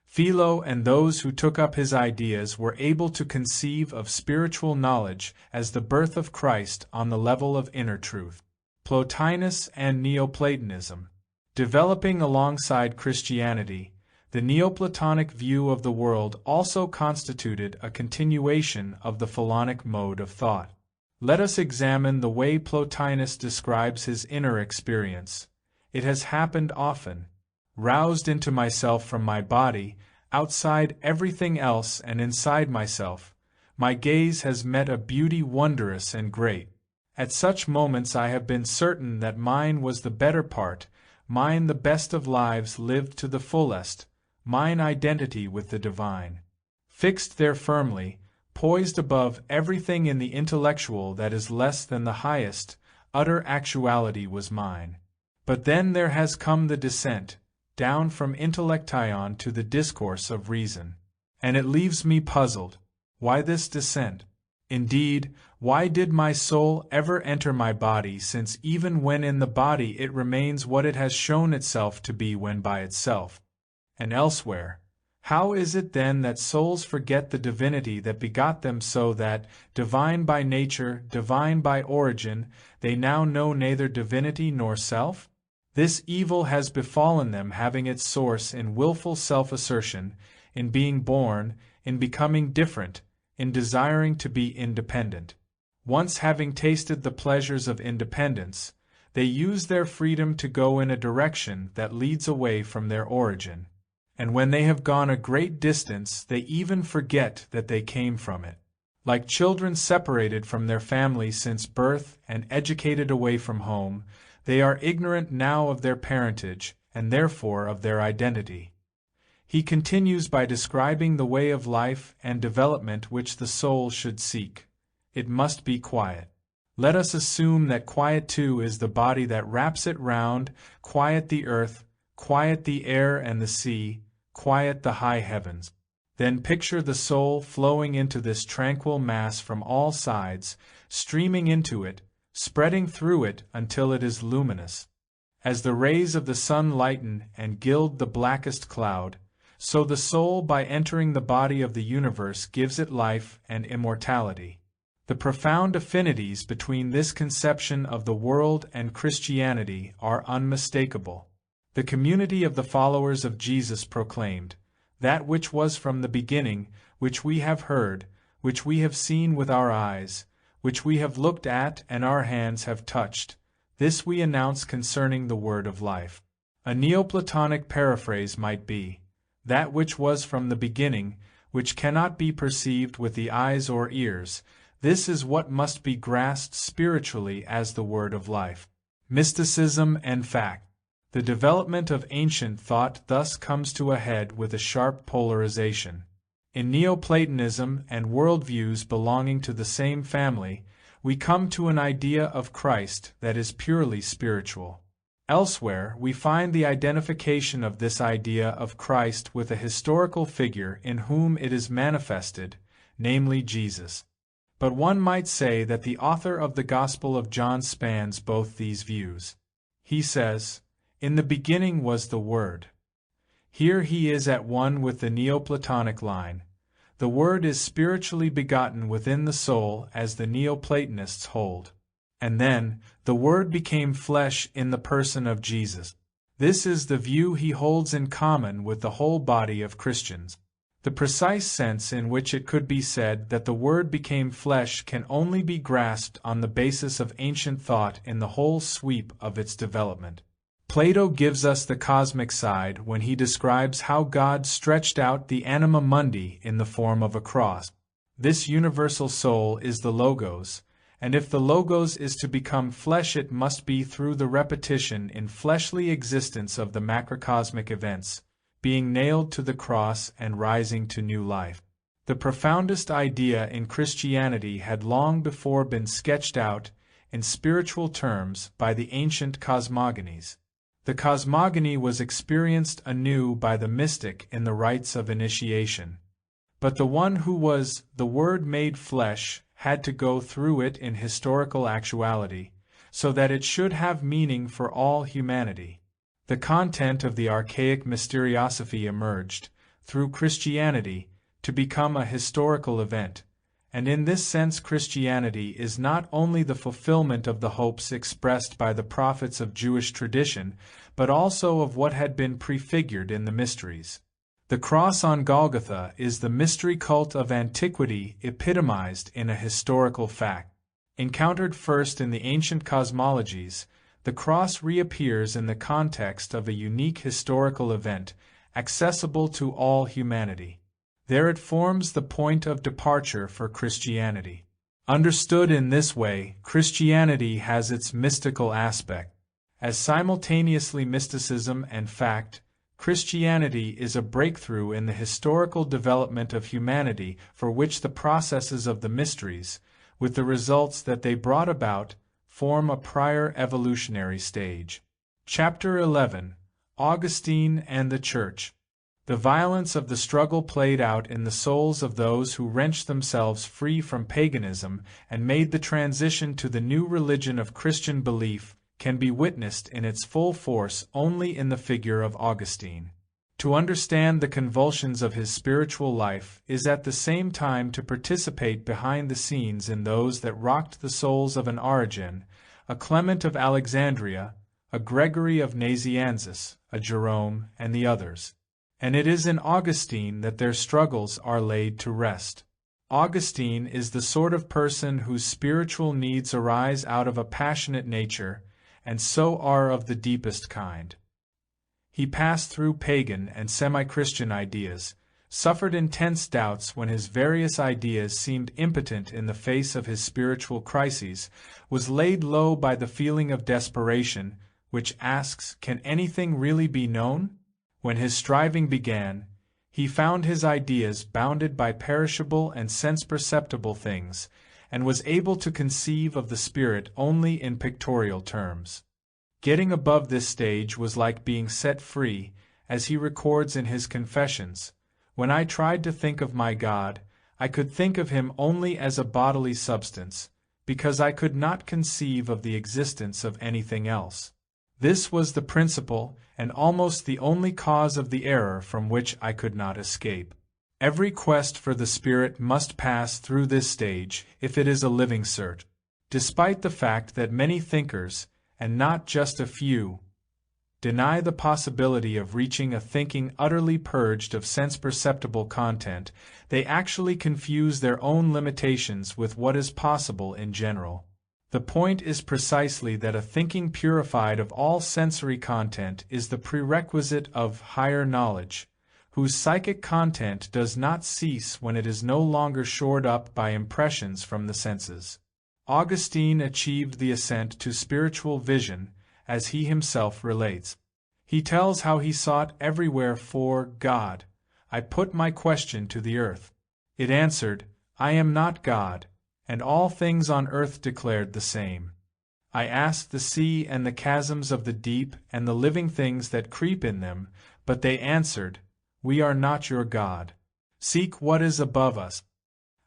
A: Philo and those who took up his ideas were able to conceive of spiritual knowledge as the birth of Christ on the level of inner truth. Plotinus and Neoplatonism. Developing alongside Christianity, the Neoplatonic view of the world also constituted a continuation of the Phalonic mode of thought. Let us examine the way Plotinus describes his inner experience. It has happened often. Roused into myself from my body, outside everything else and inside myself, my gaze has met a beauty wondrous and great. At such moments I have been certain that mine was the better part, mine the best of lives lived to the fullest, mine identity with the divine. Fixed there firmly, poised above everything in the intellectual that is less than the highest, utter actuality was mine. But then there has come the descent, down from intellection to the discourse of reason. And it leaves me puzzled. Why this descent? Indeed, why did my soul ever enter my body, since even when in the body it remains what it has shown itself to be when by itself? And elsewhere, how is it then that souls forget the divinity that begot them, so that, divine by nature, divine by origin, they now know neither divinity nor self? This evil has befallen them, having its source in willful self-assertion, in being born, in becoming different, in desiring to be independent. Once having tasted the pleasures of independence, they use their freedom to go in a direction that leads away from their origin. And when they have gone a great distance, they even forget that they came from it. Like children separated from their family since birth and educated away from home, they are ignorant now of their parentage, and therefore of their identity. He continues by describing the way of life and development which the soul should seek. It must be quiet. Let us assume that quiet too is the body that wraps it round, quiet the earth, quiet the air and the sea, quiet the high heavens. Then picture the soul flowing into this tranquil mass from all sides, streaming into it, spreading through it until it is luminous. As the rays of the sun lighten and gild the blackest cloud, so the soul by entering the body of the universe gives it life and immortality. The profound affinities between this conception of the world and Christianity are unmistakable. The community of the followers of Jesus proclaimed, "That which was from the beginning, which we have heard, which we have seen with our eyes, which we have looked at and our hands have touched, this we announce concerning the word of life." A Neoplatonic paraphrase might be, "That which was from the beginning, which cannot be perceived with the eyes or ears, this is what must be grasped spiritually as the word of life." Mysticism and fact. The development of ancient thought thus comes to a head with a sharp polarization. In Neoplatonism and worldviews belonging to the same family, we come to an idea of Christ that is purely spiritual. Elsewhere, we find the identification of this idea of Christ with a historical figure in whom it is manifested, namely Jesus. But one might say that the author of the Gospel of John spans both these views. He says, "In the beginning was the Word." Here he is at one with the Neoplatonic line. The Word is spiritually begotten within the soul, as the Neoplatonists hold. And then, the Word became flesh in the person of Jesus. This is the view he holds in common with the whole body of Christians. The precise sense in which it could be said that the Word became flesh can only be grasped on the basis of ancient thought in the whole sweep of its development. Plato gives us the cosmic side when he describes how God stretched out the anima mundi in the form of a cross. This universal soul is the logos, and if the logos is to become flesh, it must be through the repetition in fleshly existence of the macrocosmic events, being nailed to the cross and rising to new life. The profoundest idea in Christianity had long before been sketched out in spiritual terms by the ancient cosmogonies. The cosmogony was experienced anew by the mystic in the rites of initiation. But the one who was the Word made flesh had to go through it in historical actuality, so that it should have meaning for all humanity. The content of the archaic mysteriosophy emerged, through Christianity, to become a historical event, and in this sense Christianity is not only the fulfillment of the hopes expressed by the prophets of Jewish tradition, but also of what had been prefigured in the mysteries. The cross on Golgotha is the mystery cult of antiquity epitomized in a historical fact. Encountered first in the ancient cosmologies, the cross reappears in the context of a unique historical event, accessible to all humanity. There it forms the point of departure for Christianity. Understood in this way, Christianity has its mystical aspect. As simultaneously mysticism and fact, Christianity is a breakthrough in the historical development of humanity for which the processes of the mysteries, with the results that they brought about, form a prior evolutionary stage. Chapter 11. Augustine and the Church. The violence of the struggle played out in the souls of those who wrenched themselves free from paganism and made the transition to the new religion of Christian belief can be witnessed in its full force only in the figure of Augustine. To understand the convulsions of his spiritual life is at the same time to participate behind the scenes in those that rocked the souls of an Origen, a Clement of Alexandria, a Gregory of Nazianzus, a Jerome, and the others. And it is in Augustine that their struggles are laid to rest. Augustine is the sort of person whose spiritual needs arise out of a passionate nature, and so are of the deepest kind. He passed through pagan and semi-Christian ideas, suffered intense doubts when his various ideas seemed impotent in the face of his spiritual crises, was laid low by the feeling of desperation, which asks, can anything really be known? When his striving began, he found his ideas bounded by perishable and sense-perceptible things, and was able to conceive of the Spirit only in pictorial terms. Getting above this stage was like being set free, as he records in his Confessions. When I tried to think of my God, I could think of him only as a bodily substance, because I could not conceive of the existence of anything else. This was the principal and almost the only cause of the error from which I could not escape. Every quest for the Spirit must pass through this stage if it is a living cert. Despite the fact that many thinkers, and not just a few, deny the possibility of reaching a thinking utterly purged of sense-perceptible content, they actually confuse their own limitations with what is possible in general. The point is precisely that a thinking purified of all sensory content is the prerequisite of higher knowledge, whose psychic content does not cease when it is no longer shored up by impressions from the senses. Augustine achieved the ascent to spiritual vision, as he himself relates. He tells how he sought everywhere for God. I put my question to the earth. It answered, I am not God, and all things on earth declared the same. I asked the sea and the chasms of the deep and the living things that creep in them, but they answered, We are not your God. Seek what is above us.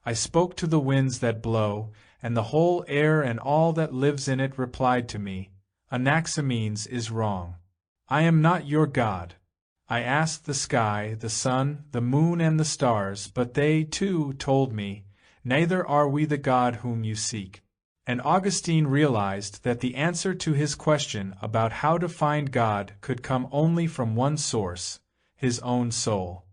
A: I spoke to the winds that blow, and the whole air and all that lives in it replied to me, Anaximenes is wrong. I am not your God. I asked the sky, the sun, the moon, and the stars, but they, too, told me, Neither are we the God whom you seek. And Augustine realized that the answer to his question about how to find God could come only from one source, his own soul.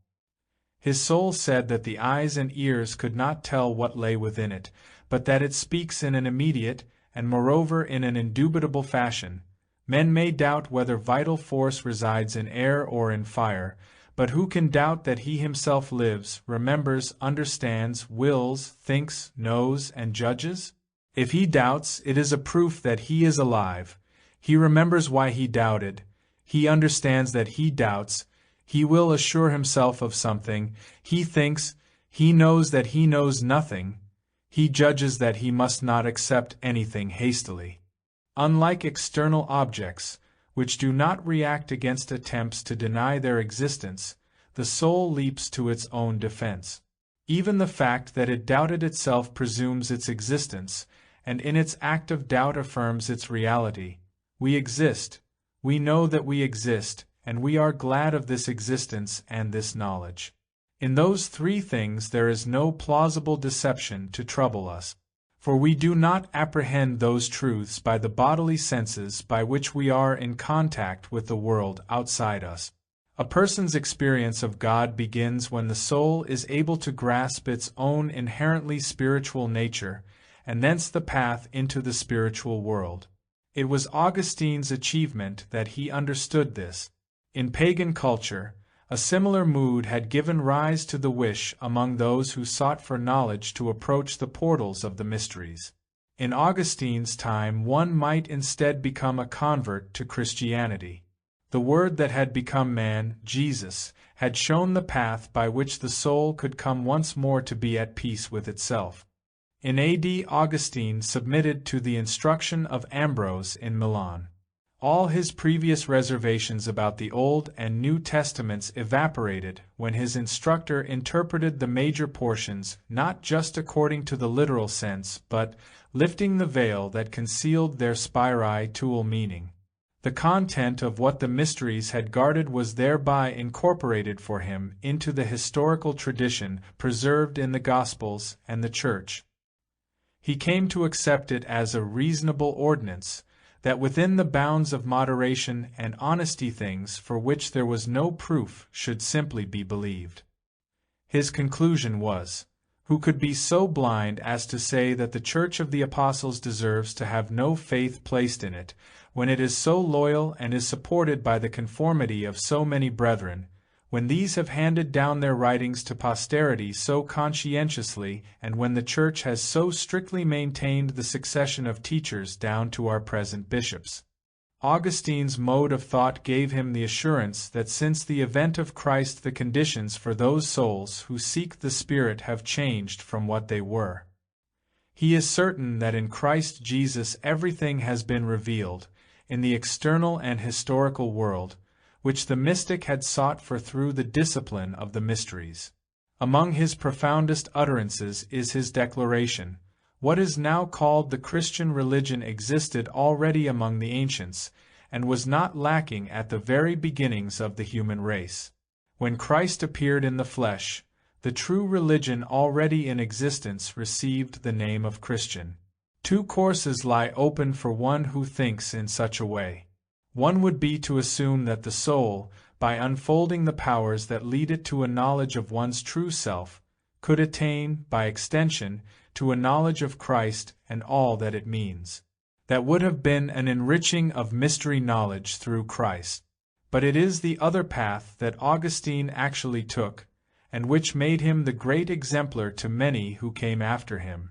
A: His soul said that the eyes and ears could not tell what lay within it, but that it speaks in an immediate, and moreover in an indubitable fashion, Men may doubt whether vital force resides in air or in fire, but who can doubt that he himself lives, remembers, understands, wills, thinks, knows, and judges? If he doubts, it is a proof that he is alive. He remembers why he doubted. He understands that he doubts. He will assure himself of something. He thinks. He knows that he knows nothing. He judges that he must not accept anything hastily. Unlike external objects, which do not react against attempts to deny their existence, the soul leaps to its own defense. Even the fact that it doubted itself presumes its existence, and in its act of doubt affirms its reality. We exist, we know that we exist, and we are glad of this existence and this knowledge. In those three things there is no plausible deception to trouble us. For we do not apprehend those truths by the bodily senses by which we are in contact with the world outside us. A person's experience of God begins when the soul is able to grasp its own inherently spiritual nature, and thence the path into the spiritual world. It was Augustine's achievement that he understood this. In pagan culture, a similar mood had given rise to the wish among those who sought for knowledge to approach the portals of the mysteries. In Augustine's time, one might instead become a convert to Christianity. The Word that had become man, Jesus, had shown the path by which the soul could come once more to be at peace with itself. In A.D., Augustine submitted to the instruction of Ambrose in Milan. All his previous reservations about the Old and New Testaments evaporated when his instructor interpreted the major portions not just according to the literal sense, but lifting the veil that concealed their spiritual meaning. The content of what the mysteries had guarded was thereby incorporated for him into the historical tradition preserved in the Gospels and the Church. He came to accept it as a reasonable ordinance, that within the bounds of moderation and honesty things for which there was no proof should simply be believed. His conclusion was, who could be so blind as to say that the Church of the Apostles deserves to have no faith placed in it, when it is so loyal and is supported by the conformity of so many brethren, when these have handed down their writings to posterity so conscientiously, and when the Church has so strictly maintained the succession of teachers down to our present bishops? Augustine's mode of thought gave him the assurance that since the event of Christ the conditions for those souls who seek the Spirit have changed from what they were. He is certain that in Christ Jesus everything has been revealed, in the external and historical world, which the mystic had sought for through the discipline of the mysteries. Among his profoundest utterances is his declaration, what is now called the Christian religion existed already among the ancients, and was not lacking at the very beginnings of the human race. When Christ appeared in the flesh, the true religion already in existence received the name of Christian. Two courses lie open for one who thinks in such a way. One would be to assume that the soul, by unfolding the powers that lead it to a knowledge of one's true self, could attain, by extension, to a knowledge of Christ and all that it means. That would have been an enriching of mystery knowledge through Christ. But it is the other path that Augustine actually took, and which made him the great exemplar to many who came after him.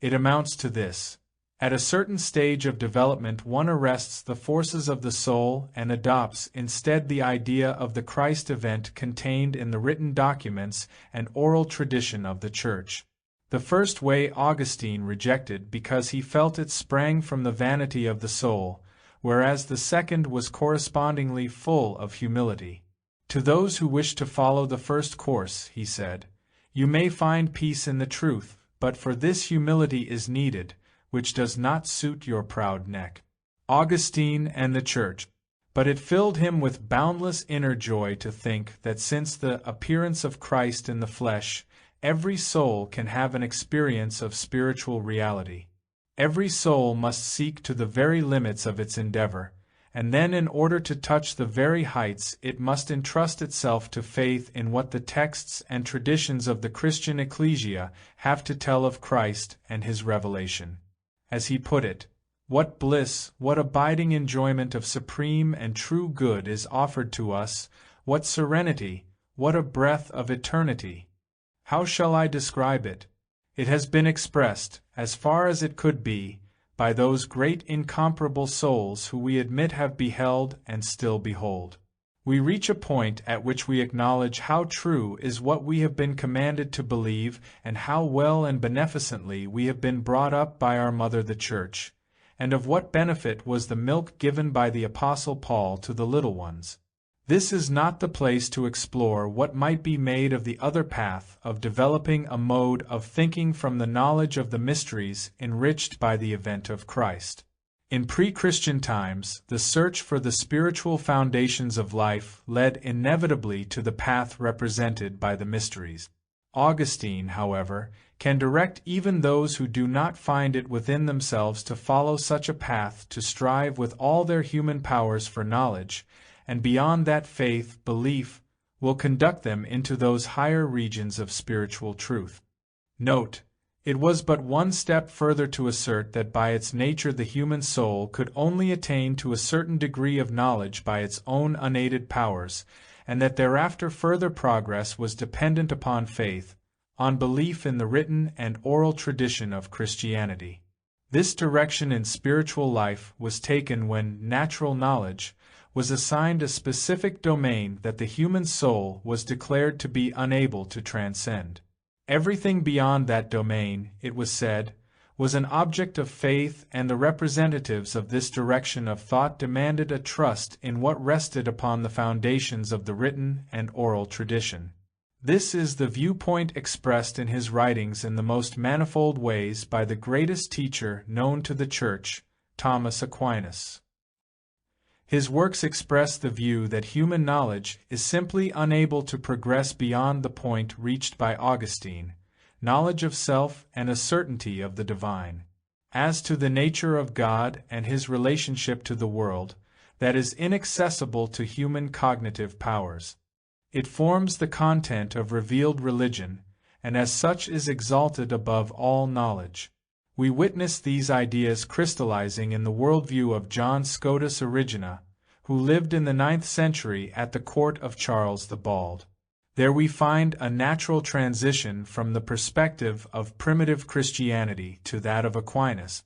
A: It amounts to this. At a certain stage of development one arrests the forces of the soul and adopts instead the idea of the Christ event contained in the written documents and oral tradition of the Church. The first way Augustine rejected because he felt it sprang from the vanity of the soul, whereas the second was correspondingly full of humility. To those who wish to follow the first course, he said, you may find peace in the truth, but for this humility is needed, which does not suit your proud neck. Augustine and the Church. But it filled him with boundless inner joy to think that since the appearance of Christ in the flesh, every soul can have an experience of spiritual reality. Every soul must seek to the very limits of its endeavor, and then in order to touch the very heights it must entrust itself to faith in what the texts and traditions of the Christian ecclesia have to tell of Christ and his revelation. As he put it, What bliss, what abiding enjoyment of supreme and true good is offered to us, what serenity, what a breath of eternity! How shall I describe it? It has been expressed, as far as it could be, by those great incomparable souls who we admit have beheld and still behold. We reach a point at which we acknowledge how true is what we have been commanded to believe, and how well and beneficently we have been brought up by our Mother the Church, and of what benefit was the milk given by the Apostle Paul to the little ones. This is not the place to explore what might be made of the other path of developing a mode of thinking from the knowledge of the mysteries enriched by the event of Christ. In pre-Christian times, the search for the spiritual foundations of life led inevitably to the path represented by the mysteries. Augustine, however, can direct even those who do not find it within themselves to follow such a path to strive with all their human powers for knowledge, and beyond that faith, belief, will conduct them into those higher regions of spiritual truth. Note, it was but one step further to assert that by its nature the human soul could only attain to a certain degree of knowledge by its own unaided powers, and that thereafter further progress was dependent upon faith, on belief in the written and oral tradition of Christianity. This direction in spiritual life was taken when natural knowledge was assigned a specific domain that the human soul was declared to be unable to transcend. Everything beyond that domain, it was said, was an object of faith, and the representatives of this direction of thought demanded a trust in what rested upon the foundations of the written and oral tradition. This is the viewpoint expressed in his writings in the most manifold ways by the greatest teacher known to the Church, Thomas Aquinas. His works express the view that human knowledge is simply unable to progress beyond the point reached by Augustine, knowledge of self and a certainty of the divine. As to the nature of God and his relationship to the world, that is inaccessible to human cognitive powers. It forms the content of revealed religion, and as such is exalted above all knowledge. We witness these ideas crystallizing in the worldview of John Scotus Erigena, who lived in the 9th century at the court of Charles the Bald. There we find a natural transition from the perspective of primitive Christianity to that of Aquinas.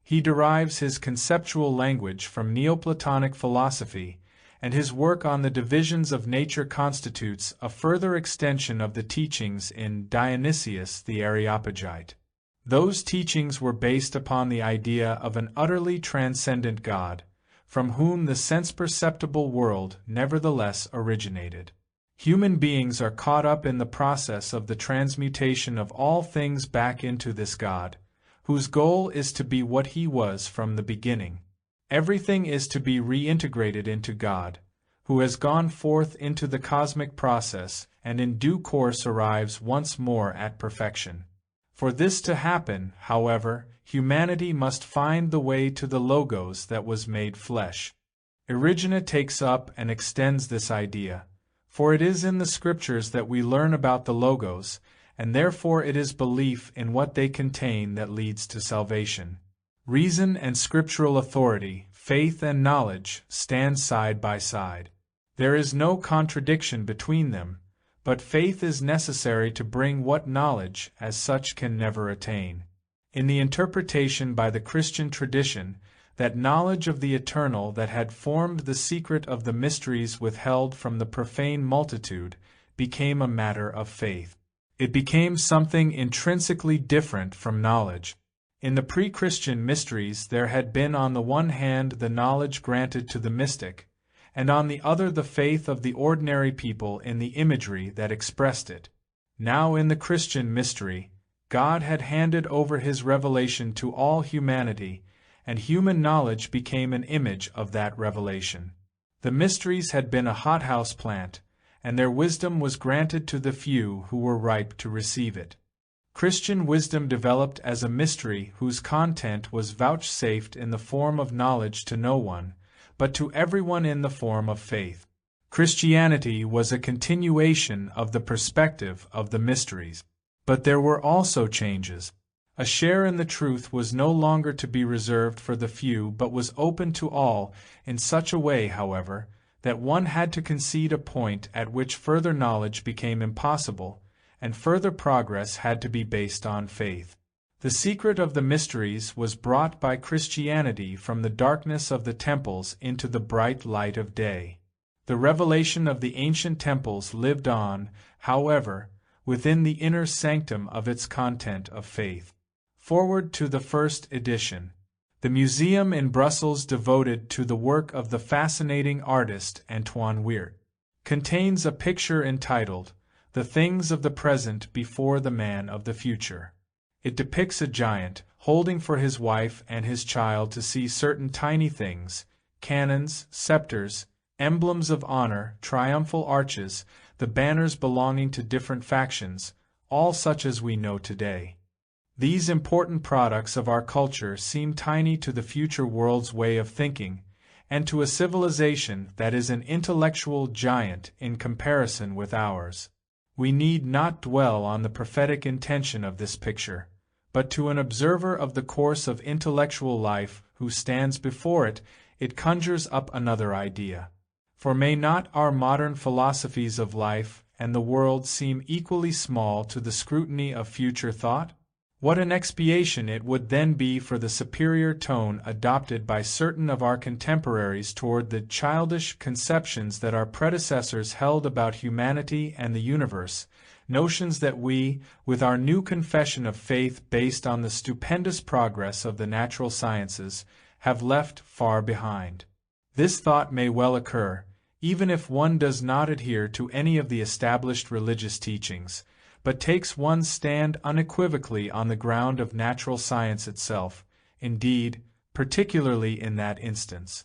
A: He derives his conceptual language from Neoplatonic philosophy, and his work on the divisions of nature constitutes a further extension of the teachings in Dionysius the Areopagite. Those teachings were based upon the idea of an utterly transcendent God, from whom the sense-perceptible world nevertheless originated. Human beings are caught up in the process of the transmutation of all things back into this God, whose goal is to be what he was from the beginning. Everything is to be reintegrated into God, who has gone forth into the cosmic process and in due course arrives once more at perfection. For this to happen, however, humanity must find the way to the Logos that was made flesh. Erigena takes up and extends this idea, for it is in the Scriptures that we learn about the Logos, and therefore it is belief in what they contain that leads to salvation. Reason and scriptural authority, faith and knowledge, stand side by side. There is no contradiction between them, but faith is necessary to bring what knowledge, as such, can never attain. In the interpretation by the Christian tradition, that knowledge of the eternal that had formed the secret of the mysteries withheld from the profane multitude became a matter of faith. It became something intrinsically different from knowledge. In the pre-Christian mysteries there had been on the one hand the knowledge granted to the mystic, and on the other the faith of the ordinary people in the imagery that expressed it. Now in the Christian mystery, God had handed over his revelation to all humanity, and human knowledge became an image of that revelation. The mysteries had been a hothouse plant, and their wisdom was granted to the few who were ripe to receive it. Christian wisdom developed as a mystery whose content was vouchsafed in the form of knowledge to no one, but to everyone in the form of faith. Christianity was a continuation of the perspective of the mysteries. But there were also changes. A share in the truth was no longer to be reserved for the few but was open to all, in such a way, however, that one had to concede a point at which further knowledge became impossible, and further progress had to be based on faith. The secret of the mysteries was brought by Christianity from the darkness of the temples into the bright light of day. The revelation of the ancient temples lived on, however, within the inner sanctum of its content of faith. Forward to the first edition. The museum in Brussels devoted to the work of the fascinating artist Antoine Weert contains a picture entitled, "The Things of the Present Before the Man of the Future." It depicts a giant, holding for his wife and his child to see certain tiny things, cannons, scepters, emblems of honor, triumphal arches, the banners belonging to different factions, all such as we know today. These important products of our culture seem tiny to the future world's way of thinking, and to a civilization that is an intellectual giant in comparison with ours. We need not dwell on the prophetic intention of this picture, but to an observer of the course of intellectual life who stands before it, it conjures up another idea. For may not our modern philosophies of life and the world seem equally small to the scrutiny of future thought? What an expiation it would then be for the superior tone adopted by certain of our contemporaries toward the childish conceptions that our predecessors held about humanity and the universe, notions that we, with our new confession of faith based on the stupendous progress of the natural sciences, have left far behind. This thought may well occur, even if one does not adhere to any of the established religious teachings, but takes one's stand unequivocally on the ground of natural science itself, indeed, particularly in that instance.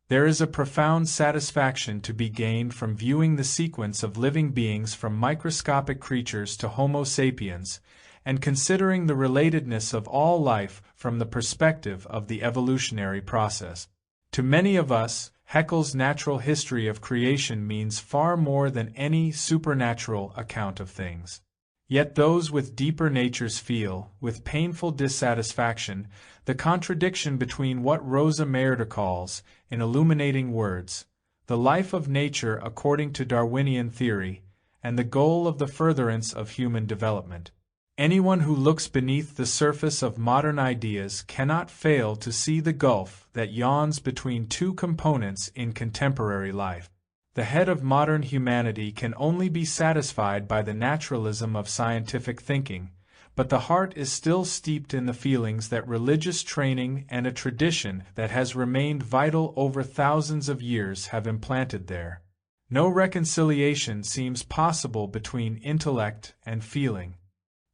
A: There is a profound satisfaction to be gained from viewing the sequence of living beings from microscopic creatures to Homo sapiens, and considering the relatedness of all life from the perspective of the evolutionary process. To many of us, Haeckel's natural history of creation means far more than any supernatural account of things. Yet those with deeper natures feel, with painful dissatisfaction, the contradiction between what Rosa Maerder calls, in illuminating words, the life of nature according to Darwinian theory, and the goal of the furtherance of human development. Anyone who looks beneath the surface of modern ideas cannot fail to see the gulf that yawns between two components in contemporary life. The head of modern humanity can only be satisfied by the naturalism of scientific thinking, but the heart is still steeped in the feelings that religious training and a tradition that has remained vital over thousands of years have implanted there. No reconciliation seems possible between intellect and feeling.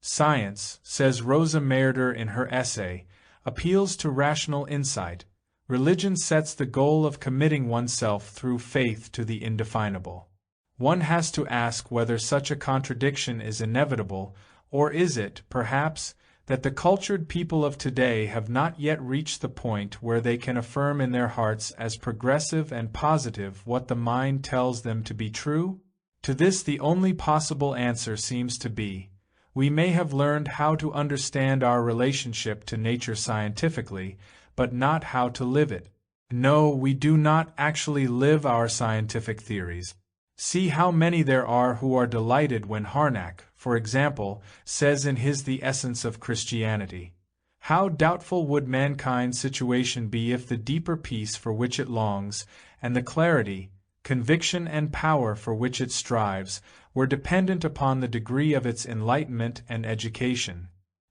A: Science, says Rosa Maerder in her essay, appeals to rational insight. Religion sets the goal of committing oneself through faith to the indefinable. One has to ask whether such a contradiction is inevitable, or is it, perhaps, that the cultured people of today have not yet reached the point where they can affirm in their hearts as progressive and positive what the mind tells them to be true? To this the only possible answer seems to be, we may have learned how to understand our relationship to nature scientifically, but not how to live it. No, we do not actually live our scientific theories. See how many there are who are delighted when Harnack, for example, says in his The Essence of Christianity, "How doubtful would mankind's situation be if the deeper peace for which it longs, and the clarity, conviction and power for which it strives, were dependent upon the degree of its enlightenment and education.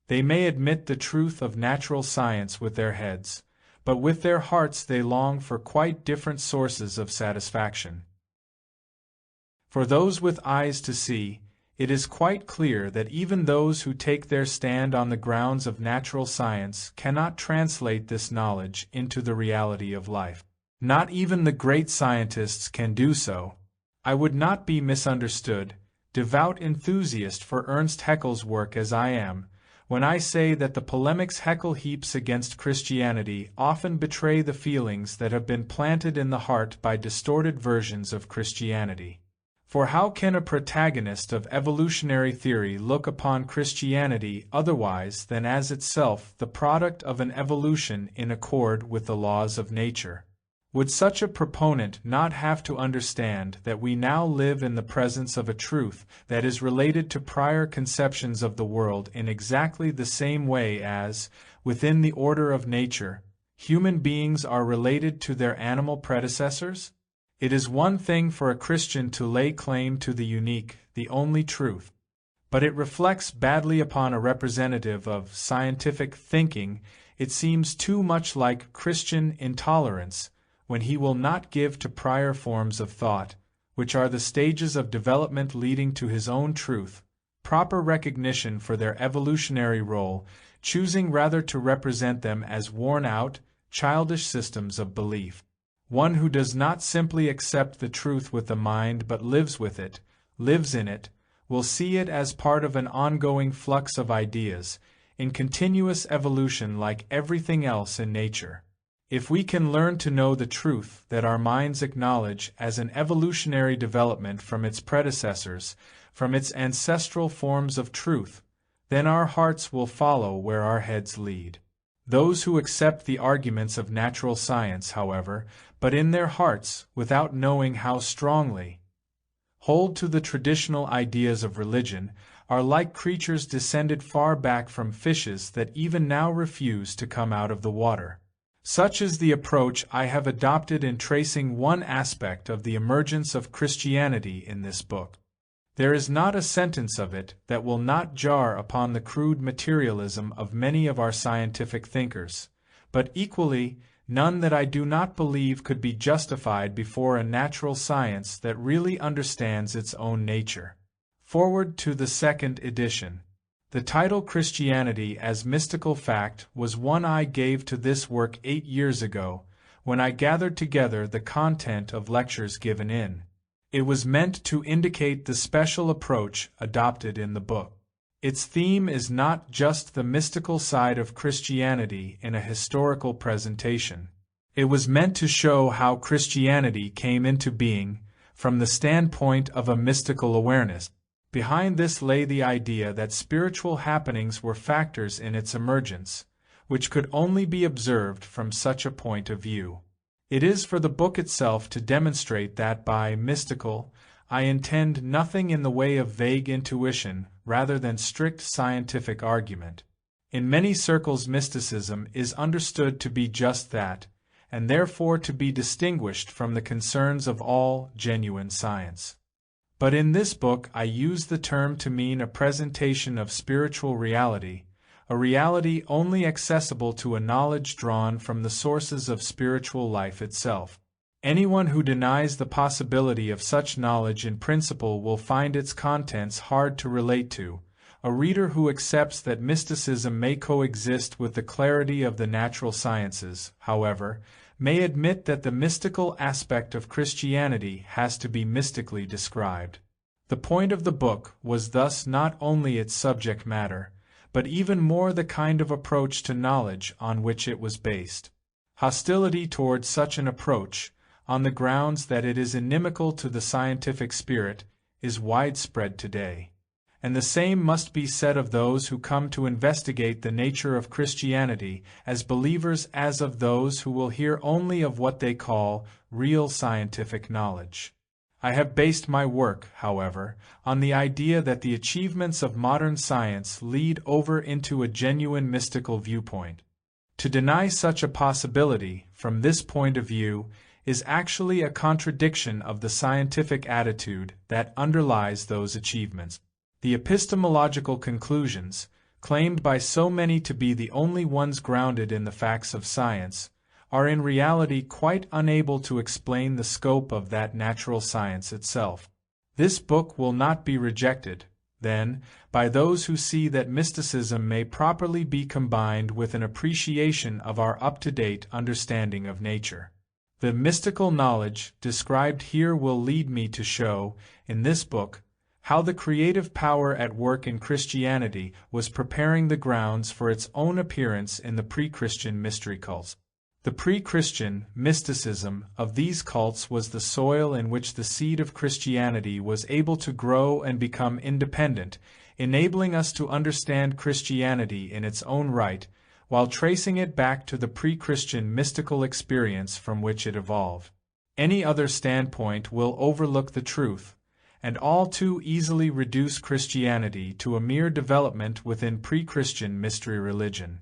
A: They may admit the truth of natural science with their heads, but with their hearts they long for quite different sources of satisfaction." For those with eyes to see, it is quite clear that even those who take their stand on the grounds of natural science cannot translate this knowledge into the reality of life. Not even the great scientists can do so. I would not be misunderstood, devout enthusiast for Ernst Haeckel's work as I am, when I say that the polemics Haeckel heaps against Christianity often betray the feelings that have been planted in the heart by distorted versions of Christianity. For how can a protagonist of evolutionary theory look upon Christianity otherwise than as itself the product of an evolution in accord with the laws of nature? Would such a proponent not have to understand that we now live in the presence of a truth that is related to prior conceptions of the world in exactly the same way as, within the order of nature, human beings are related to their animal predecessors? It is one thing for a Christian to lay claim to the unique, the only truth, but it reflects badly upon a representative of scientific thinking. It seems too much like Christian intolerance when he will not give to prior forms of thought, which are the stages of development leading to his own truth, proper recognition for their evolutionary role, choosing rather to represent them as worn-out, childish systems of belief. One who does not simply accept the truth with the mind but lives with it, lives in it, will see it as part of an ongoing flux of ideas, in continuous evolution like everything else in nature. If we can learn to know the truth that our minds acknowledge as an evolutionary development from its predecessors, from its ancestral forms of truth, then our hearts will follow where our heads lead. Those who accept the arguments of natural science, however, but in their hearts, without knowing how strongly, hold to the traditional ideas of religion, are like creatures descended far back from fishes that even now refuse to come out of the water. Such is the approach I have adopted in tracing one aspect of the emergence of Christianity in this book. There is not a sentence of it that will not jar upon the crude materialism of many of our scientific thinkers, but equally none that I do not believe could be justified before a natural science that really understands its own nature. Forward to the second edition. The title Christianity as Mystical Fact was one I gave to this work 8 years ago, when I gathered together the content of lectures given in. It was meant to indicate the special approach adopted in the book. Its theme is not just the mystical side of Christianity in a historical presentation. It was meant to show how Christianity came into being from the standpoint of a mystical awareness. Behind this lay the idea that spiritual happenings were factors in its emergence, which could only be observed from such a point of view. It is for the book itself to demonstrate that by mystical, I intend nothing in the way of vague intuition rather than strict scientific argument. In many circles, mysticism is understood to be just that, and therefore to be distinguished from the concerns of all genuine science. But in this book I use the term to mean a presentation of spiritual reality, a reality only accessible to a knowledge drawn from the sources of spiritual life itself. Anyone who denies the possibility of such knowledge in principle will find its contents hard to relate to. A reader who accepts that mysticism may coexist with the clarity of the natural sciences, however, may admit that the mystical aspect of Christianity has to be mystically described. The point of the book was thus not only its subject matter, but even more the kind of approach to knowledge on which it was based. Hostility towards such an approach, on the grounds that it is inimical to the scientific spirit, is widespread today. And the same must be said of those who come to investigate the nature of Christianity as believers as of those who will hear only of what they call real scientific knowledge. I have based my work, however, on the idea that the achievements of modern science lead over into a genuine mystical viewpoint. To deny such a possibility, from this point of view, is actually a contradiction of the scientific attitude that underlies those achievements. The epistemological conclusions, claimed by so many to be the only ones grounded in the facts of science, are in reality quite unable to explain the scope of that natural science itself. This book will not be rejected, then, by those who see that mysticism may properly be combined with an appreciation of our up-to-date understanding of nature. The mystical knowledge described here will lead me to show, in this book, how the creative power at work in Christianity was preparing the grounds for its own appearance in the pre-Christian mystery cults. The pre-Christian mysticism of these cults was the soil in which the seed of Christianity was able to grow and become independent, enabling us to understand Christianity in its own right, while tracing it back to the pre-Christian mystical experience from which it evolved. Any other standpoint will overlook the truth, and all too easily reduce Christianity to a mere development within pre-Christian mystery religion.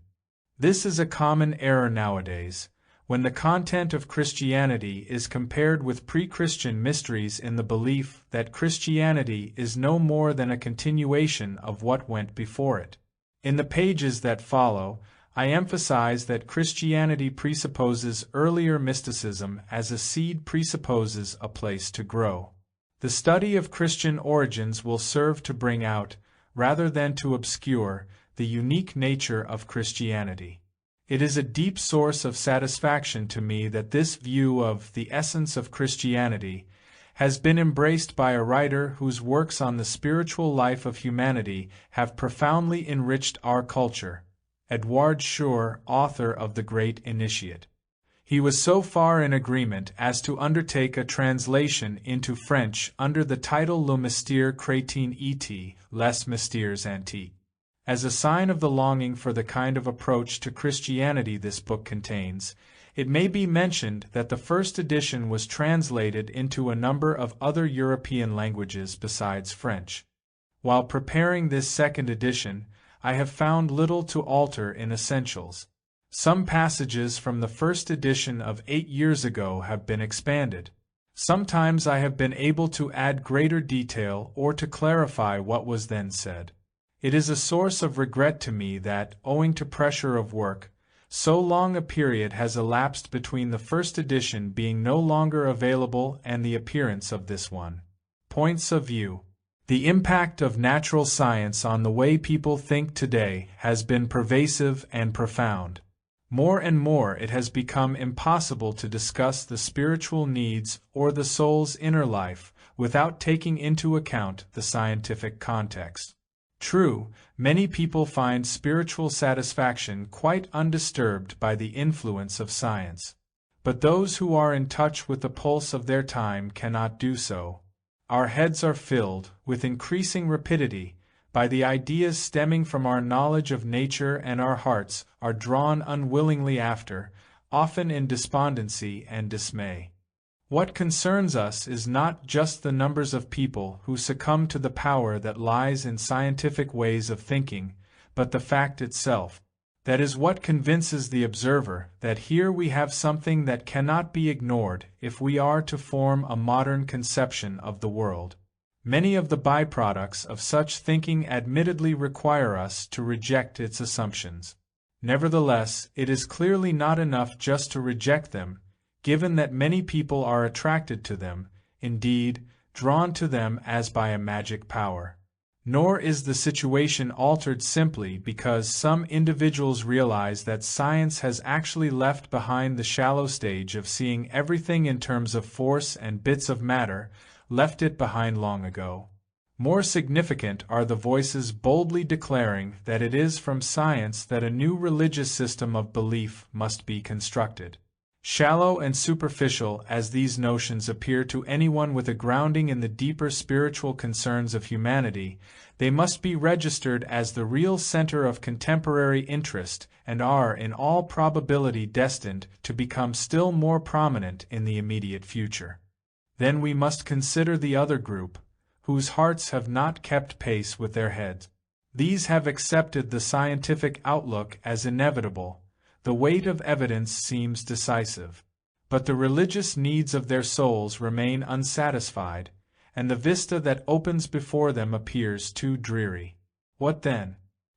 A: This is a common error nowadays, when the content of Christianity is compared with pre-Christian mysteries in the belief that Christianity is no more than a continuation of what went before it. In the pages that follow, I emphasize that Christianity presupposes earlier mysticism as a seed presupposes a place to grow. The study of Christian origins will serve to bring out, rather than to obscure, the unique nature of Christianity. It is a deep source of satisfaction to me that this view of the essence of Christianity has been embraced by a writer whose works on the spiritual life of humanity have profoundly enriched our culture, Edward Shore, author of The Great Initiate. He was so far in agreement as to undertake a translation into French under the title Le Mystère chrétien et les mystères antiques. As a sign of the longing for the kind of approach to Christianity this book contains, it may be mentioned that the first edition was translated into a number of other European languages besides French. While preparing this second edition, I have found little to alter in essentials. Some passages from the first edition of 8 years ago have been expanded. Sometimes I have been able to add greater detail or to clarify what was then said. It is a source of regret to me that, owing to pressure of work, so long a period has elapsed between the first edition being no longer available and the appearance of this one. Points of view. The impact of natural science on the way people think today has been pervasive and profound. More and more it has become impossible to discuss the spiritual needs or the soul's inner life without taking into account the scientific context. True, many people find spiritual satisfaction quite undisturbed by the influence of science. But those who are in touch with the pulse of their time cannot do so. Our heads are filled, with increasing rapidity, by the ideas stemming from our knowledge of nature, and our hearts are drawn unwillingly after, often in despondency and dismay. What concerns us is not just the numbers of people who succumb to the power that lies in scientific ways of thinking, but the fact itself. That is what convinces the observer that here we have something that cannot be ignored if we are to form a modern conception of the world. Many of the byproducts of such thinking admittedly require us to reject its assumptions. Nevertheless, it is clearly not enough just to reject them, given that many people are attracted to them, indeed, drawn to them as by a magic power. Nor is the situation altered simply because some individuals realize that science has actually left behind the shallow stage of seeing everything in terms of force and bits of matter, left it behind long ago. More significant are the voices boldly declaring that it is from science that a new religious system of belief must be constructed. Shallow and superficial as these notions appear to anyone with a grounding in the deeper spiritual concerns of humanity, they must be registered as the real center of contemporary interest and are in all probability destined to become still more prominent in the immediate future. Then we must consider the other group, whose hearts have not kept pace with their heads. These have accepted the scientific outlook as inevitable. The weight of evidence seems decisive. But the religious needs of their souls remain unsatisfied, and the vista that opens before them appears too dreary. What then?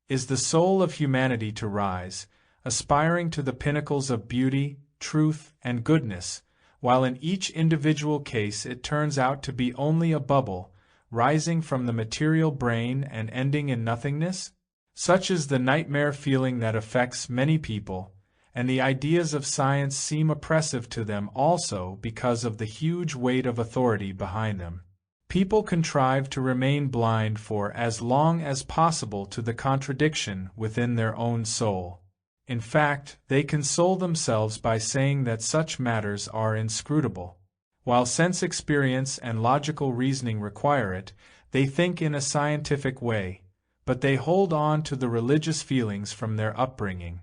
A: Is the soul of humanity to rise, aspiring to the pinnacles of beauty, truth, and goodness, while in each individual case it turns out to be only a bubble, rising from the material brain and ending in nothingness? Such is the nightmare feeling that affects many people, and the ideas of science seem oppressive to them also because of the huge weight of authority behind them. People contrive to remain blind for as long as possible to the contradiction within their own soul. In fact, they console themselves by saying that such matters are inscrutable. While sense experience and logical reasoning require it, they think in a scientific way, but they hold on to the religious feelings from their upbringing.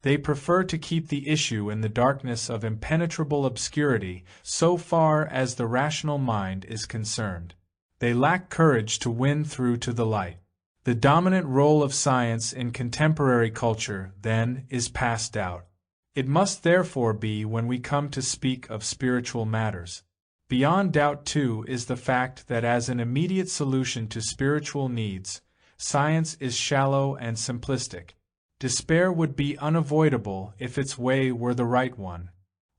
A: They prefer to keep the issue in the darkness of impenetrable obscurity so far as the rational mind is concerned. They lack courage to win through to the light. The dominant role of science in contemporary culture, then, is past doubt. It must therefore be when we come to speak of spiritual matters. Beyond doubt, too, is the fact that as an immediate solution to spiritual needs, science is shallow and simplistic. Despair would be unavoidable if its way were the right one.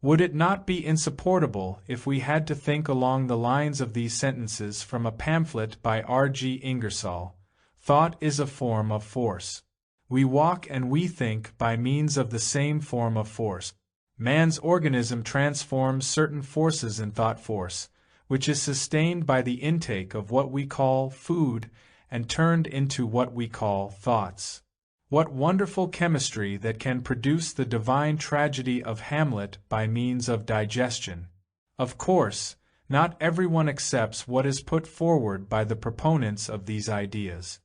A: Would it not be insupportable if we had to think along the lines of these sentences from a pamphlet by R.G. Ingersoll? Thought is a form of force. We walk and we think by means of the same form of force. Man's organism transforms certain forces in thought force, which is sustained by the intake of what we call food and turned into what we call thoughts. What wonderful chemistry that can produce the divine tragedy of Hamlet by means of digestion. Of course, not everyone accepts what is put forward by the proponents of these ideas.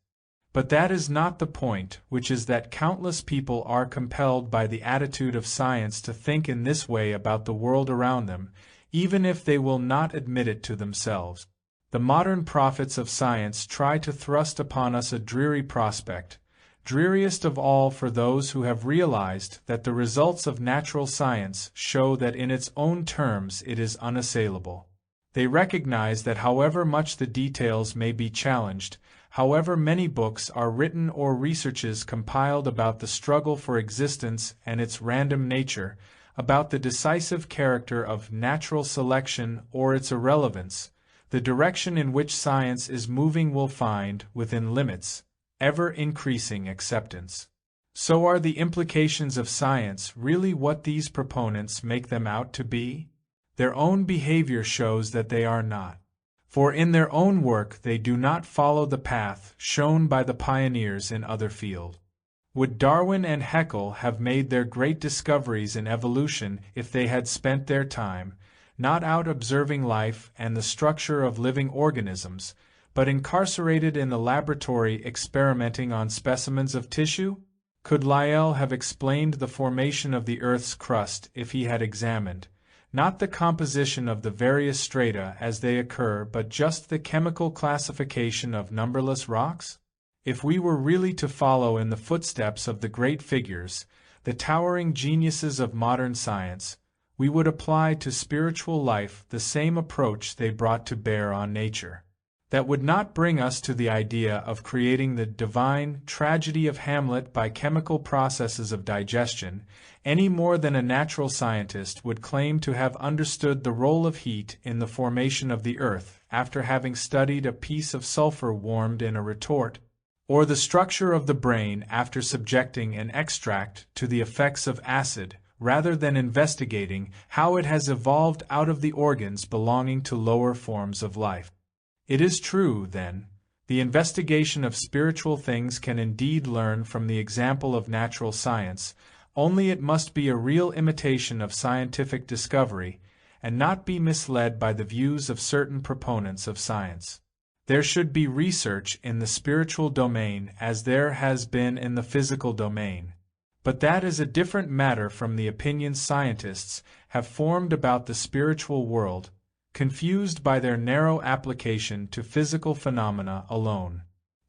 A: But that is not the point, which is that countless people are compelled by the attitude of science to think in this way about the world around them, even if they will not admit it to themselves. The modern prophets of science try to thrust upon us a dreary prospect, dreariest of all for those who have realized that the results of natural science show that in its own terms it is unassailable. They recognize that however much the details may be challenged, however many books are written or researches compiled about the struggle for existence and its random nature, about the decisive character of natural selection or its irrelevance, the direction in which science is moving will find, within limits, ever-increasing acceptance. So are the implications of science really what these proponents make them out to be? Their own behavior shows that they are not. For in their own work they do not follow the path shown by the pioneers in other fields. Would Darwin and Haeckel have made their great discoveries in evolution if they had spent their time, not out observing life and the structure of living organisms, but incarcerated in the laboratory experimenting on specimens of tissue? Could Lyell have explained the formation of the Earth's crust if he had examined, not the composition of the various strata as they occur, but just the chemical classification of numberless rocks? If we were really to follow in the footsteps of the great figures, the towering geniuses of modern science, we would apply to spiritual life the same approach they brought to bear on nature. That would not bring us to the idea of creating the divine tragedy of Hamlet by chemical processes of digestion, any more than a natural scientist would claim to have understood the role of heat in the formation of the earth after having studied a piece of sulfur warmed in a retort, or the structure of the brain after subjecting an extract to the effects of acid, rather than investigating how it has evolved out of the organs belonging to lower forms of life. It is true, then, the investigation of spiritual things can indeed learn from the example of natural science, only it must be a real imitation of scientific discovery, and not be misled by the views of certain proponents of science. There should be research in the spiritual domain as there has been in the physical domain. But that is a different matter from the opinions scientists have formed about the spiritual world, confused by their narrow application to physical phenomena alone.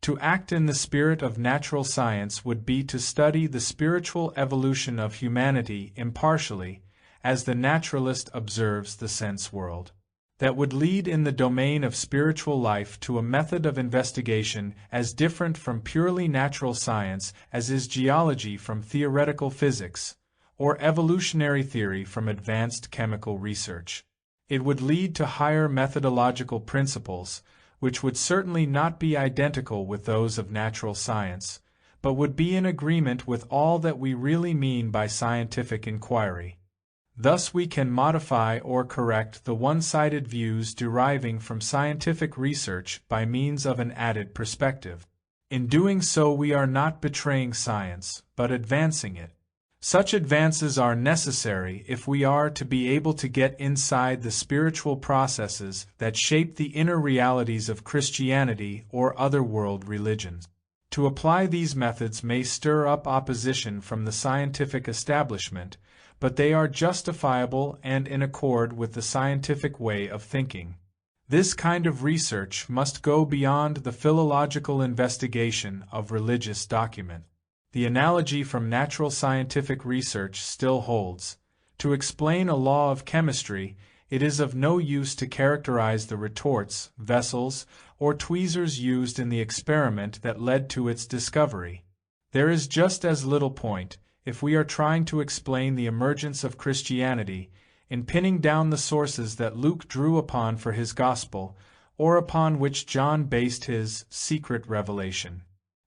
A: To act in the spirit of natural science would be to study the spiritual evolution of humanity impartially, as the naturalist observes the sense world. That would lead in the domain of spiritual life to a method of investigation as different from purely natural science as is geology from theoretical physics, or evolutionary theory from advanced chemical research. It would lead to higher methodological principles, which would certainly not be identical with those of natural science, but would be in agreement with all that we really mean by scientific inquiry. Thus we can modify or correct the one-sided views deriving from scientific research by means of an added perspective. In doing so we are not betraying science, but advancing it. Such advances are necessary if we are to be able to get inside the spiritual processes that shape the inner realities of Christianity or other world religions. To apply these methods may stir up opposition from the scientific establishment, but they are justifiable and in accord with the scientific way of thinking. This kind of research must go beyond the philological investigation of religious documents. The analogy from natural scientific research still holds. To explain a law of chemistry, it is of no use to characterize the retorts, vessels, or tweezers used in the experiment that led to its discovery. There is just as little point, if we are trying to explain the emergence of Christianity, in pinning down the sources that Luke drew upon for his gospel, or upon which John based his secret revelation.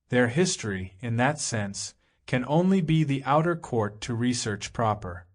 A: Their history, in that sense, can only be the outer court to research proper.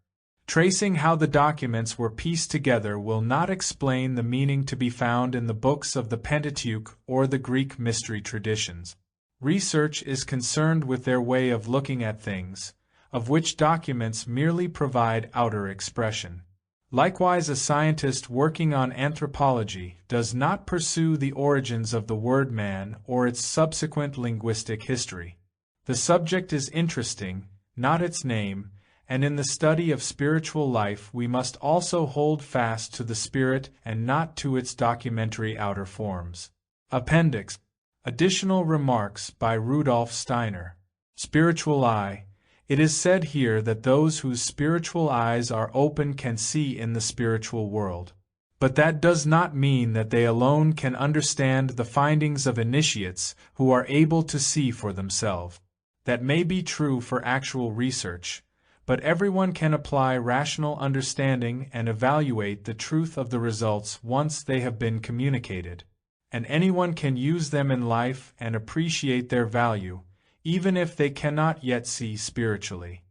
A: Tracing how the documents were pieced together will not explain the meaning to be found in the books of the Pentateuch or the Greek mystery traditions. Research is concerned with their way of looking at things, of which documents merely provide outer expression. Likewise, a scientist working on anthropology does not pursue the origins of the word man or its subsequent linguistic history. The subject is interesting, not its name, and in the study of spiritual life we must also hold fast to the spirit and not to its documentary outer forms. Appendix. Additional remarks by Rudolf Steiner. Spiritual eye. It is said here that those whose spiritual eyes are open can see in the spiritual world. But that does not mean that they alone can understand the findings of initiates who are able to see for themselves. That may be true for actual research, but everyone can apply rational understanding and evaluate the truth of the results once they have been communicated. And anyone can use them in life and appreciate their value, even if they cannot yet see spiritually.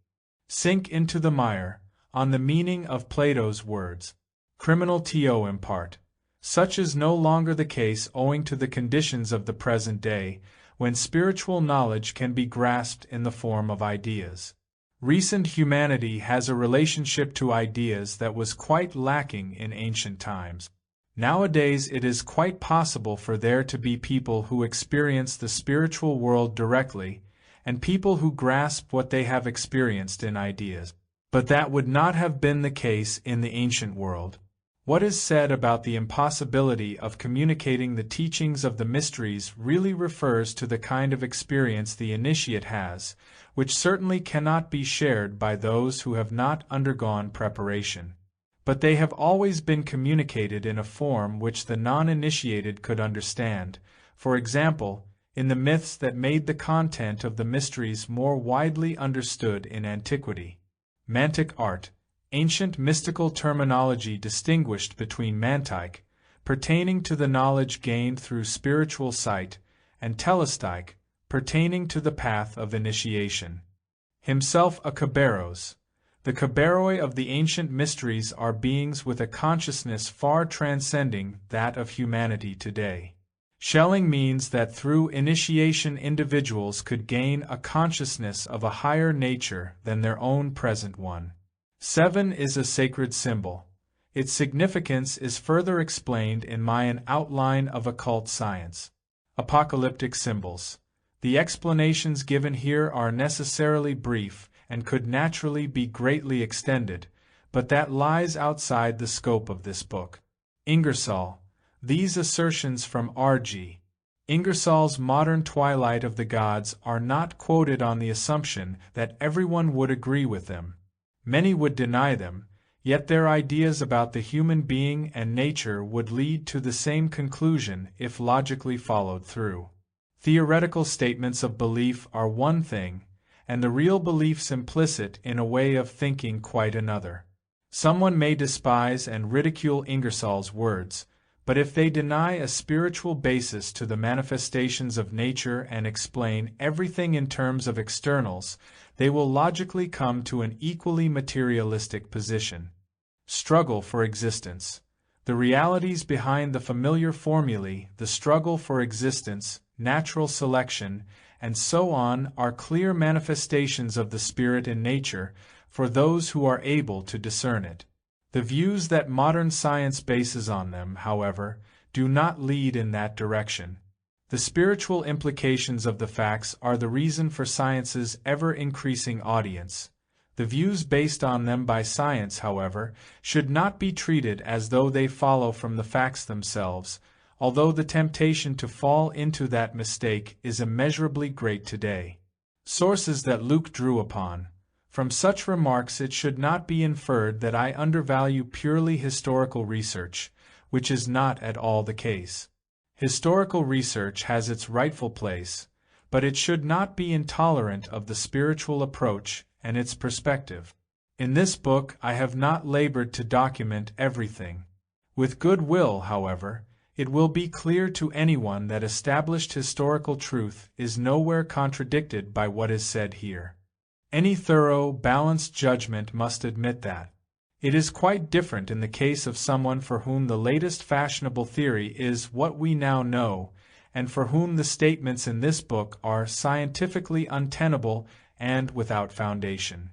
A: Sink into the mire, on the meaning of Plato's words. Criminal to impart. Such is no longer the case owing to the conditions of the present day, when spiritual knowledge can be grasped in the form of ideas. Recent humanity has a relationship to ideas that was quite lacking in ancient times. Nowadays it is quite possible for there to be people who experience the spiritual world directly, and people who grasp what they have experienced in ideas. But that would not have been the case in the ancient world. What is said about the impossibility of communicating the teachings of the mysteries really refers to the kind of experience the initiate has, which certainly cannot be shared by those who have not undergone preparation. But they have always been communicated in a form which the non-initiated could understand, for example, in the myths that made the content of the mysteries more widely understood in antiquity. Mantic art, ancient mystical terminology distinguished between mantic, pertaining to the knowledge gained through spiritual sight, and telestic, pertaining to the path of initiation. Himself a kaberos. The kaberoi of the ancient mysteries are beings with a consciousness far transcending that of humanity today. Schelling means that through initiation individuals could gain a consciousness of a higher nature than their own present one. 7 is a sacred symbol. Its significance is further explained in Mayan Outline of Occult Science. Apocalyptic symbols. The explanations given here are necessarily brief and could naturally be greatly extended, but that lies outside the scope of this book. Ingersoll. These assertions from R.G. Ingersoll's Modern Twilight of the Gods are not quoted on the assumption that everyone would agree with them. Many would deny them, yet their ideas about the human being and nature would lead to the same conclusion if logically followed through. Theoretical statements of belief are one thing, and the real beliefs implicit in a way of thinking quite another. Someone may despise and ridicule Ingersoll's words, but if they deny a spiritual basis to the manifestations of nature and explain everything in terms of externals, they will logically come to an equally materialistic position. Struggle for existence. The realities behind the familiar formulae, the struggle for existence, natural selection, and so on are clear manifestations of the Spirit in nature for those who are able to discern it. The views that modern science bases on them, however, do not lead in that direction. The spiritual implications of the facts are the reason for science's ever-increasing audience. The views based on them by science, however, should not be treated as though they follow from the facts themselves, although the temptation to fall into that mistake is immeasurably great today. Sources that Luke drew upon. From such remarks it should not be inferred that I undervalue purely historical research, which is not at all the case. Historical research has its rightful place, but it should not be intolerant of the spiritual approach and its perspective. In this book I have not labored to document everything. With good will, however, it will be clear to anyone that established historical truth is nowhere contradicted by what is said here. Any thorough, balanced judgment must admit that. It is quite different in the case of someone for whom the latest fashionable theory is what we now know, and for whom the statements in this book are scientifically untenable and without foundation.